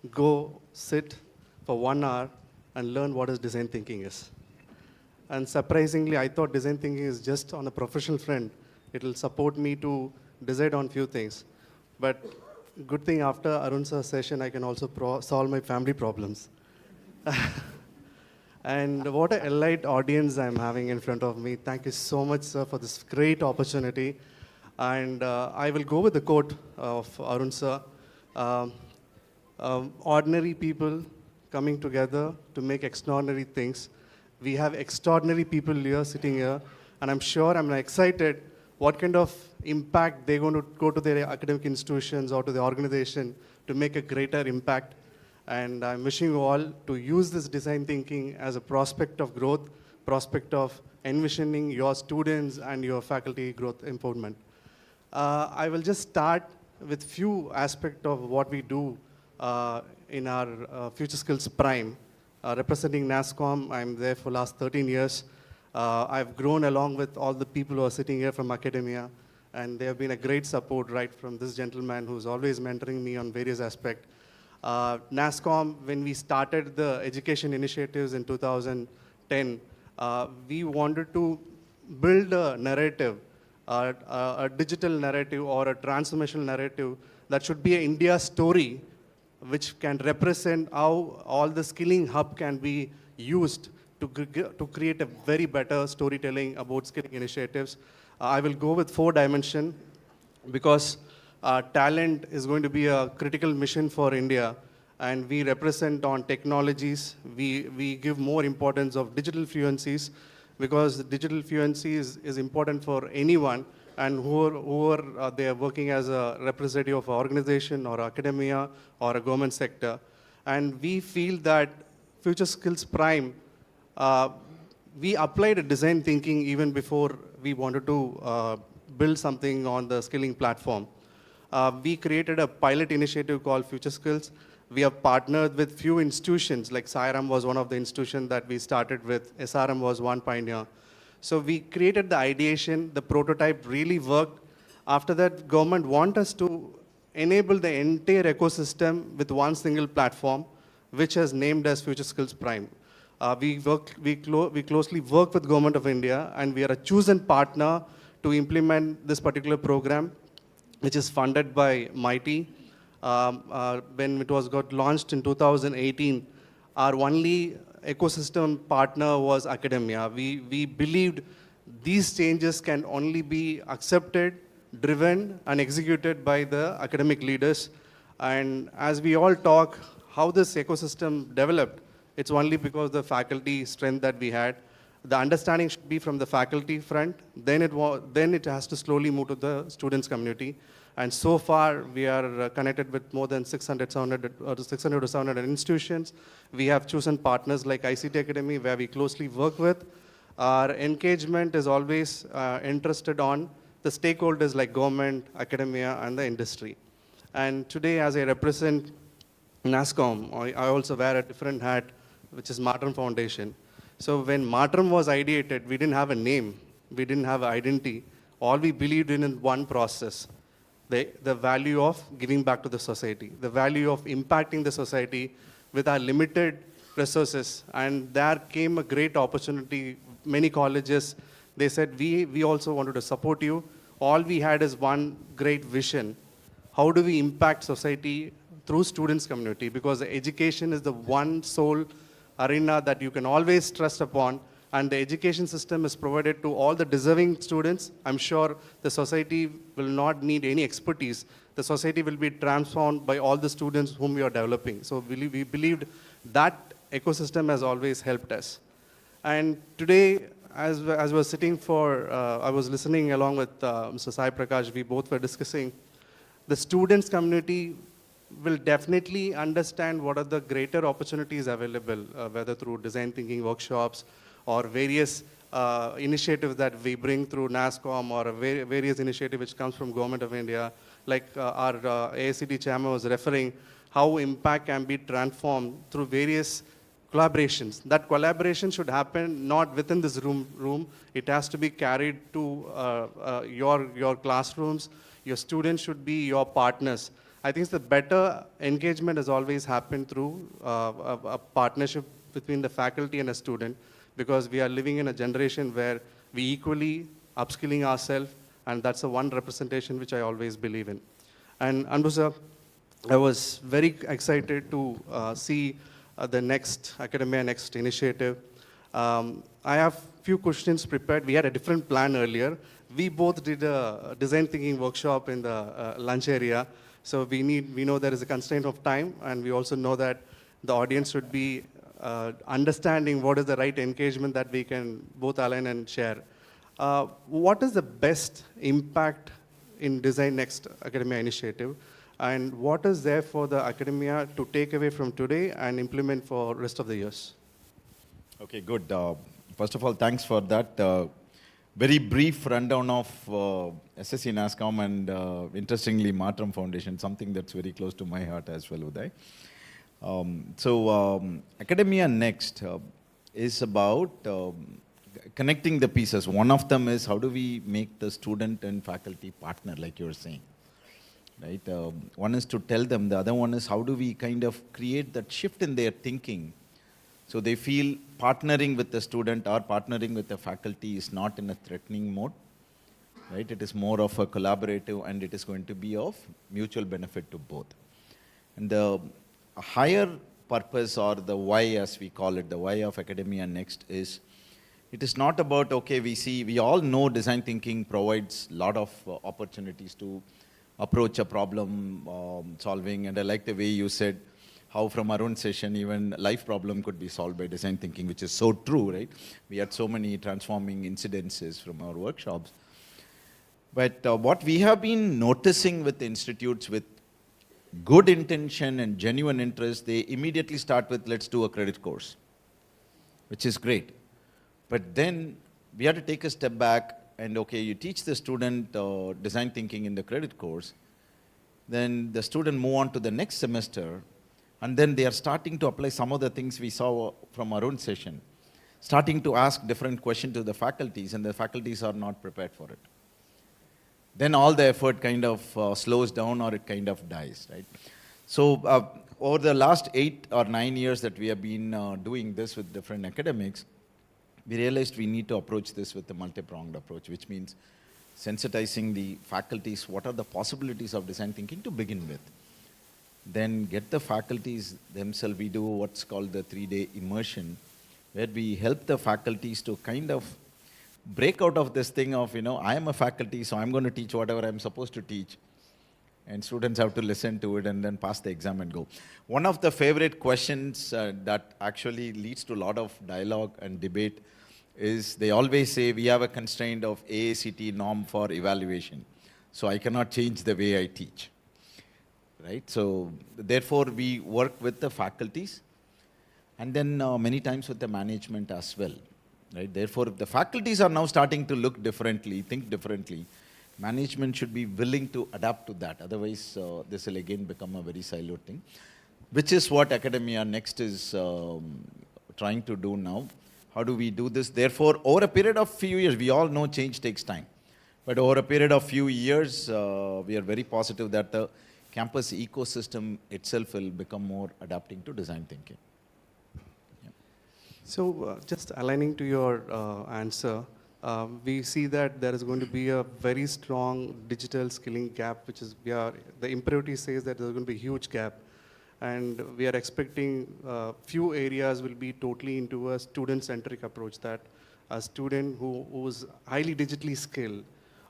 Go sit for 1 hour and learn what is design thinking is. And surprisingly, I thought design thinking is just on a professional front. It will support me to decide on few things. But good thing after Arun sir's session, I can also solve my family problems. And what an elite audience I'm having in front of me. Thank you so much, sir, for this great opportunity. And I will go with the quote of Arun sir. Ordinary people coming together to make extraordinary things. We have extraordinary people here, sitting here, and I'm sure I'm excited what kind of impact they're going to go to their academic institutions or to the organization to make a greater impact. And I'm wishing you all to use this design thinking as a prospect of growth, prospect of envisioning your students and your faculty growth improvement. I will just start with few aspects of what we do in our Future Skills Prime. Representing NASSCOM, I'm there for last 13 years. I've grown along with all the people who are sitting here from academia, and they have been a great support right from this gentleman who's always mentoring me on various aspects. NASSCOM, when we started the education initiatives in 2010, we wanted to build a narrative, a digital narrative or a transformational narrative that should be an India story which can represent how all the skilling hub can be used to create a very better storytelling about skilling initiatives. I will go with 4 dimensions because talent is going to be a critical mission for India, and we represent on technologies. We give more importance of digital fluencies because digital fluency is important for anyone, and who are they are working as a representative of an organization or academia or a government sector. And we feel that Future Skills Prime, we applied a design thinking even before we wanted to build something on the skilling platform. We created a pilot initiative called Future Skills. We have partnered with few institutions, like Sitaram was one of the institutions that we started with. SRM was one pioneer. So we created the ideation, the prototype really worked. After that, government want us to enable the entire ecosystem with one single platform, which is named as Future Skills Prime. We closely work with Government of India, and we are a chosen partner to implement this particular program, which is funded by MIT. When it got launched in 2018, our only ecosystem partner was academia. We believed these changes can only be accepted, driven, and executed by the academic leaders. And as we all talk, how this ecosystem developed, it's only because of the faculty strength that we had. the understanding should be from the faculty front, then it has to slowly move to the students community. And so far, we are connected with more than 600 to 700 institutions. We have chosen partners like ICT Academy, where we closely work with. Our engagement is always interested on the stakeholders like government, academia, and the industry. And today, as I represent NASCOM, I also wear a different hat, which is Matram Foundation. So when Matram was ideated, we didn't have a name. We didn't have an identity. All we believed in one process, the value of giving back to the society, the value of impacting the society with our limited resources. And there came a great opportunity. Many colleges, they said, we also wanted to support you. All we had is one great vision. How do we impact society through students' community? Because education is the one sole arena that you can always trust upon, and the education system is provided to all the deserving students. I'm sure the society will not need any expertise. The society will be transformed by all the students whom we are developing. So we believed that ecosystem has always helped us. And today, as I was sitting I was listening along with Mr. Sai Prakash, we both were discussing, the students community will definitely understand what are the greater opportunities available, whether through design thinking workshops or various initiatives that we bring through NASCOM or various initiatives which comes from Government of India. Like our AICT chairman was referring, how impact can be transformed through various collaborations. That collaboration should happen not within this room. It has to be carried to your classrooms. Your students should be your partners. I think the better engagement has always happened through a partnership between the faculty and a student, because we are living in a generation where we equally upskilling ourselves, and that's the one representation which I always believe in. And Anbu sir, I was very excited to see the next Academia Next initiative. I have few questions prepared. We had a different plan earlier. We both did a design thinking workshop in the lunch area. So we know there is a constraint of time, and we also know that the audience should be understanding what is the right engagement that we can both align and share. What is the best impact in Design Next Academia initiative, and what is there for the academia to take away from today and implement for rest of the years? Okay, good. First of all, thanks for that. Very brief rundown of SSC NASCOM and interestingly Matram Foundation, something that's very close to my heart as well, Uday. Academia Next is about connecting the pieces. One of them is how do we make the student and faculty partner, like you were saying, right? One is to tell them, the other one is how do we kind of create that shift in their thinking, so they feel partnering with the student or partnering with the faculty is not in a threatening mode, right? It is more of a collaborative, and it is going to be of mutual benefit to both. And the higher purpose, or the why as we call it, the why of Academia Next is, it is not about, okay, we all know design thinking provides a lot of opportunities to approach a problem solving, and I like the way you said, how from our own session, even life problem could be solved by design thinking, which is so true, right? We had so many transforming incidences from our workshops. But what we have been noticing with the institutes with good intention and genuine interest, they immediately start with, let's do a credit course, which is great. But then we have to take a step back and, okay, you teach the student design thinking in the credit course, then the student move on to the next semester, and then they are starting to apply some of the things we saw from our own session, starting to ask different questions to the faculties, and the faculties are not prepared for it. Then all the effort kind of slows down, or it kind of dies, right? So over the last 8 or 9 years that we have been doing this with different academics, we realized we need to approach this with a multi-pronged approach, which means sensitizing the faculties, what are the possibilities of design thinking to begin with. Then get the faculties themselves, we do what's called the 3-day immersion, where we help the faculties to kind of break out of this thing of, I am a faculty, so I'm going to teach whatever I'm supposed to teach. And students have to listen to it and then pass the exam and go. One of the favorite questions that actually leads to a lot of dialogue and debate is they always say we have a constraint of AACT norm for evaluation. So I cannot change the way I teach, right? So therefore we work with the faculties and then many times with the management as well, right? Therefore, if the faculties are now starting to look differently, think differently, management should be willing to adapt to that. Otherwise, this will again become a very siloed thing, which is what academia next is trying to do now. How do we do this? Therefore, over a period of few years, we all know change takes time. But over a period of few years, we are very positive that the campus ecosystem itself will become more adapting to design thinking. So just aligning to your answer, we see that there is going to be a very strong digital skilling gap, which is, the imperative says that there's going to be a huge gap. And we are expecting few areas will be totally into a student-centric approach, that a student who's highly digitally skilled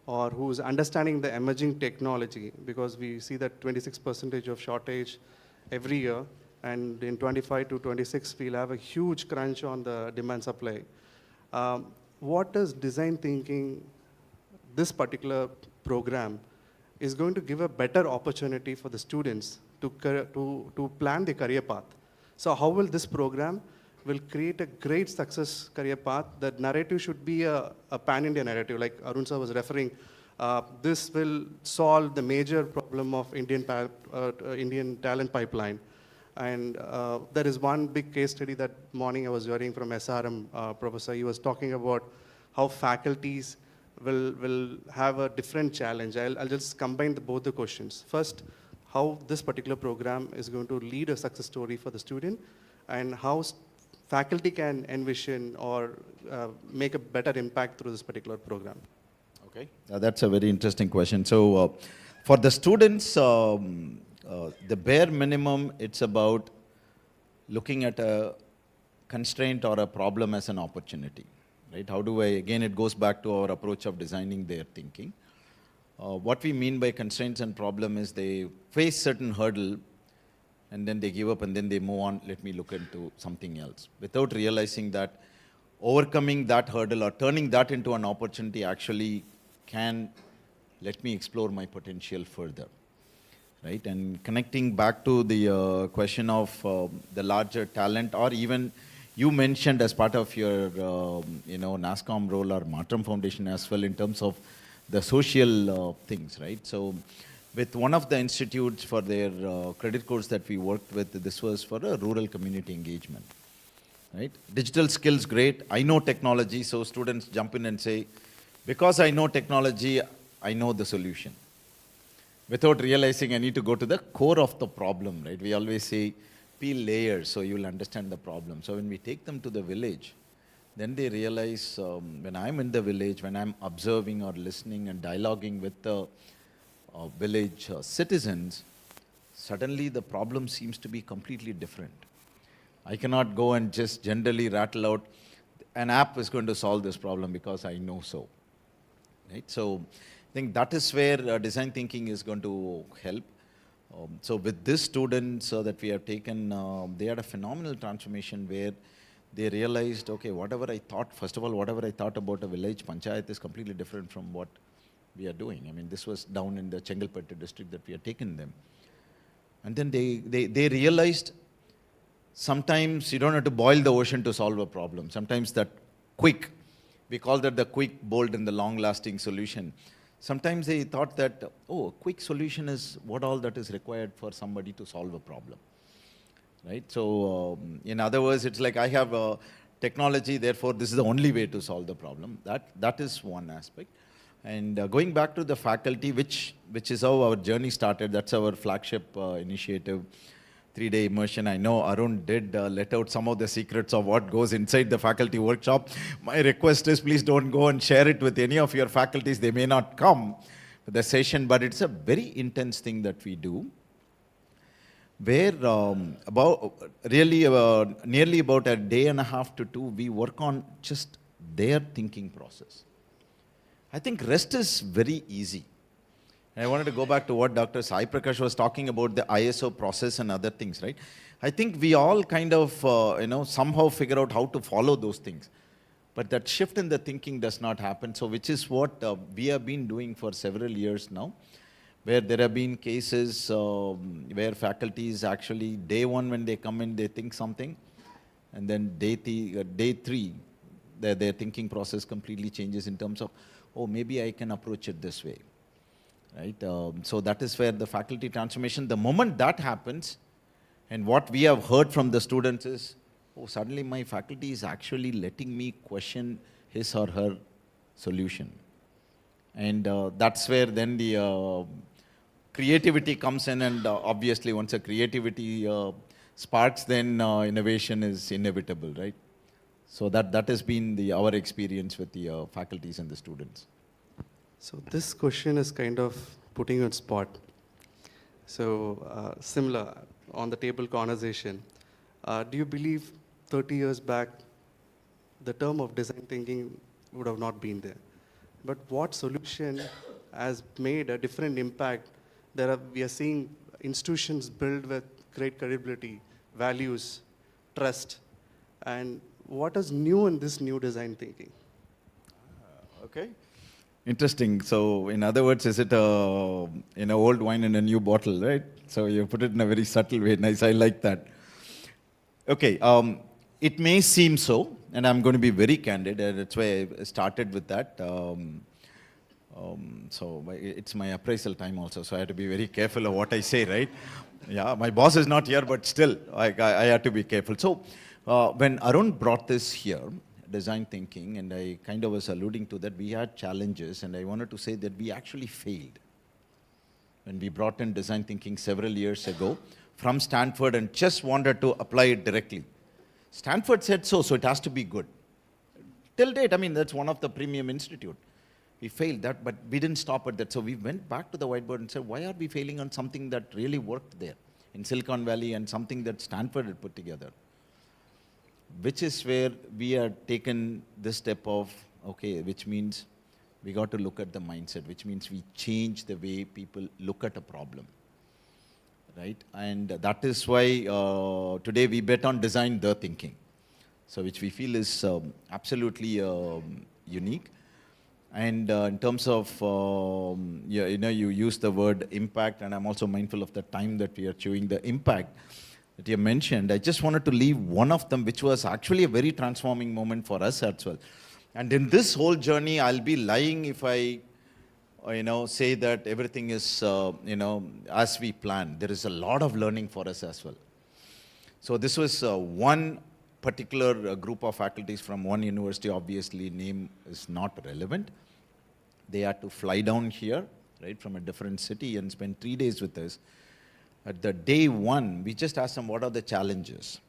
or who's understanding the emerging technology, because we see that 26% of shortage every year, and in 25 to 26, we'll have a huge crunch on the demand supply. What does design thinking, this particular program, is going to give a better opportunity for the students to plan their career path? So how will this program will create a great success career path? The narrative should be a pan-India narrative, like Arun sir was referring. This will solve the major problem of Indian talent pipeline. And there is one big case study that morning I was hearing from SRM professor. He was talking about how faculties will have a different challenge. I'll just combine both the questions. First, how this particular program is going to lead a success story for the student, and how faculty can envision or make a better impact through this particular program. Okay, that's a very interesting question. So for the students, the bare minimum, it's about looking at a constraint or a problem as an opportunity, right? How do I, again, it goes back to our approach of designing their thinking. What we mean by constraints and problem is they face certain hurdle and then they give up and then they move on, let me look into something else, without realizing that overcoming that hurdle or turning that into an opportunity actually can let me explore my potential further. Right, and connecting back to the question of the larger talent, or even you mentioned as part of your NASCOM role or Matram Foundation as well in terms of the social things, right? So with one of the institutes for their credit course that we worked with, this was for a rural community engagement, right? Digital skills, great. I know technology, so students jump in and say, because I know technology, I know the solution. Without realizing I need to go to the core of the problem, right? We always say, peel layers so you will understand the problem. So when we take them to the village, then they realize when I'm in the village, when I'm observing or listening and dialoguing with the village citizens, suddenly the problem seems to be completely different. I cannot go and just generally rattle out, an app is going to solve this problem because I know so, right? So I think that is where design thinking is going to help. So with these students that we have taken, they had a phenomenal transformation where they realized, okay, whatever I thought, first of all, whatever I thought about a village panchayat is completely different from what we are doing. I mean, this was down in the Chengalpattu district that we had taken them. And then they realized sometimes you don't have to boil the ocean to solve a problem. Sometimes that quick, we call that the quick, bold, and the long-lasting solution. Sometimes they thought that, oh, a quick solution is what all that is required for somebody to solve a problem, right? So in other words, it's like I have a technology, therefore this is the only way to solve the problem. That is one aspect. And going back to the faculty, which is how our journey started, that's our flagship initiative, 3-day immersion. I know Arun did let out some of the secrets of what goes inside the faculty workshop. My request is please don't go and share it with any of your faculties. They may not come for the session, but it's a very intense thing that we do, where nearly about a day and a half to 2, we work on just their thinking process. I think rest is very easy. And I wanted to go back to what Dr. Sai Prakash was talking about, the ISO process and other things, right? I think we all kind of, somehow figure out how to follow those things. But that shift in the thinking does not happen. So which is what we have been doing for several years now, where there have been cases where faculties actually, day one when they come in, they think something, and then day three, their thinking process completely changes in terms of, oh, maybe I can approach it this way, right? So that is where the faculty transformation, the moment that happens, and what we have heard from the students is, oh, suddenly my faculty is actually letting me question his or her solution. And that's where then the creativity comes in, and obviously once a creativity sparks, then innovation is inevitable, right? So that has been our experience with the faculties and the students. So this question is kind of putting you on spot. So similar, on the table conversation, do you believe 30 years back, the term of design thinking would have not been there? But what solution has made a different impact? We are seeing institutions built with great credibility, values, trust, and what is new in this new design thinking? Okay. Interesting. So in other words, is it old wine in a new bottle, right? So you put it in a very subtle way. Nice, I like that. Okay, it may seem so, and I'm going to be very candid, and that's why I started with that. So it's my appraisal time also, so I have to be very careful of what I say, right? Yeah, my boss is not here, but still, I have to be careful. So when Arun brought this here, design thinking, and I kind of was alluding to that, we had challenges, and I wanted to say that we actually failed. When we brought in design thinking several years ago from Stanford and just wanted to apply it directly. Stanford said so it has to be good. Till date, I mean, that's one of the premium institute. We failed that, but we didn't stop at that. So we went back to the whiteboard and said, why are we failing on something that really worked there in Silicon Valley and something that Stanford had put together? Which is where we had taken this step of, okay, which means we got to look at the mindset, which means we change the way people look at a problem, right? And that is why today we bet on design the thinking, so which we feel is absolutely unique. And in terms of, you use the word impact, and I'm also mindful of the time that we are chewing the impact that you mentioned. I just wanted to leave one of them, which was actually a very transforming moment for us as well. And in this whole journey, I'll be lying if I, say that everything is, as we planned. There is a lot of learning for us as well. So this was one particular group of faculties from one university. Obviously, name is not relevant. They had to fly down here, right, from a different city and spend 3 days with us. At the day one, we just asked them, what are the challenges?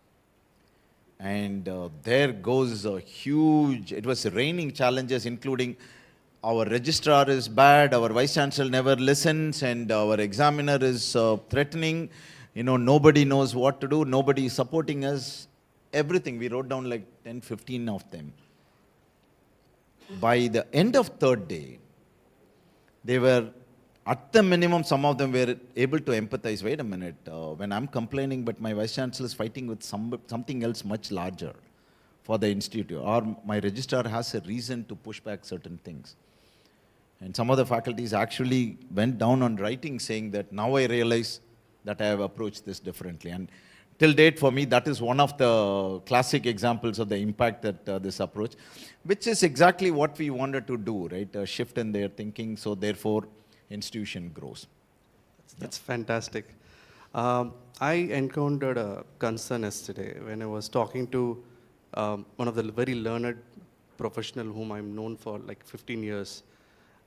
And there goes a huge, it was raining challenges, including our registrar is bad, our vice chancellor never listens, and our examiner is threatening. Nobody knows what to do, nobody is supporting us. Everything, we wrote down like 10, 15 of them. By the end of third day, they were, at the minimum, some of them were able to empathize. Wait a minute, when I'm complaining, but my vice chancellor is fighting with something else much larger for the institute, or my registrar has a reason to push back certain things. And some of the faculties actually went down on writing saying that now I realize that I have approached this differently. And till date, for me, that is one of the classic examples of the impact that this approach, which is exactly what we wanted to do, right? A shift in their thinking, so therefore, institution grows. That's fantastic. I encountered a concern yesterday when I was talking to one of the very learned professional whom I'm known for like 15 years.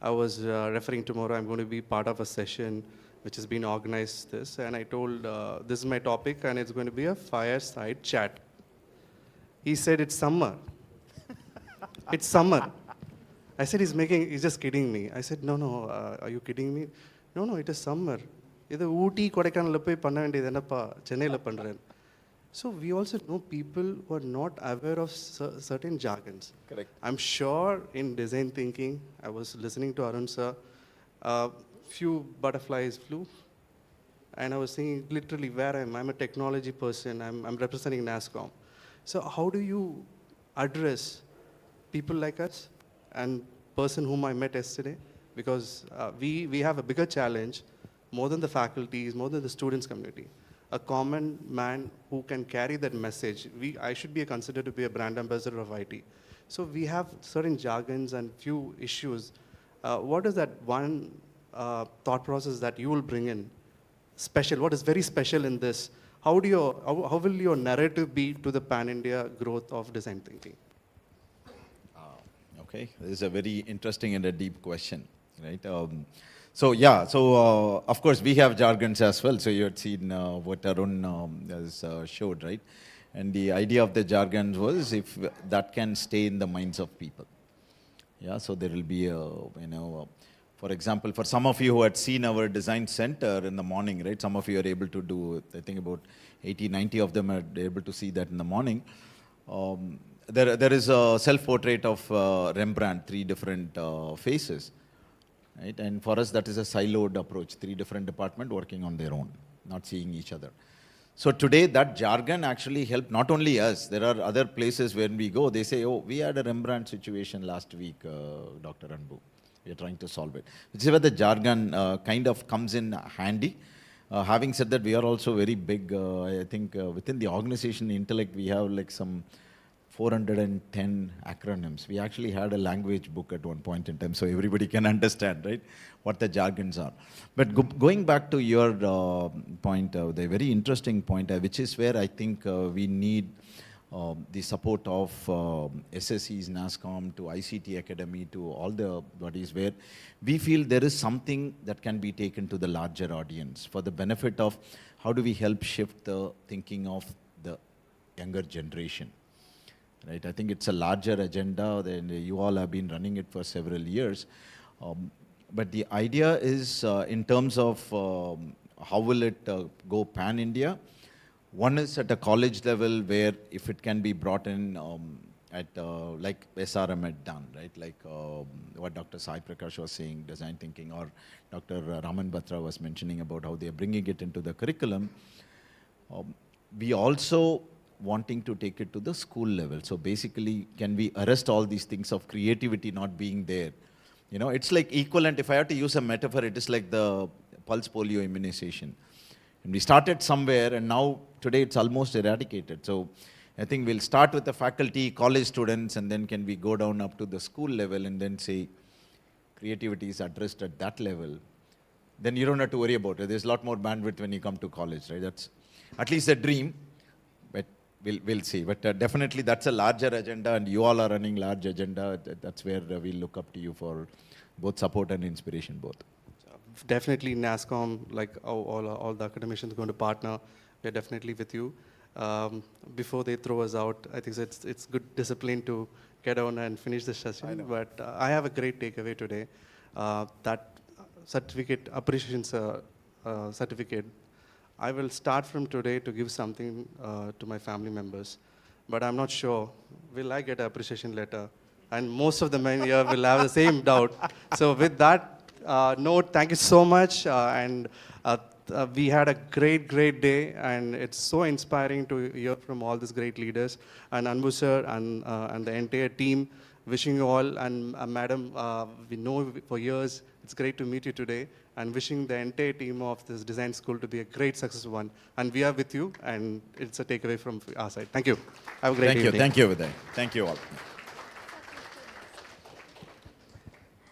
I was referring tomorrow, I'm going to be part of a session which has been organized this, and I told, this is my topic and it's going to be a fireside chat. He said, it's summer. It's summer. I said, he's just kidding me. I said, no, are you kidding me? No, it is summer. So we also know people who are not aware of certain jargons. Correct. I'm sure in design thinking, I was listening to Arun sir, few butterflies flew, and I was thinking literally where I'm a technology person, I'm representing NASCOM. So how do you address people like us and person whom I met yesterday, because we have a bigger challenge, more than the faculties, more than the students community. A common man who can carry that message. I should be considered to be a brand ambassador of IT. So we have certain jargons and few issues. What is that one thought process that you will bring in special? What is very special in this? How will your narrative be to the pan-India growth of design thinking? Okay, this is a very interesting and a deep question, right? Of course we have jargons as well. So you had seen what Arun has showed, right? And the idea of the jargons was if that can stay in the minds of people. Yeah, so there will be for example, for some of you who had seen our design center in the morning, right? Some of you are able to do, I think about 80, 90 of them are able to see that in the morning. There is a self-portrait of Rembrandt, 3 different faces, right? And for us, that is a siloed approach, 3 different departments working on their own, not seeing each other. So today, that jargon actually helped not only us, there are other places where we go, they say, oh, we had a Rembrandt situation last week, Dr. Anbu. We are trying to solve it. Which is where the jargon kind of comes in handy. Having said that, we are also very big. I think within the organization Intellect, we have like some 410 acronyms. We actually had a language book at one point in time, so everybody can understand, right, what the jargons are. But going back to your point, the very interesting point, which is where I think we need the support of SSEs, NASCOM, to ICT Academy, to all the bodies, where we feel there is something that can be taken to the larger audience for the benefit of how do we help shift the thinking of the younger generation. Right? I think it's a larger agenda, and you all have been running it for several years. But the idea is in terms of how will it go pan-India. One is at a college level where if it can be brought in at like SRM had done, right? Like what Dr. Sai Prakash was saying, design thinking, or Dr. Raman Batra was mentioning about how they are bringing it into the curriculum. We also wanting to take it to the school level. So basically, can we arrest all these things of creativity not being there? You know, it's like equivalent. If I have to use a metaphor, it is like the pulse polio immunization. And we started somewhere, and now today it's almost eradicated. So I think we'll start with the faculty, college students, and then can we go down up to the school level and then say creativity is addressed at that level. Then you don't have to worry about it. There's a lot more bandwidth when you come to college, right? That's at least a dream, but we'll see. But definitely that's a larger agenda, and you all are running large agenda. That's where we look up to you for both support and inspiration, both. Definitely NASCOM, like all the academicians are going to partner. We're definitely with you. Before they throw us out, I think it's good discipline to get on and finish the session. But I have a great takeaway today. That certificate, appreciation certificate, I will start from today to give something to my family members. But I'm not sure, will I get an appreciation letter? And most of the men here will have the same doubt. So with that, note, thank you so much, and we had a great day, and it's so inspiring to hear from all these great leaders, and Anbu sir and the entire team. Wishing you all, and Madam, we know for years, it's great to meet you today, and wishing the entire team of this design school to be a great successful one. And we are with you, and it's a takeaway from our side. Thank you. Have a great evening. Thank you, Uday. Thank you all.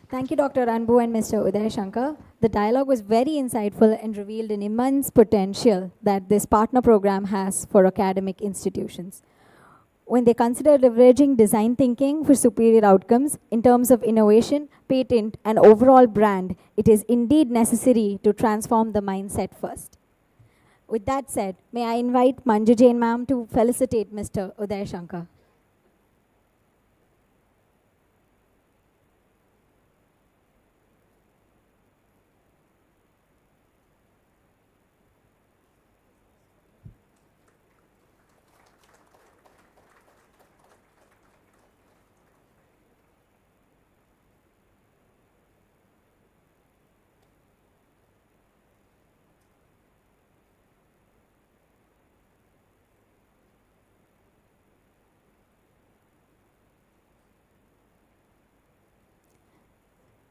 Thank you, Dr. Anbu and Mr. Uday Shankar. The dialogue was very insightful and revealed an immense potential that this partner program has for academic institutions. When they consider leveraging design thinking for superior outcomes in terms of innovation, patent, and overall brand, it is indeed necessary to transform the mindset first. With that said, may I invite Manju Jain ma'am to felicitate Mr. Uday Shankar.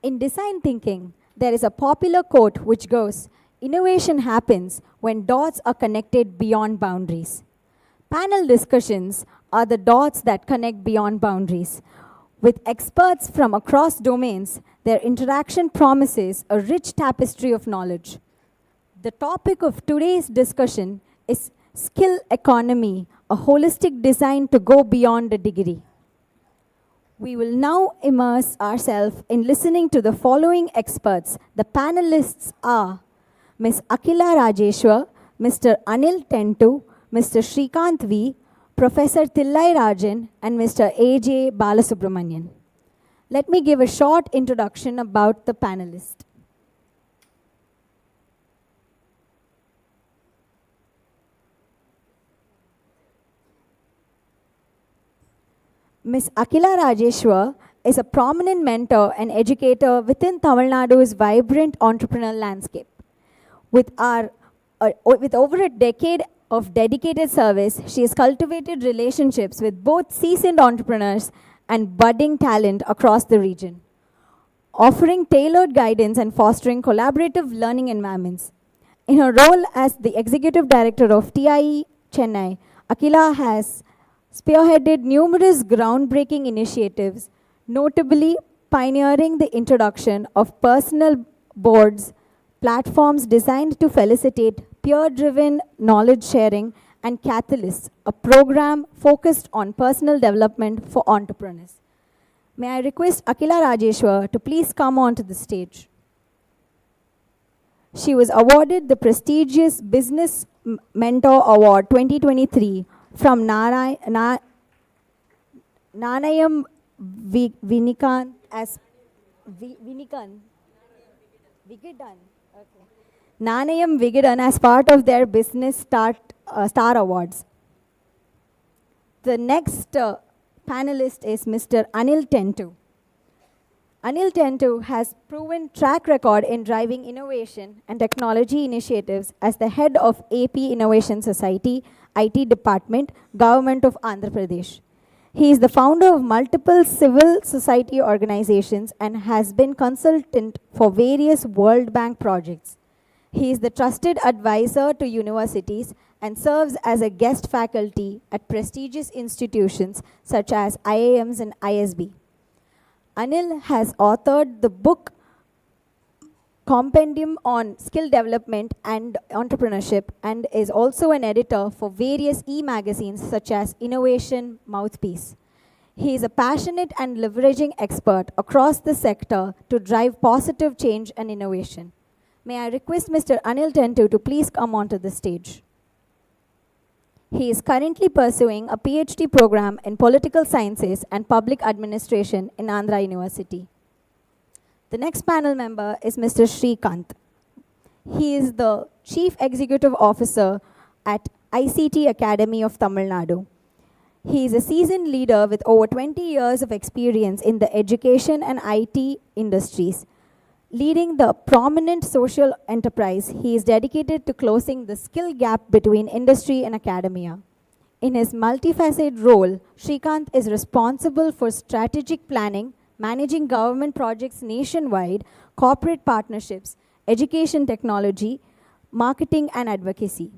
In design thinking, there is a popular quote which goes, "Innovation happens when dots are connected beyond boundaries." Panel discussions are the dots that connect beyond boundaries. With experts from across domains, their interaction promises a rich tapestry of knowledge. The topic of today's discussion is skill economy, a holistic design to go beyond a degree. We will now immerse ourselves in listening to the following experts. The panelists are Ms. Akila Rajeshwar, Mr. Anil Tentu, Mr. Shrikant V, Professor Tillai Rajan, and Mr. A.J. Balasubramanian. Let me give a short introduction about the panelists. Ms. Akila Rajeshwar is a prominent mentor and educator within Tamil Nadu's vibrant entrepreneurial landscape. With over a decade of dedicated service, she has cultivated relationships with both seasoned entrepreneurs and budding talent across the region, offering tailored guidance and fostering collaborative learning environments. In her role as the Executive Director of TIE Chennai, Akila has spearheaded numerous groundbreaking initiatives, notably pioneering the introduction of personal boards, platforms designed to facilitate peer-driven knowledge sharing, and Catalysts, a program focused on personal development for entrepreneurs. May I request Akila Rajeshwar to please come onto the stage. She was awarded the prestigious Business Mentor Award 2023 from Nanayam Vinikan as Vigidan. Okay. Nanayam Vigidan as part of their Business Star Awards. The next panelist is Mr. Anil Tentu. Anil Tentu has proven track record in driving innovation and technology initiatives as the head of AP Innovation Society, IT Department, Government of Andhra Pradesh. He is the founder of multiple civil society organizations and has been consultant for various World Bank projects. He is the trusted advisor to universities and serves as a guest faculty at prestigious institutions such as IIMs and ISB. Anil has authored the book Compendium on Skill Development and Entrepreneurship and is also an editor for various e-magazines such as Innovation Mouthpiece. He is a passionate and leveraging expert across the sector to drive positive change and innovation. May I request Mr. Anil Tentu to please come onto the stage. He is currently pursuing a PhD program in Political Sciences and Public Administration in Andhra University. The next panel member is Mr. Shrikant. He is the Chief Executive Officer at ICT Academy of Tamil Nadu. He is a seasoned leader with over 20 years of experience in the education and IT industries. Leading the prominent social enterprise, he is dedicated to closing the skill gap between industry and academia. In his multifaceted role, Shrikant is responsible for strategic planning, managing government projects nationwide, corporate partnerships, education technology, marketing and advocacy.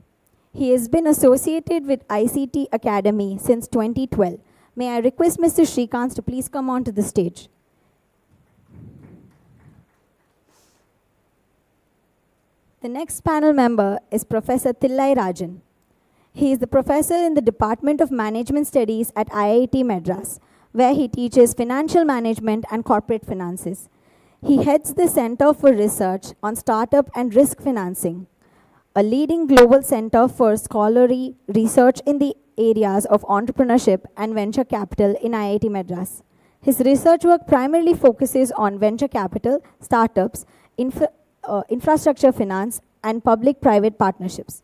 He has been associated with ICT Academy since 2012. May I request Mr. Shrikant to please come onto the stage. The next panel member is Professor Tillai Rajan. He is the professor in the Department of Management Studies at IIT Madras, where he teaches financial management and corporate finances. He heads the Center for Research on Startup and Risk Financing, a leading global center for scholarly research in the areas of entrepreneurship and venture capital in IIT Madras. His research work primarily focuses on venture capital, startups, infrastructure finance, and public-private partnerships.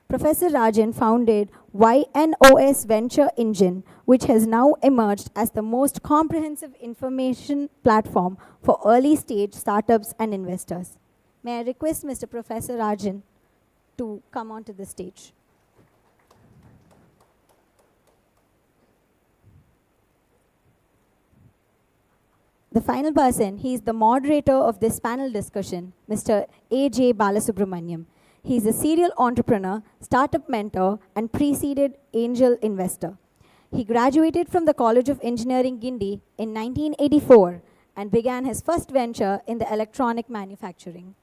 Professor Rajan founded YNOS Venture Engine, which has now emerged as the most comprehensive information platform for early-stage startups and investors. May I request Mr. Professor Rajan to come onto the stage. the final person, he is the moderator of this panel discussion, Mr. A.J. Balasubramaniam. He is a serial entrepreneur, startup mentor, and preceded angel investor. He graduated from the College of Engineering, Guindy in 1984 and began his first venture in the electronic manufacturing.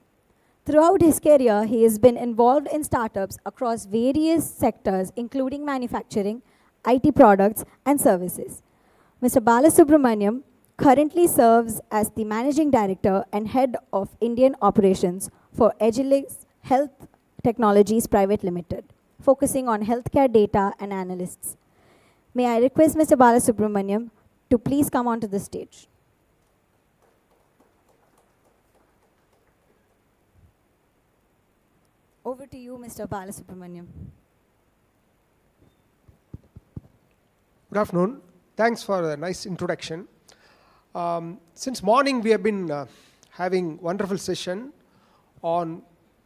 Throughout his career, he has been involved in startups across various sectors, including manufacturing, IT products, and services. Mr. Balasubramaniam currently serves as the Managing Director and Head of Indian Operations for Agilis Health Technologies Private Limited, focusing on healthcare data and analysts. May I request Mr. Balasubramaniam to please come onto the stage. Over to you, Mr. Balasubramaniam. Good afternoon. Thanks for a nice introduction. Since morning, we have been having wonderful session on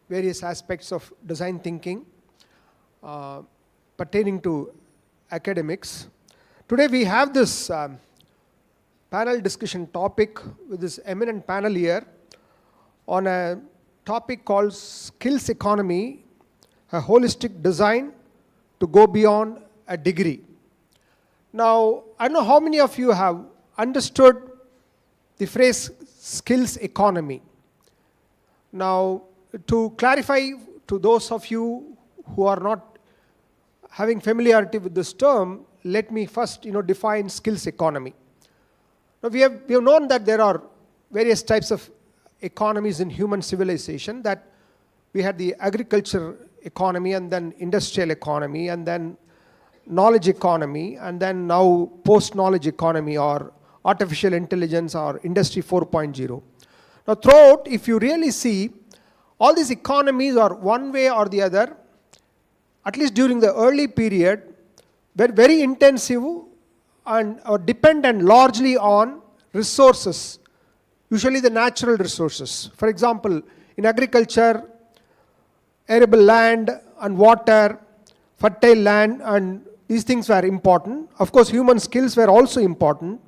various aspects of design thinking pertaining to academics. Today we have this panel discussion topic with this eminent panel here on a topic called skills economy, a holistic design to go beyond a degree. Now, I don't know how many of you have understood the phrase skills economy. Now, to clarify to those of you who are not having familiarity with this term, let me first define skills economy. Now, we have known that there are various types of economies in human civilization, that we had the agriculture economy and then industrial economy and then knowledge economy and then now post-knowledge economy or artificial intelligence or industry 4.0. Now throughout, if you really see, all these economies are one way or the other, at least during the early period, were very intensive and are dependent largely on resources, usually the natural resources. For example, in agriculture, arable land and water, fertile land, and these things were important. Of course, human skills were also important.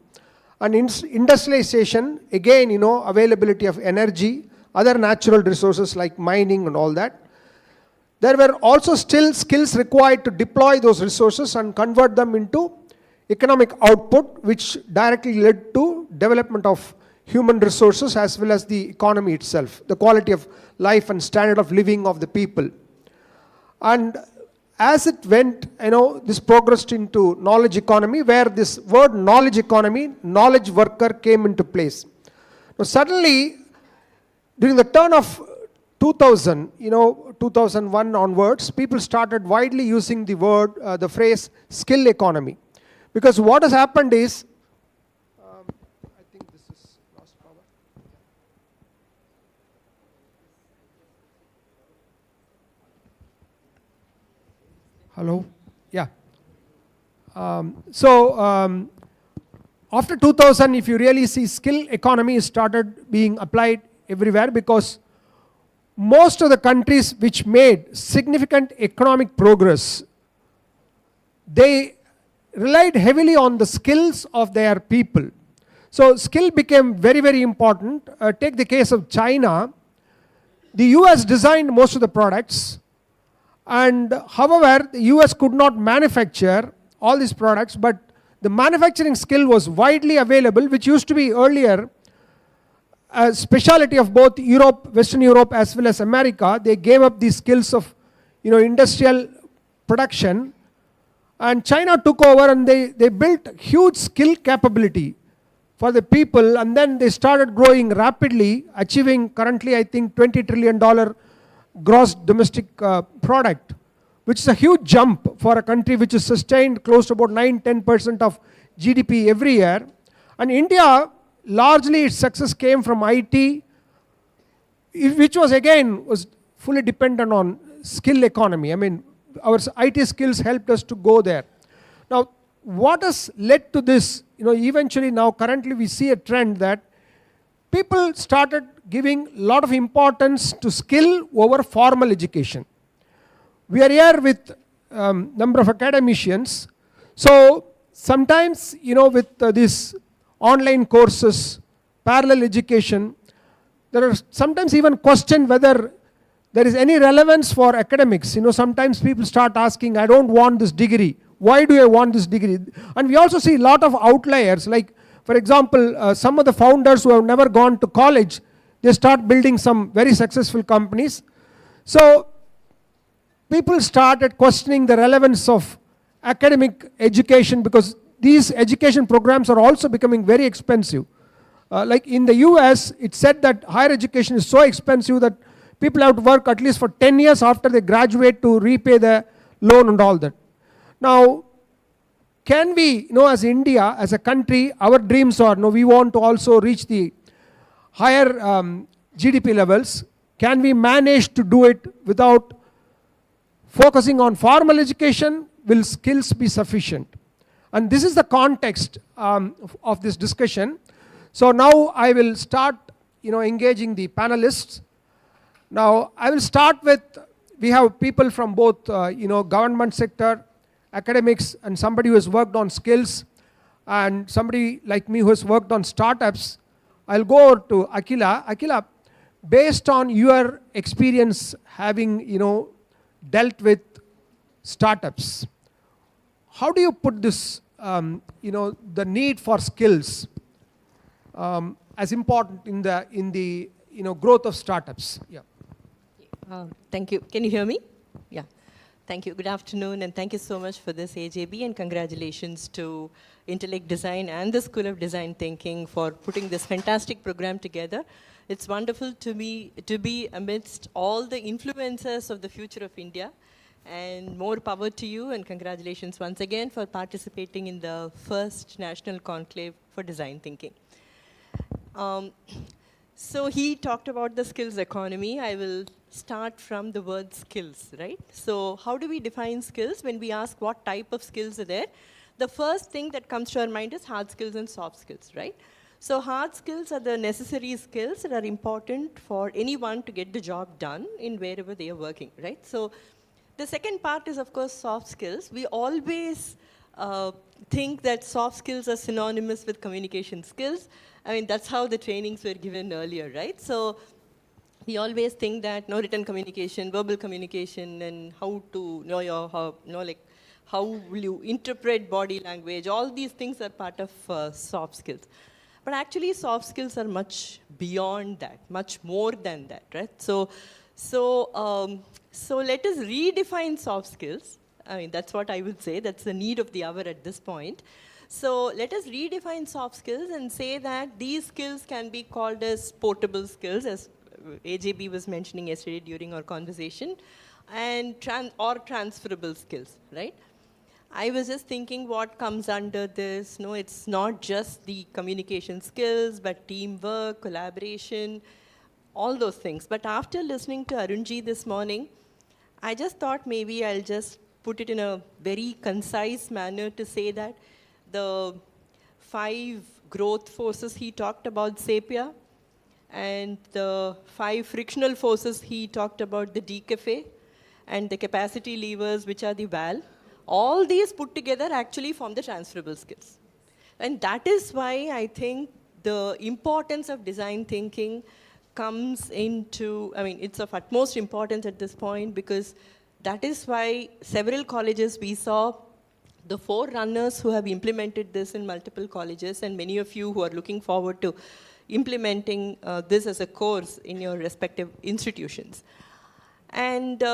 And industrialization, again, availability of energy, other natural resources like mining and all that. There were also still skills required to deploy those resources and convert them into economic output, which directly led to development of human resources as well as the economy itself, the quality of life and standard of living of the people. And as it went, this progressed into knowledge economy, where this word knowledge economy, knowledge worker came into place. Now suddenly, during the turn of 2000, 2001 onwards, people started widely using the word, the phrase skill economy. Because what has happened is, I think this is lost power. Hello? Yeah. After 2000, if you really see, skill economy started being applied everywhere, because most of the countries which made significant economic progress, they relied heavily on the skills of their people. So skill became very, very important. Take the case of China. The US designed most of the products, and however, the US could not manufacture all these products, but the manufacturing skill was widely available, which used to be earlier a speciality of both Europe, Western Europe as well as America. They gave up the skills of industrial production, and China took over and they built huge skill capability for the people, and then they started growing rapidly, achieving currently I think $20 trillion gross domestic product, which is a huge jump for a country which is sustained close to about 9-10% of GDP every year. And India, largely its success came from IT, which was again fully dependent on skill economy. I mean, our IT skills helped us to go there. Now, what has led to this? Eventually now currently we see a trend that people started giving a lot of importance to skill over formal education. We are here with number of academicians. So sometimes, with these online courses parallel education, there are sometimes even question whether there is any relevance for academics. Sometimes people start asking, I don't want this degree. Why do I want this degree? And we also see a lot of outliers, like, for example, some of the founders who have never gone to college, they start building some very successful companies. So people started questioning the relevance of academic education, because these education programs are also becoming very expensive. Like in the US, it's said that higher education is so expensive that people have to work at least for 10 years after they graduate to repay the loan and all that. Now, can we, as India, as a country, our dreams are, we want to also reach the higher GDP levels. Can we manage to do it without focusing on formal education? Will skills be sufficient? And this is the context of this discussion. So now I will start, engaging the panelists. Now I will start with, we have people from both, government sector, academics, and somebody who has worked on skills, and somebody like me who has worked on startups. I'll go over to Akila. Akila, based on your experience having, dealt with startups, how do you put this, the need for skills as important in the growth of startups? Yeah. Thank you. Can you hear me? Yeah. Thank you. Good afternoon, and thank you so much for this, AJB, and congratulations to Intellect Design and the School of Design Thinking for putting this fantastic program together. It's wonderful to be amidst all the influencers of the future of India, and more power to you, and congratulations once again for participating in the first National Conclave for Design Thinking. So he talked about the skills economy. I will start from the word skills, right? So how do we define skills? When we ask what type of skills are there, the first thing that comes to our mind is hard skills and soft skills, right? So hard skills are the necessary skills that are important for anyone to get the job done in wherever they are working, right? So the second part is, of course, soft skills. We always think that soft skills are synonymous with communication skills. I mean, that's how the trainings were given earlier, right? So we always think that written communication, verbal communication, and how to how will you interpret body language, all these things are part of soft skills. But actually, soft skills are much beyond that, much more than that, right? So let us redefine soft skills. I mean, that's what I would say. That's the need of the hour at this point. So let us redefine soft skills and say that these skills can be called as portable skills, as AJB was mentioning yesterday during our conversation, and or transferable skills, right? I was just thinking what comes under this. No, it's not just the communication skills, but teamwork, collaboration, all those things. But after listening to Arunji this morning, I just thought maybe I'll just put it in a very concise manner to say that the 5 growth forces he talked about, SAPIA, and the 5 frictional forces he talked about, the DCAFE, and the capacity levers, which are the VAL, all these put together actually form the transferable skills. And that is why I think the importance of design thinking comes into, I mean, it's of utmost importance at this point, because that is why several colleges we saw, the forerunners who have implemented this in multiple colleges, and many of you who are looking forward to implementing this as a course in your respective institutions. And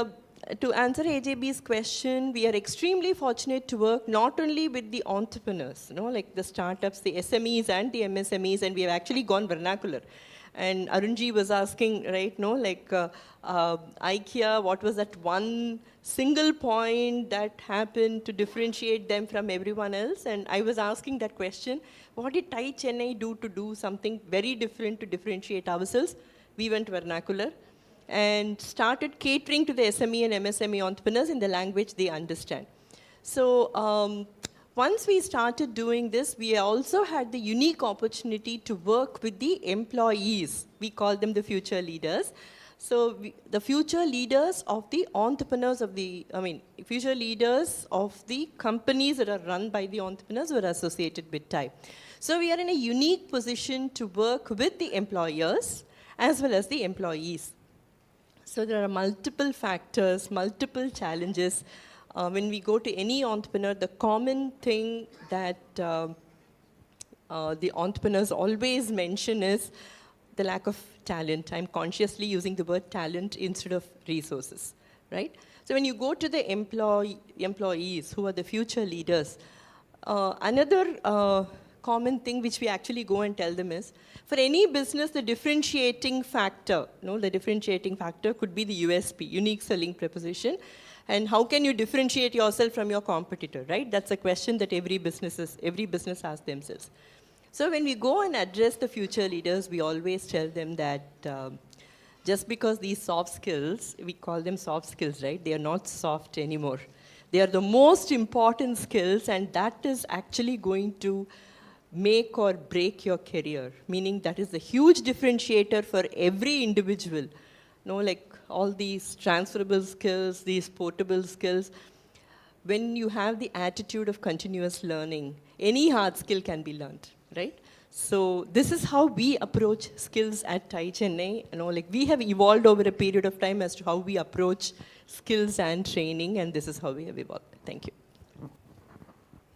to answer AJB's question, we are extremely fortunate to work not only with the entrepreneurs, like the startups, the SMEs and the MSMEs, and we have actually gone vernacular. And Arunji was asking, right, IKEA, what was that one single point that happened to differentiate them from everyone else? And I was asking that question, what did TiE Chennai do to do something very different to differentiate ourselves? We went vernacular and started catering to the SME and MSME entrepreneurs in the language they understand. So once we started doing this, we also had the unique opportunity to work with the employees. We call them the future leaders. So the future leaders of the entrepreneurs of the, future leaders of the companies that are run by the entrepreneurs who are associated with TiE. So we are in a unique position to work with the employers as well as the employees. So there are multiple factors, multiple challenges. When we go to any entrepreneur, the common thing that the entrepreneurs always mention is the lack of talent. I'm consciously using the word talent instead of resources, right? So when you go to the employees who are the future leaders, another common thing which we actually go and tell them is, for any business, the differentiating factor, the differentiating factor could be the USP, unique selling proposition. And how can you differentiate yourself from your competitor, right? That's a question that every business asks themselves. So when we go and address the future leaders, we always tell them that just because these soft skills, we call them soft skills, right? They are not soft anymore. They are the most important skills, and that is actually going to make or break your career, meaning that is a huge differentiator for every individual. Like all these transferable skills, these portable skills, when you have the attitude of continuous learning, any hard skill can be learned, right? So this is how we approach skills at TiE Chennai. Like we have evolved over a period of time as to how we approach skills and training, and this is how we have evolved. Thank you.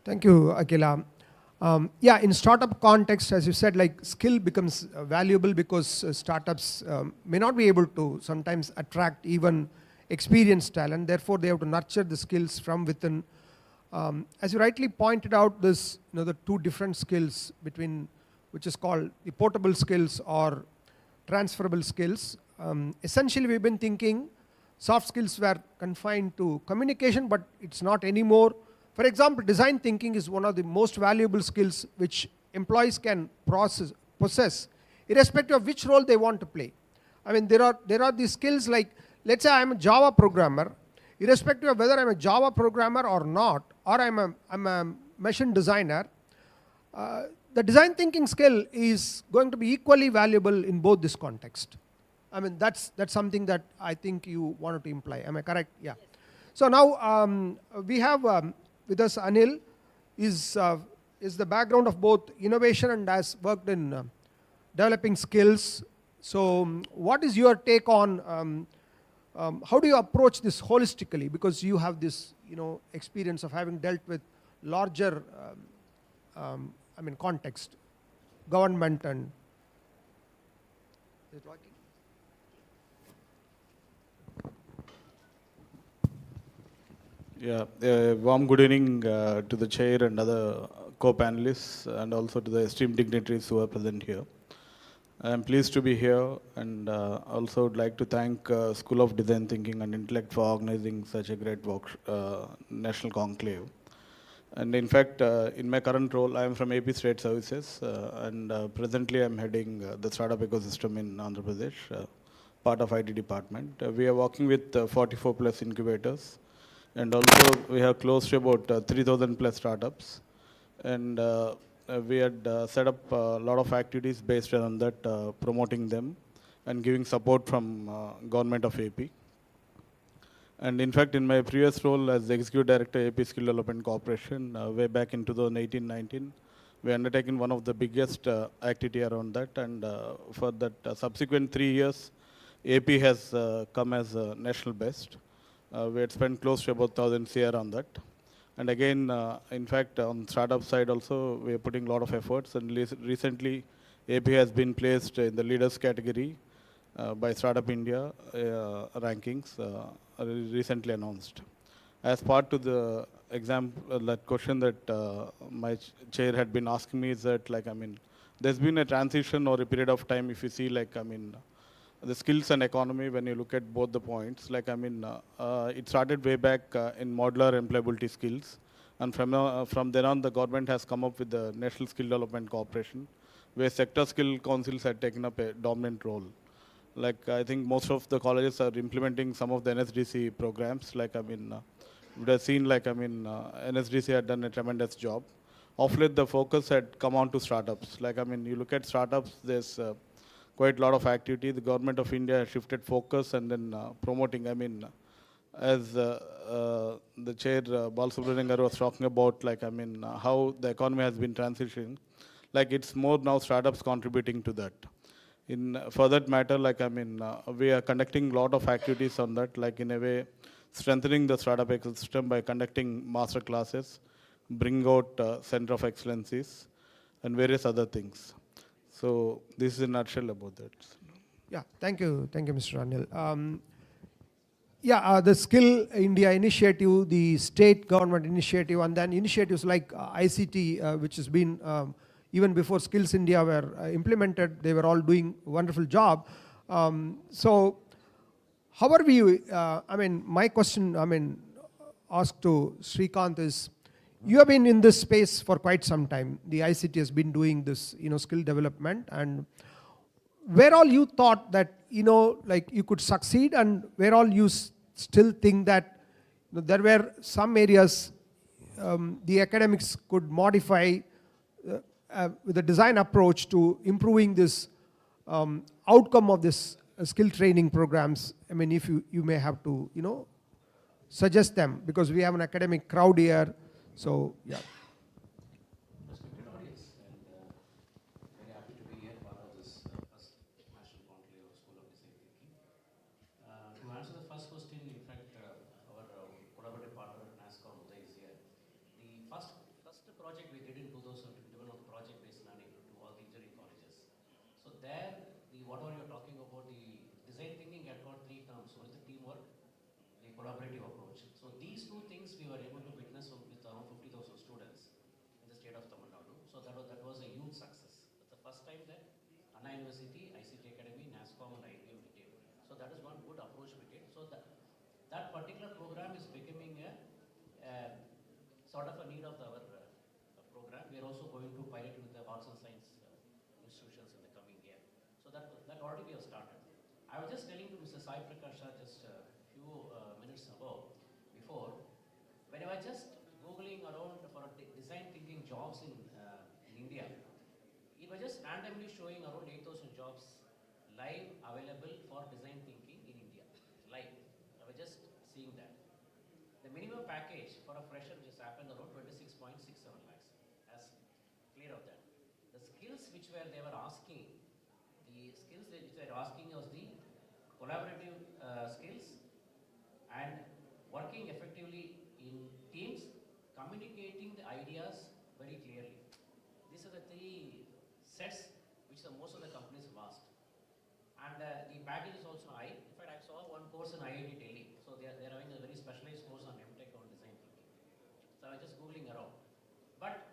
Thank you, Akila. Yeah, in startup context, as you said, like skill becomes valuable because startups may not be able to sometimes attract even experienced talent. Therefore, they have to nurture the skills from within. As you rightly pointed out, this the two different skills between which is called the portable skills or transferable skills. Essentially, we've been thinking soft skills were confined to communication, but it's not anymore. For example, design thinking is one of the most valuable skills which employees can possess, irrespective of which role they want to play. I mean, there are these skills like, let's say I'm a Java programmer, irrespective of whether I'm a Java programmer or not, or I'm a machine designer, the design thinking skill is going to be equally valuable in both this context. I mean, that's something that I think you wanted to imply. Am I correct? Yeah. So now we have with us Anil, is the background of both innovation and has worked in developing skills. So what is your take on how do you approach this holistically? Because you have this experience of having dealt with larger context, government and. Is it working? Yeah, warm good evening to the chair and other co-panelists, and also to the esteemed dignitaries who are present here. I am pleased to be here, and also would like to thank School of Design Thinking and Intellect for organizing such a great national conclave. And in fact, in my current role, I am from AP State Services, and presently I am heading the startup ecosystem in Andhra Pradesh, part of IT department. We are working with 44 plus incubators. And also, we have close to about 3,000 plus startups. And we had set up a lot of activities based on that, promoting them and giving support from government of AP. And in fact, in my previous role as the Executive Director, AP Skill Development Corporation, way back in 2018-19, we undertaken one of the biggest activity around that. And for that subsequent 3 years, AP has come as a national best. We had spent close to about 1,000 CR on that. And again, in fact, on startup side also, we are putting a lot of efforts. And recently, AP has been placed in the leaders category by Startup India rankings, recently announced. As part to the that question that my chair had been asking me is that, there's been a transition or a period of time, if you see, the skills and economy, when you look at both the points, it started way back in modular employability skills. And from then on, the government has come up with the National Skill Development Corporation, where sector skill councils had taken up a dominant role. I think most of the colleges are implementing some of the NSDC programs. We would have seen, NSDC had done a tremendous job. Of late, the focus had come on to startups. You look at startups, there's quite a lot of activity. The government of India has shifted focus and then promoting, as the chair, Balasubramanian Garu was talking about, how the economy has been transitioning. like it's more now startups contributing to that. For that matter, like we are conducting a lot of activities on that, like in a way, strengthening the startup ecosystem by conducting master classes, bring out center of excellencies, and various other things. So this is a nutshell about that. Yeah, thank you, Mr. Anil. The Skill India initiative, the state government initiative, and then initiatives like ICT, which has been, even before Skills India were implemented, they were all doing a wonderful job. So how are we, my question, asked to Srikanth is, you have been in this space for quite some time. The ICT has been doing this, skill development, and where all you thought that, like you could succeed, and where all you still think that there were some areas the academics could modify with a design approach to improving this outcome of this skill training programs. If you may have to, suggest them, because we have an academic crowd here. So, yeah. Respected audience, and very happy to be here, part of this first National Conclave of School of Design Thinking. To answer the first question, in fact, our collaborative partner NASCOM is here. The first project we did in 2021 was project-based learning to all the engineering colleges. So there, whatever you're talking about, the design thinking had got three terms. One is the teamwork, the collaborative approach. So these two things we were able to witness with around 50,000 students in the state of Tamil Nadu. So that was a huge success. That's the first time that Anna University, ICT Academy, NASCOM, and IBM did. So that is one good approach we did. So that particular program is becoming a sort of a need of our program. We are also going to pilot with the arts and science institutions in the coming year. So that already we have started. I was just telling to Mr. Sai Prakasha just a few minutes before, when I was just Googling around for design thinking jobs in India, it was just randomly showing around 8,000 jobs live available for design thinking in India. Live. I was just seeing that. The minimum package for a fresher just happened around 26.67 lakhs. As clear of that. The skills which they were asking, was the collaborative skills and working effectively in teams, communicating the ideas very clearly. These are the three sets which most of the companies have asked. And the package is also high. In fact, I saw one course in IIT Delhi. So they are having a very specialized course on MTech on design thinking. So I was just Googling around. But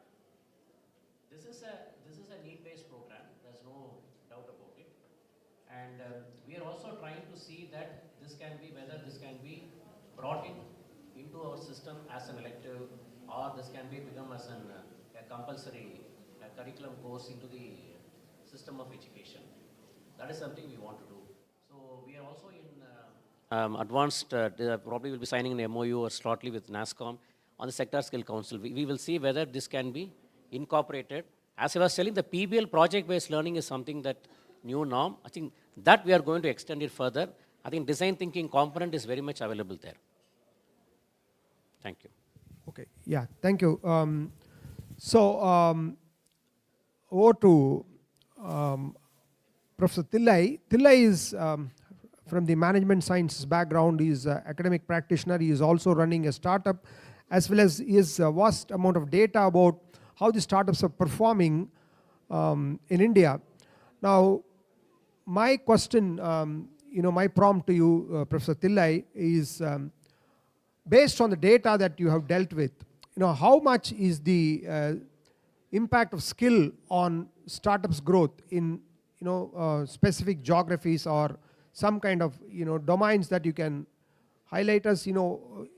this is a need-based program. There's no doubt about it. And we are also trying to see that whether this can be brought into our system as an elective, or this can become as a compulsory curriculum course into the system of education. That is something we want to do. So we are also in advanced, probably will be signing an MOU or shortly with NASCOM on the Sector Skill Council. We will see whether this can be incorporated. As I was telling, the PBL project-based learning is something that new norm. I think that we are going to extend it further. I think design thinking component is very much available there. Thank you. Okay, yeah, thank you. Over to Professor Tillai. Tillai is from the management sciences background. He is an academic practitioner. He is also running a startup, as well as he has a vast amount of data about how the startups are performing in India. Now, my question, my prompt to you, Professor Tillai, is based on the data that you have dealt with, how much is the impact of skill on startups' growth in specific geographies or some kind of domains that you can highlight us,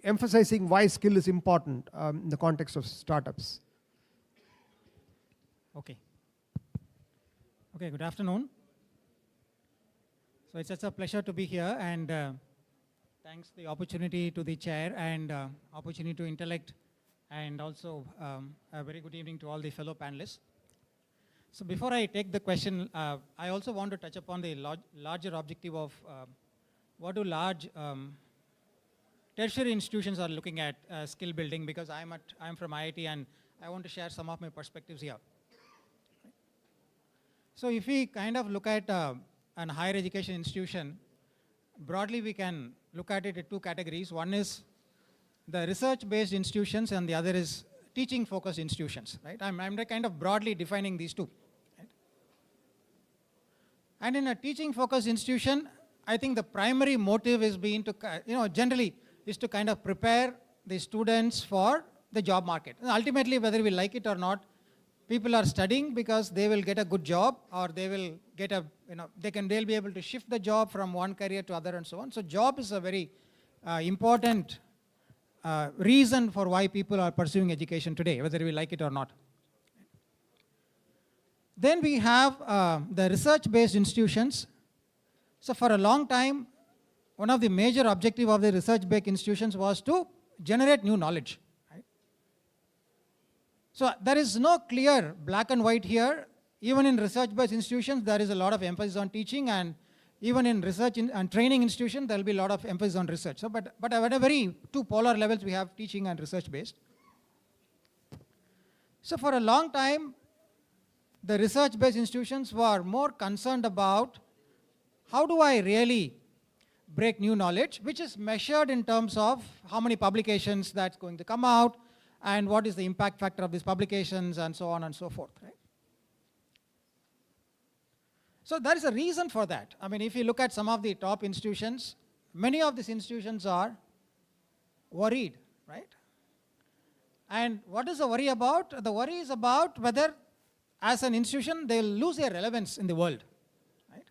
emphasizing why skill is important in the context of startups. Okay. Okay, good afternoon. So it's such a pleasure to be here, and thanks the opportunity to the chair and opportunity to intellect, and also a very good evening to all the fellow panelists. So before I take the question, I also want to touch upon the larger objective of what do large tertiary institutions are looking at skill building, because I'm from IIT and I want to share some of my perspectives here. So if we kind of look at an higher education institution, broadly we can look at it in two categories. One is the research-based institutions and the other is teaching-focused institutions, right? I'm kind of broadly defining these two. Right? And in a teaching-focused institution, I think the primary motive is being to, generally is to kind of prepare the students for the job market. And ultimately, whether we like it or not, people are studying because they will get a good job, or they will get a, they'll be able to shift the job from one career to other and so on. So job is a very important reason for why people are pursuing education today, whether we like it or not. Then we have the research-based institutions. So for a long time, one of the major objectives of the research-based institutions was to generate new knowledge. Right? So there is no clear black and white here. Even in research-based institutions, there is a lot of emphasis on teaching, and even in research and training institutions, there will be a lot of emphasis on research. So, but at a very two polar levels, we have teaching and research-based. So for a long time, the research-based institutions were more concerned about how do I really break new knowledge, which is measured in terms of how many publications that's going to come out, and what is the impact factor of these publications, and so on and so forth. Right? So there is a reason for that. I mean, if you look at some of the top institutions, many of these institutions are worried, right? And what is the worry about? The worry is about whether, as an institution, they will lose their relevance in the world, right?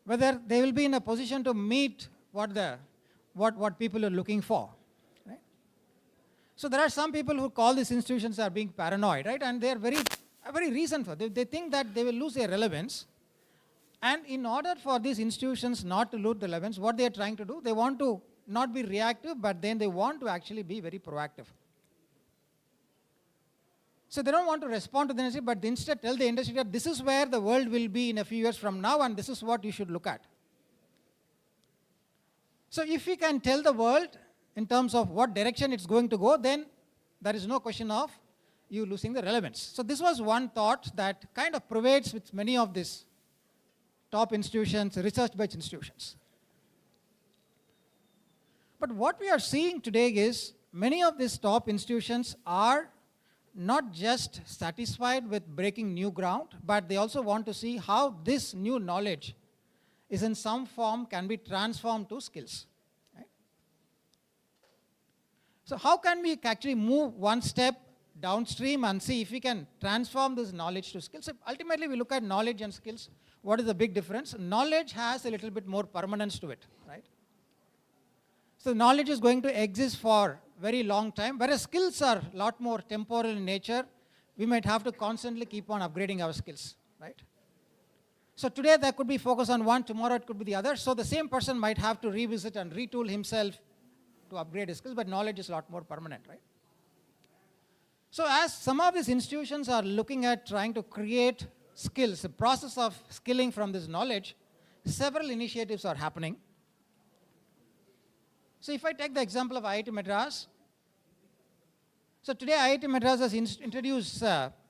Whether they will be in a position to meet what people are looking for, right? So there are some people who call these institutions are being paranoid, right? And they are a very reason for it. They think that they will lose their relevance. And in order for these institutions not to lose relevance, what they are trying to do, they want to not be reactive, but then they want to actually be very proactive. So they don't want to respond to the industry, but instead tell the industry that this is where the world will be in a few years from now, and this is what you should look at. So if we can tell the world in terms of what direction it's going to go, then there is no question of you losing the relevance. So this was one thought that kind of pervades with many of these top institutions, research-based institutions. But what we are seeing today is many of these top institutions are not just satisfied with breaking new ground, but they also want to see how this new knowledge is in some form can be transformed to skills. Right? So how can we actually move one step downstream and see if we can transform this knowledge to skills? So ultimately, we look at knowledge and skills. What is the big difference? Knowledge has a little bit more permanence to it, right? So knowledge is going to exist for very long time, whereas skills are a lot more temporal in nature. We might have to constantly keep on upgrading our skills, right? So today there could be focus on one, tomorrow it could be the other. So the same person might have to revisit and retool himself to upgrade his skills, but knowledge is a lot more permanent, right? So as some of these institutions are looking at trying to create skills, the process of skilling from this knowledge, several initiatives are happening. So if I take the example of IIT Madras, so today IIT Madras has introduced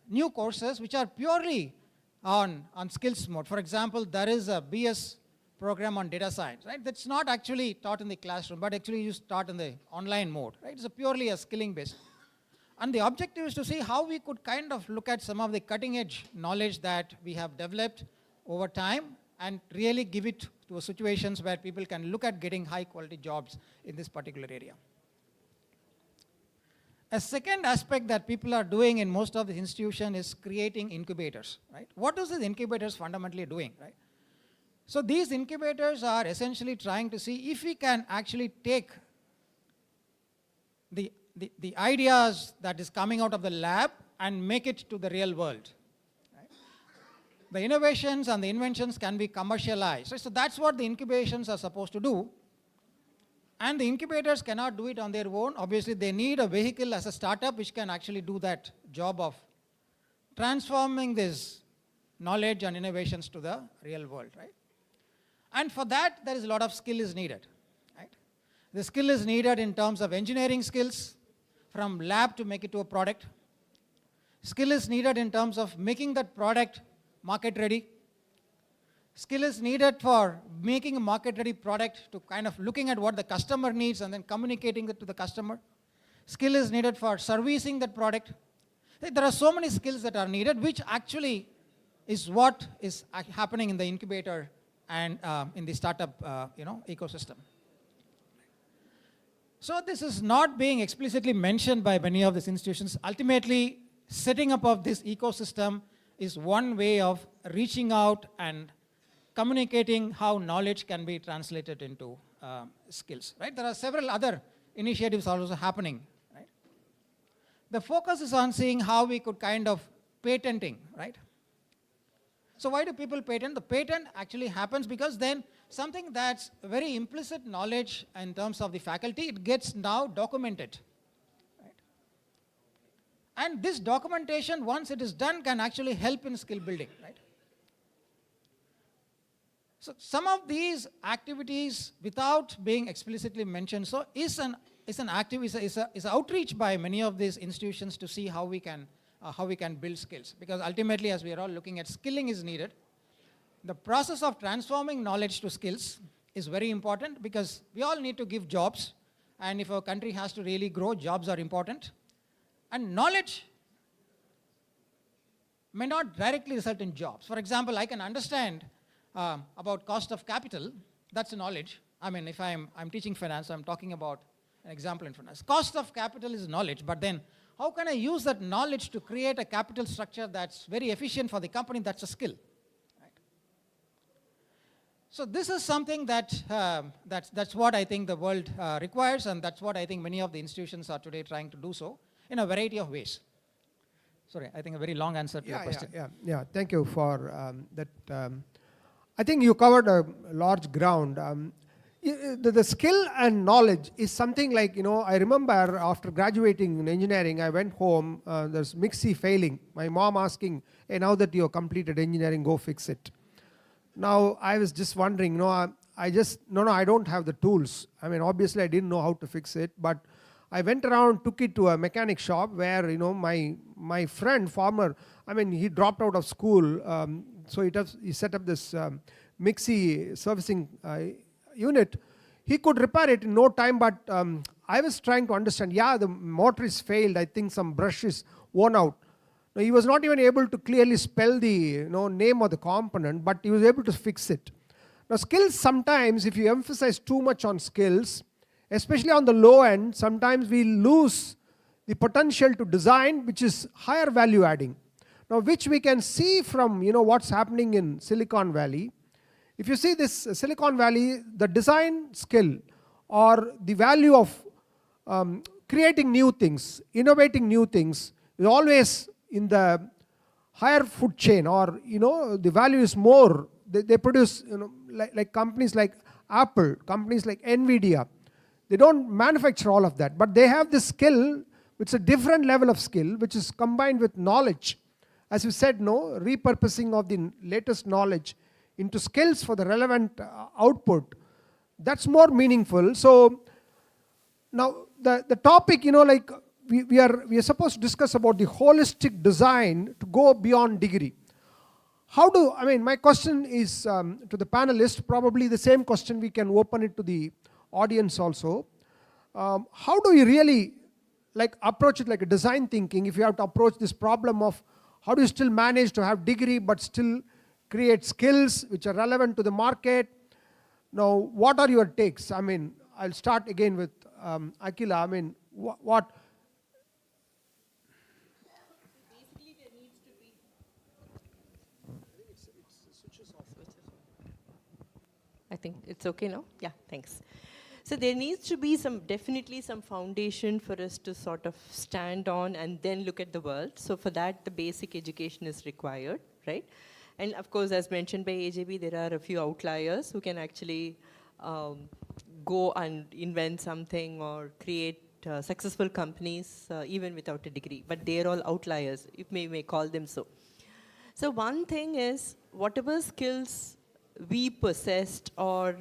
new courses which are purely on skills mode. For example, there is a BS program on data science, right? That's not actually taught in the classroom, but actually you start in the online mode, right? It's purely a skilling based. And the objective is to see how we could kind of look at some of the cutting edge knowledge that we have developed over time and really give it to situations where people can look at getting high quality jobs in this particular area. A second aspect that people are doing in most of the institutions is creating incubators, right? What is these incubators fundamentally doing, right? So these incubators are essentially trying to see if we can actually take the ideas that is coming out of the lab and make it to the real world. Right? The innovations and the inventions can be commercialized. Right? So that's what the incubations are supposed to do. And the incubators cannot do it on their own. Obviously, they need a vehicle as a startup which can actually do that job of transforming this knowledge and innovations to the real world. Right? And for that, there is a lot of skill is needed. Right? The skill is needed in terms of engineering skills, from lab to make it to a product. Skill is needed in terms of making that product market ready. Skill is needed for making a market ready product, to kind of looking at what the customer needs and then communicating it to the customer. Skill is needed for servicing that product. There are so many skills that are needed, which actually is what is happening in the incubator and in the startup ecosystem. So this is not being explicitly mentioned by many of these institutions. Ultimately, setting up of this ecosystem is one way of reaching out and communicating how knowledge can be translated into skills. Right? There are several other initiatives also happening. Right? The focus is on seeing how we could kind of patenting, right? So why do people patent? The patent actually happens because then something that's very implicit knowledge in terms of the faculty, it gets now documented. Right? And this documentation, once it is done, can actually help in skill building. Right? So some of these activities, without being explicitly mentioned, so is an outreach by many of these institutions to see how we can build skills. Because ultimately, as we are all looking at, skilling is needed. The process of transforming knowledge to skills is very important, because we all need to give jobs, and if our country has to really grow, jobs are important. And knowledge may not directly result in jobs. For example, I can understand about cost of capital. That's knowledge. I mean, if I'm teaching finance, I'm talking about an example in finance. Cost of capital is knowledge, but then how can I use that knowledge to create a capital structure that's very efficient for the company? That's a skill. Right? So this is something that that's what I think the world requires, and that's what I think many of the institutions are today trying to do so in a variety of ways. Sorry, I think a very long answer to your question. Yeah. Thank you for that. I think you covered a large ground. The skill and knowledge is something like, I remember after graduating in engineering, I went home, there's Mixie failing. My mom asking, hey, now that you have completed engineering, go fix it. Now, I was just wondering, I don't have the tools. I mean, obviously, I didn't know how to fix it, but I went around, took it to a mechanic shop where, my friend, farmer, he dropped out of school, so he set up this Mixie servicing unit. He could repair it in no time, but I was trying to understand, the motor is failed, I think some brush is worn out. Now, he was not even able to clearly spell the name of the component, but he was able to fix it. Now, skills sometimes, if you emphasize too much on skills, especially on the low end, sometimes we lose the potential to design, which is higher value adding. Now, which we can see from what's happening in Silicon Valley. If you see this Silicon Valley, the design skill or the value of creating new things, innovating new things is always in the higher food chain, or the value is more. They produce like companies like Apple, companies like NVIDIA. They don't manufacture all of that, but they have this skill, which is a different level of skill, which is combined with knowledge. As you said, repurposing of the latest knowledge into skills for the relevant output, that's more meaningful. So now the topic, we are supposed to discuss about the holistic design to go beyond degree. My question is to the panelists, probably the same question, we can open it to the audience also. How do you really approach it like a design thinking, if you have to approach this problem of how do you still manage to have degree but still create skills which are relevant to the market? Now, what are your takes? I'll start again with Akila. What? Basically, there needs to be. I think it's okay now? Yeah, thanks. So there needs to be definitely some foundation for us to sort of stand on and then look at the world. So for that, the basic education is required, right? And of course, as mentioned by AJB, there are a few outliers who can actually go and invent something or create successful companies even without a degree. But they're all outliers, if we may call them so. So one thing is, whatever skills we possessed or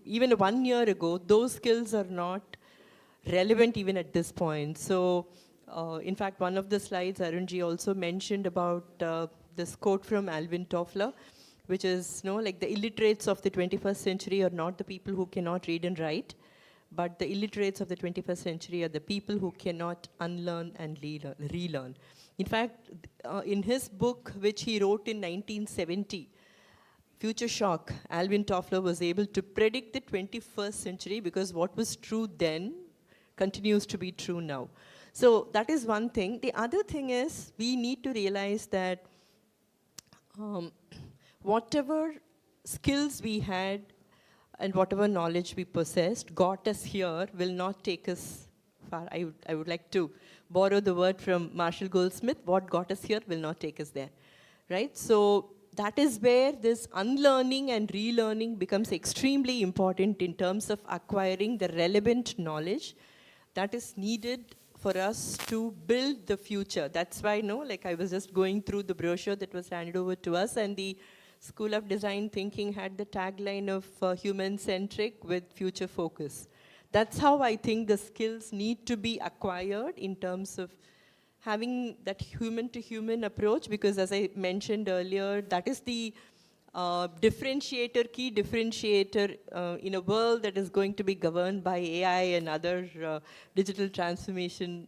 even 1 year ago, those skills are not relevant even at this point. So in fact, one of the slides, Arunji also mentioned about this quote from Alvin Toffler, which is, like the illiterates of the 21st century are not the people who cannot read and write, but the illiterates of the 21st century are the people who cannot unlearn and relearn. In fact, in his book, which he wrote in 1970, Future Shock, Alvin Toffler was able to predict the 21st century because what was true then continues to be true now. So that is one thing. The other thing is we need to realize that whatever skills we had and whatever knowledge we possessed got us here will not take us far. I would like to borrow the word from Marshall Goldsmith, what got us here will not take us there, right? So that is where this unlearning and relearning becomes extremely important in terms of acquiring the relevant knowledge that is needed for us to build the future. That's why, like I was just going through the brochure that was handed over to us, and the School of Design Thinking had the tagline of human-centric with future focus. That's how I think the skills need to be acquired in terms of having that human-to-human approach, because as I mentioned earlier, that is the key differentiator in a world that is going to be governed by AI and other digital transformation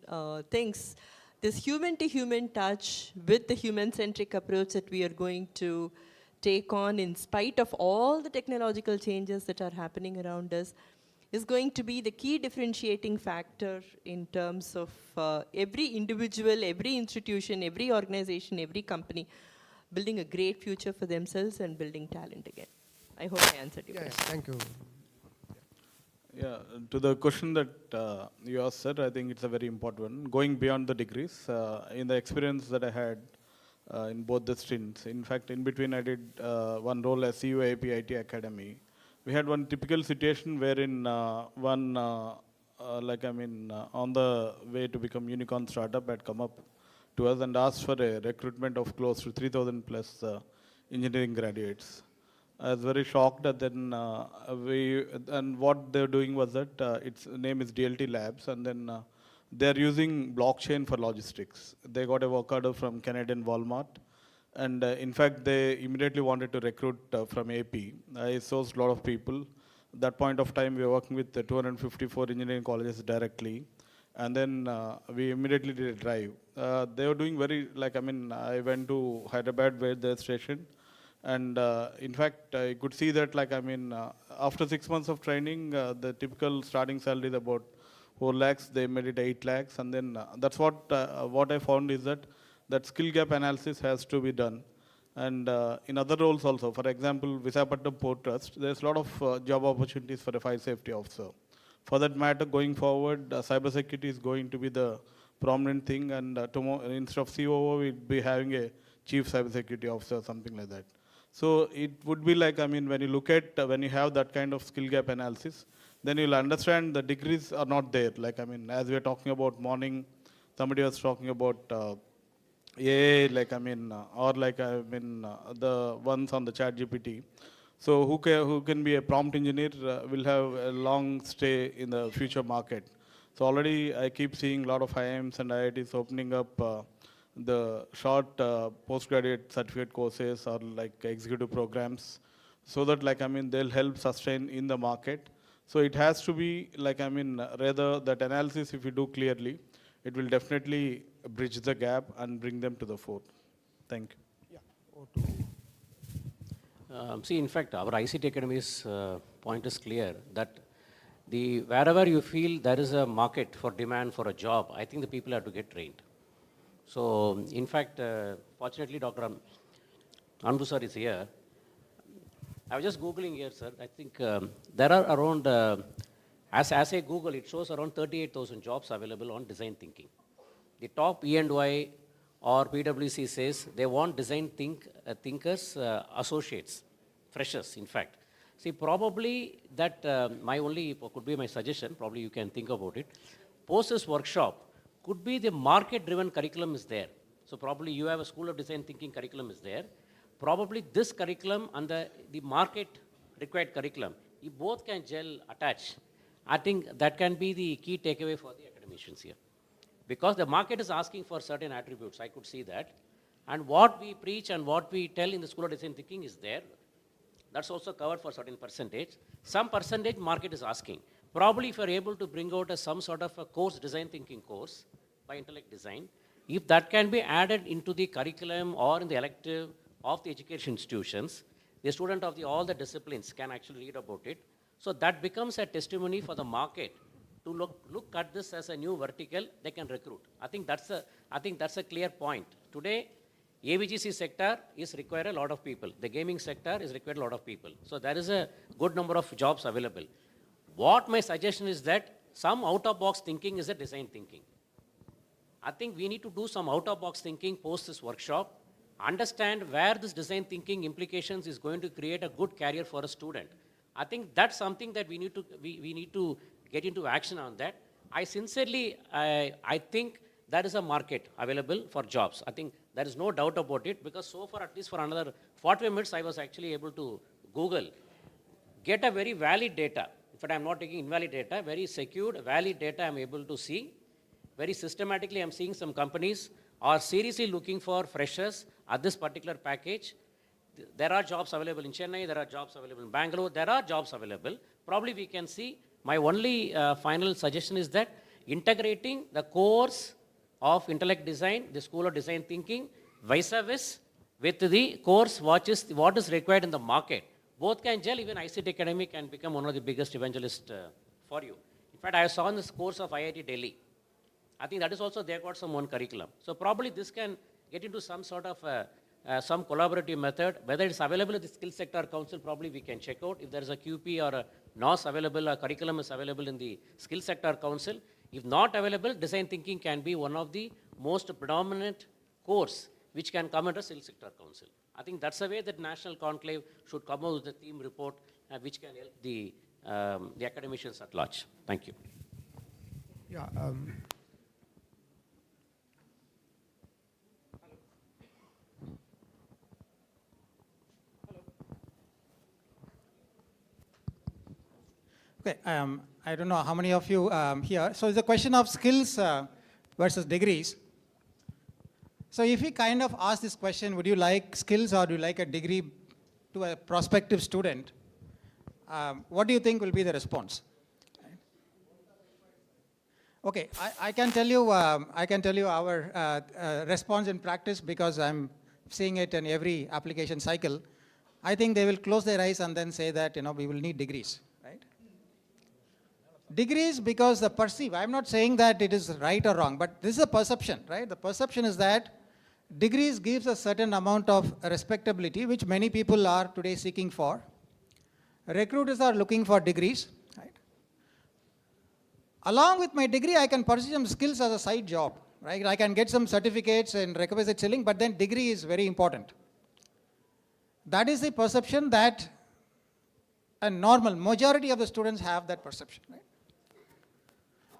things. This human-to-human touch with the human-centric approach that we are going to take on in spite of all the technological changes that are happening around us is going to be the key differentiating factor in terms of every individual, every institution, every organization, every company building a great future for themselves and building talent again. I hope I answered your question. Thank you. Yeah, to the question that you asked, sir, I think it's a very important one. Going beyond the degrees, in the experience that I had in both the stints, in fact, in between I did one role as CEO AP IT Academy. We had one typical situation wherein on the way to become unicorn startup had come up to us and asked for a recruitment of close to 3,000 plus engineering graduates. I was very shocked that then what they're doing was that its name is DLT Labs, and then they're using blockchain for logistics. They got a work order from Canadian Walmart, and in fact, they immediately wanted to recruit from AP. I sourced a lot of people. At that point of time, we were working with 254 engineering colleges directly, and then we immediately did a drive. They were doing I went to Hyderabad where they're stationed, and in fact, I could see that after 6 months of training, the typical starting salary is about 4 lakhs, they made it 8 lakhs, and then that's what I found is that skill gap analysis has to be done. And in other roles also, for example, Visakhapatnam Port Trust, there's a lot of job opportunities for a fire safety officer. For that matter, going forward, cybersecurity is going to be the prominent thing, and tomorrow, instead of COO, we'll be having a chief cybersecurity officer or something like that. So it would be when you look at, when you have that kind of skill gap analysis, then you'll understand the degrees are not there. As we were talking about morning, somebody was talking about AI, the ones on the chat GPT. So who can be a prompt engineer will have a long stay in the future market. So already I keep seeing a lot of IIMs and IITs opening up the short postgraduate certificate courses or executive programs, so that they'll help sustain in the market. So it has to be rather that analysis, if you do clearly, it will definitely bridge the gap and bring them to the fore. Thank you. See, in fact, our ICT Academy's point is clear that wherever you feel there is a market for demand for a job, I think the people have to get trained. So, in fact, fortunately, Dr. Anbu sir is here. I was just Googling here, sir. I think there are around, as I Google, it shows around 38,000 jobs available on design thinking. The top E&Y or PwC says they want design thinkers, associates, freshers, in fact. See, probably that could be my suggestion, probably you can think about it. Post this workshop, could be the market-driven curriculum is there. So probably you have a School of Design Thinking curriculum is there. Probably this curriculum and the market-required curriculum, you both can gel, attach. I think that can be the key takeaway for the academicians here. Because the market is asking for certain attributes, I could see that. And what we preach and what we tell in the School of Design Thinking is there. That's also covered for certain percentage. Some percentage market is asking. Probably if you're able to bring out some sort of a course, design thinking course by intellect design, if that can be added into the curriculum or in the elective of the education institutions, the student of all the disciplines can actually read about it. So that becomes a testimony for the market to look at this as a new vertical they can recruit. I think that's a clear point. Today, AVGC sector is require a lot of people. The gaming sector is required a lot of people. So there is a good number of jobs available. What my suggestion is that some out-of-box thinking is a design thinking. I think we need to do some out-of-box thinking post this workshop, understand where this design thinking implications is going to create a good career for a student. I think that's something that we need to get into action on that. I sincerely, I think there is a market available for jobs. I think there is no doubt about it, because so far, at least for another 45 minutes, I was actually able to Google, get a very valid data. In fact, I'm not taking invalid data, very secured, valid data I'm able to see. Very systematically, I'm seeing some companies are seriously looking for freshers at this particular package. There are jobs available in Chennai, there are jobs available in Bangalore, there are jobs available. Probably we can see. My only final suggestion is that integrating the course of intellect design, the School of Design Thinking, vice versa, with the course what is required in the market. Both can gel. Even ICT Academy can become one of the biggest evangelists for you. In fact, I saw in this course of IIT Delhi. I think that is also, they got some one curriculum. So probably this can get into some sort of some collaborative method. Whether it's available at the Skill Sector Council, probably we can check out. If there is a QP or a NOS available, a curriculum is available in the Skill Sector Council. If not available, design thinking can be one of the most predominant course which can come under Skill Sector Council. I think that's the way that National Conclave should come out with a theme report which can help the academicians at large. Thank you. Yeah. Okay, I don't know how many of you here. So it's a question of skills versus degrees. So if we kind of ask this question, would you like skills or do you like a degree to a prospective student? What do you think will be the response? Okay, I can tell you our response in practice, because I'm seeing it in every application cycle. I think they will close their eyes and then say that, we will need degrees. Degrees, because the perceive, I'm not saying that it is right or wrong, but this is a perception, right? The perception is that degrees gives a certain amount of respectability, which many people are today seeking for. Recruiters are looking for degrees, right? Along with my degree, I can pursue some skills as a side job, right? I can get some certificates and requisite selling, but then degree is very important. That is the perception that a normal majority of the students have that perception, right?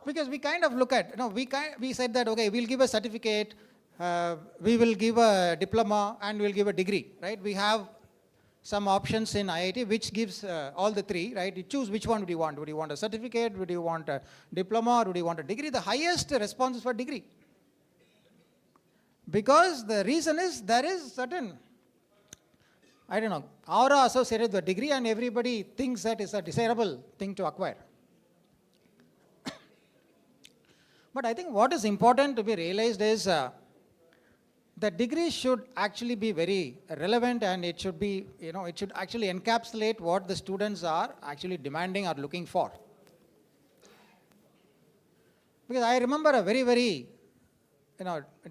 Because we kind of look at, we said that, okay, we'll give a certificate, we will give a diploma, and we'll give a degree, right? We have some options in IIT which gives all the three, right? You choose which one would you want. Would you want a certificate? Would you want a diploma? Or would you want a degree? The highest response is for degree. Because the reason is there is certain, aura associated with the degree, and everybody thinks that is a desirable thing to acquire. But I think what is important to be realized is the degree should actually be very relevant, and it should be, it should actually encapsulate what the students are actually demanding or looking for. Because I remember a very, very,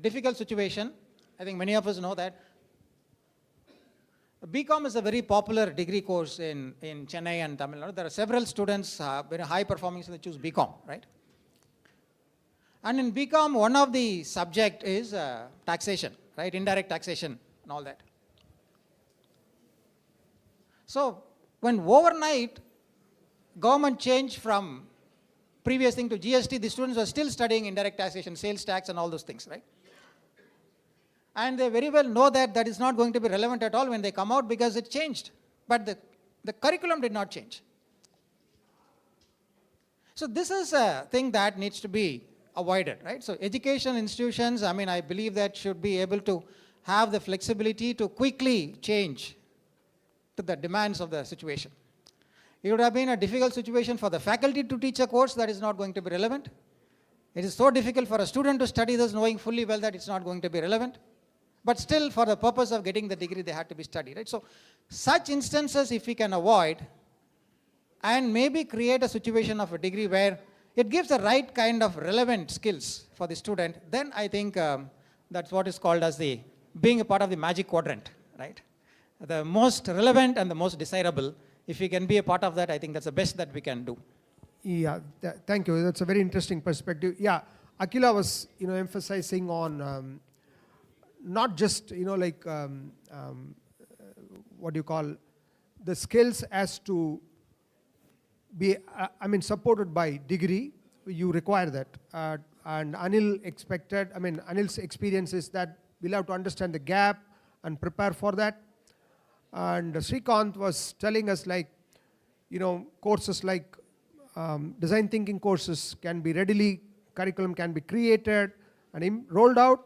difficult situation. I think many of us know that. BCom is a very popular degree course in Chennai and Tamil Nadu. There are several students, very high performing, so they choose BCom, right? And in BCom, one of the subject is taxation, right? Indirect taxation and all that. So when overnight government changed from previous thing to GST, the students were still studying indirect taxation, sales tax and all those things, right? And they very well know that that is not going to be relevant at all when they come out, because it changed. But the curriculum did not change. So this is a thing that needs to be avoided, right? So education institutions, I believe that should be able to have the flexibility to quickly change to the demands of the situation. It would have been a difficult situation for the faculty to teach a course that is not going to be relevant. It is so difficult for a student to study this knowing fully well that it's not going to be relevant. But still, for the purpose of getting the degree, they had to be studied, right? So such instances, if we can avoid and maybe create a situation of a degree where it gives the right kind of relevant skills for the student, then I think that's what is called as the being a part of the magic quadrant, right? The most relevant and the most desirable. If we can be a part of that, I think that's the best that we can do. Yeah, thank you. That's a very interesting perspective. Yeah, Akila was, emphasizing on not just, what do you call, the skills as to be, supported by degree. You require that. And Anil's experience is that we'll have to understand the gap and prepare for that. And Srikanth was telling us courses like design thinking courses can be readily, curriculum can be created and rolled out.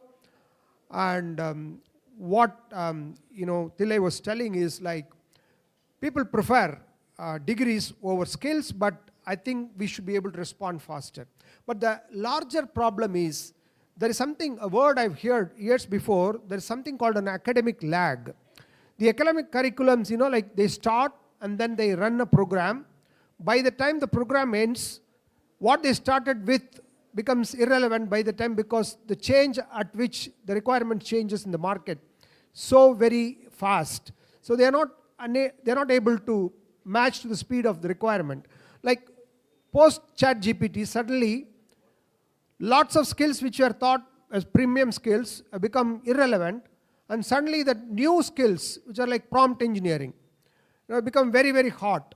And what Tillai was telling is people prefer degrees over skills, but I think we should be able to respond faster. But the larger problem is there is something, a word I've heard years before, there is something called an academic lag. The academic curriculums, they start and then they run a program. By the time the program ends, what they started with becomes irrelevant by the time, because the change at which the requirement changes in the market so very fast. So they are not able to match to the speed of the requirement. Like post ChatGPT, suddenly lots of skills which were thought as premium skills have become irrelevant, and suddenly the new skills which are like prompt engineering become very, very hot.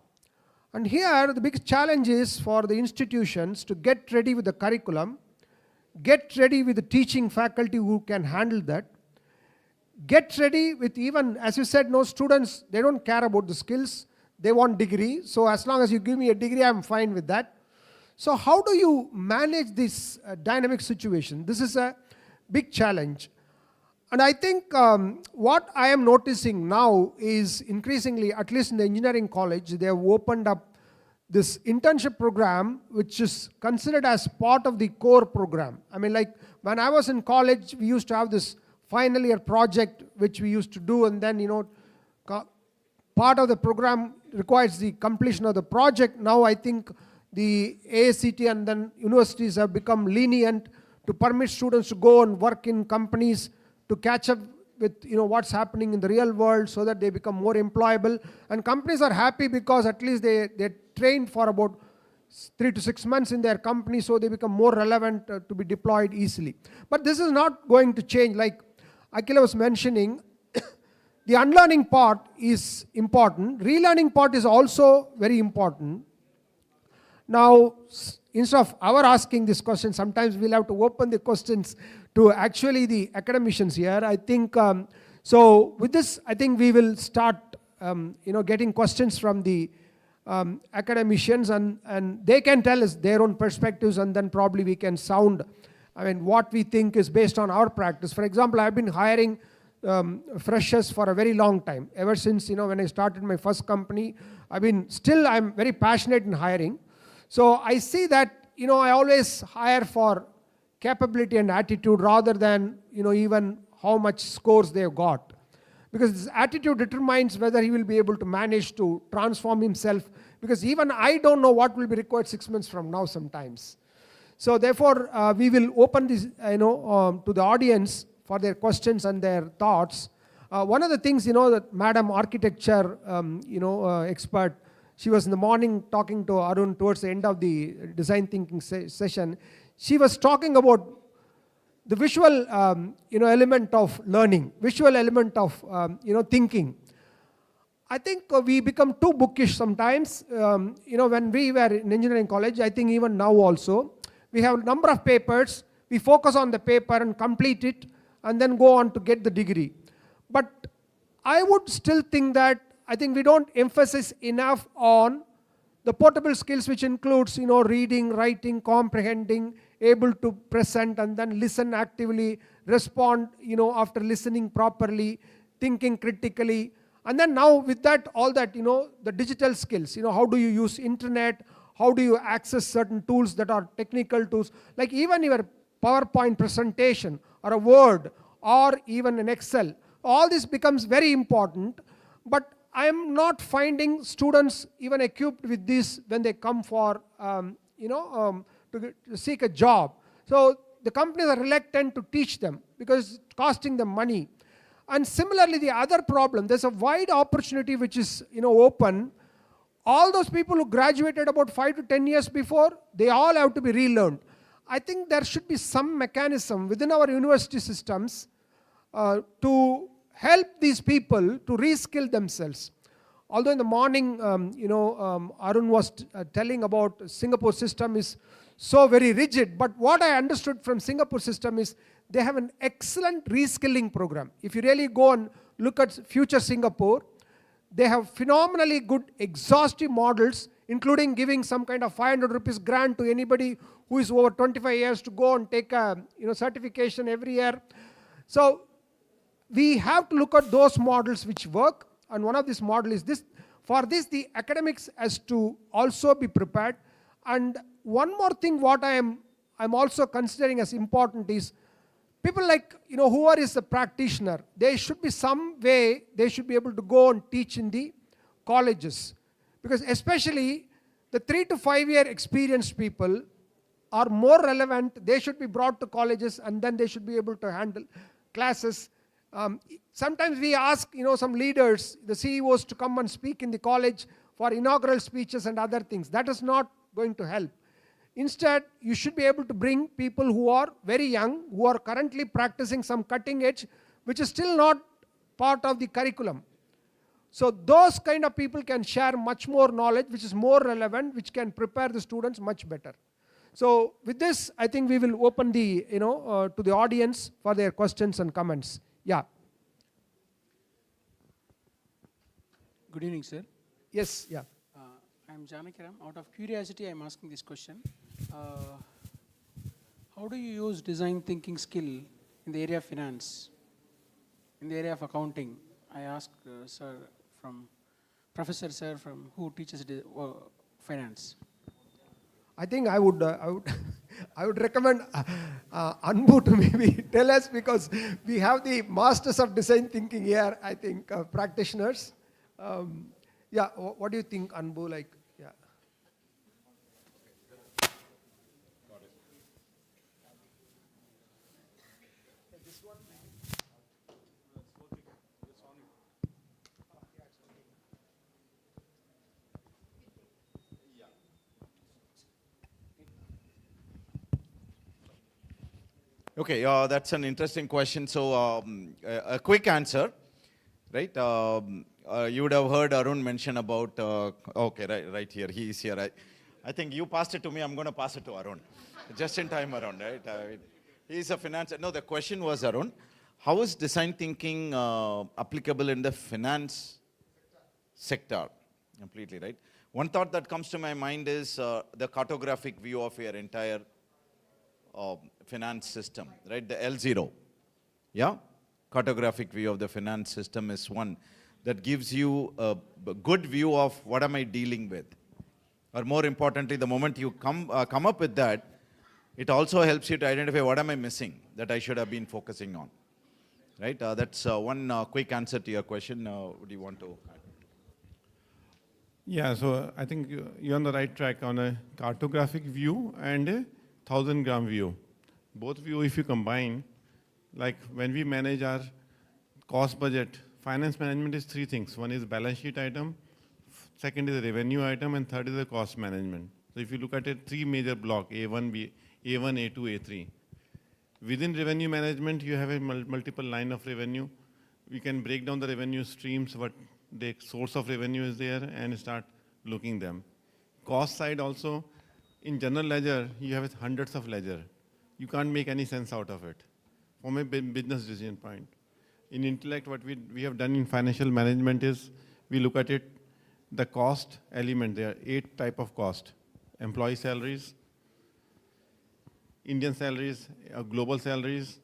And here the big challenge is for the institutions to get ready with the curriculum, get ready with the teaching faculty who can handle that, get ready with, even as you said, no students, they don't care about the skills, they want degree. So as long as you give me a degree, I'm fine with that. So how do you manage this dynamic situation? This is a big challenge. And I think what I am noticing now is increasingly, at least in the engineering college, they have opened up this internship program, which is considered as part of the core program. When I was in college, we used to have this final year project, which we used to do, and then, part of the program requires the completion of the project. Now I think the AICT and then universities have become lenient to permit students to go and work in companies to catch up with what's happening in the real world, so that they become more employable. And companies are happy because at least they trained for about 3 to 6 months in their company, so they become more relevant to be deployed easily. But this is not going to change. Like Akila was mentioning, the unlearning part is important. Relearning part is also very important. Now, instead of our asking this question, sometimes we'll have to open the questions to actually the academicians here. I think, so with this, I think we will start, getting questions from the academicians, and they can tell us their own perspectives, and then probably we can sound, what we think is based on our practice. For example, I've been hiring freshers for a very long time. Ever since, when I started my first company, I'm very passionate in hiring. So I see that, I always hire for capability and attitude rather than, even how much scores they've got. Because this attitude determines whether he will be able to manage to transform himself. Because even I don't know what will be required 6 months from now sometimes. So therefore, we will open this, to the audience for their questions and their thoughts. One of the things, that Madam Architecture, expert, she was in the morning talking to Arun towards the end of the design thinking session. She was talking about the visual, element of learning, visual element of, thinking. I think we become too bookish sometimes. When we were in engineering college, I think even now also, we have a number of papers. We focus on the paper and complete it, and then go on to get the degree. But I would still think that I think we don't emphasize enough on the portable skills, which includes, reading, writing, comprehending, able to present and then listen actively, respond, after listening properly, thinking critically. And then now with that, all that, the digital skills, how do you use internet? How do you access certain tools that are technical tools? Like even your PowerPoint presentation or a Word or even an Excel. All this becomes very important, but I am not finding students even equipped with this when they come for, to seek a job. So the companies are reluctant to teach them because it's costing them money. And similarly, the other problem, there's a wide opportunity which is open. All those people who graduated about 5 to 10 years before, they all have to be relearned. I think there should be some mechanism within our university systems to help these people to reskill themselves. Although in the morning, Arun was telling about Singapore system is so very rigid, but what I understood from Singapore system is they have an excellent reskilling program. If you really go and look at future Singapore, they have phenomenally good exhaustive models, including giving some kind of 500 rupees grant to anybody who is over 25 years to go and take a certification every year. So we have to look at those models which work, and one of these models is this. For this, the academics has to also be prepared. And one more thing what I'm also considering as important is people like, whoever is a practitioner, there should be some way they should be able to go and teach in the colleges. Because especially the 3 to 5 year experienced people are more relevant. They should be brought to colleges and then they should be able to handle classes. Sometimes we ask, some leaders, the CEOs to come and speak in the college for inaugural speeches and other things. That is not going to help. Instead, you should be able to bring people who are very young, who are currently practicing some cutting edge, which is still not part of the curriculum. So those kind of people can share much more knowledge, which is more relevant, which can prepare the students much better. So with this, I think we will open the, to the audience for their questions and comments. Yeah. Good evening, sir. Yes, yeah. I'm Janakiram. Out of curiosity, I'm asking this question. How do you use design thinking skill in the area of finance, in the area of accounting? I ask Professor Sir from who teaches finance. I think I would recommend Anbu to maybe tell us, because we have the masters of design thinking here, I think, practitioners. Yeah, what do you think, Anbu? Like, yeah. Okay, that's an interesting question. So a quick answer, right? You would have heard Arun mention about, right here, he is here. I think you passed it to me, I'm going to pass it to Arun. Just in time, Arun, right? He's a financer. No, the question was, Arun, how is design thinking applicable in the finance sector? Completely, right? One thought that comes to my mind is the cartographic view of your entire finance system, right? The L0, yeah? Cartographic view of the finance system is one that gives you a good view of what am I dealing with. Or more importantly, the moment you come up with that, it also helps you to identify what am I missing that I should have been focusing on, right? That's one quick answer to your question. Would you want to add? Yeah, so I think you're on the right track on a cartographic view and a 1,000-gram view. Both view, if you combine, like when we manage our cost budget, finance management is three things. One is balance sheet item, second is a revenue item, and third is a cost management. So if you look at it, three major block, A1, A2, A3. Within revenue management, you have a multiple line of revenue. We can break down the revenue streams, what the source of revenue is there, and start looking them. Cost side also, in general ledger, you have hundreds of ledger. You can't make any sense out of it from a business decision point. In intellect, what we have done in financial management is we look at it, the cost element. There are 8 types of cost. Employee salaries, Indian salaries, global salaries,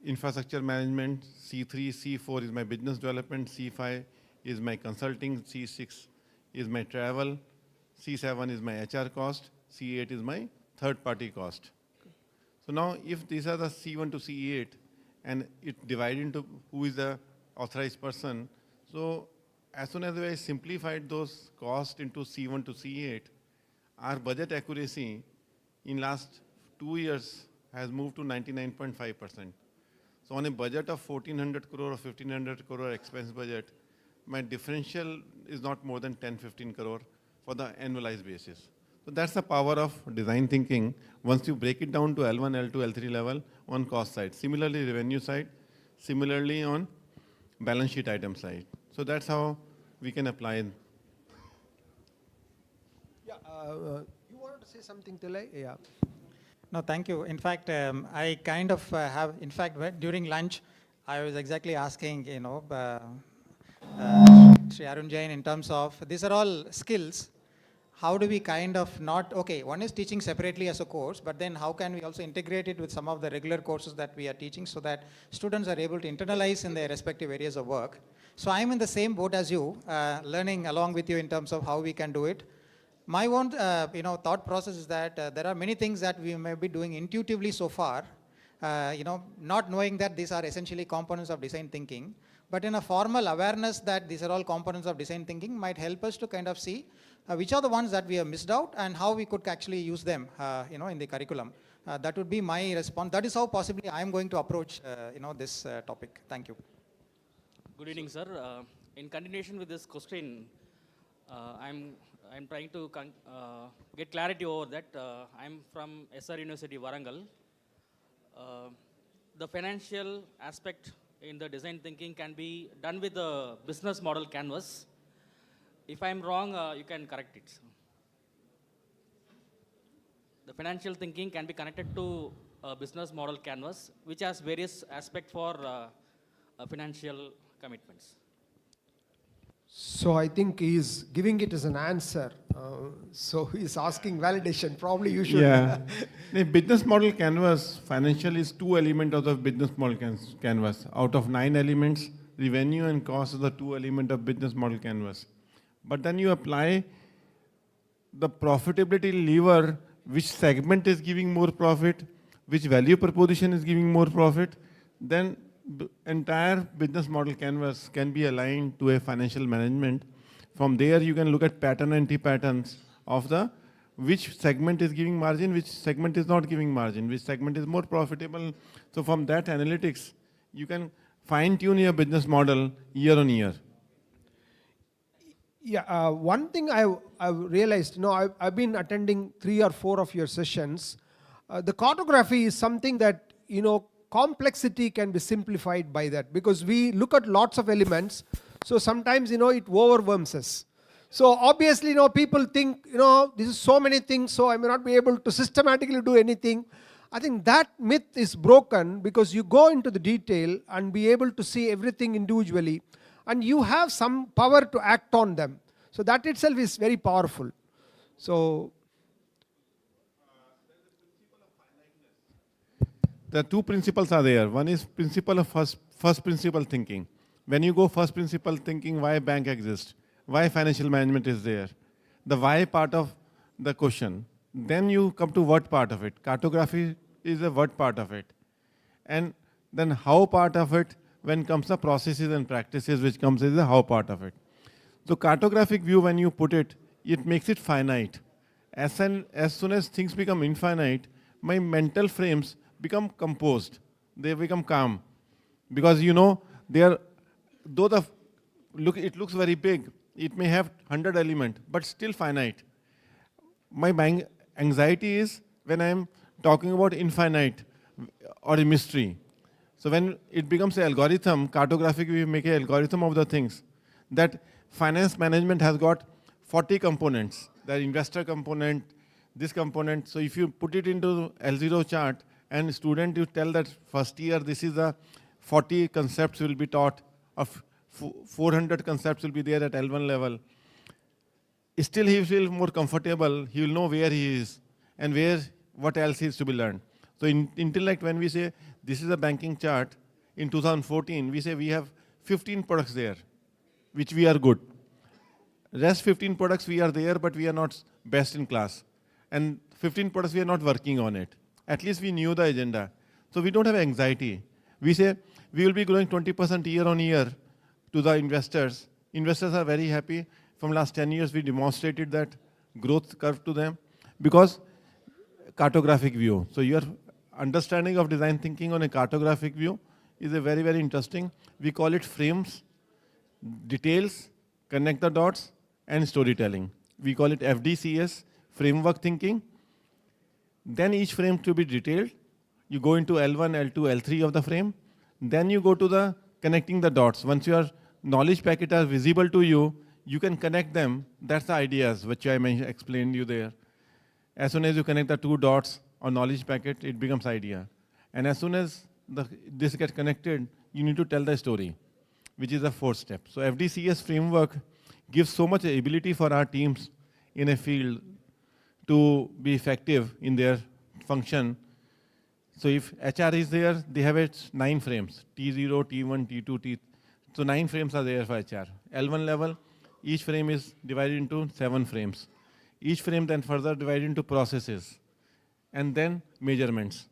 infrastructure management, C3, C4 is my business development, C5 is my consulting, C6 is my travel, C7 is my HR cost, C8 is my third party cost. So now if these are the C1 to C8 and it divided into who is the authorized person, so as soon as I simplified those costs into C1 to C8, our budget accuracy in last 2 years has moved to 99.5%. So on a budget of 1400 crore or 1500 crore expense budget, my differential is not more than 10-15 crore for the annualized basis. So that's the power of design thinking once you break it down to L1, L2, L3 level on cost side. Similarly, revenue side, similarly on balance sheet item side. So that's how we can apply it. Yeah, you wanted to say something, Tilai? Yeah. No, thank you. In fact, I kind of have, in fact, during lunch, I was exactly asking, Sri Arun Jain in terms of, these are all skills. How do we kind of not, okay, one is teaching separately as a course, but then how can we also integrate it with some of the regular courses that we are teaching so that students are able to internalize in their respective areas of work. So I'm in the same boat as you, learning along with you in terms of how we can do it. My own thought process is that there are many things that we may be doing intuitively so far, not knowing that these are essentially components of design thinking, but in a formal awareness that these are all components of design thinking might help us to kind of see which are the ones that we have missed out and how we could actually use them in the curriculum. That would be my response. That is how possibly I am going to approach this topic. Thank you. Good evening, sir. In continuation with this question, I'm trying to get clarity over that. I'm from SR University, Warangal. The financial aspect in the design thinking can be done with the business model canvas. If I'm wrong, you can correct it. The financial thinking can be connected to a business model canvas, which has various aspects for financial commitments. So I think he's giving it as an answer. So he's asking validation. Probably you should. Yeah. The business model canvas, financial is 2 elements of the business model canvas. Out of 9 elements, revenue and cost are the 2 elements of business model canvas. But then you apply the profitability lever, which segment is giving more profit, which value proposition is giving more profit, then the entire business model canvas can be aligned to a financial management. From there, you can look at pattern and anti-patterns of the which segment is giving margin, which segment is not giving margin, which segment is more profitable. So from that analytics, you can fine-tune your business model year on year. Yeah, one thing I've realized, I've been attending 3 or 4 of your sessions. The cartography is something that, complexity can be simplified by that because we look at lots of elements. So sometimes, it overwhelms us. So obviously, people think, this is so many things, so I may not be able to systematically do anything. I think that myth is broken because you go into the detail and be able to see everything individually. And you have some power to act on them. So that itself is very powerful. So the 2 principles are there. One is principle of first principle thinking. When you go first principle thinking, why bank exists, why financial management is there, the why part of the question. Then you come to what part of it. Cartography is the what part of it. And then how part of it. When comes the processes and practices, which comes as the how part of it. So cartographic view, when you put it, it makes it finite. As soon as things become infinite, my mental frames become composed. They become calm. Because it looks very big. It may have 100 elements, but still finite. My anxiety is when I'm talking about infinite or a mystery. So when it becomes an algorithm, cartographic, we make an algorithm of the things. That finance management has got 40 components. The investor component, this component. So if you put it into L0 chart and student, you tell that first year, this is the 40 concepts will be taught, of 400 concepts will be there at L1 level. Still he will feel more comfortable. He will know where he is and what else is to be learned. So in intellect, when we say this is a banking chart, in 2014, we say we have 15 products there, which we are good. Rest 15 products we are there, but we are not best in class. And 15 products we are not working on it. At least we knew the agenda. So we don't have anxiety. We say we will be growing 20% year on year to the investors. Investors are very happy. From last 10 years, we demonstrated that growth curve to them because cartographic view. So your understanding of design thinking on a cartographic view is a very, very interesting. We call it frames, details, connect the dots, and storytelling. We call it FDCS, framework thinking. Then each frame to be detailed. You go into L1, L2, L3 of the frame. Then you go to the connecting the dots. Once your knowledge packet are visible to you, you can connect them. That's the ideas which I explained you there. As soon as you connect the two dots on knowledge packet, it becomes idea. And as soon as this gets connected, you need to tell the story, which is the fourth step. So FDCS framework gives so much ability for our teams in a field to be effective in their function. So if HR is there, they have 9 frames, T0, T1, T2, T. So 9 frames are there for HR. L1 level, each frame is divided into 7 frames. Each frame then further divided into processes and then measurements.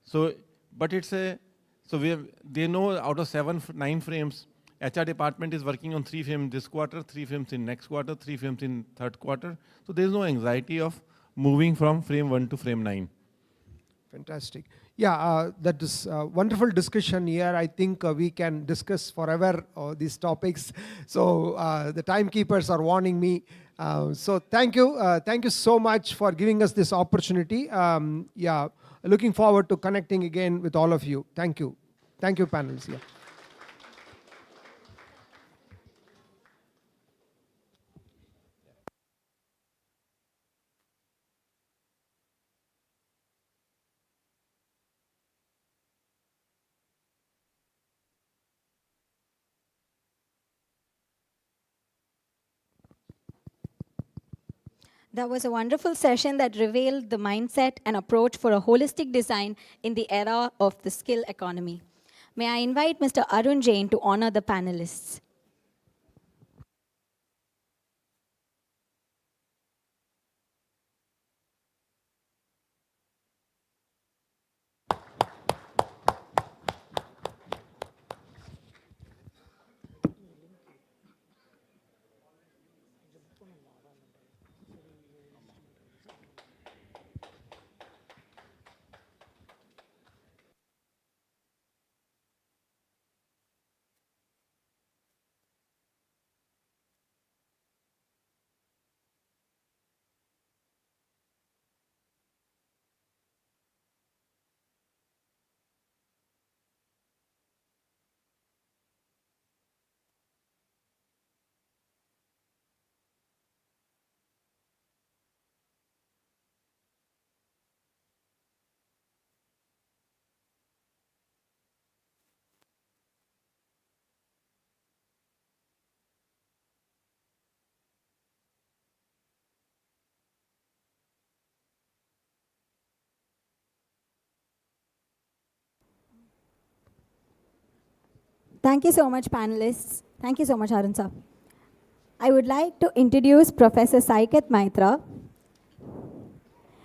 So, but it's a, so they know out of 9 frames, HR department is working on 3 frames this quarter, 3 frames in next quarter, 3 frames in third quarter. So there's no anxiety of moving from frame 1 to frame 9. Fantastic. Yeah, that is a wonderful discussion here. I think we can discuss forever these topics. So the timekeepers are warning me. So thank you. Thank you so much for giving us this opportunity. Yeah, looking forward to connecting again with all of you. Thank you. Thank you, panels. Yeah. That was a wonderful session that revealed the mindset and approach for a holistic design in the era of the skill economy. May I invite Mr. Arun Jain to honor the panelists. Thank you so much, panelists. Thank you so much, Arun sir. I would like to introduce Professor Saikat Maitra.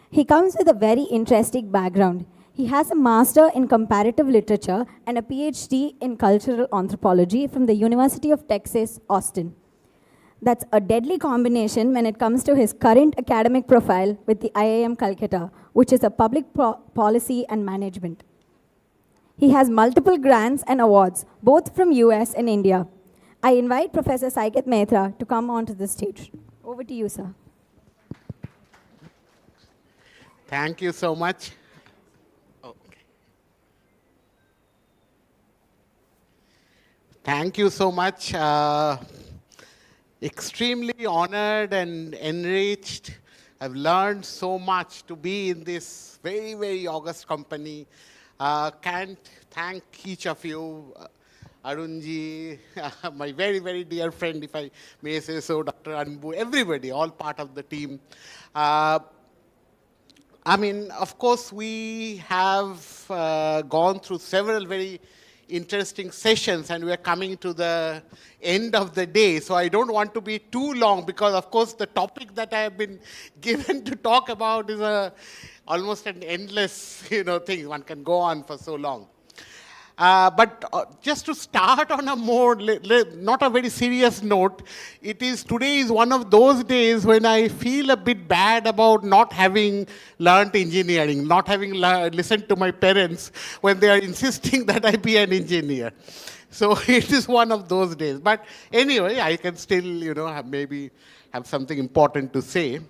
He comes with a very interesting background. He has a master in comparative literature and a PhD in cultural anthropology from the University of Texas, Austin. That's a deadly combination when it comes to his current academic profile with the IIM Calcutta, which is a public policy and management. He has multiple grants and awards, both from US and India. I invite Professor Saikat Maitra to come onto the stage. Over to you, sir. Thank you so much. Okay. Thank you so much. Extremely honored and enriched. I've learned so much to be in this very, very august company. Can't thank each of you, Arunji, my very, very dear friend, if I may say so, Dr. Anbu, everybody, all part of the team. I mean, of course, we have gone through several very interesting sessions, and we're coming to the end of the day. So I don't want to be too long because, of course, the topic that I have been given to talk about is almost an endless, thing. One can go on for so long. But just to start on a more, not a very serious note, today is one of those days when I feel a bit bad about not having learned engineering, not having listened to my parents when they are insisting that I be an engineer. So it is one of those days. But anyway, I can still, maybe have something important to say.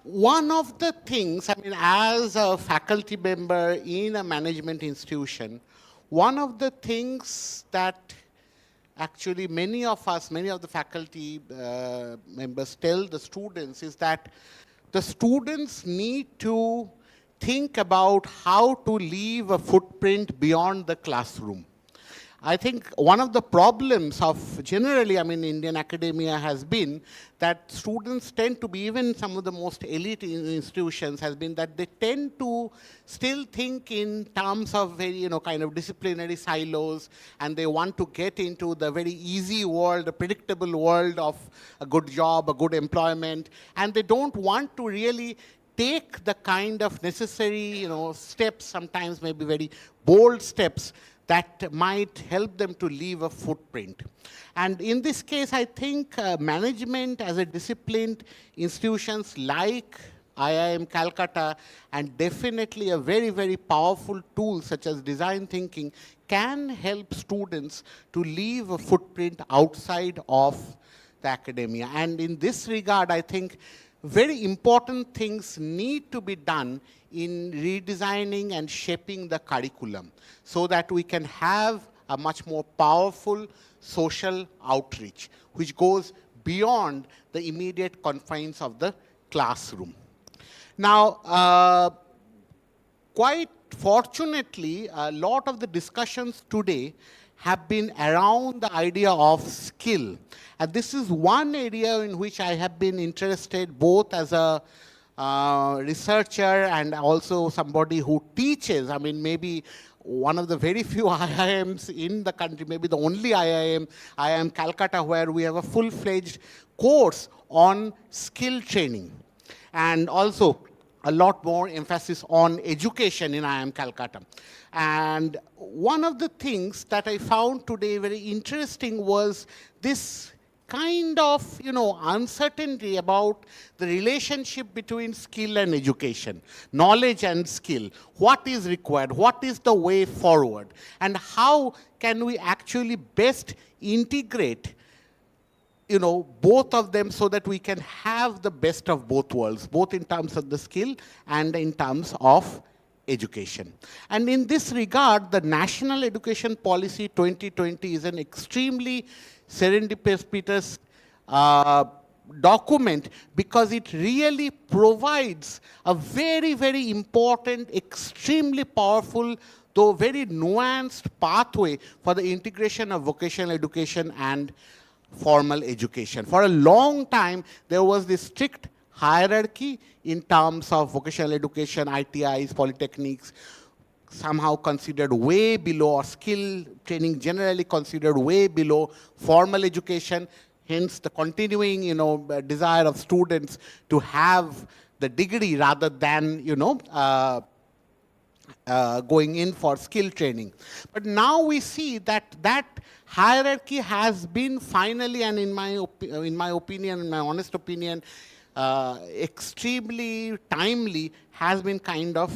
One of the things, as a faculty member in a management institution, one of the things that actually many of the faculty members tell the students is that the students need to think about how to leave a footprint beyond the classroom. I think one of the problems of generally, Indian academia has been that students tend to be, even some of the most elite institutions has been that they tend to still think in terms of very, kind of disciplinary silos, and they want to get into the very easy world, the predictable world of a good job, a good employment, and they don't want to really take the kind of necessary, steps, sometimes maybe very bold steps, that might help them to leave a footprint. And in this case, I think management as a disciplined institutions like IIM Calcutta, and definitely a very, very powerful tool such as design thinking can help students to leave a footprint outside of the academia. And in this regard, I think very important things need to be done in redesigning and shaping the curriculum so that we can have a much more powerful social outreach, which goes beyond the immediate confines of the classroom. Now, quite fortunately, a lot of the discussions today have been around the idea of skill. And this is one area in which I have been interested both as a researcher and also somebody who teaches. Maybe one of the very few IIMs in the country, maybe the only IIM Calcutta, where we have a full-fledged course on skill training. And also a lot more emphasis on education in IIM Calcutta. And one of the things that I found today very interesting was this kind of, uncertainty about the relationship between skill and education, knowledge and skill. What is required? What is the way forward? And how can we actually best integrate, both of them so that we can have the best of both worlds, both in terms of the skill and in terms of education. And in this regard, the National Education Policy 2020 is an extremely serendipitous document because it really provides a very, very important, extremely powerful, though very nuanced pathway for the integration of vocational education and formal education. For a long time, there was this strict hierarchy in terms of vocational education, ITIs, polytechnics, somehow considered way below, or skill training generally considered way below formal education, hence the continuing, desire of students to have the degree rather than, going in for skill training. But now we see that that hierarchy has been finally, and in my opinion, in my honest opinion, extremely timely, has been kind of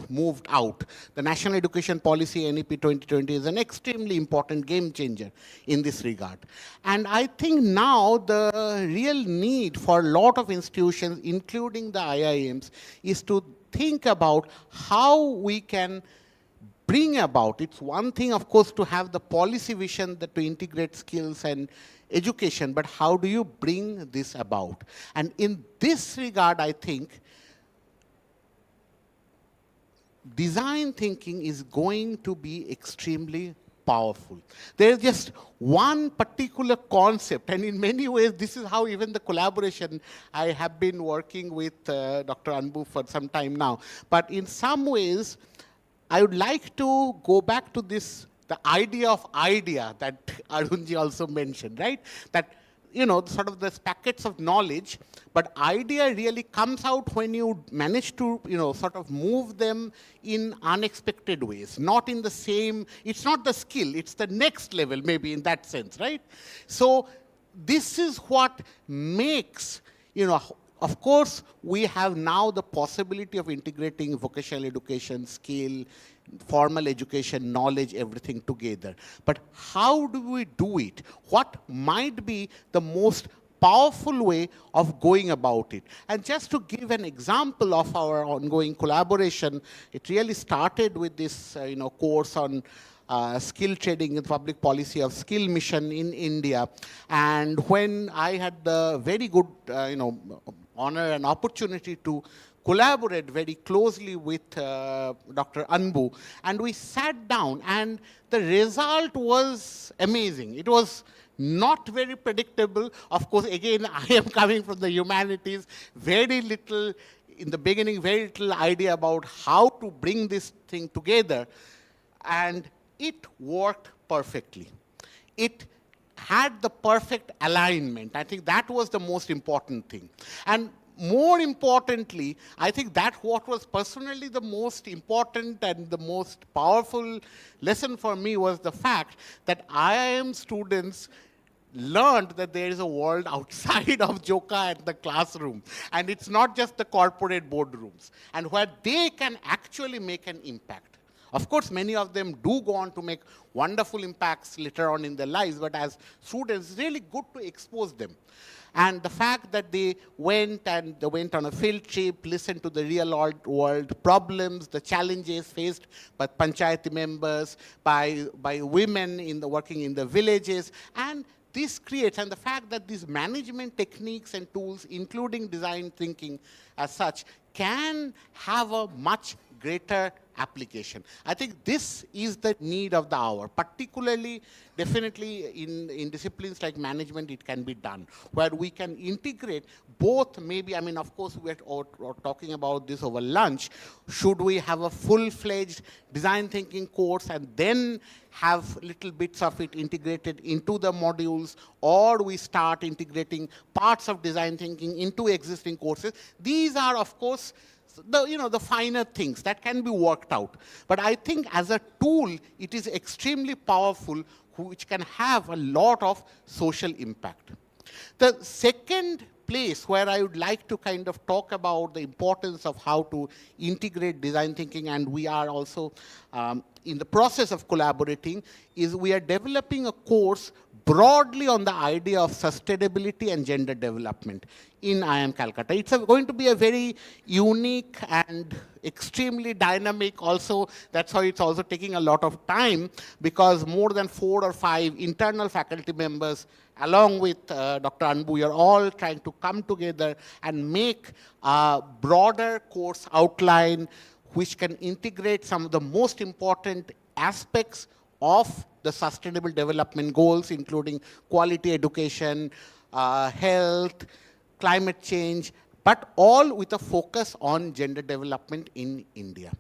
moved out. The National Education Policy NEP 2020 is an extremely important game changer in this regard. And I think now the real need for a lot of institutions, including the IIMs, is to think about how we can bring about. It's one thing, of course, to have the policy vision that to integrate skills and education, but how do you bring this about? And in this regard, I think design thinking is going to be extremely powerful. There is just one particular concept, and in many ways, this is how even the collaboration, I have been working with Dr. Anbu for some time now. But in some ways, I would like to go back to this, the idea of idea that Arunji also mentioned, right? That, you know, sort of the packets of knowledge, but idea really comes out when you manage to, you know, sort of move them in unexpected ways, not in the same, it's not the skill, it's the next level maybe in that sense, right? So this is what makes, you know, of course, we have now the possibility of integrating vocational education, skill, formal education, knowledge, everything together. But how do we do it? What might be the most powerful way of going about it? And just to give an example of our ongoing collaboration, it really started with this course on skill trading and public policy of skill mission in India. And when I had the very good honor and opportunity to collaborate very closely with Dr. Anbu, and we sat down, and the result was amazing. It was not very predictable. Of course, again, I am coming from the humanities, very little, in the beginning, very little idea about how to bring this thing together, and it worked perfectly. It had the perfect alignment. I think that was the most important thing. And more importantly, I think that what was personally the most important and the most powerful lesson for me was the fact that IIM students learned that there is a world outside of Joka and the classroom. And it's not just the corporate boardrooms, and where they can actually make an impact. Of course, many of them do go on to make wonderful impacts later on in their lives, but as students, it's really good to expose them. And the fact that they went on a field trip, listened to the real world problems, the challenges faced by panchayati members, by women working in the villages, and this creates, and the fact that these management techniques and tools, including design thinking as such, can have a much greater application. I think this is the need of the hour, particularly, definitely in disciplines like management, it can be done, where we can integrate both, maybe, I mean, of course, we're talking about this over lunch. Should we have a full-fledged design thinking course and then have little bits of it integrated into the modules, or we start integrating parts of design thinking into existing courses? These are, of course, the finer things that can be worked out. But I think as a tool, it is extremely powerful, which can have a lot of social impact. The second place where I would like to kind of talk about the importance of how to integrate design thinking, and we are also in the process of collaborating, is we are developing a course broadly on the idea of sustainability and gender development in IIM Calcutta. It's going to be a very unique and extremely dynamic also. That's why it's also taking a lot of time, because more than 4 or 5 internal faculty members, along with Dr. Anbu, we are all trying to come together and make a broader course outline which can integrate some of the most important aspects of the sustainable development goals, including quality education, health, climate change, but all with a focus on gender development in India.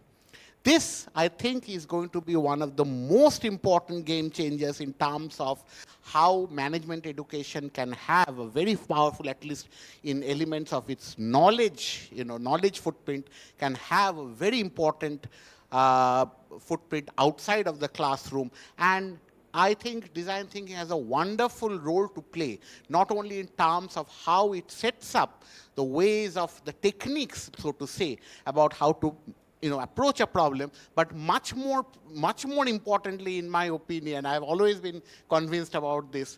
This, I think, is going to be one of the most important game changers in terms of how management education can have a very powerful, at least in elements of its knowledge, knowledge footprint, can have a very important footprint outside of the classroom. And I think design thinking has a wonderful role to play, not only in terms of how it sets up the ways of the techniques, so to say, about how to approach a problem, but much more importantly, in my opinion, I've always been convinced about this,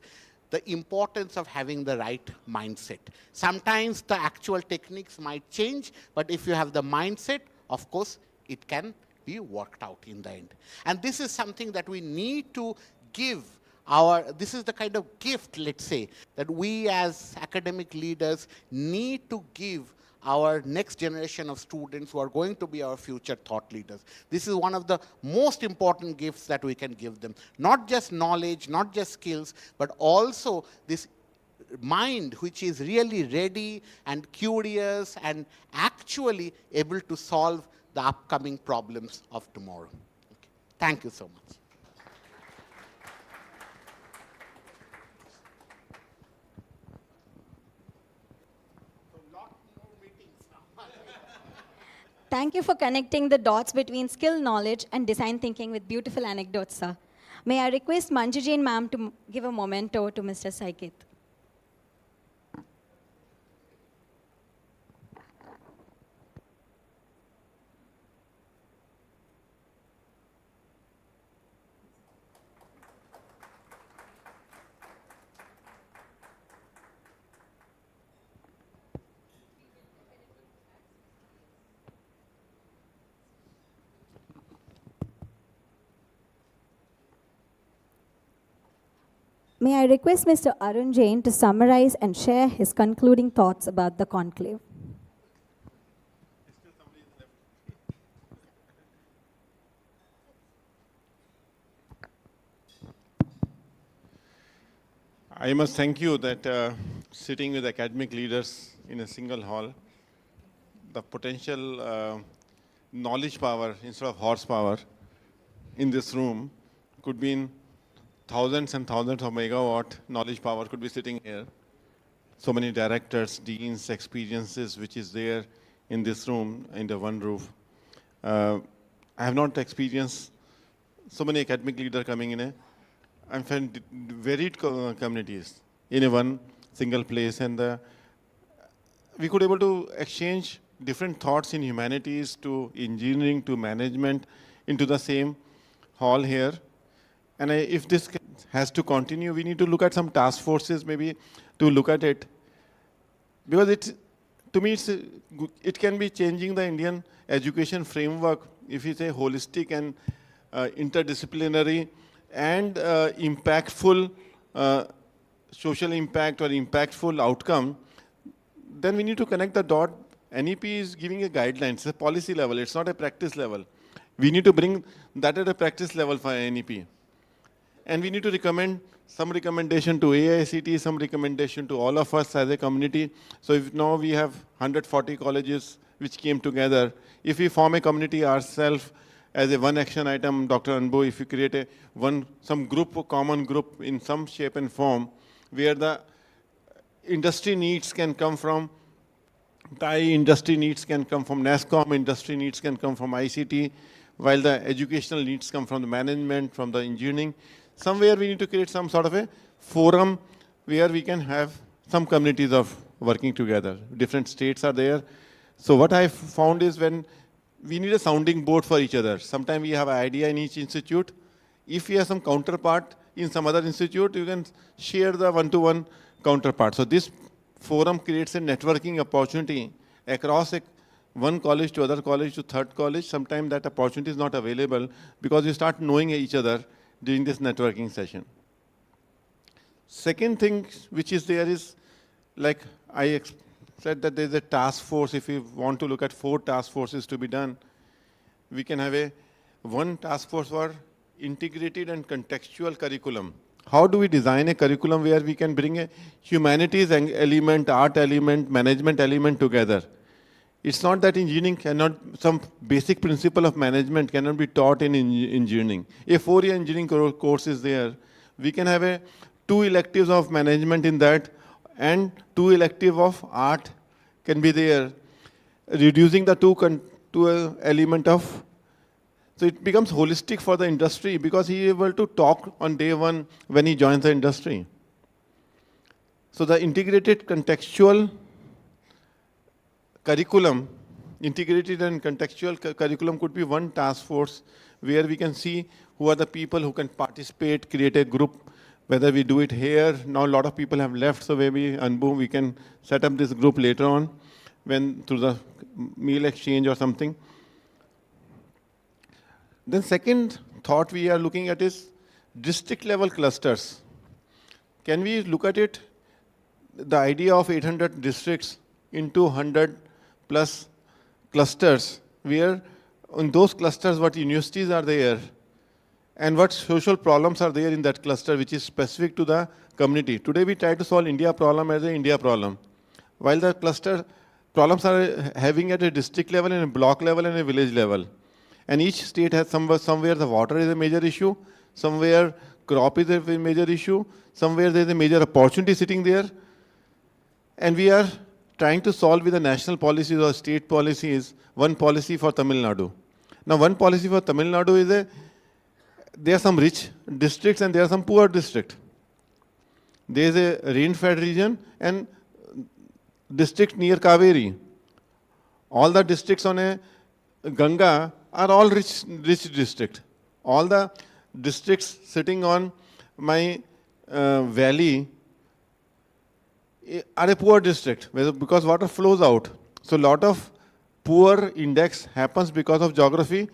the importance of having the right mindset. Sometimes the actual techniques might change, but if you have the mindset, of course, it can be worked out in the end. And this is something that we need to give this is the kind of gift, let's say, that we as academic leaders need to give our next generation of students who are going to be our future thought leaders. This is one of the most important gifts that we can give them. Not just knowledge, not just skills, but also this mind which is really ready and curious and actually able to solve the upcoming problems of tomorrow. Okay. Thank you so much. Thank you for connecting the dots between skill, knowledge, and design thinking with beautiful anecdotes, sir. May I request Manju Jain ma'am to give a memento to Mr. Saikit. May I request Mr. Arun Jain to summarize and share his concluding thoughts about the conclave. I must thank you that sitting with academic leaders in a single hall, the potential knowledge power instead of horsepower in this room could be in thousands and thousands of megawatt knowledge power could be sitting here. So many directors, deans, experiences which is there in this room under one roof. I have not experienced so many academic leaders coming in I'm from varied communities in a one single place, and we could able to exchange different thoughts in humanities to engineering to management into the same hall here. And if this has to continue, we need to look at some task forces maybe to look at it. Because to me, it can be changing the Indian education framework if you say holistic and interdisciplinary and impactful social impact or impactful outcome, then we need to connect the dot. NEP is giving a guideline. It's a policy level. It's not a practice level. We need to bring that at a practice level for NEP. And we need to recommend some recommendation to AICT, some recommendation to all of us as a community. So if now we have 140 colleges which came together, if we form a community ourselves as a one action item, Dr. Anbu, if you create some group, a common group in some shape and form, where the industry needs can come from, TAI industry needs can come from NASCOM, industry needs can come from ICT, while the educational needs come from the management, from the engineering. Somewhere we need to create some sort of a forum where we can have some communities of working together. Different states are there. So what I found is when we need a sounding board for each other. Sometimes we have an idea in each institute. If we have some counterpart in some other institute, you can share the one-to-one counterpart. So this forum creates a networking opportunity across one college to other college to third college. Sometimes that opportunity is not available because you start knowing each other during this networking session. Second thing which is there is, like I said that there's a task force. If we want to look at 4 task forces to be done, we can have one task force for integrated and contextual curriculum. How do we design a curriculum where we can bring a humanities element, art element, management element together? It's not that engineering cannot, some basic principle of management cannot be taught in engineering. A 4-year engineering course is there. We can have 2 electives of management in that, and 2 electives of art can be there, reducing the two element of, so it becomes holistic for the industry because he is able to talk on day one when he joins the industry. So the integrated contextual curriculum, integrated and contextual curriculum could be one task force where we can see who are the people who can participate, create a group, whether we do it here. Now a lot of people have left, so maybe Anbu, we can set up this group later on when through the meal exchange or something. Then second thought we are looking at is district level clusters. Can we look at it, the idea of 800 districts into 100 plus clusters, where in those clusters what universities are there and what social problems are there in that cluster which is specific to the community. Today we try to solve India problem as an India problem, while the cluster problems are having at a district level and a block level and a village level. And each state has somewhere the water is a major issue, somewhere crop is a major issue, somewhere there is a major opportunity sitting there. And we are trying to solve with the national policies or state policies, one policy for Tamil Nadu. Now one policy for Tamil Nadu is there are some rich districts and there are some poor districts. There is a rain-fed region and district near Kaveri. All the districts on a Ganga are all rich district. All the districts sitting on my valley are a poor district because water flows out. So a lot of poor index happens because of geography,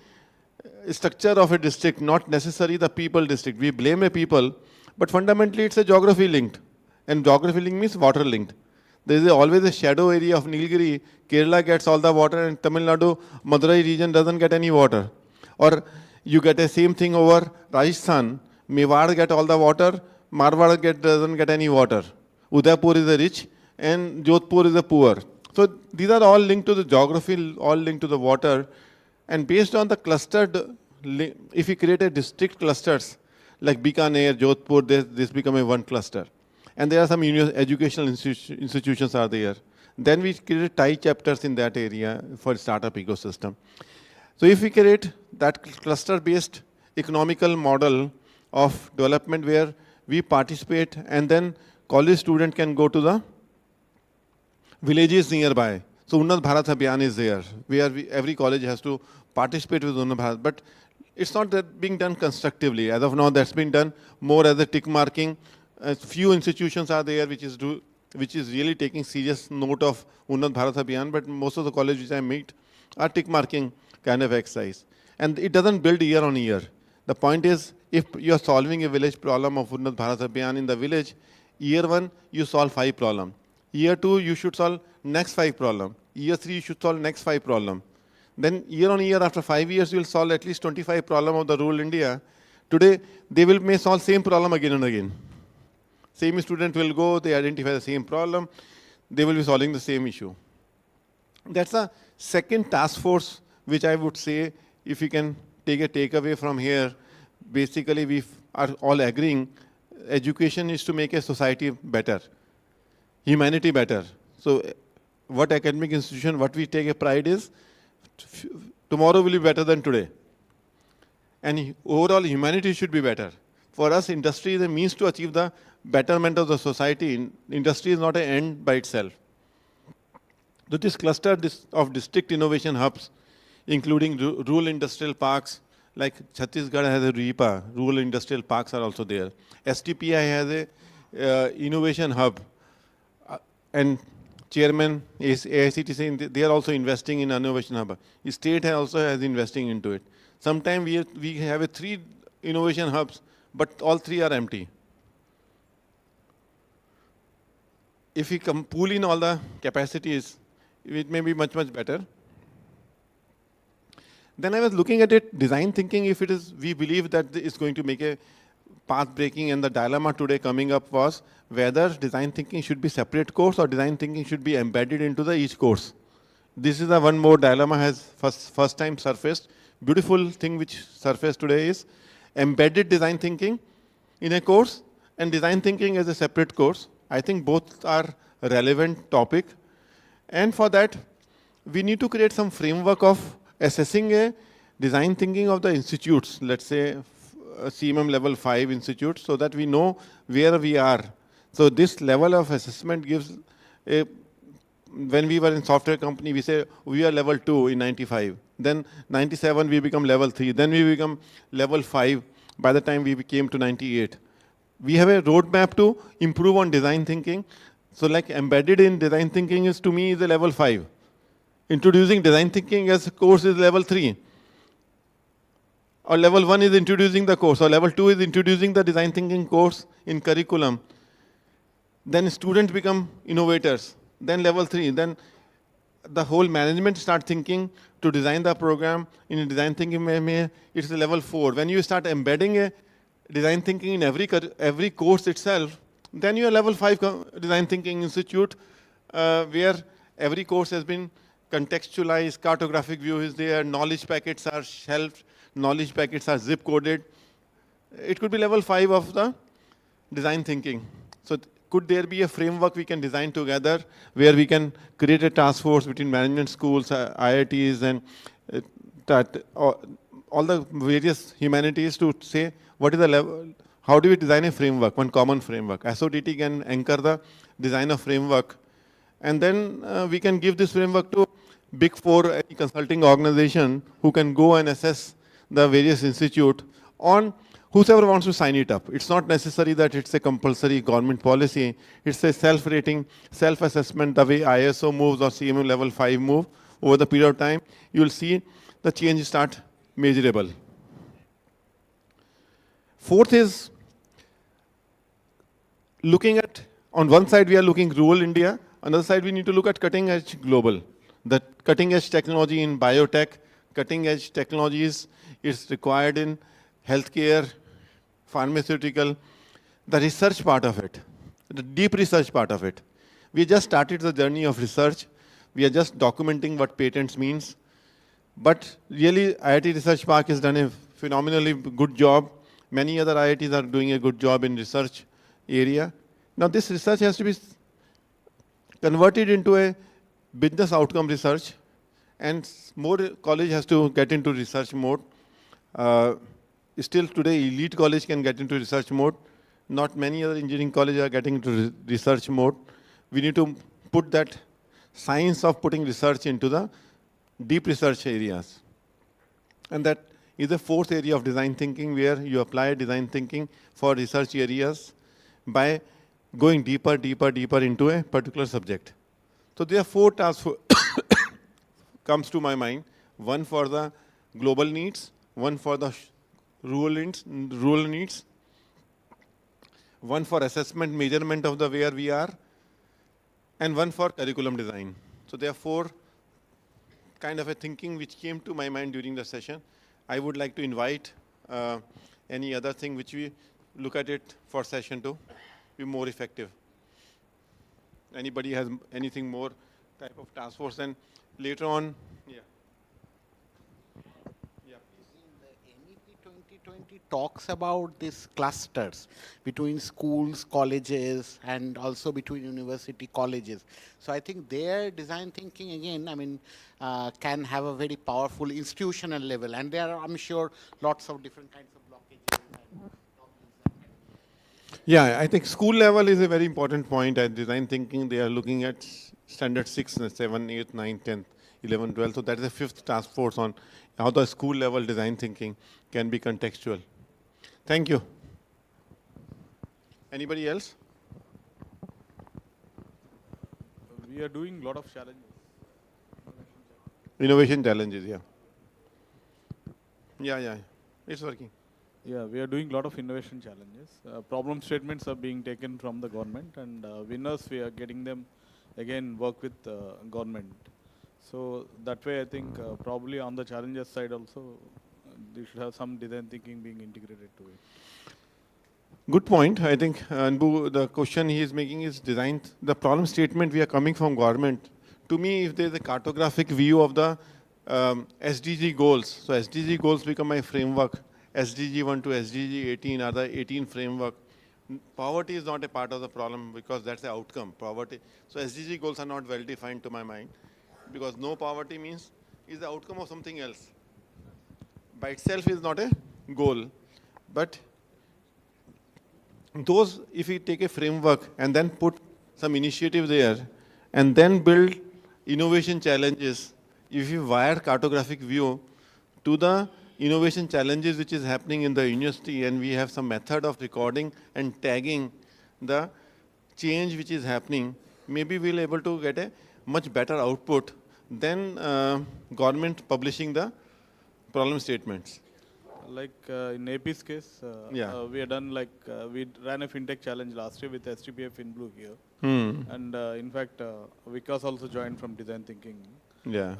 structure of a district, not necessarily the people district. We blame a people, but fundamentally it's a geography linked. And geography linked means water linked. There is always a shadow area of Nilgiri. Kerala gets all the water and Tamil Nadu, Madurai region doesn't get any water. Or you get the same thing over Rajasthan. Mewar get all the water, Marwar doesn't get any water. Udaipur is the rich and Jodhpur is the poor. So these are all linked to the geography, all linked to the water. And based on the clustered, if you create a district clusters, like Bikaner, Jodhpur, this become a one cluster. And there are some educational institutions are there. Then we create tie chapters in that area for startup ecosystem. So if we create that cluster-based economical model of development where we participate and then college student can go to the villages nearby. So Unnat Bharat Abhiyan is there, where every college has to participate with Unnat Bharat. But it's not that being done constructively. As of now, that's been done more as a tick marking. Few institutions are there which is really taking serious note of Unnat Bharat Abhiyan, but most of the colleges which I meet are tick marking kind of exercise. And it doesn't build year on year. The point is, if you are solving a village problem of Unnat Bharat Abhiyan in the village, year 1, you solve 5 problems. Year 2, you should solve next 5 problems. Year 3, you should solve next 5 problems. Then year on year, after 5 years, you will solve at least 25 problems of the rural India. Today, they may solve same problem again and again. Same student will go, they identify the same problem, they will be solving the same issue. That's a second task force, which I would say, if you can take a takeaway from here, basically we are all agreeing, education is to make a society better, humanity better. So what academic institution, what we take a pride is, tomorrow will be better than today. And overall humanity should be better. For us, industry is a means to achieve the betterment of the society. Industry is not an end by itself. So this cluster of district innovation hubs, including rural industrial parks, like Chhattisgarh has a RIPA, rural industrial parks are also there. STPI has a innovation hub. And chairman is AICT saying they are also investing in innovation hub. The state also has investing into it. Sometimes we have 3 innovation hubs, but all 3 are empty. If we pool in all the capacities, it may be much, much better. Then I was looking at it, design thinking, if it is, we believe that it's going to make a path breaking, and the dilemma today coming up was whether design thinking should be separate course or design thinking should be embedded into each course. This is the one more dilemma has first time surfaced. Beautiful thing which surfaced today is embedded design thinking in a course and design thinking as a separate course. I think both are a relevant topic. And for that, we need to create some framework of assessing a design thinking of the institutes, let's say CMM level 5 institutes, so that we know where we are. So this level of assessment gives a, when we were in software company, we say we are level 2 in 95. Then 97, we become level 3. Then we become level 5 by the time we came to 98. We have a roadmap to improve on design thinking. So like embedded in design thinking is, to me, is a level 5. Introducing design thinking as a course is level 3. or level 1 is introducing the course, or level 2 is introducing the design thinking course in curriculum. Then students become innovators. Then level 3, then the whole management start thinking to design the program in a design thinking way. It's a level 4. When you start embedding a design thinking in every course itself, then you are level 5 design thinking institute, where every course has been contextualized, cartographic view is there, knowledge packets are shelved, knowledge packets are zip coded. It could be level 5 of the design thinking. So could there be a framework we can design together where we can create a task force between management schools, IITs, and all the various humanities to say what is the level, how do we design a framework, one common framework. SOTT can anchor the design of framework. And then we can give this framework to Big Four any consulting organization who can go and assess the various institute on whosoever wants to sign it up. It's not necessary that it's a compulsory government policy. It's a self-rating, self-assessment, the way ISO moves or CMU level 5 move over the period of time. You'll see the change start measurable. Fourth is looking at, on one side we are looking rural India, another side we need to look at cutting edge global. The cutting edge technology in biotech, cutting edge technologies is required in healthcare, pharmaceutical, the research part of it, the deep research part of it. We just started the journey of research. We are just documenting what patents means. But really, IIT Research Park has done a phenomenally good job. Many other IITs are doing a good job in research area. Now this research has to be converted into a business outcome research, and more college has to get into research mode. Still today, elite college can get into research mode. Not many other engineering colleges are getting into research mode. We need to put that science of putting research into the deep research areas. And that is the fourth area of design thinking, where you apply design thinking for research areas by going deeper, deeper, deeper into a particular subject. So there are four tasks comes to my mind. One for the global needs, one for the rural needs, one for assessment, measurement of the where we are, and one for curriculum design. So there are four kind of a thinking which came to my mind during the session. I would like to invite any other thing which we look at it for session to be more effective. Anybody has anything more type of task force, and later on, yeah. NEP 2020 talks about these clusters between schools, colleges, and also between university colleges. So I think their design thinking, again, I mean, can have a very powerful institutional level. And there are, I'm sure, lots of different kinds of blockages. Yeah, I think school level is a very important point at design thinking. They are looking at standard 6, 7, 8, 9, 10, 11, 12. So that is the fifth task force on how the school level design thinking can be contextual. Thank you. Anybody else? We are doing a lot of challenges. Innovation challenges, yeah. Yeah, it's working. Yeah, we are doing a lot of innovation challenges. Problem statements are being taken from the government, and winners, we are getting them, again, work with government. So that way, I think probably on the challenges side also, they should have some design thinking being integrated to it. Good point. I think Anbu, the question he is making is design. The problem statement we are coming from government. To me, if there is a cartographic view of the SDG goals, so SDG goals become my framework. SDG 1 to SDG 18 are the 18 framework. Poverty is not a part of the problem because that's the outcome. Poverty. So SDG goals are not well defined to my mind, because no poverty means is the outcome of something else. By itself is not a goal, but those, if we take a framework and then put some initiative there and then build innovation challenges, if you wire cartographic view to the innovation challenges which is happening in the university, and we have some method of recording and tagging the change which is happening, maybe we'll able to get a much better output than government publishing the problem statements. In AP's case, Yeah. we had done we ran a fintech challenge last year with STPF FinBlue here. And in fact, Vikas also joined from Design Thinking. Yeah.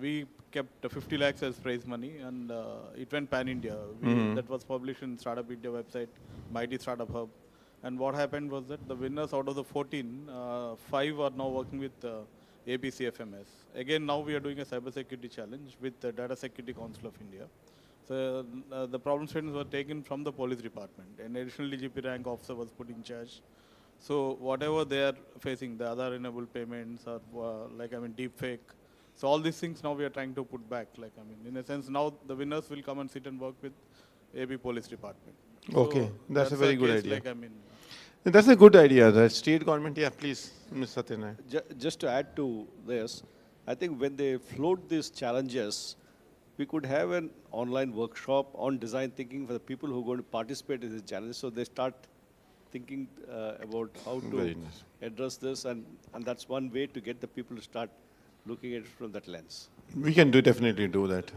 We kept 50 lakhs as prize money, and it went pan-India. That was published in Startup India website, Mighty Startup Hub. And what happened was that the winners out of the 14, 5 are now working with APCFMS. Again, now we are doing a cybersecurity challenge with the Data Security Council of India. So the problem statements were taken from the police department. An additional DGP rank officer was put in charge. So whatever they are facing, the other enabled payments or deep fake. So all these things now we are trying to put back. In a sense, now the winners will come and sit and work with AP Police Department. Okay, So that's a very good case, idea. That's a good idea. The state government, yeah, please, Ms. Satyanarayana. Just to add to this, I think when they float these challenges, we could have an online workshop on design thinking for the people who are going to participate in these challenges, so they start thinking about how to address this, and that's one way to get the people to start looking at it from that lens. We can definitely do that.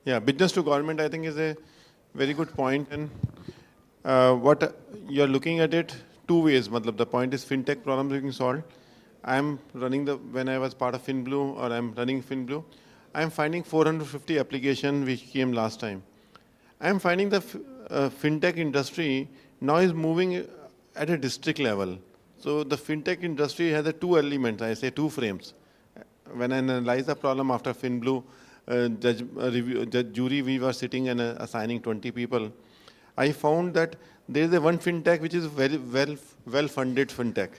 Yeah, business to government, I think, is a very good point. And what you're looking at it two ways. The point is fintech problems being solved. I'm running when I was part of FinBlue, or I'm running FinBlue, I'm finding 450 applications which came last time. I'm finding the fintech industry now is moving at a district level. So the fintech industry has two elements, I say two frames. When I analyze the problem after FinBlue, judge jury, we were sitting and assigning 20 people. I found that there is one fintech which is very well-funded fintech.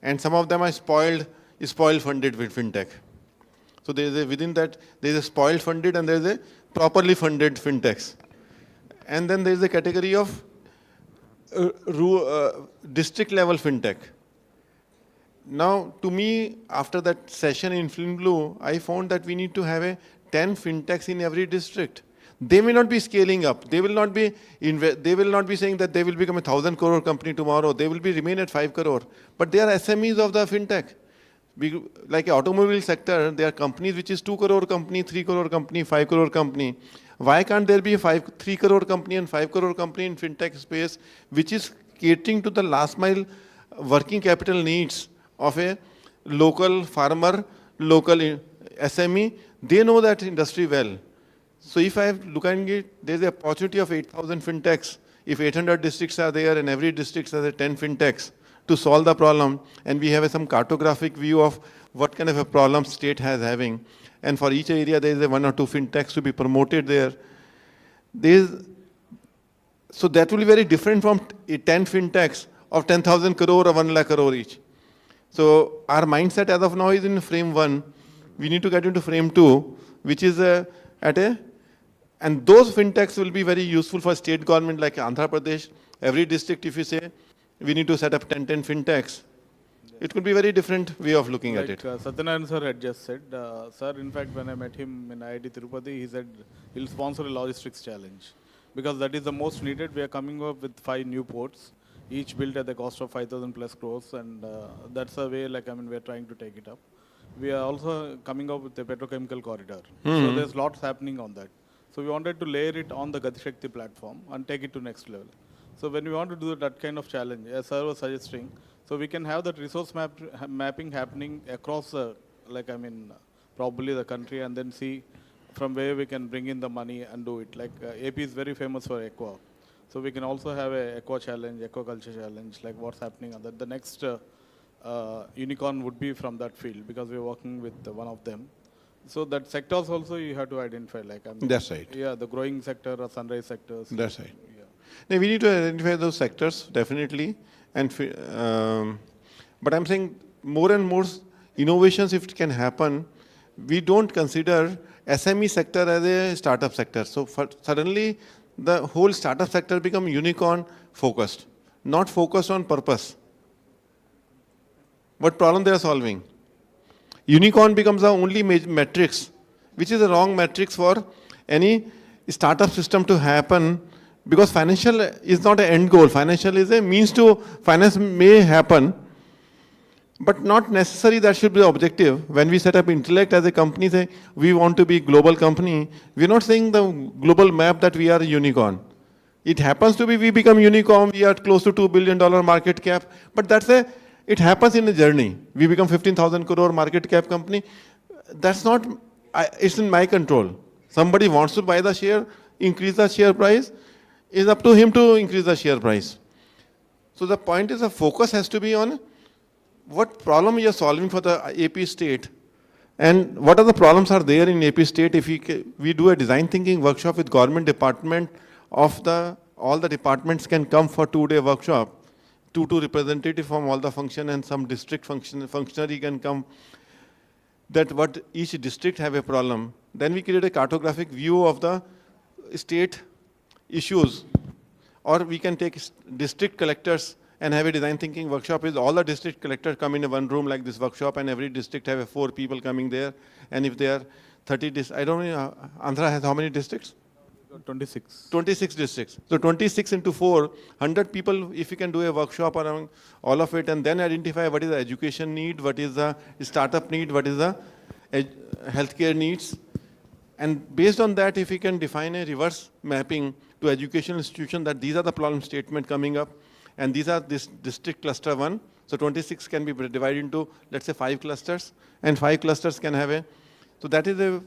And some of them are spoiled funded with fintech. So within that, there is a spoiled funded and there is a properly funded fintechs. And then there is a category of district level fintech. Now, to me, after that session in FinBlue, I found that we need to have 10 fintechs in every district. They will not be scaling up. They will not be saying that they will become a 1,000 crore company tomorrow. They will remain at 5 crore. But they are SMEs of the fintech. Like automobile sector, there are companies which is 2 crore company, 3 crore company, 5 crore company. Why can't there be a 3 crore company and 5 crore company in fintech space, which is catering to the last mile working capital needs of a local farmer, local SME? They know that industry well. So if I look at it, there's an opportunity of 8,000 fintechs. If 800 districts are there and every district has 10 fintechs to solve the problem, and we have some cartographic view of what kind of a problem state has having. And for each area, there is 1 or 2 fintechs to be promoted there. So that will be very different from 10 fintechs of 10,000 crore or 1 lakh crore each. So our mindset as of now is in frame 1. We need to get into frame 2, which is and those fintechs will be very useful for state government like Andhra Pradesh. Every district, if you say, we need to set up 10 fintechs, it could be very different way of looking at it. Satyanarayana sir had just said, sir, in fact, when I met him in IIT Tirupati, he said he'll sponsor a logistics challenge because that is the most needed. We are coming up with 5 new ports, each built at the cost of 5,000 plus crores, and that's the way we're trying to take it up. We are also coming up with a petrochemical corridor. So there's lots happening on that. So we wanted to layer it on the Gati Shakti platform and take it to next level. So when we want to do that kind of challenge, as sir was suggesting, so we can have that resource mapping happening across probably the country, and then see from where we can bring in the money and do it. AP is very famous for aqua. So we can also have a aqua challenge, aquaculture challenge, like what's happening on that. The next unicorn would be from that field because we're working with one of them. So that sectors also you have to identify. That's right. Yeah, the growing sector or sunrise sectors. That's right. Yeah. Now, we need to identify those sectors, definitely. And but I'm saying more and more innovations, if it can happen, we don't consider SME sector as a startup sector. So suddenly the whole startup sector become unicorn focused, not focused on purpose. What problem they are solving? Unicorn becomes the only metrics, which is the wrong metrics for any startup system to happen, because financial is not an end goal. Financial is a means to, finance may happen. But not necessarily that should be the objective. When we set up Intellect as a company, say we want to be global company, we're not saying the global map that we are a unicorn. It happens to be we become unicorn, we are close to $2 billion market cap, but it happens in a journey. We become 15,000 crore market cap company. That's not, it's in my control. Somebody wants to buy the share, increase the share price, it's up to him to increase the share price. So the point is the focus has to be on what problem you are solving for the AP state and what are the problems are there in AP state. If we do a design thinking workshop with government department of all the departments can come for 2-day workshop, two representative from all the function and some district functionary can come, that what each district have a problem. Then we create a cartographic view of the state issues, or we can take district collectors and have a design thinking workshop with all the district collectors come in one room like this workshop, and every district have 4 people coming there. And if there are 30 districts, I don't know, Andhra has how many districts? 26. 26 districts. So 26 into 4, 100 people, if you can do a workshop around all of it and then identify what is the education need, what is the startup need, what is the healthcare needs. And based on that, if you can define a reverse mapping to educational institution that these are the problem statement coming up, and these are this district cluster 1. So 26 can be divided into, let's say, 5 clusters, and 5 clusters can have so that is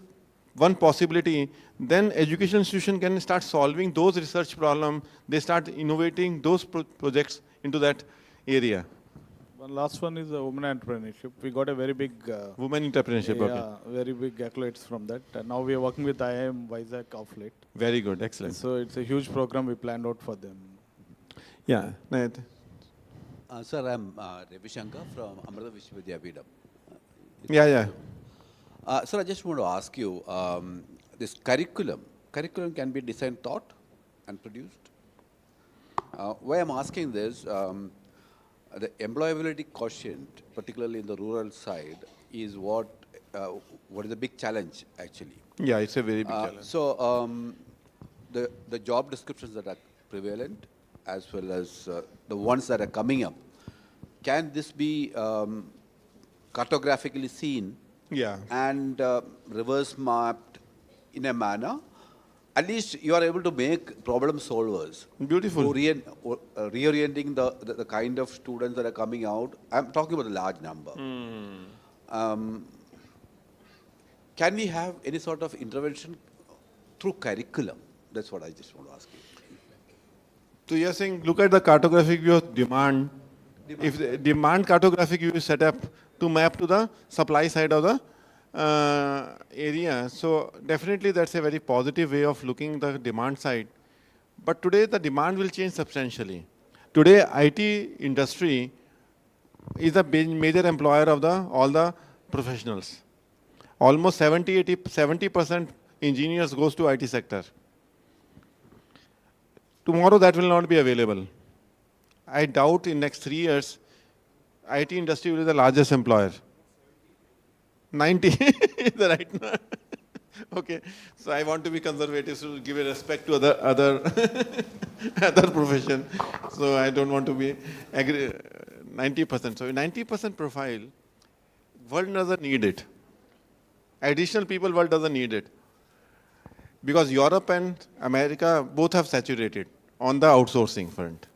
one possibility. Then education institution can start solving those research problems. They start innovating those projects into that area. One last one is the women entrepreneurship. We got a very big women entrepreneurship. Yeah, okay. Very big accolades from that. And now we are working with IIM Vizag of late. Very good, excellent. So it's a huge program we planned out for them. Yeah. Sir, I'm Ravi Shankar from Amrita Vishwavidyapitham. Yeah. Sir, I just want to ask you, this curriculum can be designed, thought and produced. Why I'm asking this, the employability quotient, particularly in the rural side, is what is a big challenge actually. Yeah, it's a very big challenge. So the job descriptions that are prevalent, as well as the ones that are coming up, can this be cartographically seen? Yeah. And reverse mapped in a manner, at least you are able to make problem solvers. Beautiful. Reorienting the kind of students that are coming out. I'm talking about a large number. Can we have any sort of intervention through curriculum? That's what I just want to ask you. So you're saying, look at the cartographic view of demand. If the demand cartographic view is set up to map to the supply side of the area. So definitely that's a very positive way of looking at the demand side. But today the demand will change substantially. Today IT industry is a major employer of all the professionals. Almost 70% engineers goes to IT sector. Tomorrow that will not be available. I doubt in next 3 years, IT industry will be the largest employer. 90 is the right number. Okay, so I want to be conservative, so give a respect to other profession. So I don't want to be 90%. So 90% profile, world doesn't need it. Additional people, world doesn't need it. Because Europe and America both have saturated on the outsourcing front.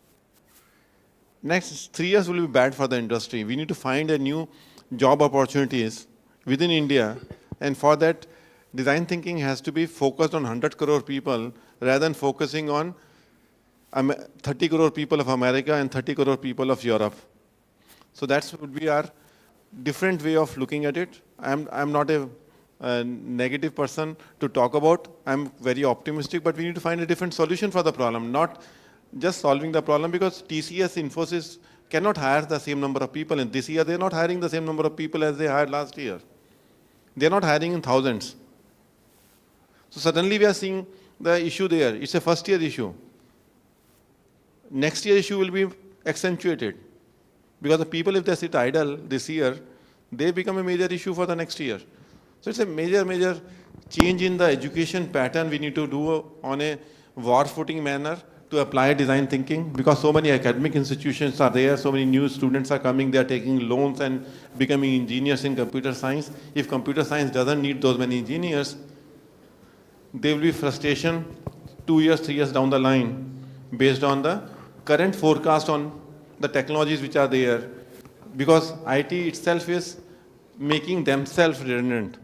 Next 3 years will be bad for the industry. We need to find a new job opportunities within India, and for that, design thinking has to be focused on 100 crore people rather than focusing on 30 crore people of America and 30 crore people of Europe. So that would be our different way of looking at it. I'm not a negative person to talk about. I'm very optimistic, but we need to find a different solution for the problem, not just solving the problem, because TCS, Infosys cannot hire the same number of people. And this year, they're not hiring the same number of people as they hired last year. They're not hiring in thousands. So suddenly we are seeing the issue there. It's a first year issue. Next year issue will be accentuated. Because the people, if they sit idle this year, they become a major issue for the next year. So it's a major change in the education pattern we need to do on a war footing manner to to apply design thinking, because so many academic institutions are there, so many new students are coming, they are taking loans and becoming engineers in computer science. If computer science doesn't need those many engineers, there will be frustration 2 years, 3 years down the line based on the current forecast on the technologies which are there, because IT itself is making themselves redundant.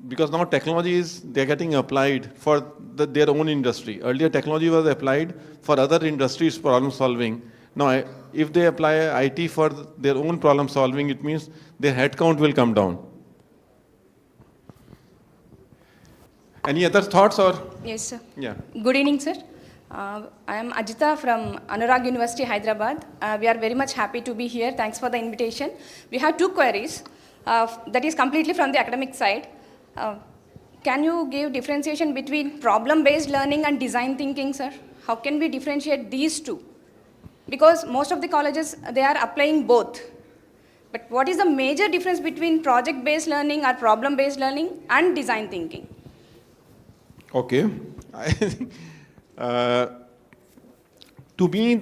Because now technologies, they're getting applied for their own industry. Earlier technology was applied for other industries problem solving. Now if they apply IT for their own problem solving, it means their headcount will come down. Any other thoughts or? Yes, sir. Yeah. Good evening, sir. I am Ajita from Anurag University, Hyderabad. We are very much happy to be here. Thanks for the invitation. We have 2 queries that is completely from the academic side. Can you give differentiation between problem-based learning and design thinking, sir? How can we differentiate these two? Because most of the colleges, they are applying both. But what is the major difference between project-based learning or problem-based learning and design thinking? Okay. To me,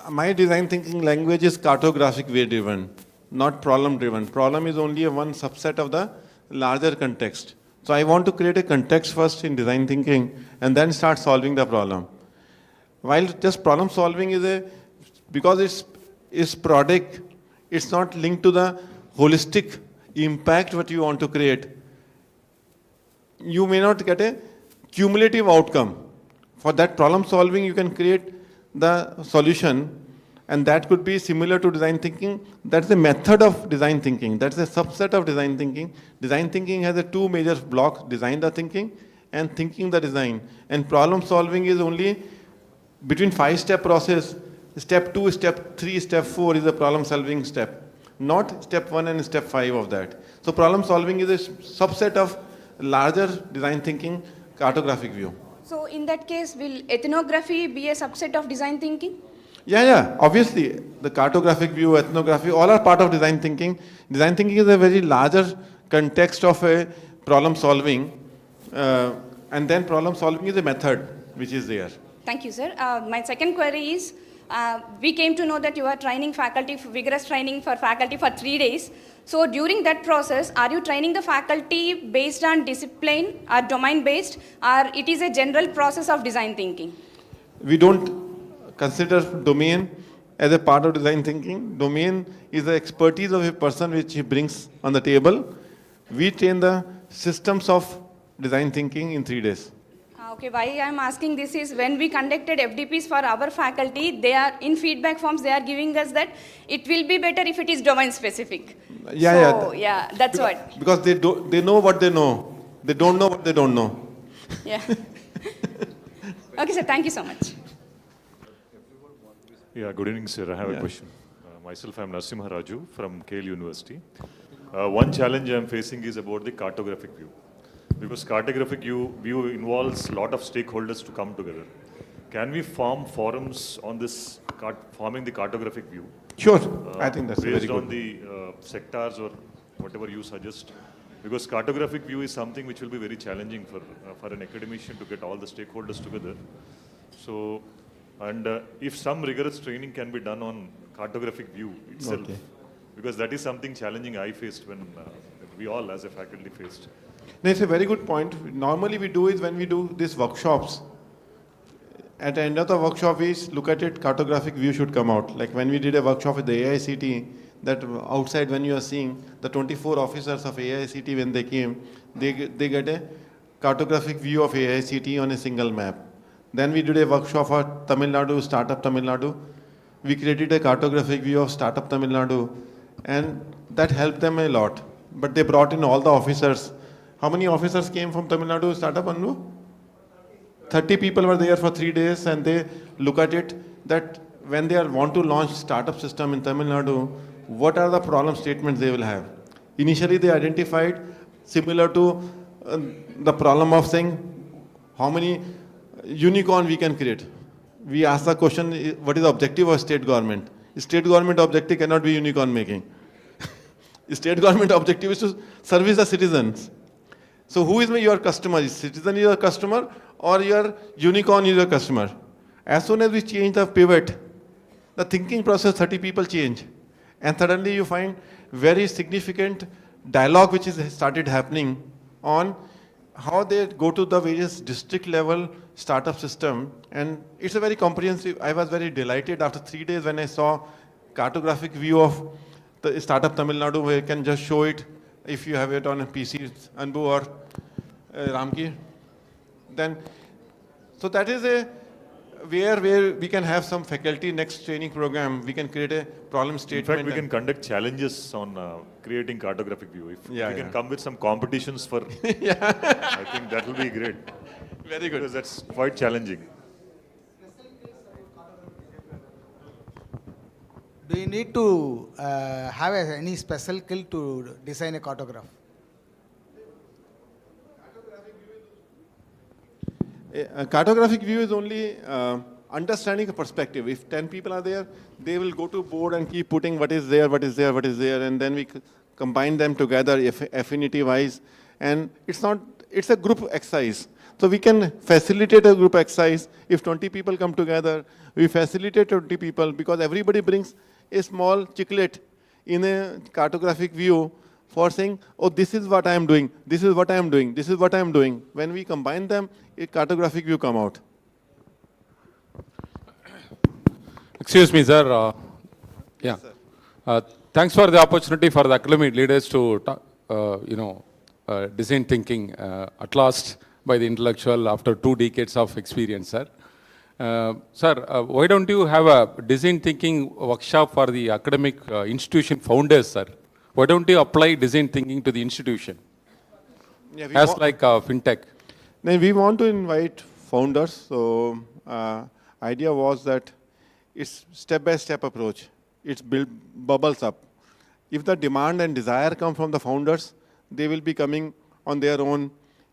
my design thinking language is cartographic way driven, not problem driven. Problem is only one subset of the larger context. So I want to create a context first in design thinking and then start solving the problem. While just problem solving is because it's product, it's not linked to the holistic impact what you want to create. You may not get a cumulative outcome. For that problem solving, you can create the solution, and that could be similar to design thinking. That's the method of design thinking. That's a subset of design thinking. Design thinking has 2 major blocks: design the thinking and thinking the design. And problem solving is only between 5-step process. Step 2, step 3, step 4 is the problem solving step, not step 1 and step 5 of that. So problem solving is a subset of larger design thinking cartographic view. So in that case, will ethnography be a subset of design thinking? Yeah, obviously. The cartographic view, ethnography, all are part of design thinking. Design thinking is a very larger context of a problem solving, and then problem solving is a method which is there. Thank you, sir. My second query is, we came to know that you are training faculty, vigorous training for faculty for 3 days. So during that process, are you training the faculty based on discipline or domain based, or it is a general process of design thinking? We don't consider domain as a part of design thinking. Domain is the expertise of a person which he brings on the table. We train the systems of design thinking in 3 days. Okay, why I am asking this is when we conducted FDPs for our faculty, they are in feedback forms, they are giving us that it will be better if it is domain specific. Yeah, that's what. Because they know what they know. They don't know what they don't know. Yeah. Okay, sir, thank you so much. Yeah, good evening, sir. I have a question. Myself, I am Narasimha Raju from KL University. One challenge I am facing is about the cartographic view. Because cartographic view involves a lot of stakeholders to come together. Can we form forums on this, forming the cartographic view? Sure, I think that's very good. Based on the sectors or whatever you suggest. Because cartographic view is something which will be very challenging for an academician to get all the stakeholders together. So, and if some rigorous training can be done on cartographic view itself, because that is something challenging I faced when we all as a faculty faced. No, it's a very good point. Normally we do is when we do these workshops, at the end of the workshop we look at it, cartographic view should come out. Like when we did a workshop with the AICT, that outside when you are seeing the 24 officers of AICT when they came, they get a cartographic view of AICT on a single map. Then we did a workshop for Tamil Nadu, Startup Tamil Nadu. We created a cartographic view of Startup Tamil Nadu, and that helped them a lot. But they brought in all the officers. How many officers came from Tamil Nadu Startup Annu? 30 people were there for 3 days, and they look at it that when they want to launch startup system in Tamil Nadu, what are the problem statements they will have? Initially they identified similar to the problem of saying how many unicorn we can create. We asked the question, what is the objective of state government? State government objective cannot be unicorn making. State government objective is to service the citizens. So who is your customer? Is citizen your customer or your unicorn is your customer? As soon as we change the pivot, the thinking process, 30 people change. And suddenly you find very significant dialogue which is started happening on how they go to the various district level startup system. And it's a very comprehensive, I was very delighted after 3 days when I saw cartographic view of the startup Tamil Nadu, where you can just show it if you have it on a PC, Anbu or Ramki. Then, so that is a where we can have some faculty next training program, we can create a problem statement. In fact, we can conduct challenges on creating cartographic view. If we can come with some competitions for, I think that will be great. Very good. Because that's quite challenging. Do you need to have any special skill to design a cartograph? A cartographic view is only understanding a perspective. If 10 people are there, they will go to board and keep putting what is there, what is there, what is there, and then we combine them together affinity-wise. And it's a group exercise. So we can facilitate a group exercise. If 20 people come together, we facilitate 20 people because everybody brings a small chiclet in a cartographic view for saying, oh, this is what I am doing, this is what I am doing, this is what I am doing. When we combine them, a cartographic view come out. Excuse me, sir. Yeah. Yes, thanks for the opportunity for the academic leaders to, design thinking at last by the intellectual after 2 decades of experience, sir. Sir, why don't you have a design thinking workshop for the academic institution founders, sir? Why don't you apply design thinking to the institution? Yeah, as like fintech. Then we want to invite founders. So idea was that it's step-by-step approach. It's bubbles up. If the demand and desire come from the founders, they will be coming on their own.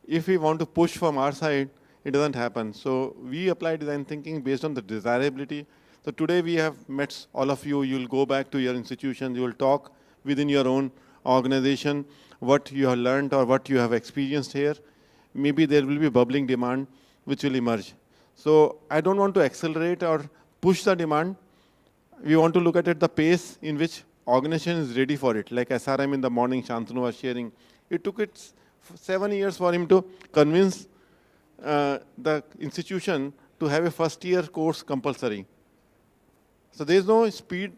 If we want to push from our side, it doesn't happen. So we apply design thinking based on the desirability. So today we have met all of you. You'll go back to your institutions. You will talk within your own organization what you have learned or what you have experienced here. Maybe there will be bubbling demand which will emerge. So I don't want to accelerate or push the demand. We want to look at it the pace in which organization is ready for it. Like SRM in the morning, Shantanu was sharing. It took 7 years for him to convince the institution to have a first-year course compulsory. So there is no speed,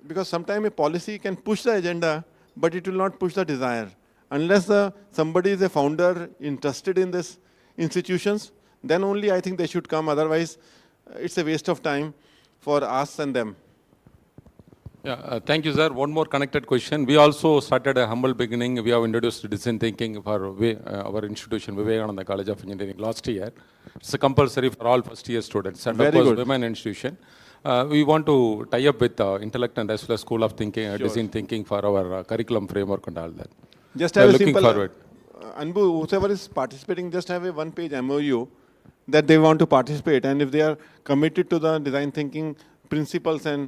because sometimes a policy can push the agenda, but it will not push the desire. Unless somebody is a founder interested in this institutions, then only I think they should come. Otherwise, it's a waste of time for us and them. Yeah, thank you, sir. One more connected question. We also started a humble beginning. We have introduced design thinking for our institution, Vivekananda College of Engineering, last year. It's a compulsory for all first-year students. And of course, women institution. We want to tie up with Intellect and as well as School of Thinking, Design Thinking for our curriculum framework and all that. Just have a simple, Anbu, whoever is participating, just have a one-page MOU that they want to participate. And if they are committed to the design thinking principles and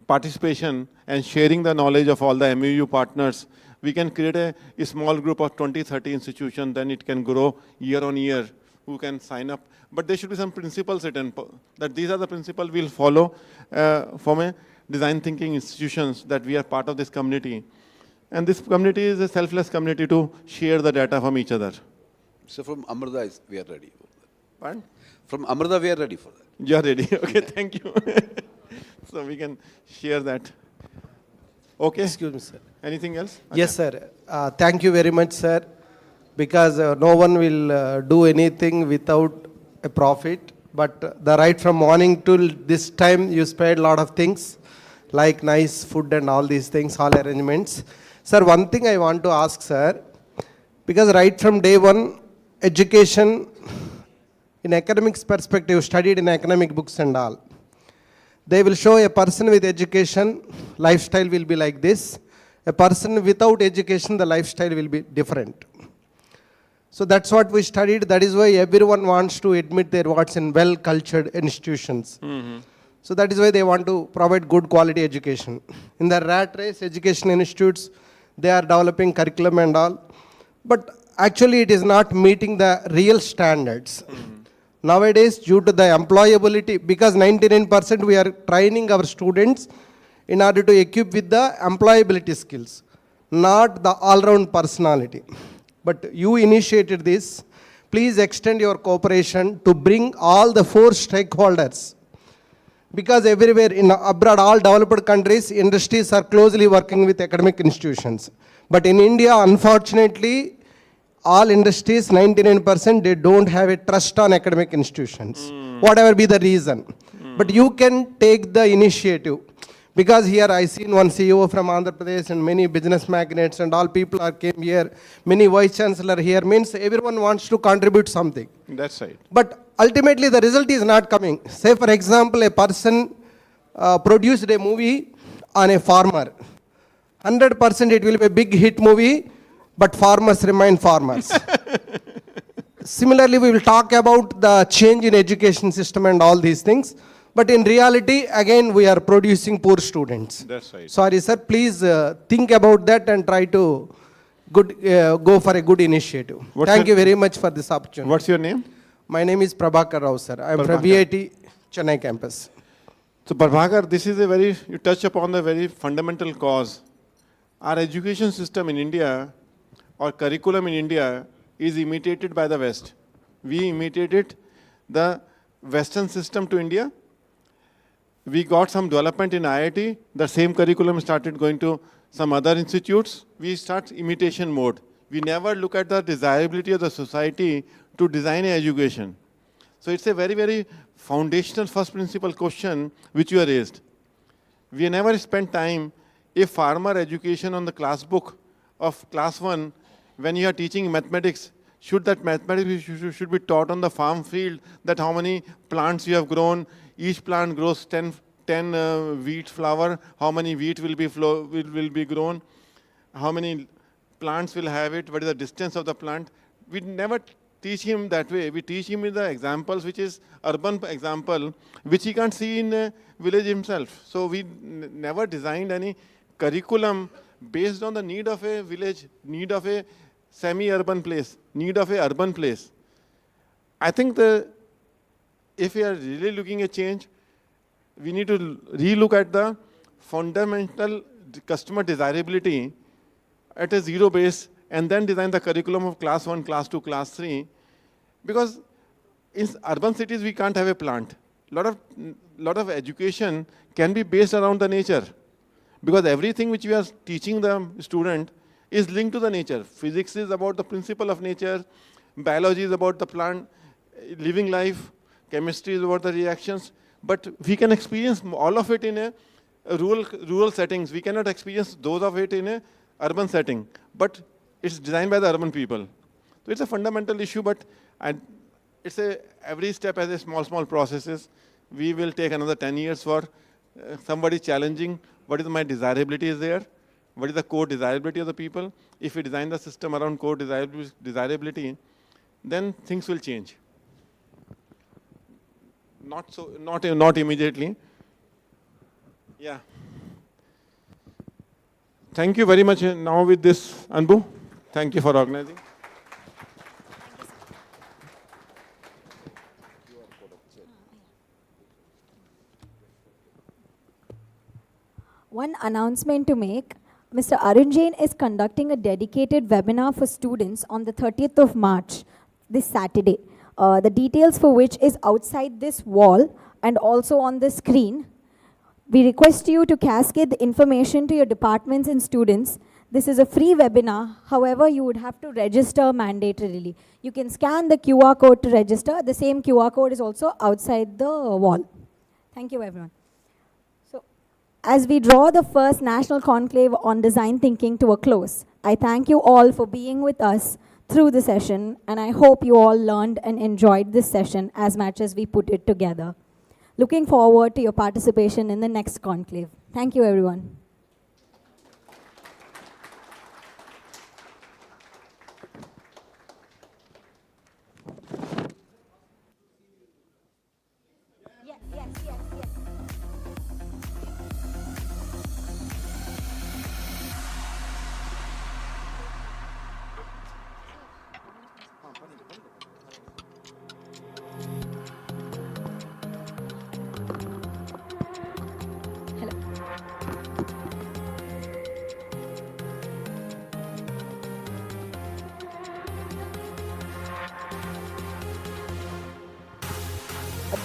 participation and sharing the knowledge of all the MOU partners, we can create a small group of 20, 30 institutions, then it can grow year on year, who can sign up. But there should be some principles written, that these are the principles we'll follow from a design thinking institutions, that we are part of this community. And this community is a selfless community to share the data from each other. So from Amrita, we are ready. Pardon? From Amrita, we are ready for that. You are ready. Okay, thank you. So we can share that. Okay. Excuse me, sir. Anything else? Yes, sir. Thank you very much, sir. Because no one will do anything without a profit. But right from morning till this time, you spared a lot of things, like nice food and all these things, all arrangements. Sir, one thing I want to ask, sir, because right from day one, education, in academics perspective, studied in academic books and all. They will show a person with education, lifestyle will be like this. A person without education, the lifestyle will be different. So that's what we studied. That is why everyone wants to admit their words in well-cultured institutions. Mm-hmm. So that is why they want to provide good quality education. In the rat race, education institutes, they are developing curriculum and all. But actually it is not meeting the real standards. Nowadays, due to the employability, because 99% we are training our students in order to equip with the employability skills, not the all-round personality. But you initiated this. Please extend your cooperation to bring all the 4 stakeholders. Because everywhere in abroad, all developed countries, industries are closely working with academic institutions. But in India, unfortunately, all industries, 99%, they don't have a trust on academic institutions, whatever be the reason. But you can take the initiative. Because here I seen one CEO from Andhra Pradesh and many business magnates and all people are came here, many vice chancellor here, means everyone wants to contribute something. That's right. But ultimately the result is not coming. Say for example, a person produced a movie on a farmer. 100% it will be a big hit movie, but farmers remain farmers. Similarly, we will talk about the change in education system and all these things. But in reality, again, we are producing poor students. That's right. Sorry, sir. Please think about that and try to go for a good initiative. Thank you very much for this opportunity. What's your name? My name is Prabhakar Rao, sir. I am from Prabhakar. VIT, Chennai campus. So Prabhakar, this is you touch upon the very fundamental cause. Our education system in India or curriculum in India is imitated by the West. We imitated the Western system to India. We got some development in IIT, the same curriculum started going to some other institutes. We start imitation mode. We never look at the desirability of the society to design an education. So it's a very, very foundational first principle question which you have raised. We never spent time if farmer education on the class book of class 1, when you are teaching mathematics, should that mathematics should be taught on the farm field, that how many plants you have grown, each plant grows 10 wheat flower, how many wheat will be grown, how many plants will have it, what is the distance of the plant. We never teach him that way. We teach him in the examples, which is urban example, which he can't see in a village himself. So we never designed any curriculum based on the need of a village, need of a semi-urban place, need of a urban place. I think if we are really looking at change, we need to relook at the fundamental customer desirability at a zero base and then design the curriculum of class 1, class 2, class 3. Because in urban cities, we can't have a plant. Lot of education can be based around the nature. Because everything which we are teaching the student is linked to the nature. Physics is about the principle of nature. Biology is about the plant, living life. Chemistry is about the reactions. But we can experience all of it in a rural settings. We cannot experience those of it in a urban setting. But it's designed by the urban people. So it's a fundamental issue, but it's every step has a small processes. We will take another 10 years for somebody challenging what is my desirability is there, what is the core desirability of the people. If we design the system around core desirability, then things will change. Not immediately. Yeah. Thank you very much. Now with this, Anbu, thank you for organizing. One announcement to make. Mr. Arun Jain is conducting a dedicated webinar for students on the 30th of March, this Saturday. The details for which is outside this wall and also on the screen. We request you to cascade the information to your departments and students. This is a free webinar. However, you would have to register mandatorily. You can scan the QR code to register. The same QR code is also outside the wall. Thank you, everyone. So, as we draw the first National Conclave on Design Thinking to a close, I thank you all for being with us through the session, and I hope you all learned and enjoyed this session as much as we put it together. Looking forward to your participation in the next conclave. Thank you, everyone.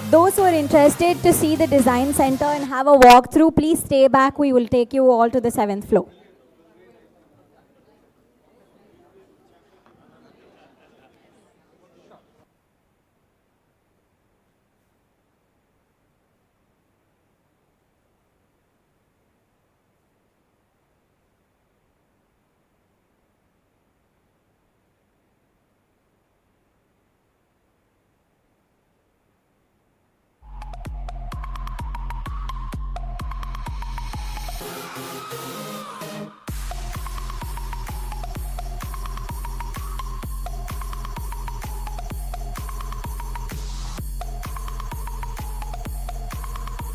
Those who are interested to see the design center and have a walkthrough, please stay back. We will take you all to the 7th floor.